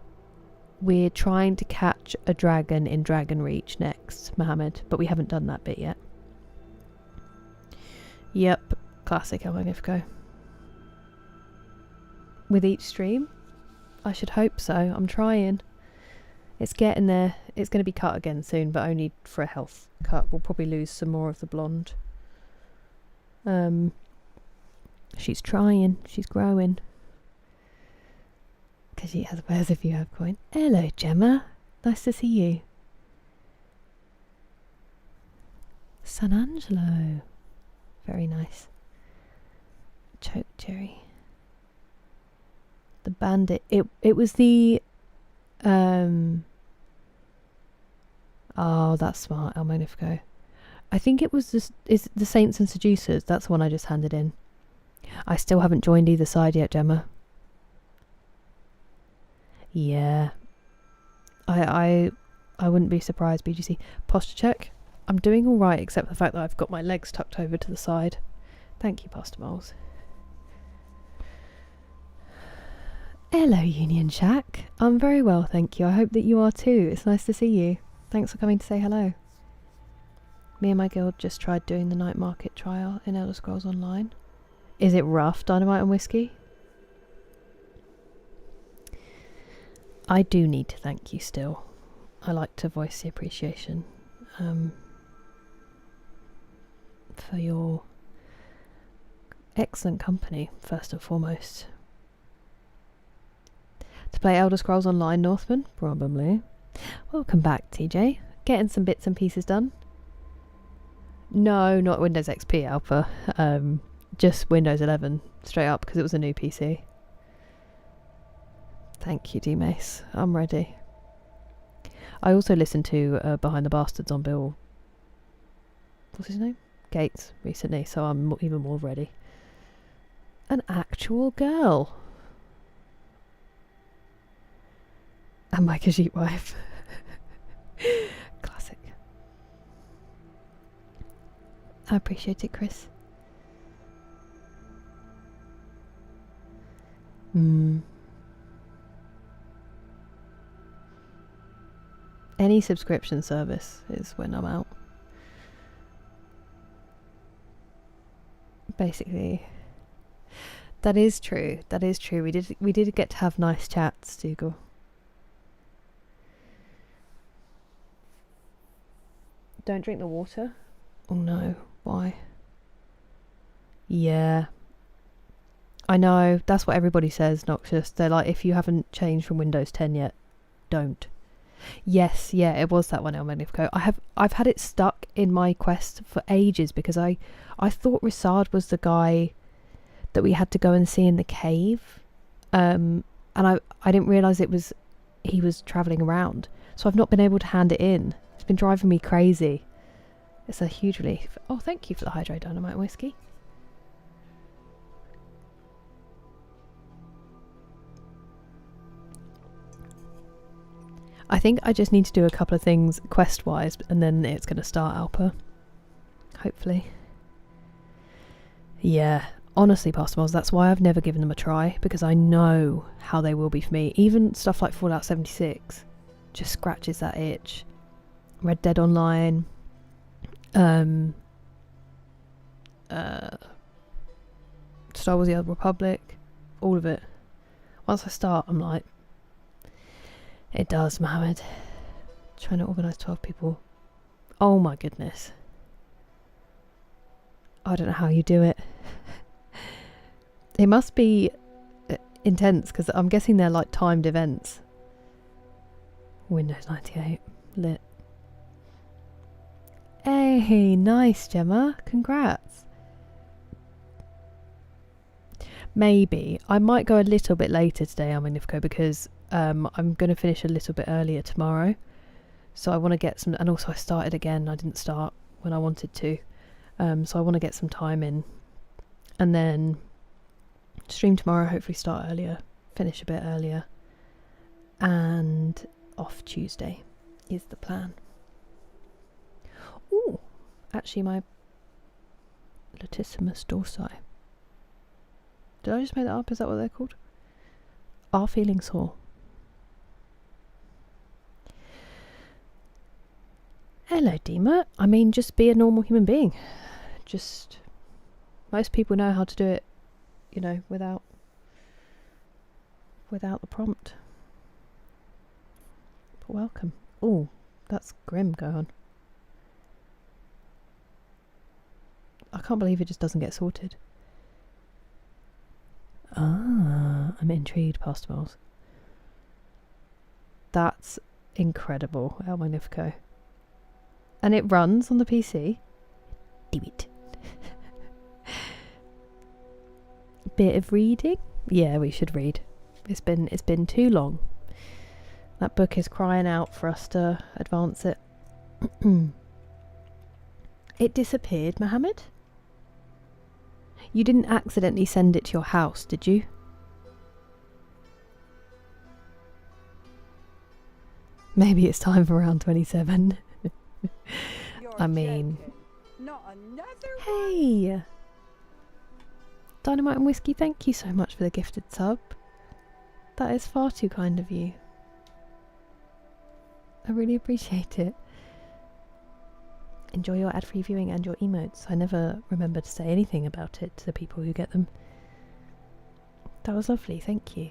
we're trying to catch a dragon in Dragon Reach next, Mohammed, but we haven't done that bit yet. Yep, classic El Magnifico. With each stream? I should hope so. I'm trying. It's getting there. It's going to be cut again soon, but only for a health cut. We'll probably lose some more of the blonde. She's trying. She's growing. Because she has wears if you have coin. Hello, Gemma. Nice to see you. San Angelo. Very nice. Choke cherry. The bandit. It was the oh, that's smart, El Magnifico. I think it was is the Saints and Seducers. That's the one I just handed in. I still haven't joined either side yet, Gemma. Yeah. I wouldn't be surprised, BGC. Posture check. I'm doing alright, except for the fact that I've got my legs tucked over to the side. Thank you, Pastor Moles. Hello, Union Shack. I'm very well, thank you. I hope that you are too. It's nice to see you. Thanks for coming to say hello. Me and my guild just tried doing the night market trial in Elder Scrolls Online. Is it rough, Dynamite and Whiskey? I do need to thank you still. I like to voice the appreciation for your excellent company, first and foremost. To play Elder Scrolls Online, Northman? Probably. Welcome back, TJ. Getting some bits and pieces done? No, not Windows XP Alpha. Just Windows 11, straight up, because it was a new PC. Thank you, D-Mace. I'm ready. I also listened to Behind the Bastards on Bill... what's his name? Gates recently, so I'm even more ready. An actual girl. And my Khajiit wife. Classic. I appreciate it, Chris. Any subscription service is when I'm out. Basically. That is true. That is true. We did get to have nice chats, Dougal. Don't drink the water? Oh no, why? Yeah. I know, that's what everybody says, Noxious. They're like, if you haven't changed from Windows 10 yet, don't. Yes, yeah, it was that one, El Magnifico. I've had it stuck in my quest for ages because I thought Rissard was the guy that we had to go and see in the cave. And I didn't realise he was travelling around. So I've not been able to hand it in. It's been driving me crazy. It's a huge relief. Oh, thank you for the Hydro Dynamite Whiskey. I think I just need to do a couple of things quest-wise, and then it's going to start Alpa. Hopefully. Yeah, honestly, Pastor Moles, that's why I've never given them a try, because I know how they will be for me. Even stuff like Fallout 76 just scratches that itch. Red Dead Online. Star Wars The Old Republic. All of it. Once I start, I'm like, It does, Mohammed. Trying to organise 12 people. Oh my goodness. I don't know how you do it. It must be intense because I'm guessing they're like timed events. Windows 98. Lit. Hey, nice, Gemma. Congrats. Maybe. I might go a little bit later today, Arminifco, because I'm going to finish a little bit earlier tomorrow. So I want to get some... And also I started again. I didn't start when I wanted to. So I want to get some time in. And then stream tomorrow, hopefully start earlier. Finish a bit earlier. And off Tuesday is the plan. Ooh, actually my latissimus dorsi. Did I just make that up? Is that what they're called? Are feeling sore. Hello, Dima. I mean, just be a normal human being. Just... Most people know how to do it, you know, without the prompt. But welcome. Ooh, that's grim going on. I can't believe it just doesn't get sorted. Ah, I'm intrigued, Pastor Miles. That's incredible, El Magnifico. And it runs on the PC. Do it. Bit of reading? Yeah, we should read. It's been too long. That book is crying out for us to advance it. It disappeared, Mohammed? You didn't accidentally send it to your house, did you? Maybe it's time for round 27. I mean... Not another Hey! Dynamite and Whiskey, thank you so much for the gifted sub. That is far too kind of you. I really appreciate it. Enjoy your ad-free viewing and your emotes. I never remember to say anything about it to the people who get them. That was lovely, thank you.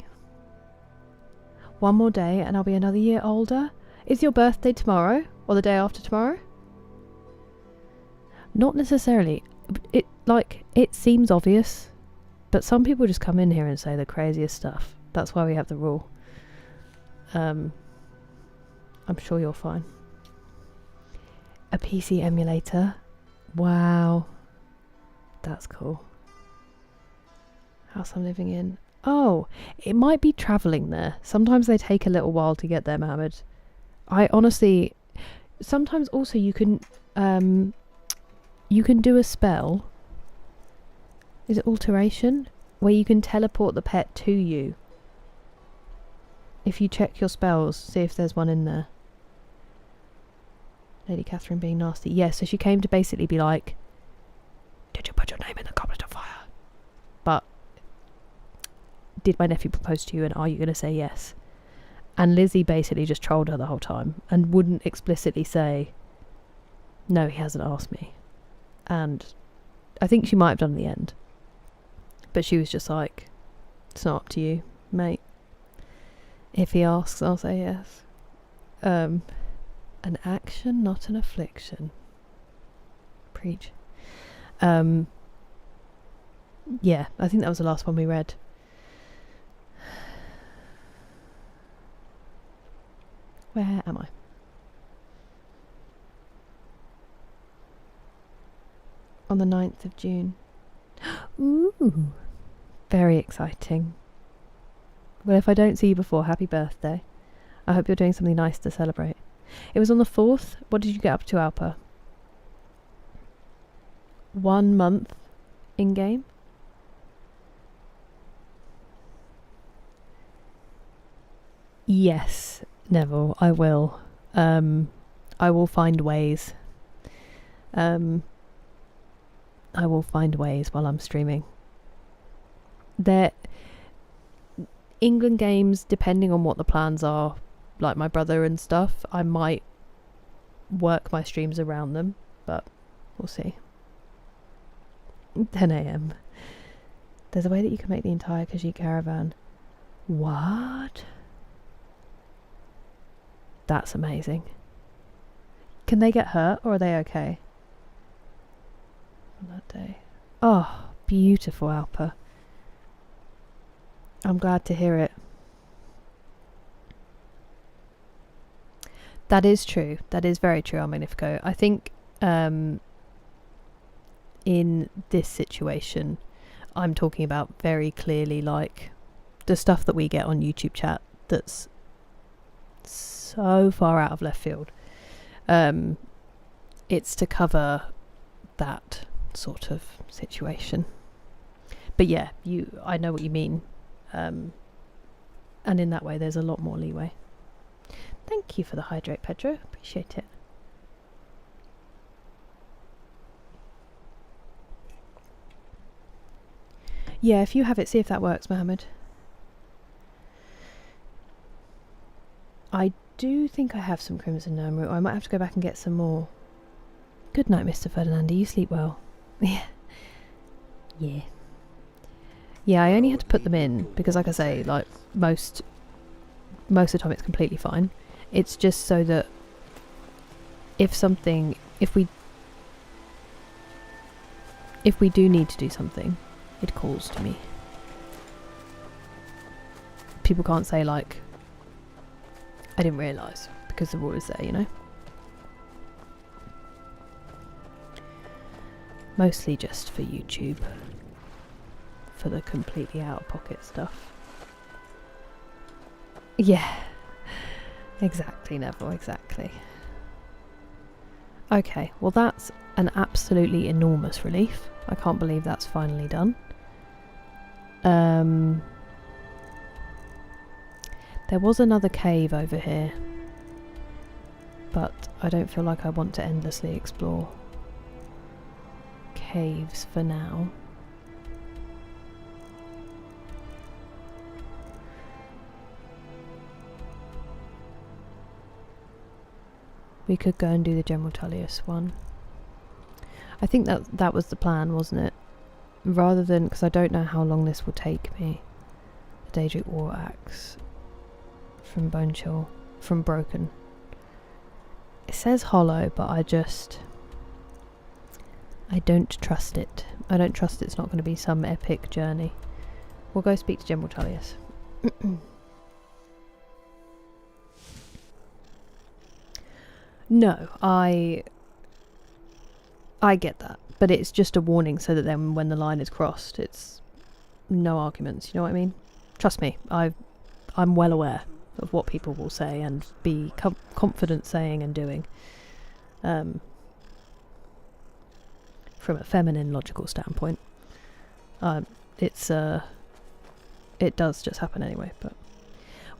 One more day and I'll be another year older. Is your birthday tomorrow? Or the day after tomorrow? Not necessarily. It seems obvious. But some people just come in here and say the craziest stuff. That's why we have the rule. I'm sure you're fine. A PC emulator. Wow. That's cool. House I'm living in. Oh, it might be travelling there. Sometimes they take a little while to get there, Mohammed. I honestly... Sometimes also you can do a spell. Is it alteration? Where you can teleport the pet to you. If you check your spells, see if there's one in there. Lady Catherine being nasty. Yeah, so she came to basically be like, did you put your name in the goblet of fire? But did my nephew propose to you and are you going to say yes? And Lizzie basically just trolled her the whole time and wouldn't explicitly say, no, he hasn't asked me. And I think she might have done in the end. But she was just like, it's not up to you, mate. If he asks, I'll say yes. An action, not an affliction. Preach. Yeah, I think that was the last one we read. Where am I? On the 9th of June. Ooh, very exciting. Well, if I don't see you before, happy birthday. I hope you're doing something nice to celebrate. It was on the 4th. What did you get up to, Alpa? 1 month in game? Yes, Neville, I will. I will find ways. I will find ways while I'm streaming. England games, depending on what the plans are, like my brother and stuff, I might work my streams around them, but we'll see. 10 AM. There's a way that you can make the entire Khajiit caravan. What? That's amazing. Can they get hurt or are they okay? On that day. Oh, beautiful, Alpa. I'm glad to hear it. That is true. That is very true, Magnifico. I think in this situation, I'm talking about very clearly like the stuff that we get on YouTube chat that's so far out of left field. It's to cover that sort of situation. But yeah, I know what you mean. And in that way, there's a lot more leeway. Thank you for the hydrate, Pedro. Appreciate it. Yeah, if you have it, see if that works, Mohammed. I do think I have some Crimson Gnome root. I might have to go back and get some more. Good night, Mr. Ferdinandi. You sleep well. Yeah. Yeah. Yeah, I only had to put them in because, like I say, like most of the time it's completely fine. It's just so that if we do need to do something, it calls to me. People can't say like, I didn't realise, because the rule is there, you know? Mostly just for YouTube. For the completely out-of-pocket stuff. Yeah. Exactly, Neville, exactly. Okay, well that's an absolutely enormous relief. I can't believe that's finally done. There was another cave over here, but I don't feel like I want to endlessly explore caves for now. We could go and do the General Tullius one. I think that was the plan, wasn't it? Rather than, because I don't know how long this will take me. The Daedric War Axe from Bone Chill, from Broken. It says hollow, but I don't trust it. I don't trust it's not going to be some epic journey. We'll go speak to General Tullius. No, I get that, but it's just a warning so that then when the line is crossed, it's no arguments, you know what I mean? Trust me, I'm well aware of what people will say and be confident saying and doing. From a feminine logical standpoint. It does just happen anyway, but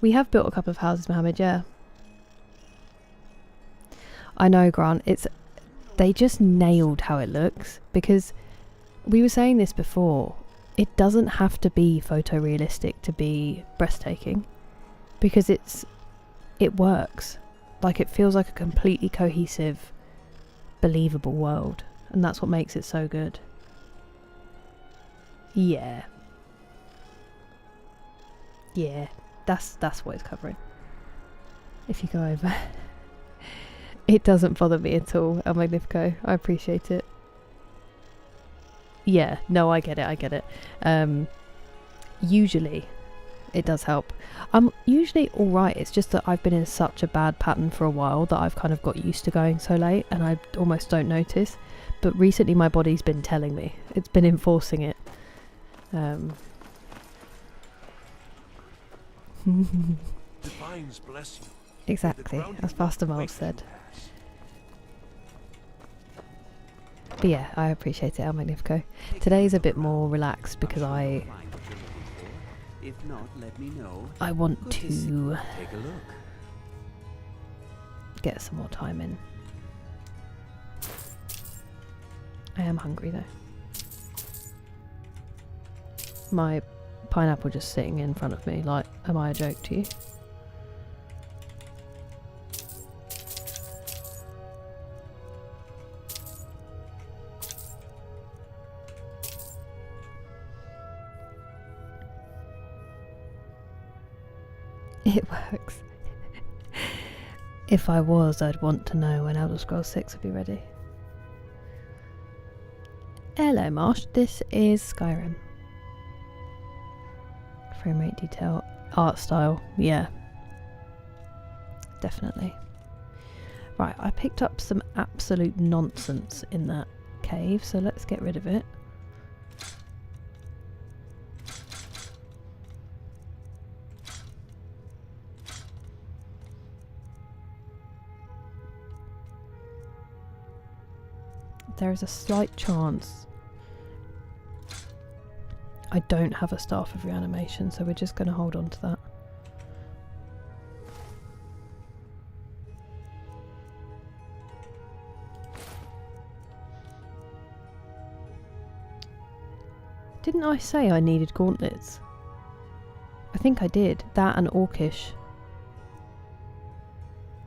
we have built a couple of houses, Mohammed, yeah. I know, Grant, they just nailed how it looks, because we were saying this before, it doesn't have to be photorealistic to be breathtaking, because it works. Like, it feels like a completely cohesive, believable world, and that's what makes it so good. Yeah, that's what it's covering. If you go over. It doesn't bother me at all, El Magnifico. I appreciate it. Yeah, no, I get it. Usually, it does help. I'm usually alright, it's just that I've been in such a bad pattern for a while that I've kind of got used to going so late, and I almost don't notice. But recently my body's been telling me. It's been enforcing it. Divines bless you. Exactly, as Pastor Miles said. But yeah, I appreciate it, El Magnifico. Today's a bit more relaxed because I want to Take a look. get some more time in. I am hungry though. My pineapple just sitting in front of me, like, am I a joke to you? It works. If I was, I'd want to know when Elder Scrolls 6 would be ready. Hello Marsh, this is Skyrim. Frame rate, detail, art style, yeah. Definitely. Right, I picked up some absolute nonsense in that cave, so let's get rid of it. There is a slight chance I don't have a Staff of Reanimation, so we're just going to hold on to that. Didn't I say I needed gauntlets? I think I did. That and Orcish.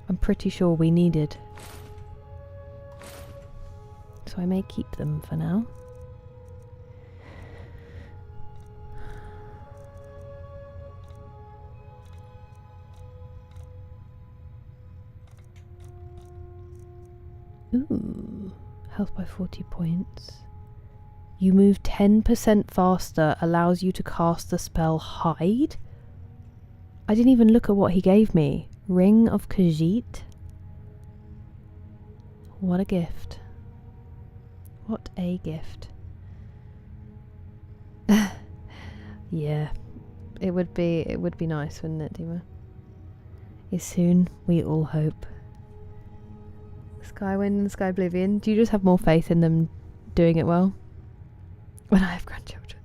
I'm pretty sure we needed. So I may keep them for now. Ooh, health by 40 points. You move 10% faster, allows you to cast the spell Hide? I didn't even look at what he gave me. Ring of Khajiit? What a gift. What a gift. Yeah, it would be nice, wouldn't it, Dima? Is soon, we all hope. Skywind and Skyblivion, do you just have more faith in them doing it well? When I have grandchildren.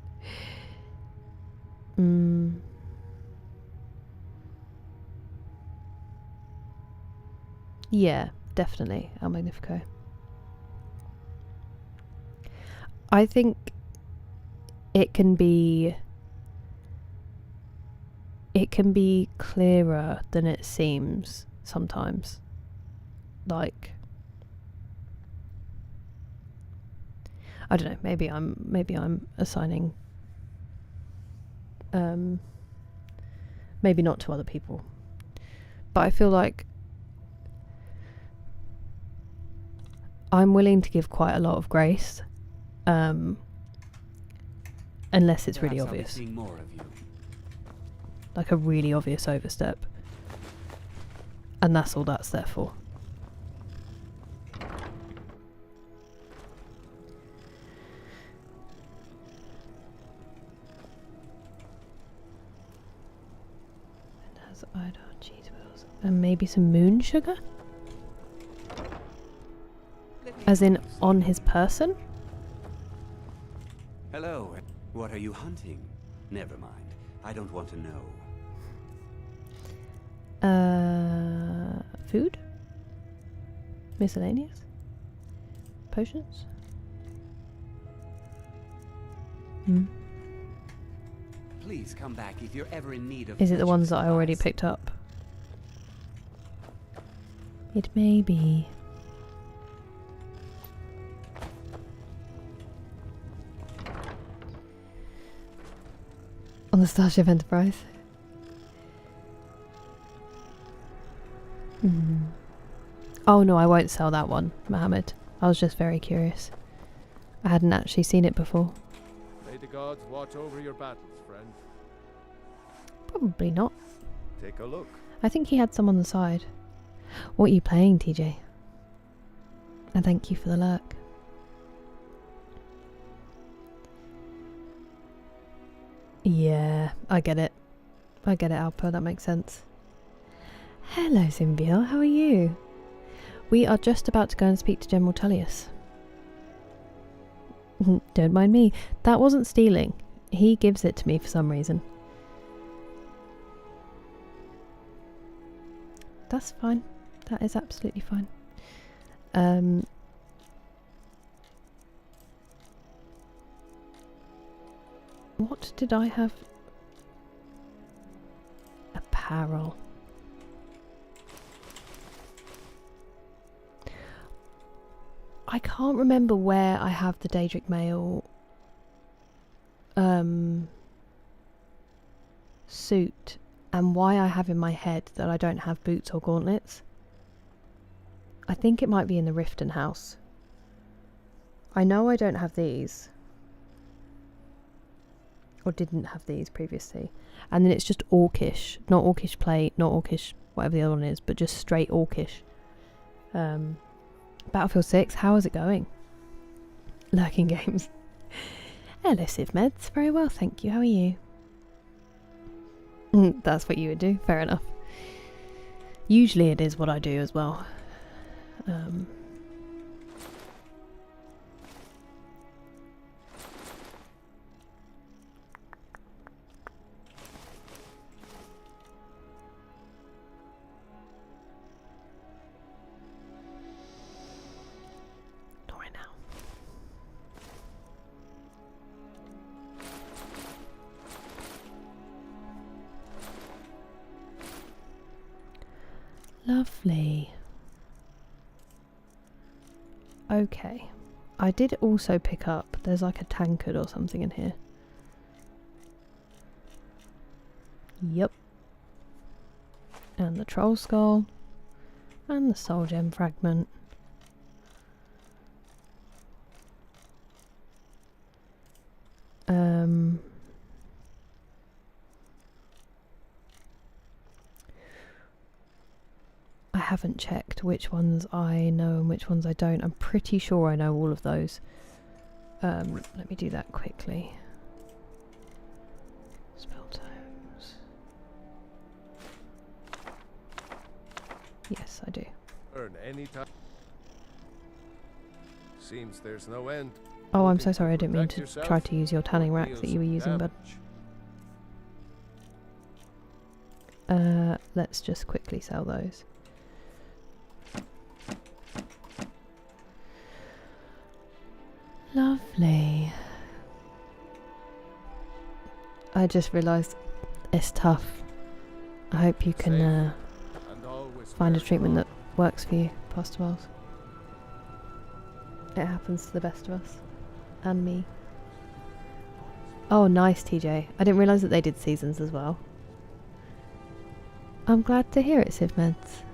Yeah, definitely, El Magnifico. I think it can be clearer than it seems sometimes. Like, I don't know, maybe I'm assigning maybe not to other people. But I feel like I'm willing to give quite a lot of grace. Unless it's really obvious. Like a really obvious overstep. And that's all that's there for. And has iodine, cheese wheels. And maybe some moon sugar? As in on his person? Hello. What are you hunting? Never mind. I don't want to know. Food? Miscellaneous? Potions? Please come back if you're ever in need of. Is it the ones that I already picked up? It may be. On the Starship Enterprise. Oh no, I won't sell that one, Mohammed. I was just very curious. I hadn't actually seen it before. May the gods watch over your battles, friend. Probably not. Take a look. I think he had some on the side. What are you playing, TJ? And thank you for the lurk. Yeah, I get it. I get it, Alpo, that makes sense. Hello, Zimbiel, how are you? We are just about to go and speak to General Tullius. Don't mind me. That wasn't stealing. He gives it to me for some reason. That's fine. That is absolutely fine. What did I have? Apparel. I can't remember where I have the Daedric Mail suit and why I have in my head that I don't have boots or gauntlets. I think it might be in the Riften house. I know I don't have these. Or didn't have these previously. And then it's just Orcish. Not Orcish plate, not Orcish whatever the other one is, but just straight Orcish. Battlefield 6, how is it going? Lurking games. Hello Civ Meds, very well thank you, how are you? That's what you would do, fair enough. Usually it is what I do as well. Not right now. Lovely. Okay. I did also pick up, there's like a tankard or something in here. Yep. And the troll skull. And the soul gem fragment. I haven't checked which ones I know and which ones I don't. I'm pretty sure I know all of those. Let me do that quickly. Spell tomes. Yes, I do. Earn any time. Seems there's no end. Oh, I'm so sorry. I didn't mean Protect to yourself try to use your tanning or rack deal that you were some using, bud. damage. Let's just quickly sell those. Lovely. I just realised it's tough. I hope you can And always find a wear treatment that clothes. works for you, Pastor Miles. It happens to the best of us. And me. Oh, nice, TJ. I didn't realise that they did seasons as well. I'm glad to hear it, Civ Meds.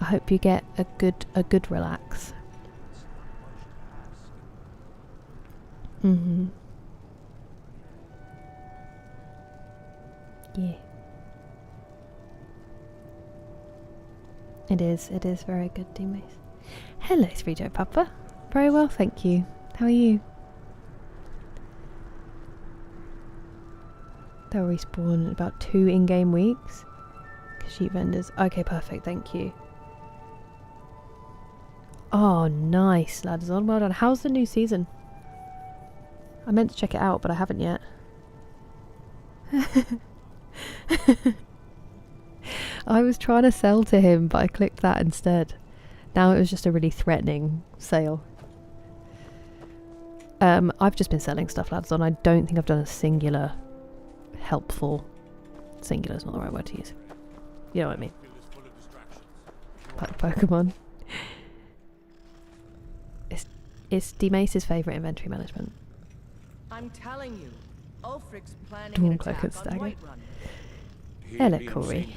I hope you get a good relax. Mm-hmm. Yeah. It is very good, teammates. Hello, Sreejo Papa. Very well, thank you. How are you? They'll respawn in about 2 in-game weeks. Sheep vendors. Okay, perfect, thank you. Oh, nice, lads. Well done. How's the new season? I meant to check it out, but I haven't yet. I was trying to sell to him, but I clicked that instead. Now it was just a really threatening sale. I've just been selling stuff, lads, and I don't think I've done a singular helpful. Singular is not the right word to use. You know what I mean? Like Pokemon. It's D-Mace's favourite inventory management. I'm telling you, Ulfric's planning an Stormcloak attack and on Dagger. Whiterun. Hello, Corey.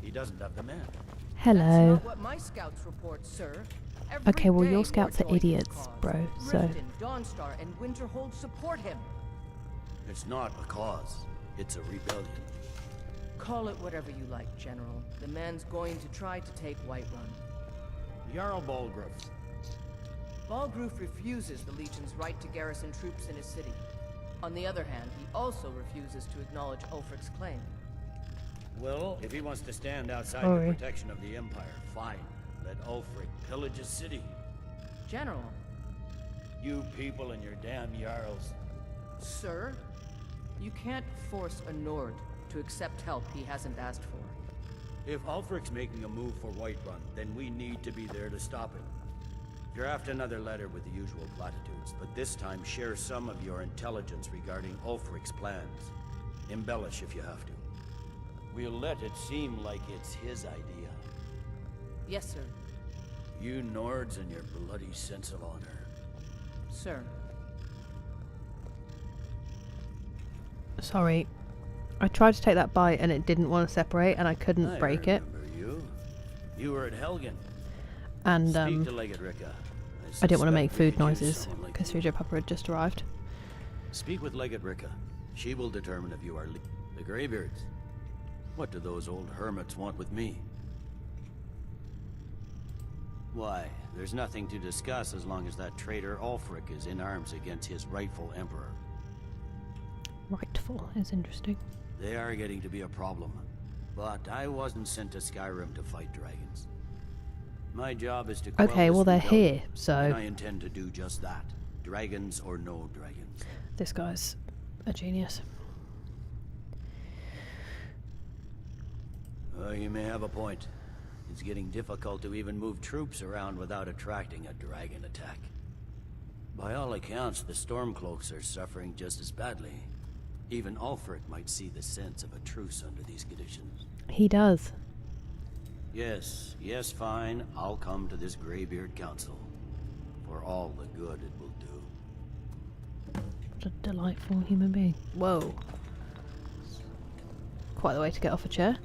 He doesn't have the man. That's Hello. not what my scouts report, sir. Every Okay, well, day your more scouts are join his idiots, cause. bro, so... Riften, Dawnstar, and Winterhold support him. It's not a cause. It's a rebellion. Call it whatever you like, General. The man's going to try to take Whiterun. Jarl Balgruuf. Balgruuf refuses the Legion's right to garrison troops in his city. On the other hand, he also refuses to acknowledge Ulfric's claim. Well, if he wants to stand outside Sorry. the protection of the Empire, fine. Let Ulfric pillage his city. General, You people and your damn Jarls. sir, you can't force a Nord to accept help he hasn't asked for. If Ulfric's making a move for Whiterun, then we need to be there to stop him. Draft another letter with the usual platitudes, but this time share some of your intelligence regarding Ulfric's plans. Embellish if you have to. We'll let it seem like it's his idea. Yes, sir. You Nords and your bloody sense of honor. Sir. Sorry. I tried to take that bite and it didn't want to separate and I couldn't break it. I remember you. You were at Helgen. And Speak to Legate Ricca. I didn't want to make suspect we food could use noises someone like because you. 3J Papa had just arrived. Speak with Legate Ricca. She will determine if you are the Greybeards. What do those old hermits want with me? Why, there's nothing to discuss as long as that traitor Ulfric is in arms against his rightful emperor. Rightful is interesting. They are getting to be a problem. But I wasn't sent to Skyrim to fight dragons. My job is to quell Okay, well this they're rebellion, here, so and I intend to do just that. Dragons or no dragons. this guy's a genius. You may have a point. It's getting difficult to even move troops around without attracting a dragon attack. By all accounts, the Stormcloaks are suffering just as badly. Even Ulfric might see the sense of a truce under these conditions. He does. Yes, fine. I'll come to this Greybeard Council. For all the good it will do. What a delightful human being. Whoa. Quite the way to get off a chair.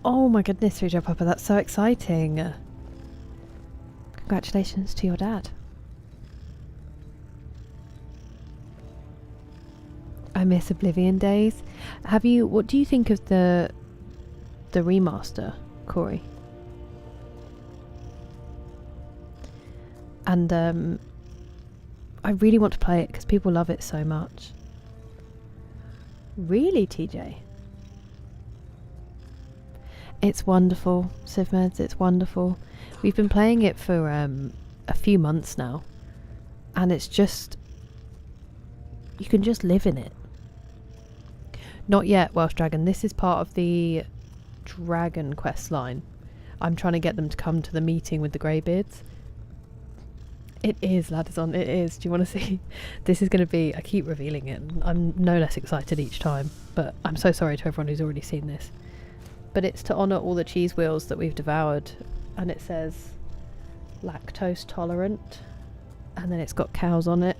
Oh my goodness, 3J Papa, that's so exciting. Congratulations to your dad. I miss Oblivion days. What do you think of the remaster, Corey? And I really want to play it because people love it so much. Really, TJ? It's wonderful, Civmeds, it's wonderful. We've been playing it for a few months now, and it's just, you can just live in it. Not yet, Welsh Dragon. This is part of the Dragon quest line. I'm trying to get them to come to the meeting with the Greybeards. It is, Ladderson, it is. Do you want to see? This is going to be, I keep revealing it. I'm no less excited each time, but I'm so sorry to everyone who's already seen this. But it's to honour all the cheese wheels that we've devoured, and it says lactose tolerant, and then it's got cows on it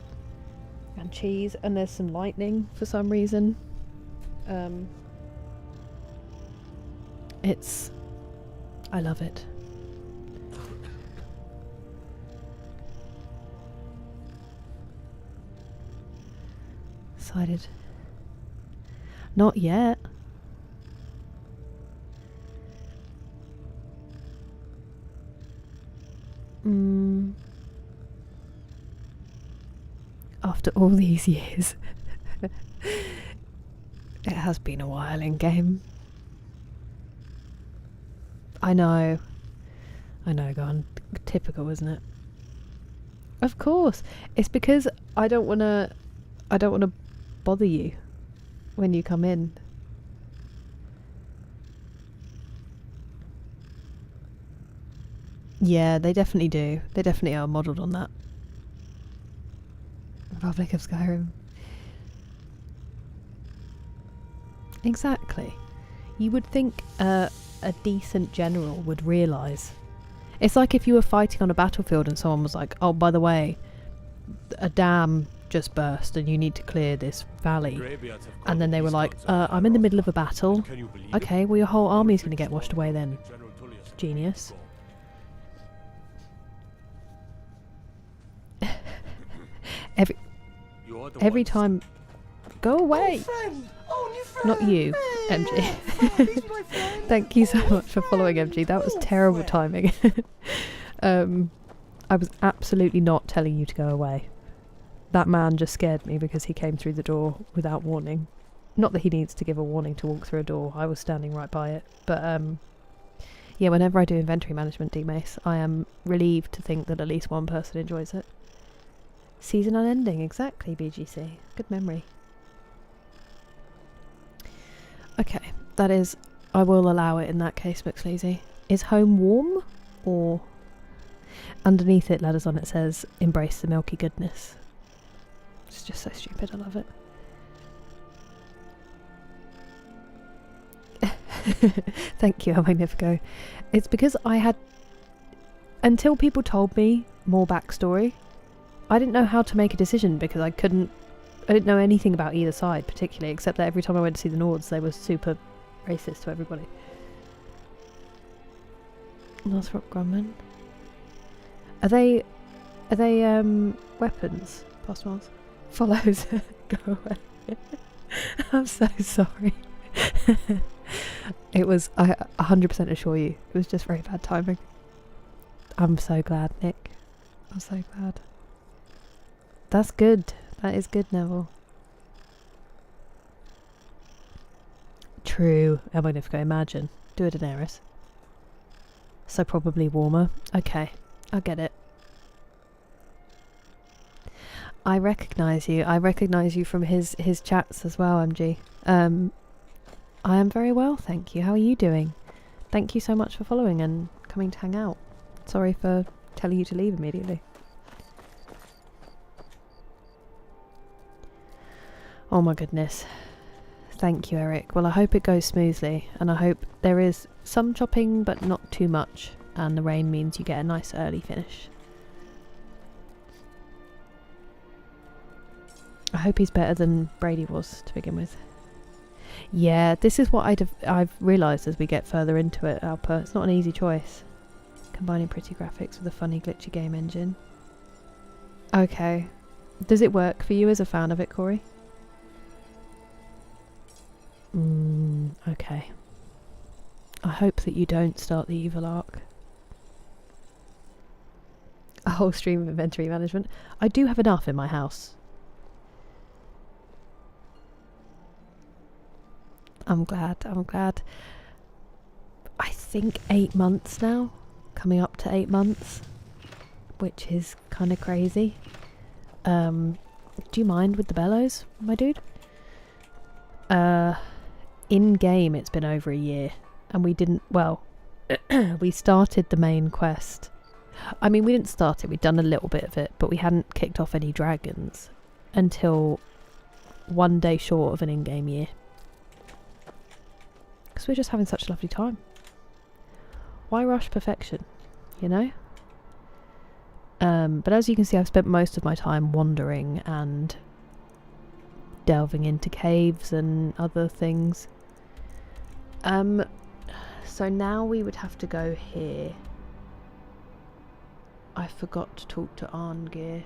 and cheese, and there's some lightning for some reason. I love it. Excited. Not yet. After all these years. It has been a while in game. I know, Gon. Typical, isn't it? Of course. It's because I don't wanna bother you when you come in. Yeah, they definitely do. They definitely are modelled on that. Republic of Skyrim. Exactly. You would think a decent general would realise. It's like if you were fighting on a battlefield and someone was like, oh, by the way, a dam just burst and you need to clear this valley. And then they were like, I'm in the middle of a battle. Okay, well your whole army's going to get washed away then. Genius. Every time... Go away! Not you, MG. Thank you so much for following, MG. That was terrible timing. I was absolutely not telling you to go away. That man just scared me because he came through the door without warning. Not that he needs to give a warning to walk through a door. I was standing right by it. But yeah, whenever I do inventory management, D-Mace, I am relieved to think that at least one person enjoys it. Season unending, exactly, BGC. Good memory. Okay, that is... I will allow it in that case, McSleazy. Is home warm? Or... Underneath it, letters on it says, embrace the milky goodness. It's just so stupid, I love it. Thank you, El Magnifico. It's because I had... Until people told me more backstory, I didn't know how to make a decision because I didn't know anything about either side particularly, except that every time I went to see the Nords they were super racist to everybody. Northrop Grumman. Are they weapons? Past miles. Follows. Go away. I'm so sorry. It was, I 100% assure you, it was just very bad timing. I'm so glad, Nick. I'm so glad. That's good. That is good, Neville. True. I'm going to go imagine. Do a Daenerys. So probably warmer. Okay. I get it. I recognise you. I recognise you from his chats as well, MG. I am very well, thank you. How are you doing? Thank you so much for following and coming to hang out. Sorry for telling you to leave immediately. Oh my goodness. Thank you, Eric. Well, I hope it goes smoothly, and I hope there is some chopping but not too much, and the rain means you get a nice early finish. I hope he's better than Brady was to begin with. Yeah, this is what I've realised as we get further into it, Alpa. It's not an easy choice. Combining pretty graphics with a funny glitchy game engine. Okay. Does it work for you as a fan of it, Corey? Okay. I hope that you don't start the evil arc. A whole stream of inventory management. I do have enough in my house. I'm glad, I'm glad. I think 8 months now. Coming up to 8 months. Which is kind of crazy. Do you mind with the bellows, my dude? In game it's been over a year. And we didn't, well, we started the main quest. I mean, we didn't start it, we'd done a little bit of it, but we hadn't kicked off any dragons until 1 day short of an in-game year. Because we're just having such a lovely time. Why rush perfection, you know? But as you can see, I've spent most of my time wandering and delving into caves and other things. So now we would have to go here. I forgot to talk to Arngir,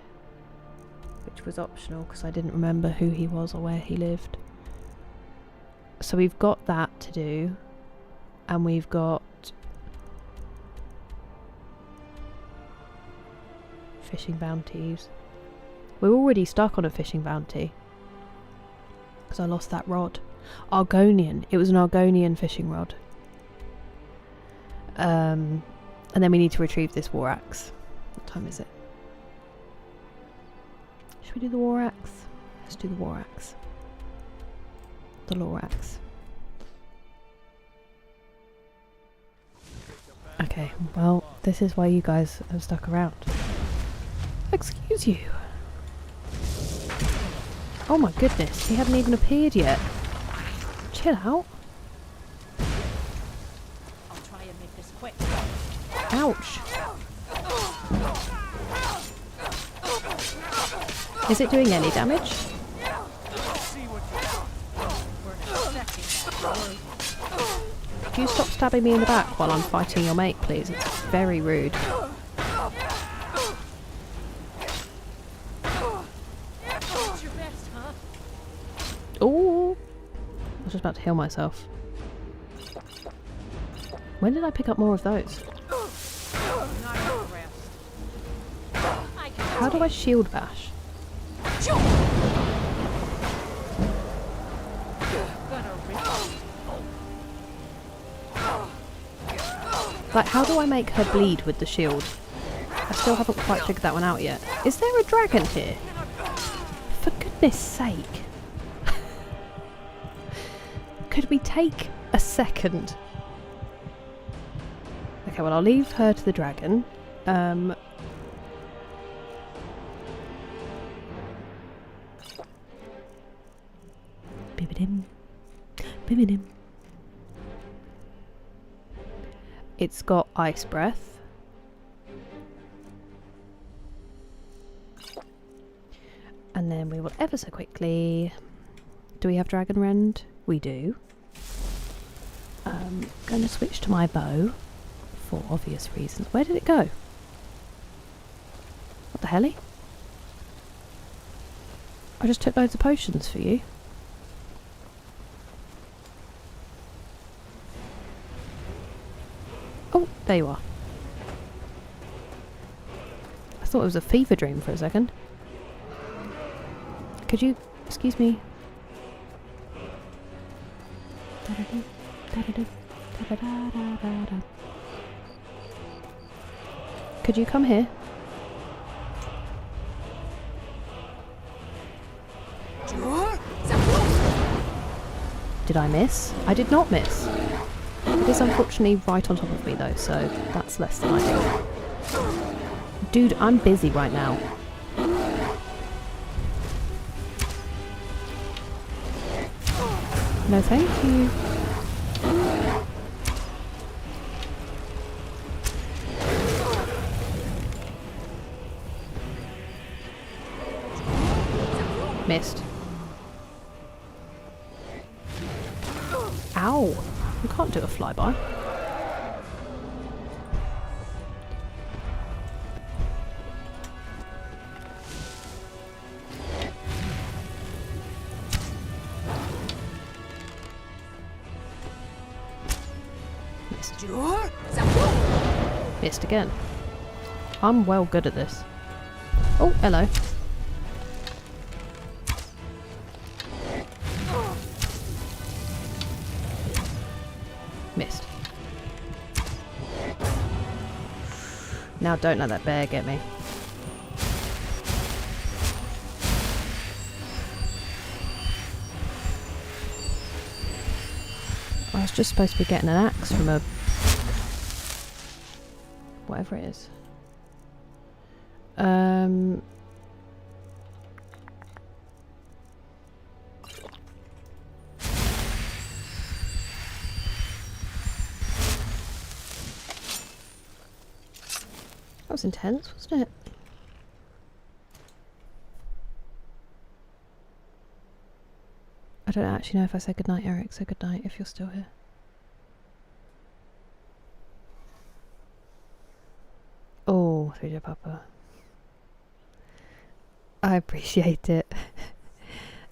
which was optional because I didn't remember who he was or where he lived. So we've got that to do, and we've got fishing bounties. We're already stuck on a fishing bounty because I lost that rod. Argonian. It was an Argonian fishing rod. And then we need to retrieve this war axe. What time is it? Should we do the war axe? Let's do the war axe. The Lorax. Okay, well, this is why you guys have stuck around. Excuse you. Oh my goodness, he hadn't even appeared yet. Chill out. I'll try and make this quick. Ouch. Is it doing any damage? Could you stop stabbing me in the back while I'm fighting your mate, please? It's very rude. Ooh! I was just about to heal myself. When did I pick up more of those? How do I shield bash? Like, how do I make her bleed with the shield? I still haven't quite figured that one out yet. Is there a dragon here? For goodness sake. Could we take a second? Okay, well, I'll leave her to the dragon. Bibidim. Bibidim. It's got ice breath. And then we will ever so quickly... Do we have Dragon Rend? We do. Going to switch to my bow For obvious reasons. Where did it go? What the helly? I just took loads of potions for you. Oh, there you are. I thought it was a fever dream for a second. Could you... excuse me? Could you come here? Did I miss? I did not miss. It is unfortunately right on top of me though, so that's less than ideal. Dude, I'm busy right now. No thank you. Missed. Ow! You can't do a flyby. Missed. Missed again. I'm well good at this. Oh, hello. Missed. Now don't let that bear get me. I was just supposed to be getting an axe from a... whatever it is. That was intense, wasn't it? I don't actually know if I said goodnight, Eric, so goodnight if you're still here. Oh, 3J Papa. I appreciate it.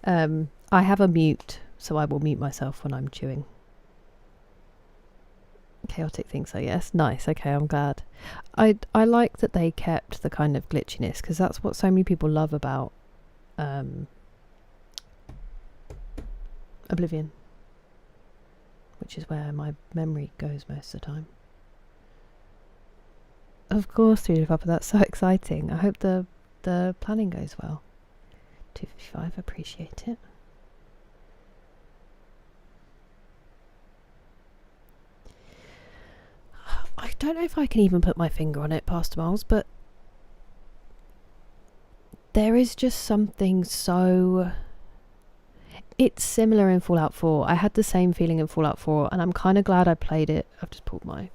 I have a mute, so I will mute myself when I'm chewing. Chaotic thinks so, yes. Nice, okay, I'm glad. I like that they kept the kind of glitchiness, because that's what so many people love about Oblivion, which is where my memory goes most of the time. Of course, 3D Papa, that's so exciting. I hope the planning goes well. 255, appreciate it. I don't know if I can even put my finger on it, Pastor Miles, but there is just something so... It's similar in Fallout 4. I had the same feeling in Fallout 4, and I'm kind of glad I played it. I've just pulled my...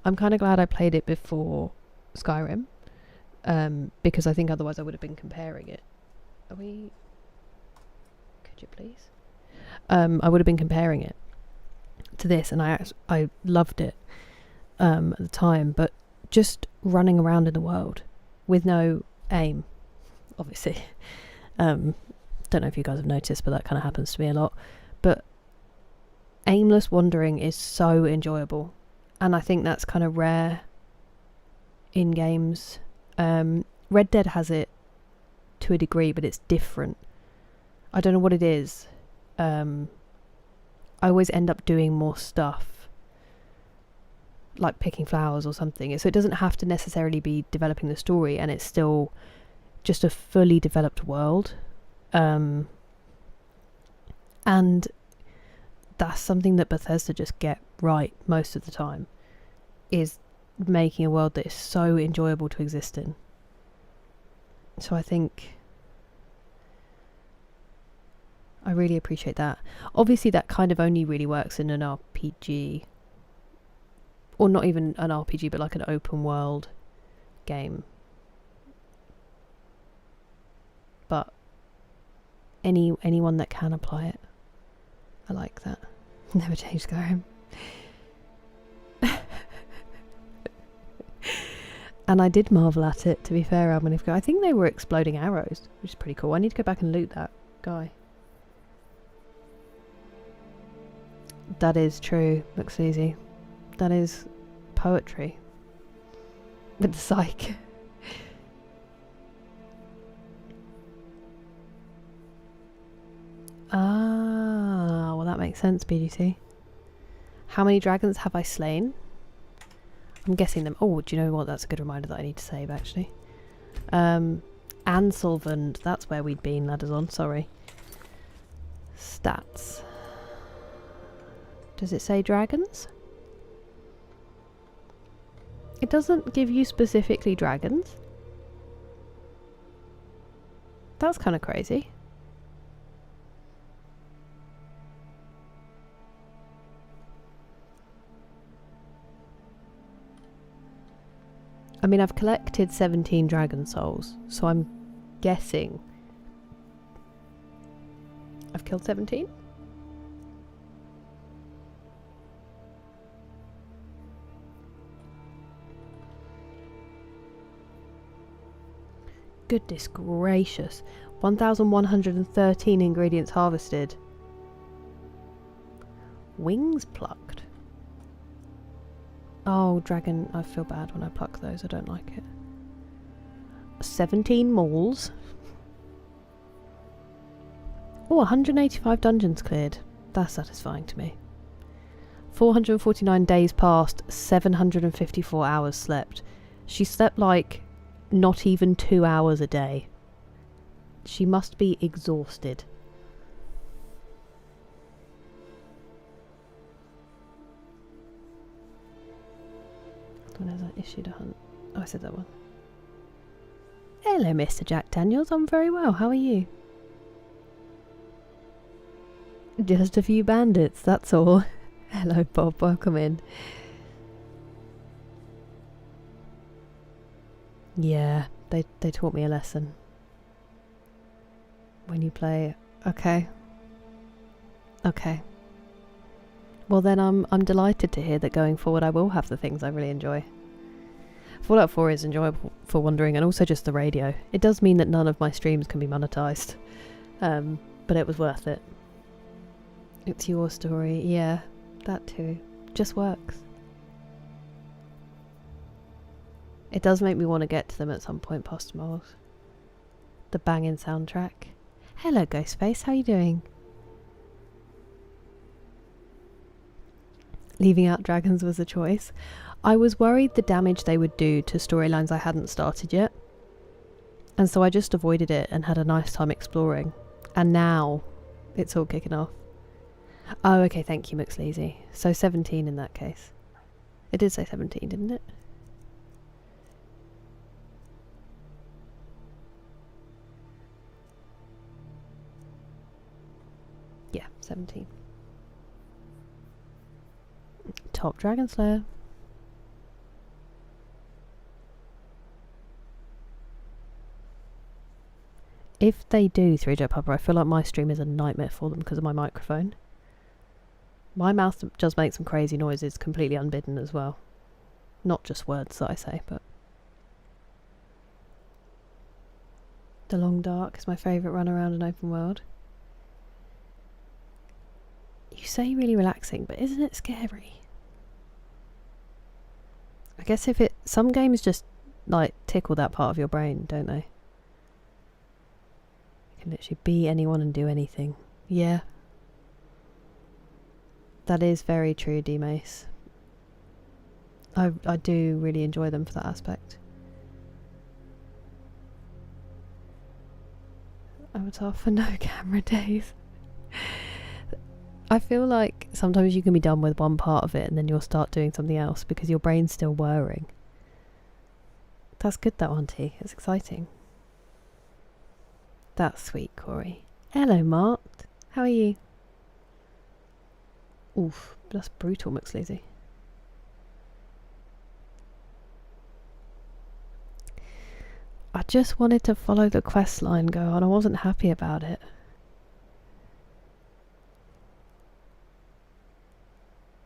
I'm kind of glad I played it before Skyrim, because I think otherwise I would have been comparing it. Are we... Could you please? I would have been comparing it to this, and I loved it at the time, but just running around in the world with no aim, obviously. Don't know if you guys have noticed, but that kind of happens to me a lot. But aimless wandering is so enjoyable, and I think that's kind of rare in games. Red Dead has it to a degree, but it's different. I don't know what it is. I always end up doing more stuff, like picking flowers or something. So it doesn't have to necessarily be developing the story, and it's still just a fully developed world. And that's something that Bethesda just get right most of the time, is making a world that is so enjoyable to exist in. So I think I really appreciate that. Obviously that kind of only really works in an RPG, or not even an RPG, but like an open world game. But anyone that can apply it, I like that. Never change Skyrim. And I did marvel at it, to be fair. I think they were exploding arrows, which is pretty cool. I need to go back and loot that guy. That is true, looks easy. That is poetry. With the psych. Ah, well that makes sense, BGC. How many dragons have I slain? I'm guessing them. Oh, do you know what? That's a good reminder that I need to save, actually. Anselvand, that's where we'd been, ladders on, sorry. Stats. Does it say dragons? It doesn't give you specifically dragons. That's kind of crazy. I mean, I've collected 17 dragon souls, so I'm guessing I've killed 17? Goodness gracious. 1,113 ingredients harvested. Wings plucked. Oh, dragon, I feel bad when I pluck those. I don't like it. 17 mauls. Oh, 185 dungeons cleared. That's satisfying to me. 449 days passed, 754 hours slept. She slept like not even 2 hours a day. She must be exhausted. When has I issued a hunt? Oh, I said that one. Hello, Mr. Jack Daniels. I'm very well. How are you? Just a few bandits, that's all. Hello, Bob. Welcome in. Yeah, they taught me a lesson. When you play, okay. Okay. Well then I'm delighted to hear that going forward I will have the things I really enjoy. Fallout 4 is enjoyable for wandering, and also just the radio. It does mean that none of my streams can be monetized. But it was worth it. It's your story. Yeah, that too. Just works. It does make me want to get to them at some point past tomorrow's. The banging soundtrack. Hello Ghostface, how you doing? Leaving out dragons was a choice. I was worried the damage they would do to storylines I hadn't started yet. And so I just avoided it and had a nice time exploring. And now it's all kicking off. Oh, okay, thank you, McSleazy. So 17 in that case. It did say 17, didn't it? Yeah, 17. Top Dragon Slayer. If they do 3J Pupper, I feel like my stream is a nightmare for them because of my microphone. My mouth does make some crazy noises, completely unbidden as well. Not just words that I say, but... The Long Dark is my favourite run around an open world. You say really relaxing, but isn't it scary? I guess if it... Some games just, like, tickle that part of your brain, don't they? You can literally be anyone and do anything. Yeah. That is very true, D-Mace. I do really enjoy them for that aspect. Avatar for no camera days. I feel like sometimes you can be done with one part of it and then you'll start doing something else because your brain's still whirring. That's good though, Auntie. It's exciting. That's sweet, Corey. Hello, Mark. How are you? Oof, that's brutal, McSleazy. I just wanted to follow the quest line go on. I wasn't happy about it.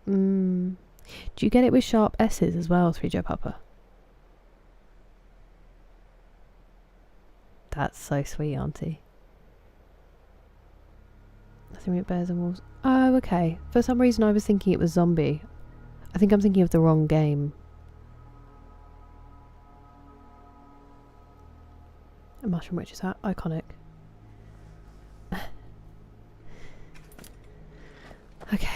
Do you get it with sharp S's as well, 3J Papa? That's so sweet, Auntie. Nothing but bears and wolves. Oh, okay. For some reason I was thinking it was zombie. I think I'm thinking of the wrong game. A mushroom witch's hat. Iconic. Okay.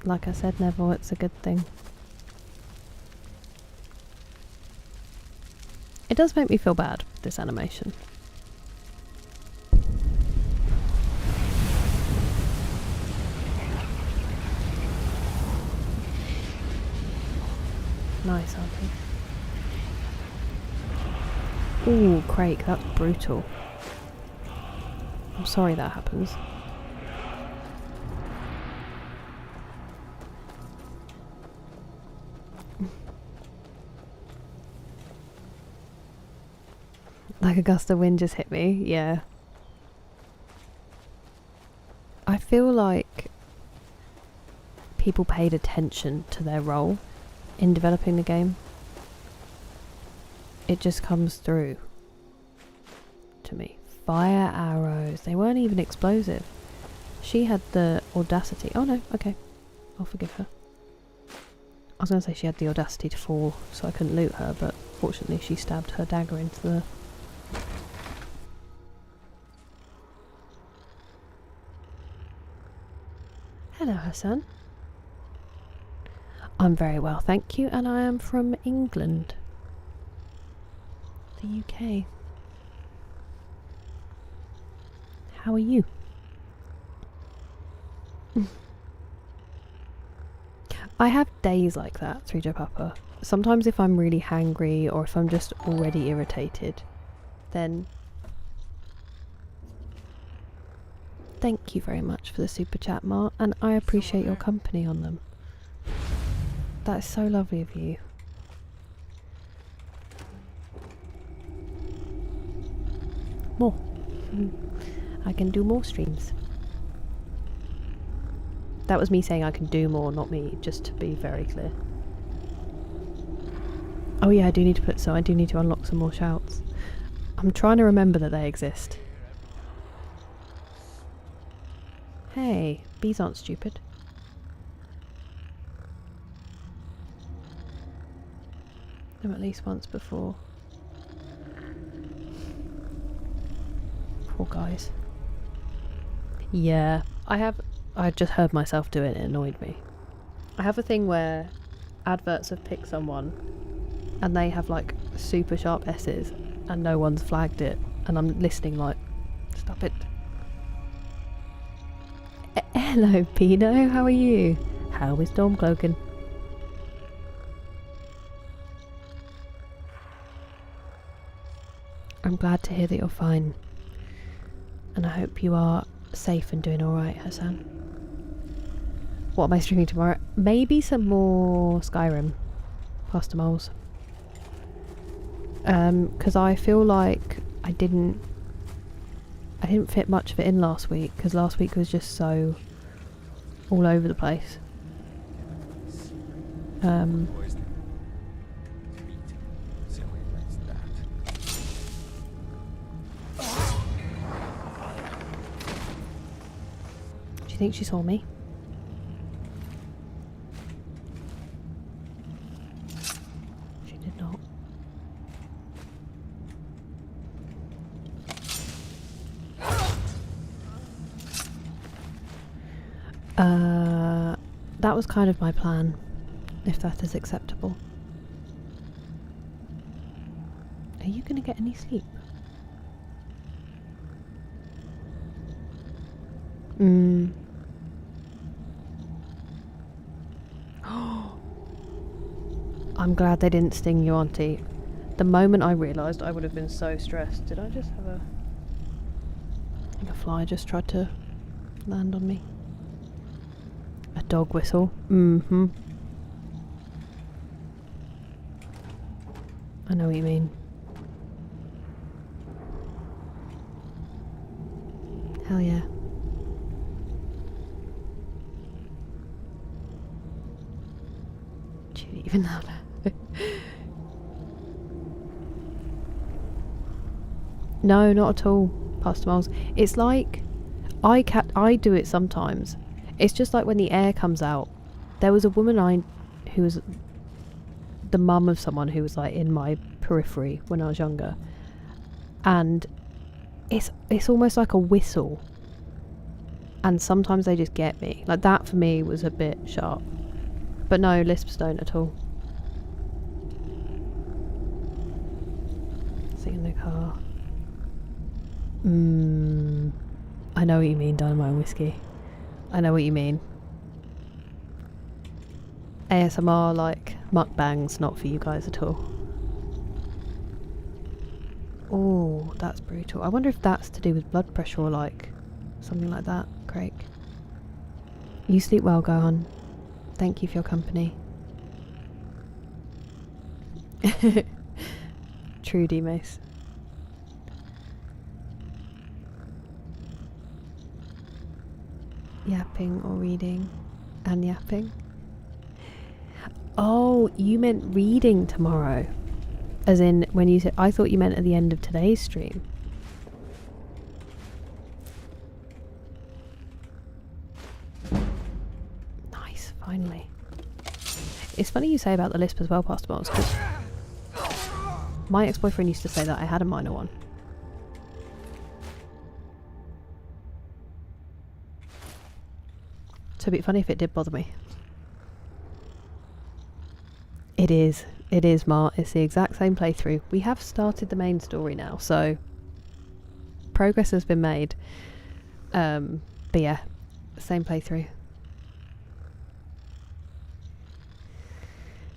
Like I said, Neville, it's a good thing. It does make me feel bad, this animation. Nice, Auntie. Ooh, Craig, that's brutal. I'm sorry that happens. Like a gust of wind just hit me, yeah. I feel like people paid attention to their role in developing the game. It just comes through to me. Fire arrows. They weren't even explosive. She had the audacity. Oh no, okay. I'll forgive her. I was going to say she had the audacity to fall so I couldn't loot her, but fortunately she stabbed her dagger into the... Hello, Hassan. I'm very well, thank you, and I am from England. The UK. How are you? I have days like that through Japapa. Sometimes if I'm really hangry or if I'm just already irritated, then... Thank you very much for the super chat, Mark, and I appreciate your company on them. That is so lovely of you. More. I can do more streams. That was me saying I can do more, not me, just to be very clear. Oh yeah, I do need to unlock some more shouts. I'm trying to remember that they exist. Hey, bees aren't stupid. Them at least once before. Poor guys. Yeah, I just heard myself do it and it annoyed me. I have a thing where adverts have picked someone and they have like super sharp S's and no one's flagged it and I'm listening like, stop it. Hello Pino, how are you? How is Stormcloaking? I'm glad to hear that you're fine. And I hope you are safe and doing alright, Hassan. What am I streaming tomorrow? Maybe some more Skyrim. Pasta moles. Because I feel like I didn't fit much of it in last week, because last week was just so all over the place. Do you think she saw me? She did not. That was kind of my plan, if that is acceptable. Are you going to get any sleep? I'm glad they didn't sting you, Auntie. The moment I realised, I would have been so stressed. Did I just have a... I think a fly just tried to land on me. A dog whistle. Mm-hmm. I know what you mean. Hell yeah. Shoot, even louder. No, not at all, Pastor Miles. It's like I do it sometimes. It's just like when the air comes out. There was a woman who was the mum of someone who was like in my periphery when I was younger, and it's almost like a whistle. And sometimes they just get me. Like that for me was a bit sharp. But no, lisps don't at all. Sitting in the car. I know what you mean, Dynamite and Whiskey. I know what you mean. ASMR like mukbangs, not for you guys at all. Oh, that's brutal. I wonder if that's to do with blood pressure or like something like that, Craig. You sleep well, Gohan. Thank you for your company. True, D-Mace. Yapping or reading and yapping. Oh, you meant reading tomorrow. As in, when you said, I thought you meant at the end of today's stream. Nice, finally. It's funny you say about the lisp as well, Pastor Miles, because my ex-boyfriend used to say that I had a minor one. So it'd be funny if it did bother me. It is, Mart. It's the exact same playthrough. We have started the main story now, so progress has been made. But yeah, same playthrough.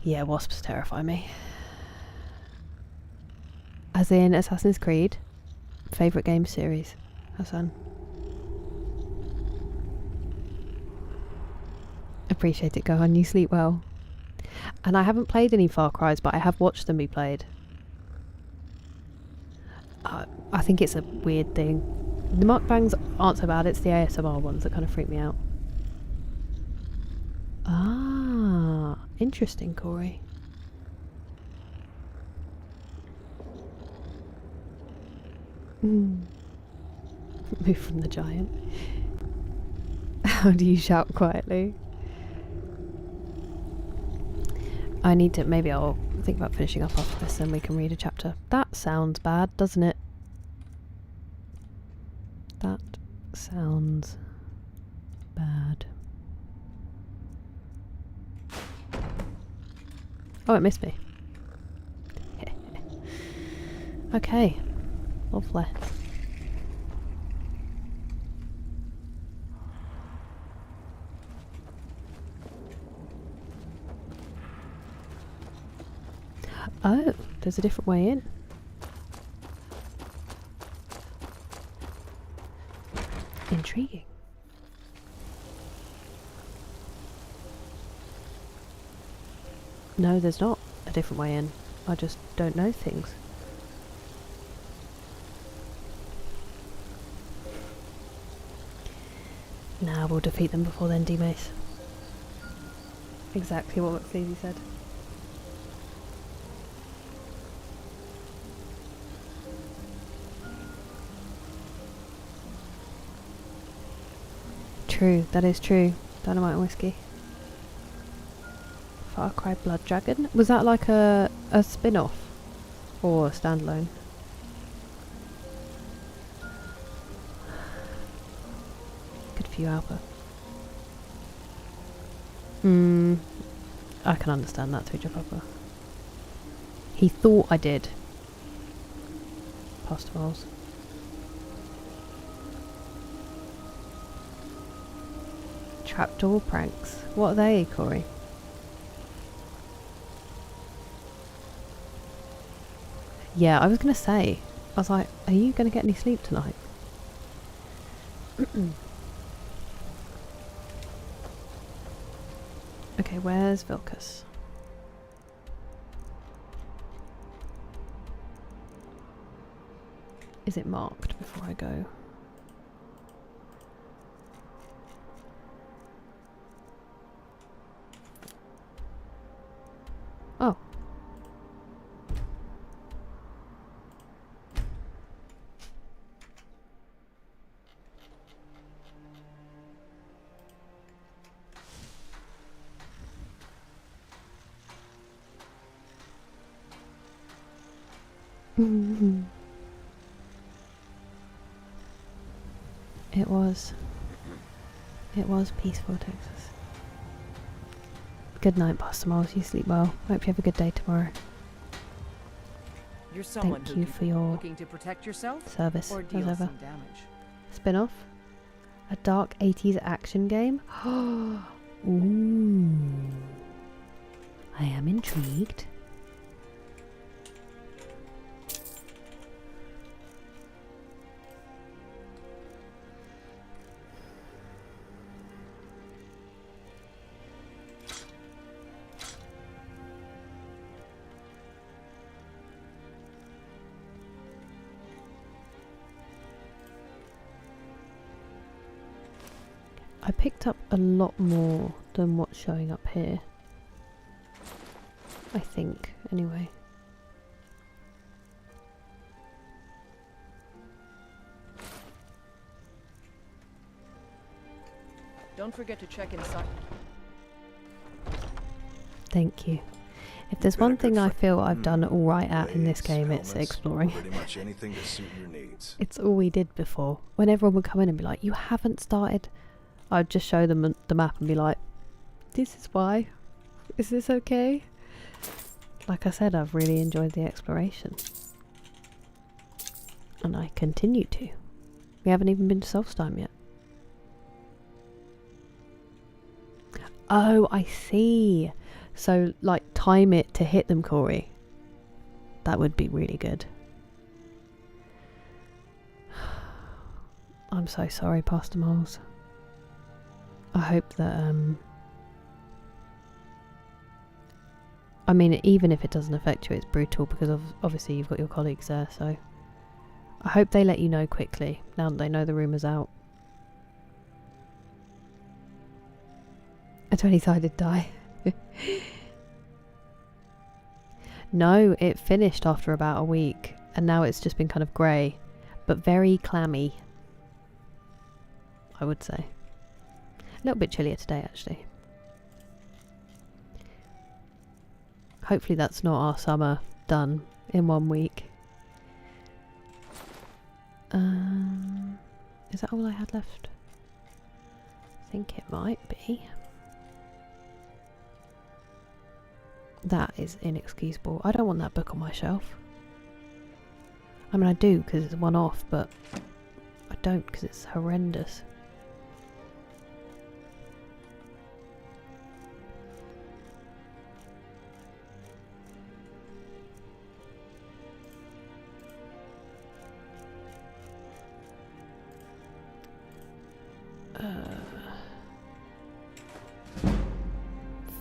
Yeah, wasps terrify me. As in Assassin's Creed. Favourite game series, Hassan. Appreciate it, go on, you sleep well. And I haven't played any Far Cry's, but I have watched them be played. I think it's a weird thing. The mukbangs aren't so bad, it's the ASMR ones that kind of freak me out. Ah, interesting, Corey. Move from the giant. How do you shout quietly? I need to, maybe I'll think about finishing up after this and we can read a chapter. That sounds bad, doesn't it? That sounds bad. Oh, it missed me. Okay. Lovely. Oh, there's a different way in. Intriguing. No, there's not a different way in. I just don't know things. Nah, we'll defeat them before then, D-Mace. Exactly what McFeezy said. True, that is true. Dynamite and Whiskey. Far Cry Blood Dragon? Was that like a spin-off? Or a standalone? Good for you, Alpha. I can understand that, Twitcher Papa. He thought I did. Pastor Miles. Trapdoor pranks. What are they, Corey? Yeah, I was going to say. I was like, are you going to get any sleep tonight? Okay, where's Vilcus? Is it marked before I go? Oh. It was. It was peaceful, Texas. Good night, Pastor Miles. You sleep well. Hope you have a good day tomorrow. You're someone Thank who you can- for your looking to protect yourself service, or as deal ever. some damage. Spin-off? A dark 80s action game? Ooh. I am intrigued. I picked up a lot more than what's showing up here. I think, anyway. Don't forget to check inside. Thank you. If there's one thing I feel I've done all right at in this game, it's exploring. Pretty much anything to suit your needs. It's all we did before. When everyone would come in and be like, you haven't started, I'd just show them the map and be like, this is why. Is this okay? Like I said, I've really enjoyed the exploration. And I continue to. We haven't even been to Solstheim yet. Oh, I see. So, like, time it to hit them, Corey. That would be really good. I'm so sorry, Pastor Moles. I hope that, I mean, even if it doesn't affect you, it's brutal because obviously you've got your colleagues there, so I hope they let you know quickly, now that they know the rumour's out. A 20-sided die. No, it finished after about a week, and now it's just been kind of grey, but very clammy, I would say. A little bit chillier today, actually. Hopefully that's not our summer done in 1 week. Is that all I had left? I think it might be. That is inexcusable. I don't want that book on my shelf. I mean, I do because it's a one-off, but I don't because it's horrendous.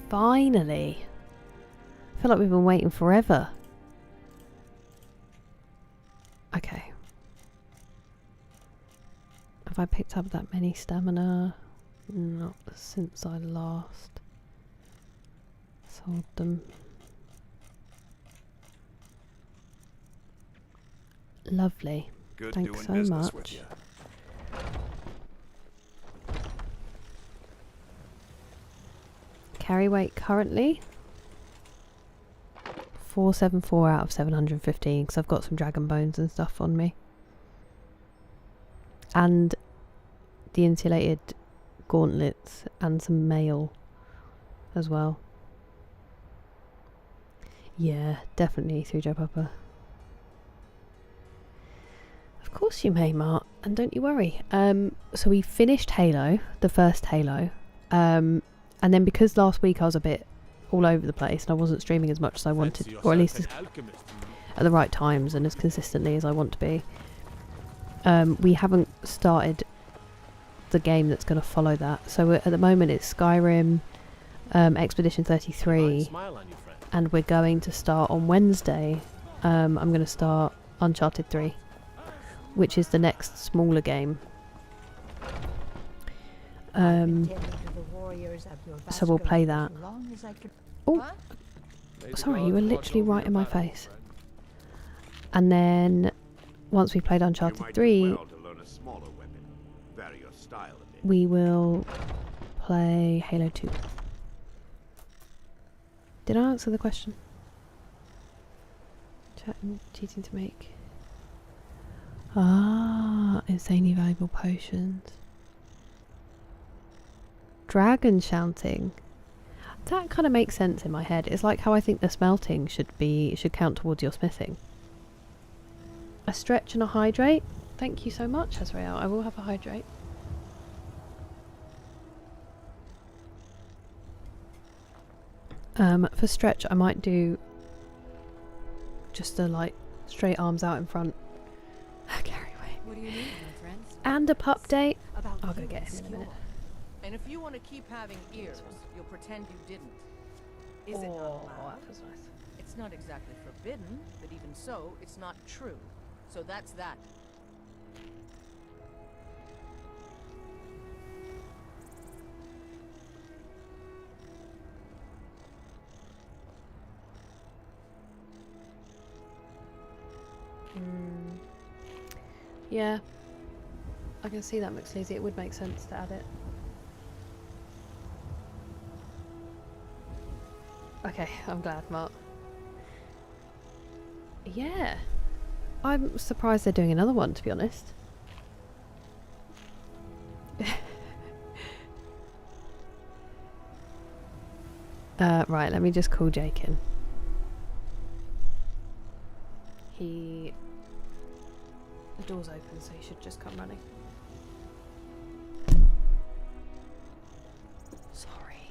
Finally! I feel like we've been waiting forever. Okay. Have I picked up that many stamina? Not since I last sold them. Lovely. Good Thanks doing so business with much. you. Carry weight currently 474 out of 715 because I've got some dragon bones and stuff on me, and the insulated gauntlets and some mail as well. Yeah, definitely through Joe Papa. Of course you may, Mart, and don't you worry. So we finished Halo, the first Halo, and then because last week I was a bit all over the place and I wasn't streaming as much as I wanted, or at least at the right times and as consistently as I want to be, we haven't started the game that's going to follow that. So at the moment it's Skyrim, Expedition 33, and we're going to start on Wednesday. I'm going to start Uncharted 3, which is the next smaller game. So we'll play that. Oh, sorry, you were literally right in my face. And then once we've played Uncharted 3, we will play Halo 2. Did I answer the question? cheating to make. Ah, insanely valuable potions. Dragon shouting. That kind of makes sense in my head. It's like how I think the smelting should count towards your smithing. A stretch and a hydrate. Thank you so much, Azrael. I will have a hydrate. For stretch, I might do just the like straight arms out in front. Carry away. What do you need, my friends? And a pup date. About I'll go get him in a minute. And if you want to keep having ears, you'll pretend you didn't. Is it not allowed? That was nice. It's not exactly forbidden, but even so, it's not true. So that's that. Yeah, I can see that, McSleazy. It would make sense to add it. Okay, I'm glad, Mark. Yeah, I'm surprised they're doing another one, to be honest. Right, let me just call Jake in. The door's open, so he should just come running. Sorry.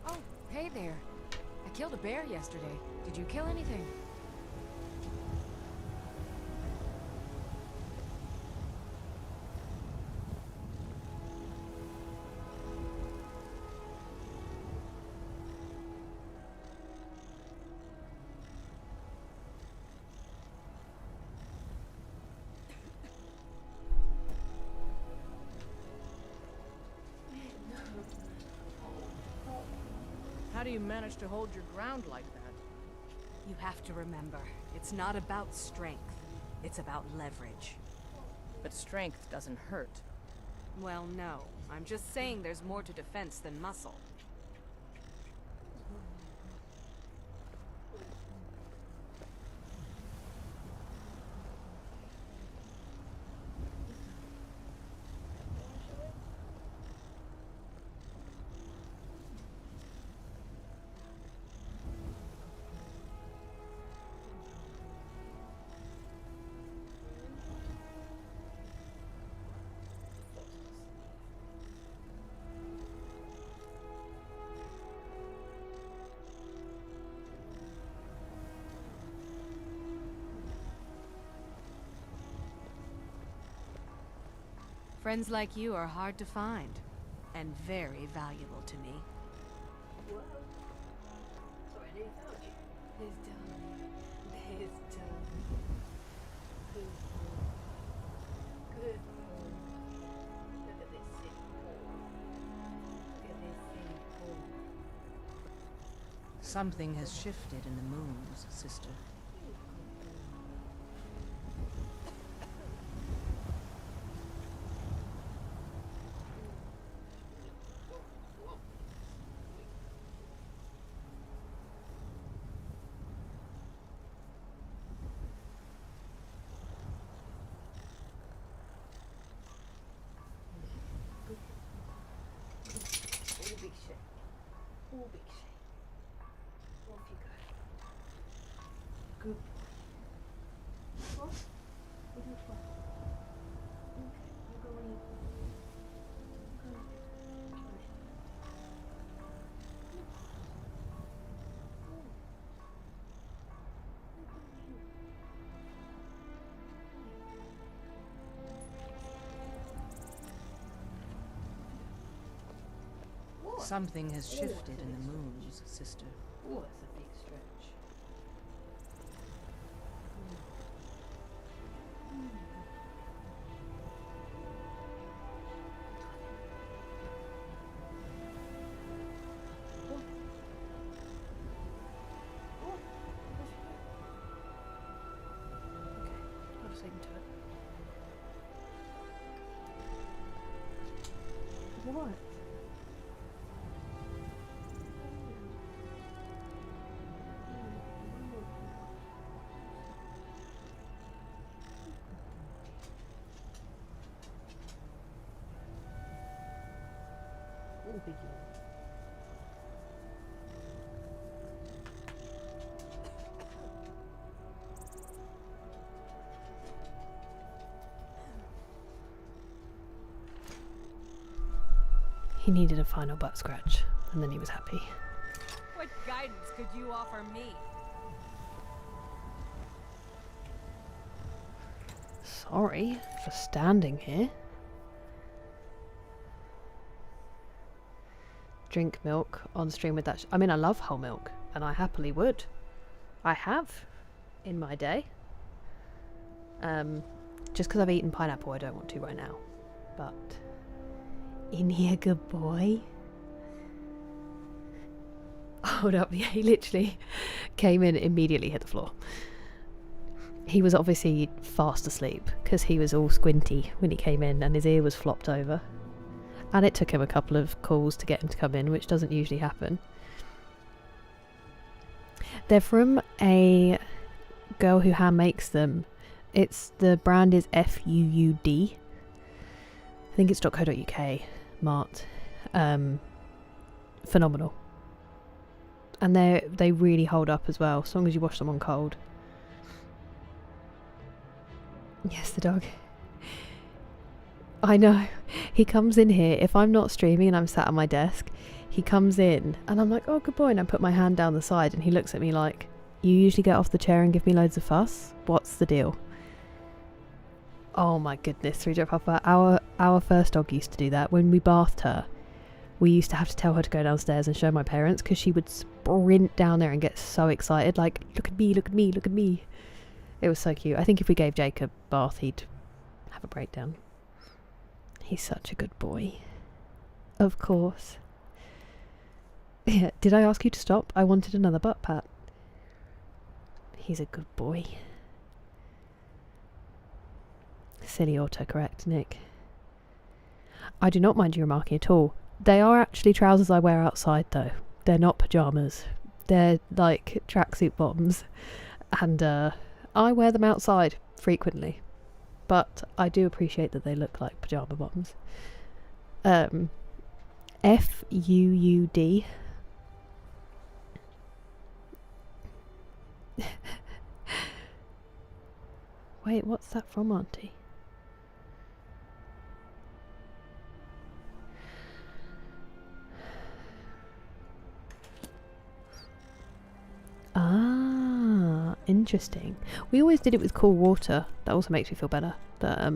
Oh, hey there. I killed a bear yesterday. Did you kill anything? How do you manage to hold your ground like that? You have to remember, it's not about strength. It's about leverage. But strength doesn't hurt. Well, no. I'm just saying there's more to defense than muscle. Friends like you are hard to find, and very valuable to me. Something has shifted in the moons, sister. Something has shifted in the moons, sister. Oh, that's a big stretch. I'll just leave him to it. What? begin. He needed a final butt scratch, and then he was happy. What guidance could you offer me? Sorry for standing here. Drink milk on stream with that. I mean, I love whole milk, and I happily would. I have in my day. Just because I've eaten pineapple, I don't want to right now. But in here, good boy. Hold up, yeah, he literally came in, immediately hit the floor. He was obviously fast asleep because he was all squinty when he came in and his ear was flopped over. And it took him a couple of calls to get him to come in, which doesn't usually happen. They're from a girl who hand makes them. The brand is FUUD. I think it's .co.uk, Mart. Phenomenal. And they really hold up as well, as long as you wash them on cold. Yes, the dog. I know. He comes in here, if I'm not streaming and I'm sat at my desk, he comes in and I'm like, oh, good boy, and I put my hand down the side and he looks at me like, you usually get off the chair and give me loads of fuss? What's the deal? Oh my goodness, 3-drop Papa. Our first dog used to do that. When we bathed her, we used to have to tell her to go downstairs and show my parents because she would sprint down there and get so excited, like, look at me, look at me, look at me. It was so cute. I think if we gave Jake a bath, he'd have a breakdown. He's such a good boy. Of course. Yeah, did I ask you to stop? I wanted another butt pat. He's a good boy. Silly autocorrect, Nick. I do not mind you remarking at all. They are actually trousers I wear outside though. They're not pyjamas. They're like tracksuit bottoms. And I wear them outside frequently. But I do appreciate that they look like pyjama bottoms. FUUD. Wait, what's that from, Auntie? Ah, interesting. We always did it with cool water. That also makes me feel better that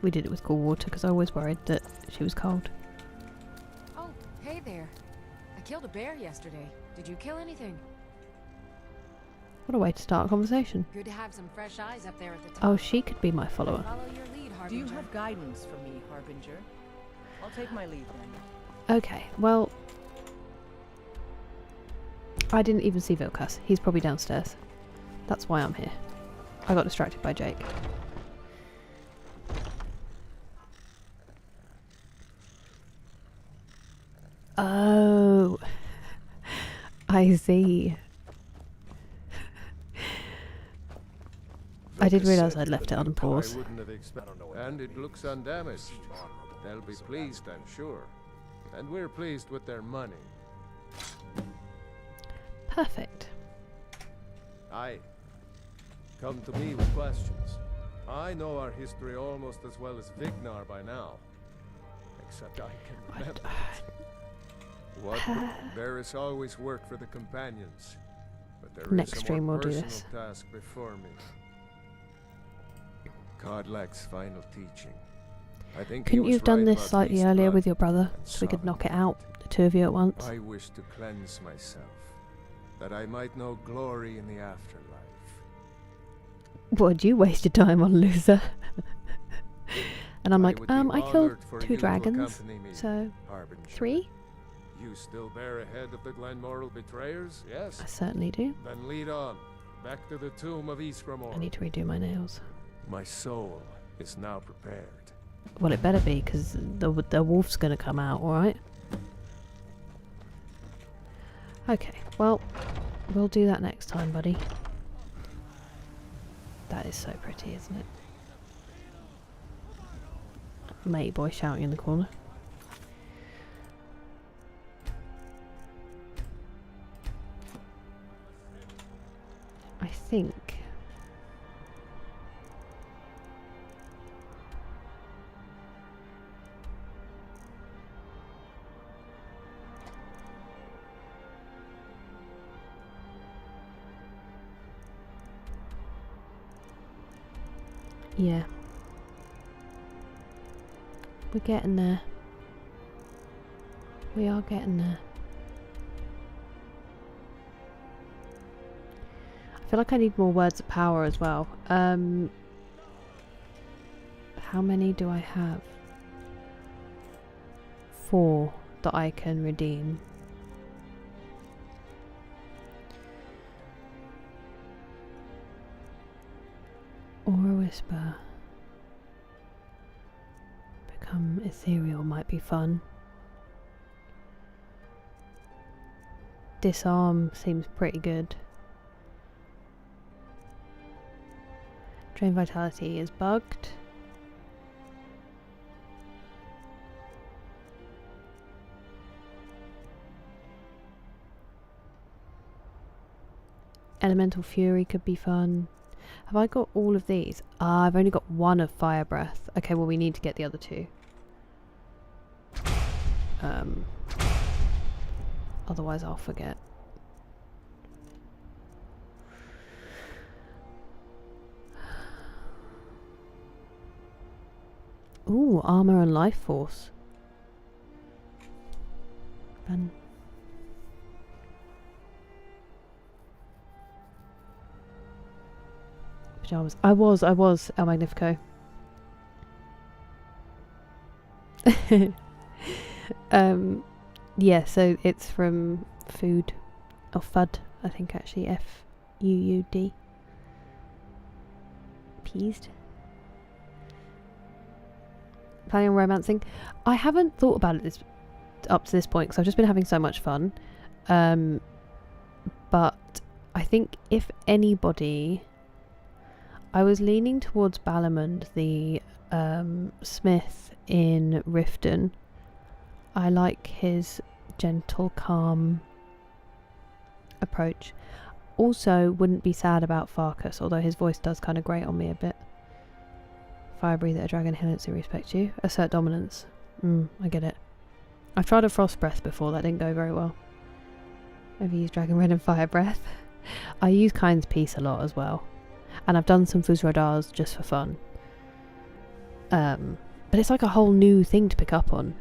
we did it with cool water because I always worried that she was cold. Oh, hey there. I killed a bear yesterday. Did you kill anything? What a way to start a conversation. Good to have some fresh eyes up there at the top. Oh, she could be my follower. Follow your lead, Harbinger. Do you have guidance for me, Harbinger? I'll take my lead then. Okay, well, I didn't even see Vilkas. He's probably downstairs. That's why I'm here. I got distracted by Jake. Oh, I see. I did realise I'd left it on pause. And it looks undamaged. They'll be pleased, I'm sure. And we're pleased with their money. Perfect. Aye. Come to me with questions. I know our history almost as well as Vignar by now. Except I can remember it. Varys always worked for the companions. But there Next is a stream more we'll do personal this. task before me. Kodlak's final teaching. I think Couldn't you have done this slightly earlier with your brother so we could knock it out, the two of you at once? I wish to cleanse myself, that I might know glory in the afterlife. What, you wasted time on, loser? And I'm like, would be I killed honored for 2 you to dragons, accompany me, so Harbinger. 3? You still bear ahead of the Glenmoral betrayers, yes? I certainly do. Then lead on, back to the tomb of Ysgramor. I need to redo my nails. My soul is now prepared. Well, it better be, because the wolf's going to come out, alright? Okay, well, we'll do that next time, buddy. That is so pretty, isn't it? Mate boy shouting in the corner. think. Yeah. We're getting there. We are getting there. I feel like I need more words of power as well. How many do I have? 4 that I can redeem. Aura Whisper. Become ethereal might be fun. Disarm seems pretty good. Drain Vitality is bugged. Elemental Fury could be fun. Have I got all of these? Ah, I've only got 1 of Fire Breath. Okay, well we need to get the other 2. Otherwise I'll forget. Ooh, Armor and Life Force. Fun. Pajamas. I was El Magnifico. Yeah, so it's from Food, or FUD, I think actually, F-U-U-D. Peased. Planning on romancing? I haven't thought about it up to this point because I've just been having so much fun. But I think if anybody, I was leaning towards Balamund, the smith in Riften. I like his gentle, calm approach. Also, wouldn't be sad about Farkas, although his voice does kind of grate on me a bit. Fire breather, a dragon inherits to respect you. Assert dominance. I get it. I've tried a frost breath before, that didn't go very well. I've used dragon red and fire breath. I use Kind's Peace a lot as well. And I've done some Fuzradars just for fun. But it's like a whole new thing to pick up on.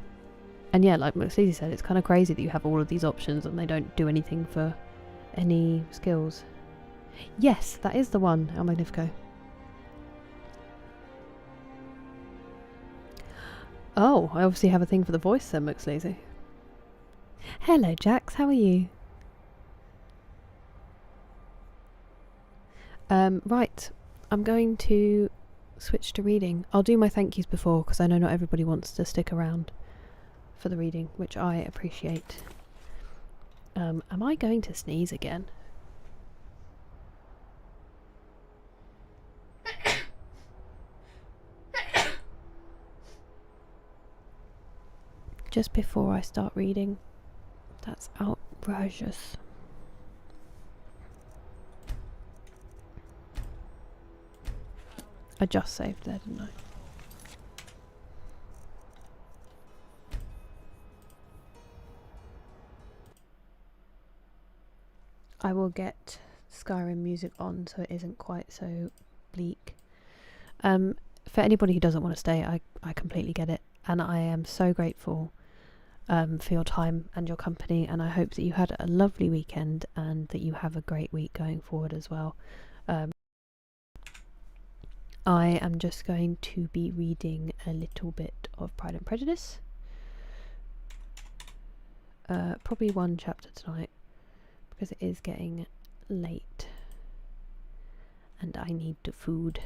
And yeah, like Maxisi said, it's kind of crazy that you have all of these options and they don't do anything for any skills. Yes, that is the one, El Magnifico. Oh, I obviously have a thing for the voice then, Maxisi. Hello, Jax, how are you? Right, I'm going to switch to reading. I'll do my thank yous before because I know not everybody wants to stick around for the reading, which I appreciate. Am I going to sneeze again? Just before I start reading. That's outrageous. I just saved there, didn't I? I will get Skyrim music on so it isn't quite so bleak. For anybody who doesn't want to stay, I completely get it, and I am so grateful for your time and your company, and I hope that you had a lovely weekend and that you have a great week going forward as well. I am just going to be reading a little bit of Pride and Prejudice. Probably 1 chapter tonight because it is getting late and I need the food.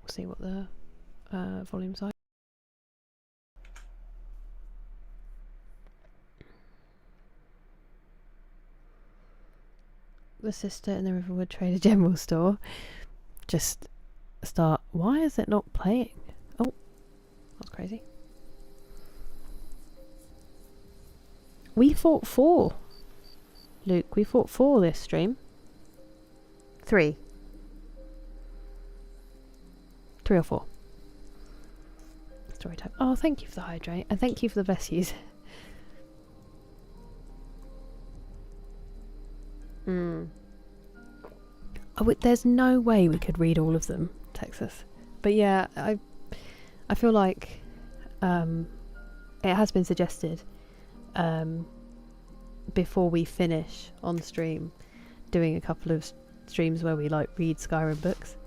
We'll see what the volumes are. the sister in the Riverwood Trader General store just start. Why is it not playing? Oh, that's crazy. We fought 4. Luke, we fought 4 this stream. 3. 3 or 4. Story time. Oh, thank you for the hydrate. And thank you for the bless-yous. Oh, there's no way we could read all of them, Texas. But yeah, I feel like it has been suggested before we finish on stream doing a couple of streams where we like read Skyrim books.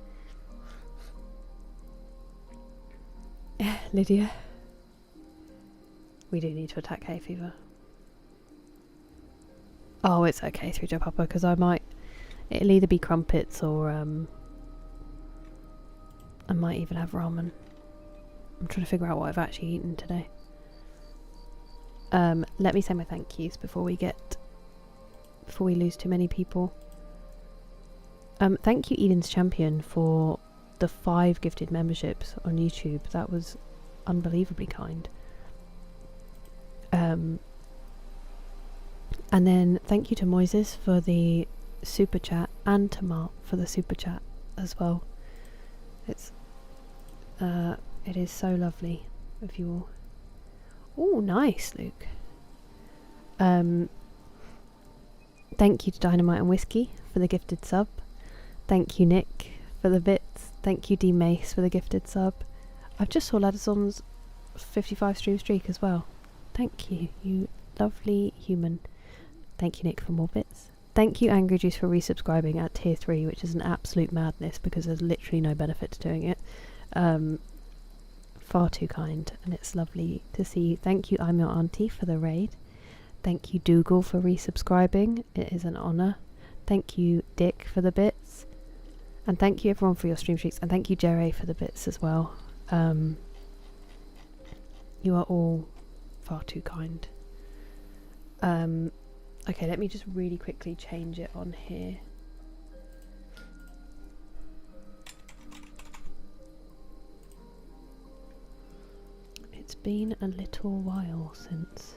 Lydia, we do need to attack hay fever. Oh, it's okay, 3 Papa, because it'll either be crumpets or I might even have ramen. I'm trying to figure out what I've actually eaten today. Let me say my thank yous before we lose too many people. Thank you, Eden's Champion, for the 5 gifted memberships on YouTube. That was unbelievably kind. And then thank you to Moises for the super chat, and to Mark for the super chat as well. It is so lovely of you all. Oh, nice, Luke. Thank you to Dynamite and Whiskey for the gifted sub. Thank you, Nick, for the bits. Thank you, D Mace, for the gifted sub. I've just saw Ladison's 55 stream streak as well. Thank you, you lovely human. Thank you, Nick, for more bits. Thank you, Angry Juice, for resubscribing at tier 3, which is an absolute madness because there's literally no benefit to doing it. Far too kind, and it's lovely to see you. Thank you, I'm Your Auntie, for the raid. Thank you, Dougal, for resubscribing. It is an honour. Thank you, Dick, for the bits. And thank you, everyone, for your stream streaks. And thank you, Jerry, for the bits as well. You are all far too kind. Okay, let me just really quickly change it on here. It's been a little while since...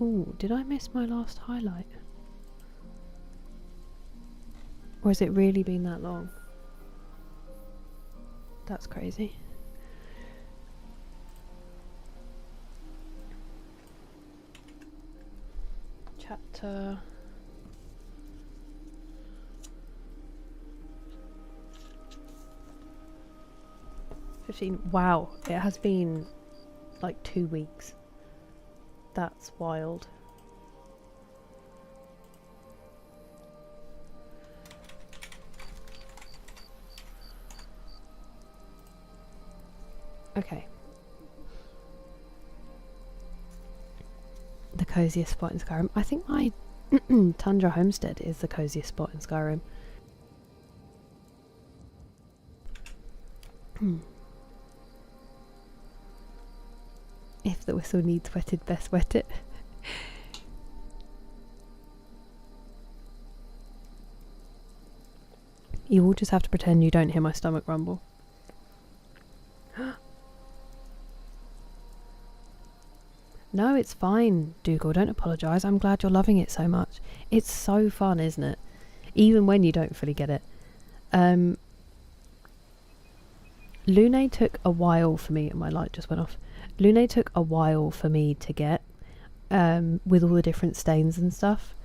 Ooh, did I miss my last highlight? Or has it really been that long? That's crazy. Chapter... Wow, it has been like 2 weeks. That's wild. Okay. The coziest spot in Skyrim. I think my Tundra Homestead is the coziest spot in Skyrim. If the whistle needs wetted, best wet it. You all just have to pretend you don't hear my stomach rumble. No, it's fine, Dougal. Don't apologise. I'm glad you're loving it so much. It's so fun, isn't it? Even when you don't fully get it. Lune took a while for me. My light just went off. Lune took a while for me to get, with all the different stains and stuff.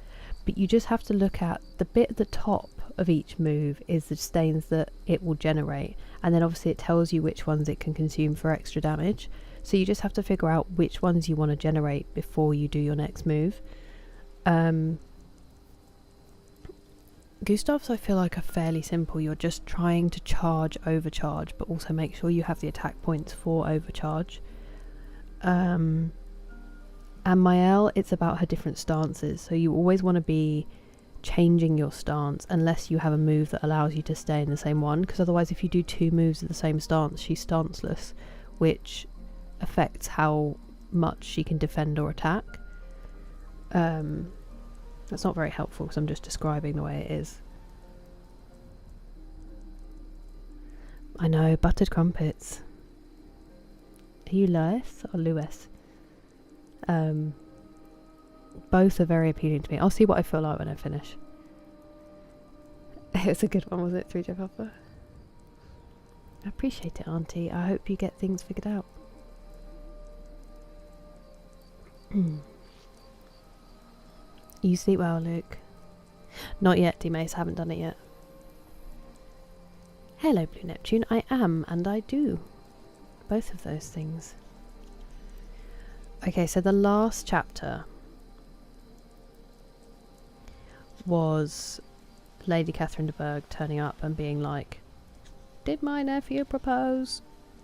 But you just have to look at the bit at the top of each move is the stains that it will generate. And then obviously it tells you which ones it can consume for extra damage. So you just have to figure out which ones you want to generate before you do your next move. Gustav's I feel like are fairly simple. You're just trying to charge overcharge, but also make sure you have the attack points for overcharge. And Mael, it's about her different stances. So you always want to be changing your stance unless you have a move that allows you to stay in the same one, because otherwise if you do 2 moves of the same stance, she's stanceless, which affects how much she can defend or attack. That's not very helpful because I'm just describing the way it is. I know, buttered crumpets. Are you Lois or Lewis? Both are very appealing to me. I'll see what I feel like when I finish. It was a good one, was it, 3J Papa? I appreciate it, Auntie. I hope you get things figured out. You sleep well, Luke? Not yet, D-Mace. Haven't done it yet. Hello, Blue Neptune. I am, and I do. Both of those things. Okay, so the last chapter was Lady Catherine de Bourgh turning up and being like, did my nephew propose?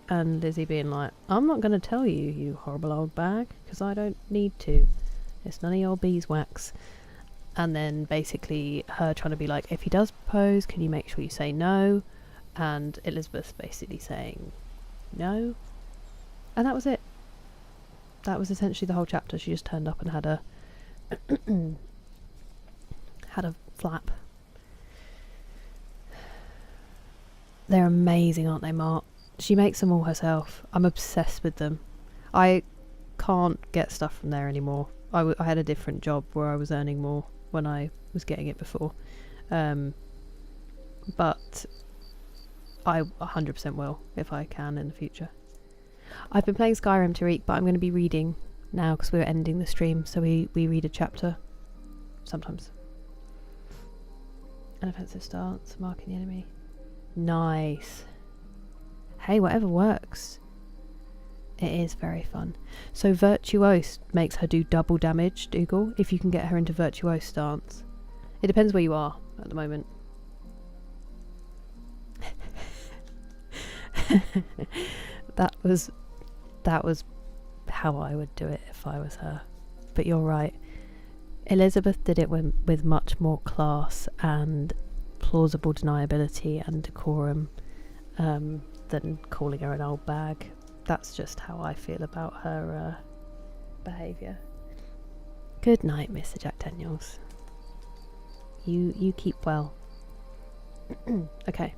And Lizzie being like, I'm not going to tell you, you horrible old bag, because I don't need to. It's none of your beeswax. And then basically her trying to be like, if he does propose, can you make sure you say no? And Elizabeth basically saying no. And that was it. That was essentially the whole chapter. She just turned up and had a had a flap. They're amazing, aren't they, Mark? She makes them all herself. I'm obsessed with them. I can't get stuff from there anymore. I had a different job where I was earning more when I was getting it before. But I 100% will if I can in the future. I've been playing Skyrim, Tariq, but I'm going to be reading now because we're ending the stream, so we read a chapter sometimes. An offensive stance, marking the enemy. Nice. Hey, whatever works. It is very fun. So Virtuose makes her do double damage, Dougal, if you can get her into Virtuose stance. It depends where you are at the moment. That was how I would do it if I was her. But you're right. Elizabeth did it with much more class and plausible deniability and decorum than calling her an old bag. That's just how I feel about her behaviour. Good night, Mr. Jack Daniels. You keep well. Okay.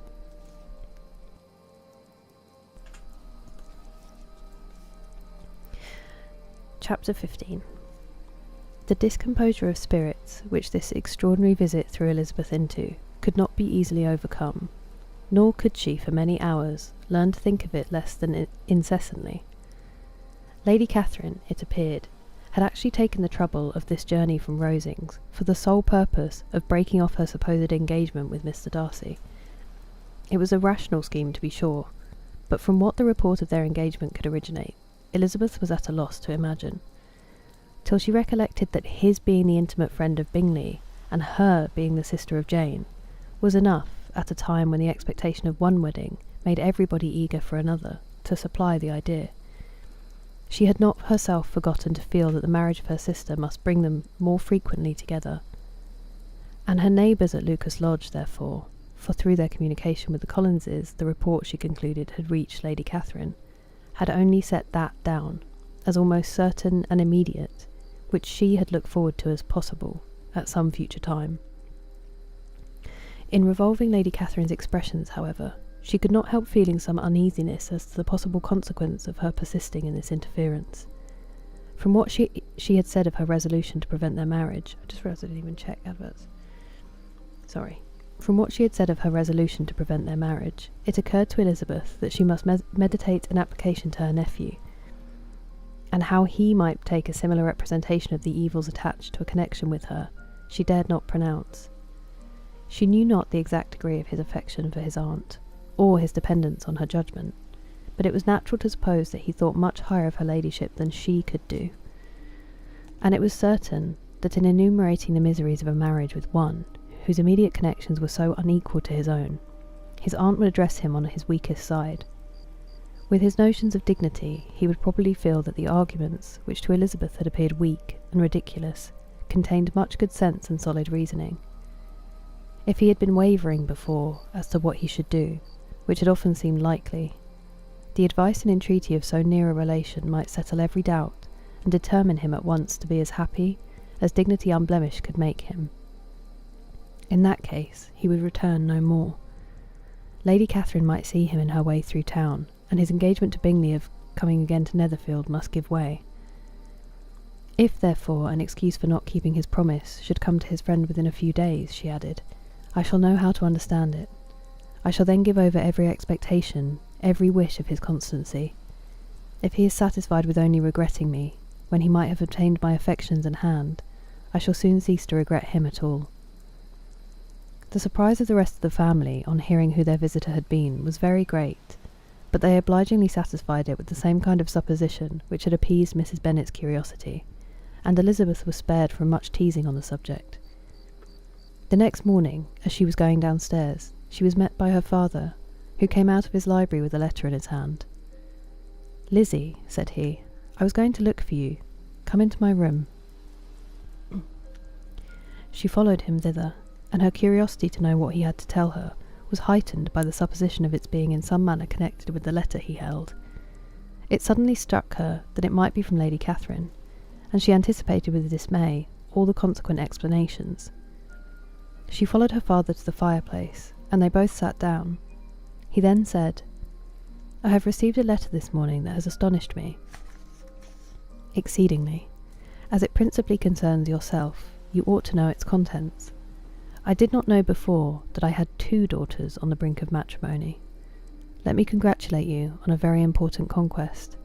Chapter 15. The discomposure of spirits which this extraordinary visit threw Elizabeth into could not be easily overcome, nor could she for many hours learn to think of it less than incessantly. Lady Catherine, it appeared, had actually taken the trouble of this journey from Rosings for the sole purpose of breaking off her supposed engagement with Mr. Darcy. It was a rational scheme, to be sure, but from what the report of their engagement could originate, Elizabeth was at a loss to imagine, till she recollected that his being the intimate friend of Bingley, and her being the sister of Jane, was enough, at a time when the expectation of one wedding made everybody eager for another, to supply the idea. She had not herself forgotten to feel that the marriage of her sister must bring them more frequently together, and her neighbours at Lucas Lodge, therefore, for through their communication with the Collinses the report, she concluded, had reached Lady Catherine, had only set that down as almost certain and immediate, which she had looked forward to as possible at some future time. In revolving Lady Catherine's expressions, however, she could not help feeling some uneasiness as to the possible consequence of her persisting in this interference. From what she had said of her resolution to prevent their marriage, I just realised I didn't even check adverts. Sorry. From what she had said of her resolution to prevent their marriage, it occurred to Elizabeth that she must meditate an application to her nephew, and how he might take a similar representation of the evils attached to a connection with her, she dared not pronounce. She knew not the exact degree of his affection for his aunt, or his dependence on her judgment, but it was natural to suppose that he thought much higher of her ladyship than she could do, and it was certain that in enumerating the miseries of a marriage with one, whose immediate connections were so unequal to his own, his aunt would address him on his weakest side. With his notions of dignity, he would probably feel that the arguments, which to Elizabeth had appeared weak and ridiculous, contained much good sense and solid reasoning. If he had been wavering before as to what he should do, which had often seemed likely, The advice and entreaty of so near a relation might settle every doubt, and determine him at once to be as happy as dignity unblemished could make him. In that case, he would return no more. Lady Catherine might see him in her way through town, and his engagement to Bingley of coming again to Netherfield must give way. If, therefore, an excuse for not keeping his promise should come to his friend within a few days, she added, I shall know how to understand it. I shall then give over every expectation, every wish of his constancy. If he is satisfied with only regretting me, when he might have obtained my affections and hand, I shall soon cease to regret him at all. The surprise of the rest of the family on hearing who their visitor had been was very great, but they obligingly satisfied it with the same kind of supposition which had appeased Mrs. Bennet's curiosity, and Elizabeth was spared from much teasing on the subject. The next morning, as she was going downstairs, she was met by her father, who came out of his library with a letter in his hand. "Lizzie," said he, "I was going to look for you. Come into my room." She followed him thither, and her curiosity to know what he had to tell her was heightened by the supposition of its being in some manner connected with the letter he held. It suddenly struck her that it might be from Lady Catherine, and she anticipated with dismay all the consequent explanations. She followed her father to the fireplace, and they both sat down. He then said, "I have received a letter this morning that has astonished me exceedingly. As it principally concerns yourself, you ought to know its contents. I did not know before that I had 2 daughters on the brink of matrimony. Let me congratulate you on a very important conquest."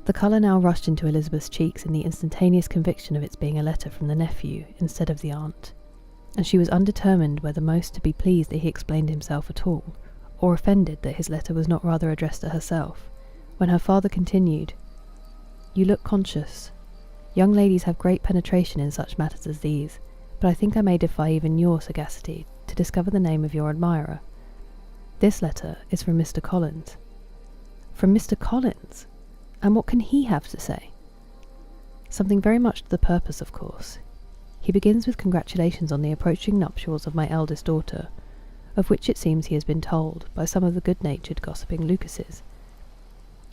The colour now rushed into Elizabeth's cheeks in the instantaneous conviction of its being a letter from the nephew instead of the aunt, and she was undetermined whether most to be pleased that he explained himself at all, or offended that his letter was not rather addressed to herself, when her father continued, "You look conscious. Young ladies have great penetration in such matters as these, but I think I may defy even your sagacity to discover the name of your admirer. This letter is from Mr. Collins." "From Mr. Collins? And what can he have to say?" "Something very much to the purpose, of course. He begins with congratulations on the approaching nuptials of my eldest daughter, of which it seems he has been told by some of the good-natured gossiping Lucases.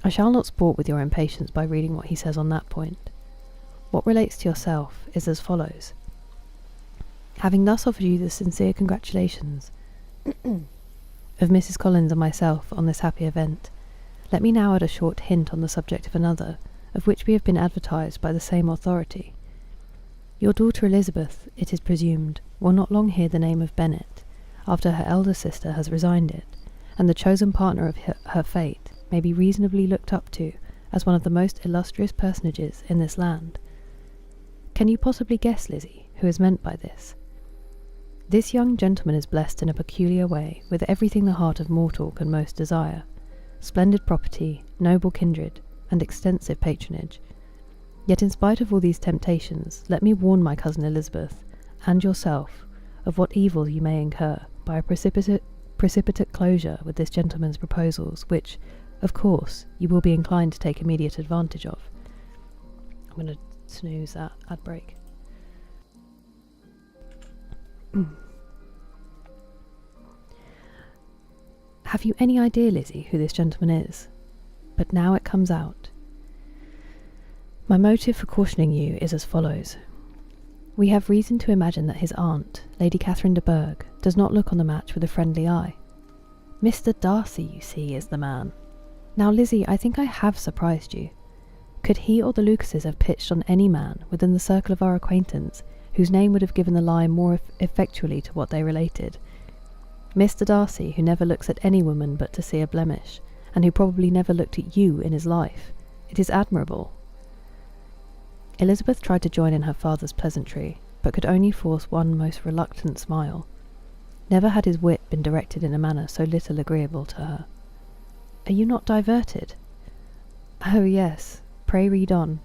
I shall not sport with your impatience by reading what he says on that point. What relates to yourself is as follows. Having thus offered you the sincere congratulations of Mrs. Collins and myself on this happy event, let me now add a short hint on the subject of another, of which we have been advertised by the same authority. Your daughter Elizabeth, it is presumed, will not long hear the name of Bennet, after her elder sister has resigned it, and the chosen partner of her fate may be reasonably looked up to as one of the most illustrious personages in this land. Can you possibly guess, Lizzie, who is meant by this? This young gentleman is blessed in a peculiar way with everything the heart of mortal can most desire: splendid property, noble kindred, and extensive patronage. Yet in spite of all these temptations, let me warn my cousin Elizabeth, and yourself, of what evils you may incur by a precipitate closure with this gentleman's proposals, which, of course, you will be inclined to take immediate advantage of." I'm going to snooze that ad break. Have you any idea, Lizzie, who this gentleman is? But now it comes out. My motive for cautioning you is as follows. We have reason to imagine that his aunt, Lady Catherine de Bourgh, does not look on the match with a friendly eye. Mr. Darcy, you see, is the man. Now, Lizzie, I think I have surprised you. Could he or the Lucases have pitched on any man within the circle of our acquaintance whose name would have given the lie more effectually to what they related? Mr. Darcy, who never looks at any woman but to see a blemish, and who probably never looked at you in his life. It is admirable. Elizabeth tried to join in her father's pleasantry, but could only force one most reluctant smile. Never had his wit been directed in a manner so little agreeable to her. "Are you not diverted?" "Oh, yes. Pray read on."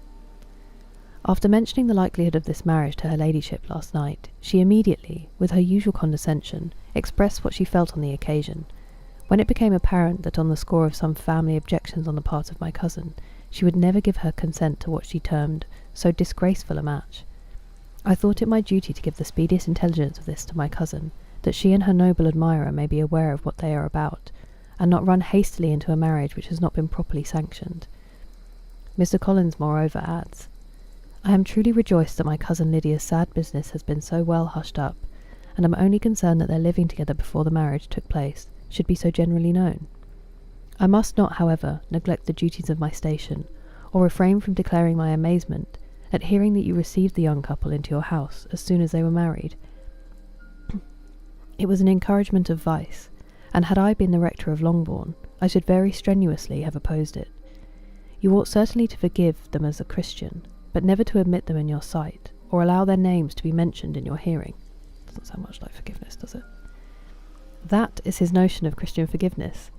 After mentioning the likelihood of this marriage to her ladyship last night, she immediately, with her usual condescension, expressed what she felt on the occasion. When it became apparent that on the score of some family objections on the part of my cousin, she would never give her consent to what she termed so disgraceful a match, I thought it my duty to give the speediest intelligence of this to my cousin, that she and her noble admirer may be aware of what they are about, and not run hastily into a marriage which has not been properly sanctioned. Mr. Collins, moreover, adds, I am truly rejoiced that my cousin Lydia's sad business has been so well hushed up, and am only concerned that their living together before the marriage took place should be so generally known. I must not, however, neglect the duties of my station, or refrain from declaring my amazement at hearing that you received the young couple into your house as soon as they were married. It was an encouragement of vice, and had I been the rector of Longbourn, I should very strenuously have opposed it. You ought certainly to forgive them as a Christian, but never to admit them in your sight, or allow their names to be mentioned in your hearing. Doesn't sound much like forgiveness, does it? That is his notion of Christian forgiveness.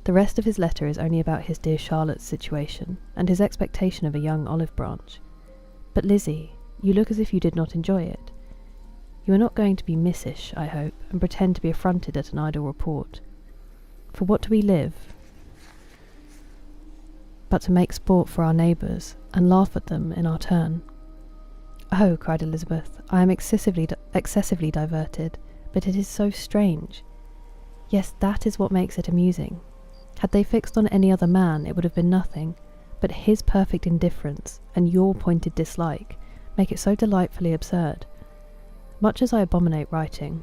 The rest of his letter is only about his dear Charlotte's situation, and his expectation of a young olive branch. But Lizzie, you look as if you did not enjoy it. You are not going to be missish, I hope, and pretend to be affronted at an idle report. For what do we live but to make sport for our neighbours, and laugh at them in our turn? Oh, cried Elizabeth, I am excessively diverted, but it is so strange. Yes, that is what makes it amusing. Had they fixed on any other man, it would have been nothing, but his perfect indifference, and your pointed dislike, make it so delightfully absurd. Much as I abominate writing,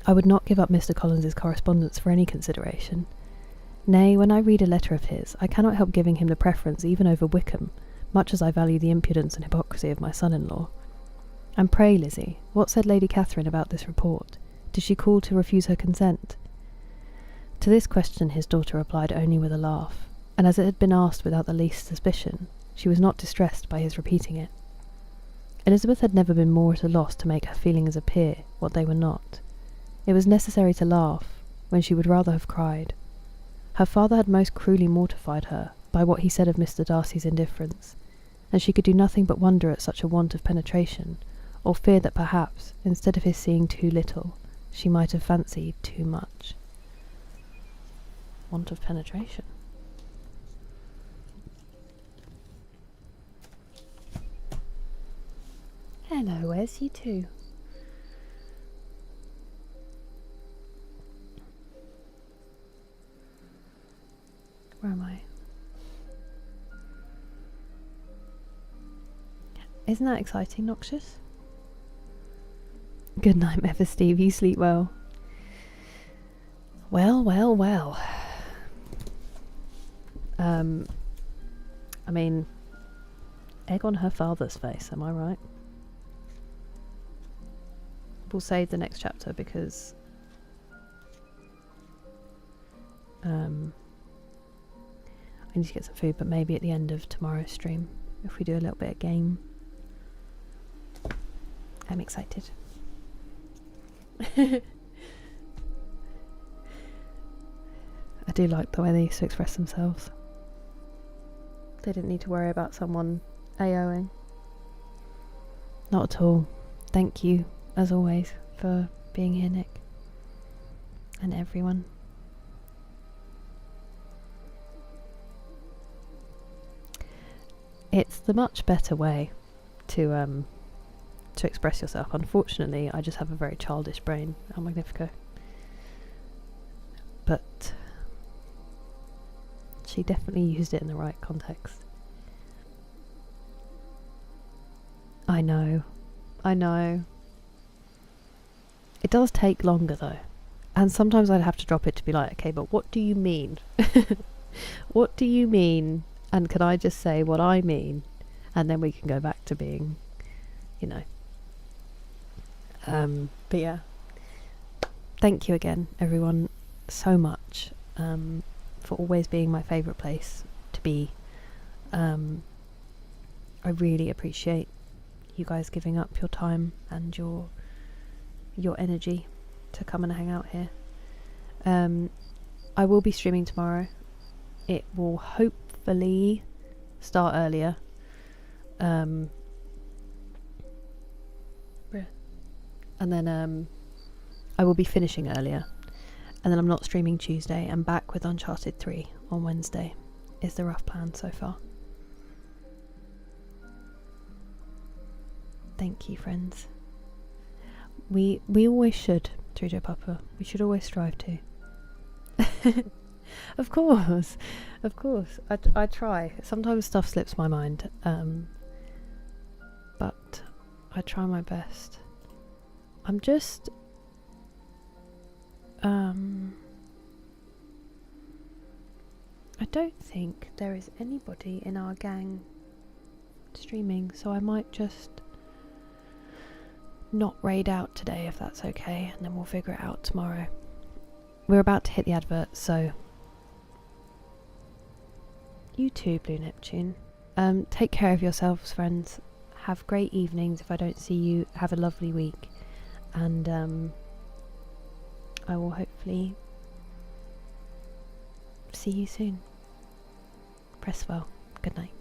I would not give up Mr. Collins's correspondence for any consideration. Nay, when I read a letter of his, I cannot help giving him the preference even over Wickham, much as I value the impudence and hypocrisy of my son-in-law. And pray, Lizzie, what said Lady Catherine about this report? Did she call to refuse her consent? To this question his daughter replied only with a laugh, and as it had been asked without the least suspicion, she was not distressed by his repeating it. Elizabeth had never been more at a loss to make her feelings appear what they were not. It was necessary to laugh, when she would rather have cried. Her father had most cruelly mortified her by what he said of Mr. Darcy's indifference, and she could do nothing but wonder at such a want of penetration, or fear that perhaps, instead of his seeing too little, she might have fancied too much. Want of penetration. Hello, where's you two? Where am I? Isn't that exciting, Noxious? Good night, Memphis Steve. You sleep well. Well, well, well. I mean, egg on her father's face, am I right? We'll save the next chapter because I need to get some food, but maybe at the end of tomorrow's stream, if we do a little bit of game. I'm excited. I do like the way they used to express themselves. They didn't need to worry about someone AOing. Not at all. Thank you, as always, for being here, Nick. And everyone. It's the much better way to express yourself. Unfortunately, I just have a very childish brain, El Magnifico. But she definitely used it in the right context. I know. It does take longer though. And sometimes I'd have to drop it to be like, okay, but what do you mean? What do you mean? And can I just say what I mean? And then we can go back to being, you know. But yeah. Thank you again, everyone, so much for always being my favourite place to be. I really appreciate you guys giving up your time and your energy to come and hang out here. I will be streaming tomorrow. It will hopefully start earlier. And then I will be finishing earlier. And then I'm not streaming Tuesday. I'm back with Uncharted 3 on Wednesday. Is the rough plan so far. Thank you, friends. We always should, Trudeau Papa. We should always strive to. Of course, of course. I try. Sometimes stuff slips my mind, but I try my best. I'm just I don't think there is anybody in our gang streaming, so I might just not raid out today if that's okay, and then we'll figure it out tomorrow. We're about to hit the advert, so you too, Blue Neptune. Take care of yourselves, friends. Have great evenings. If I don't see you, have a lovely week, and I will hopefully see you soon. Press well. Good night.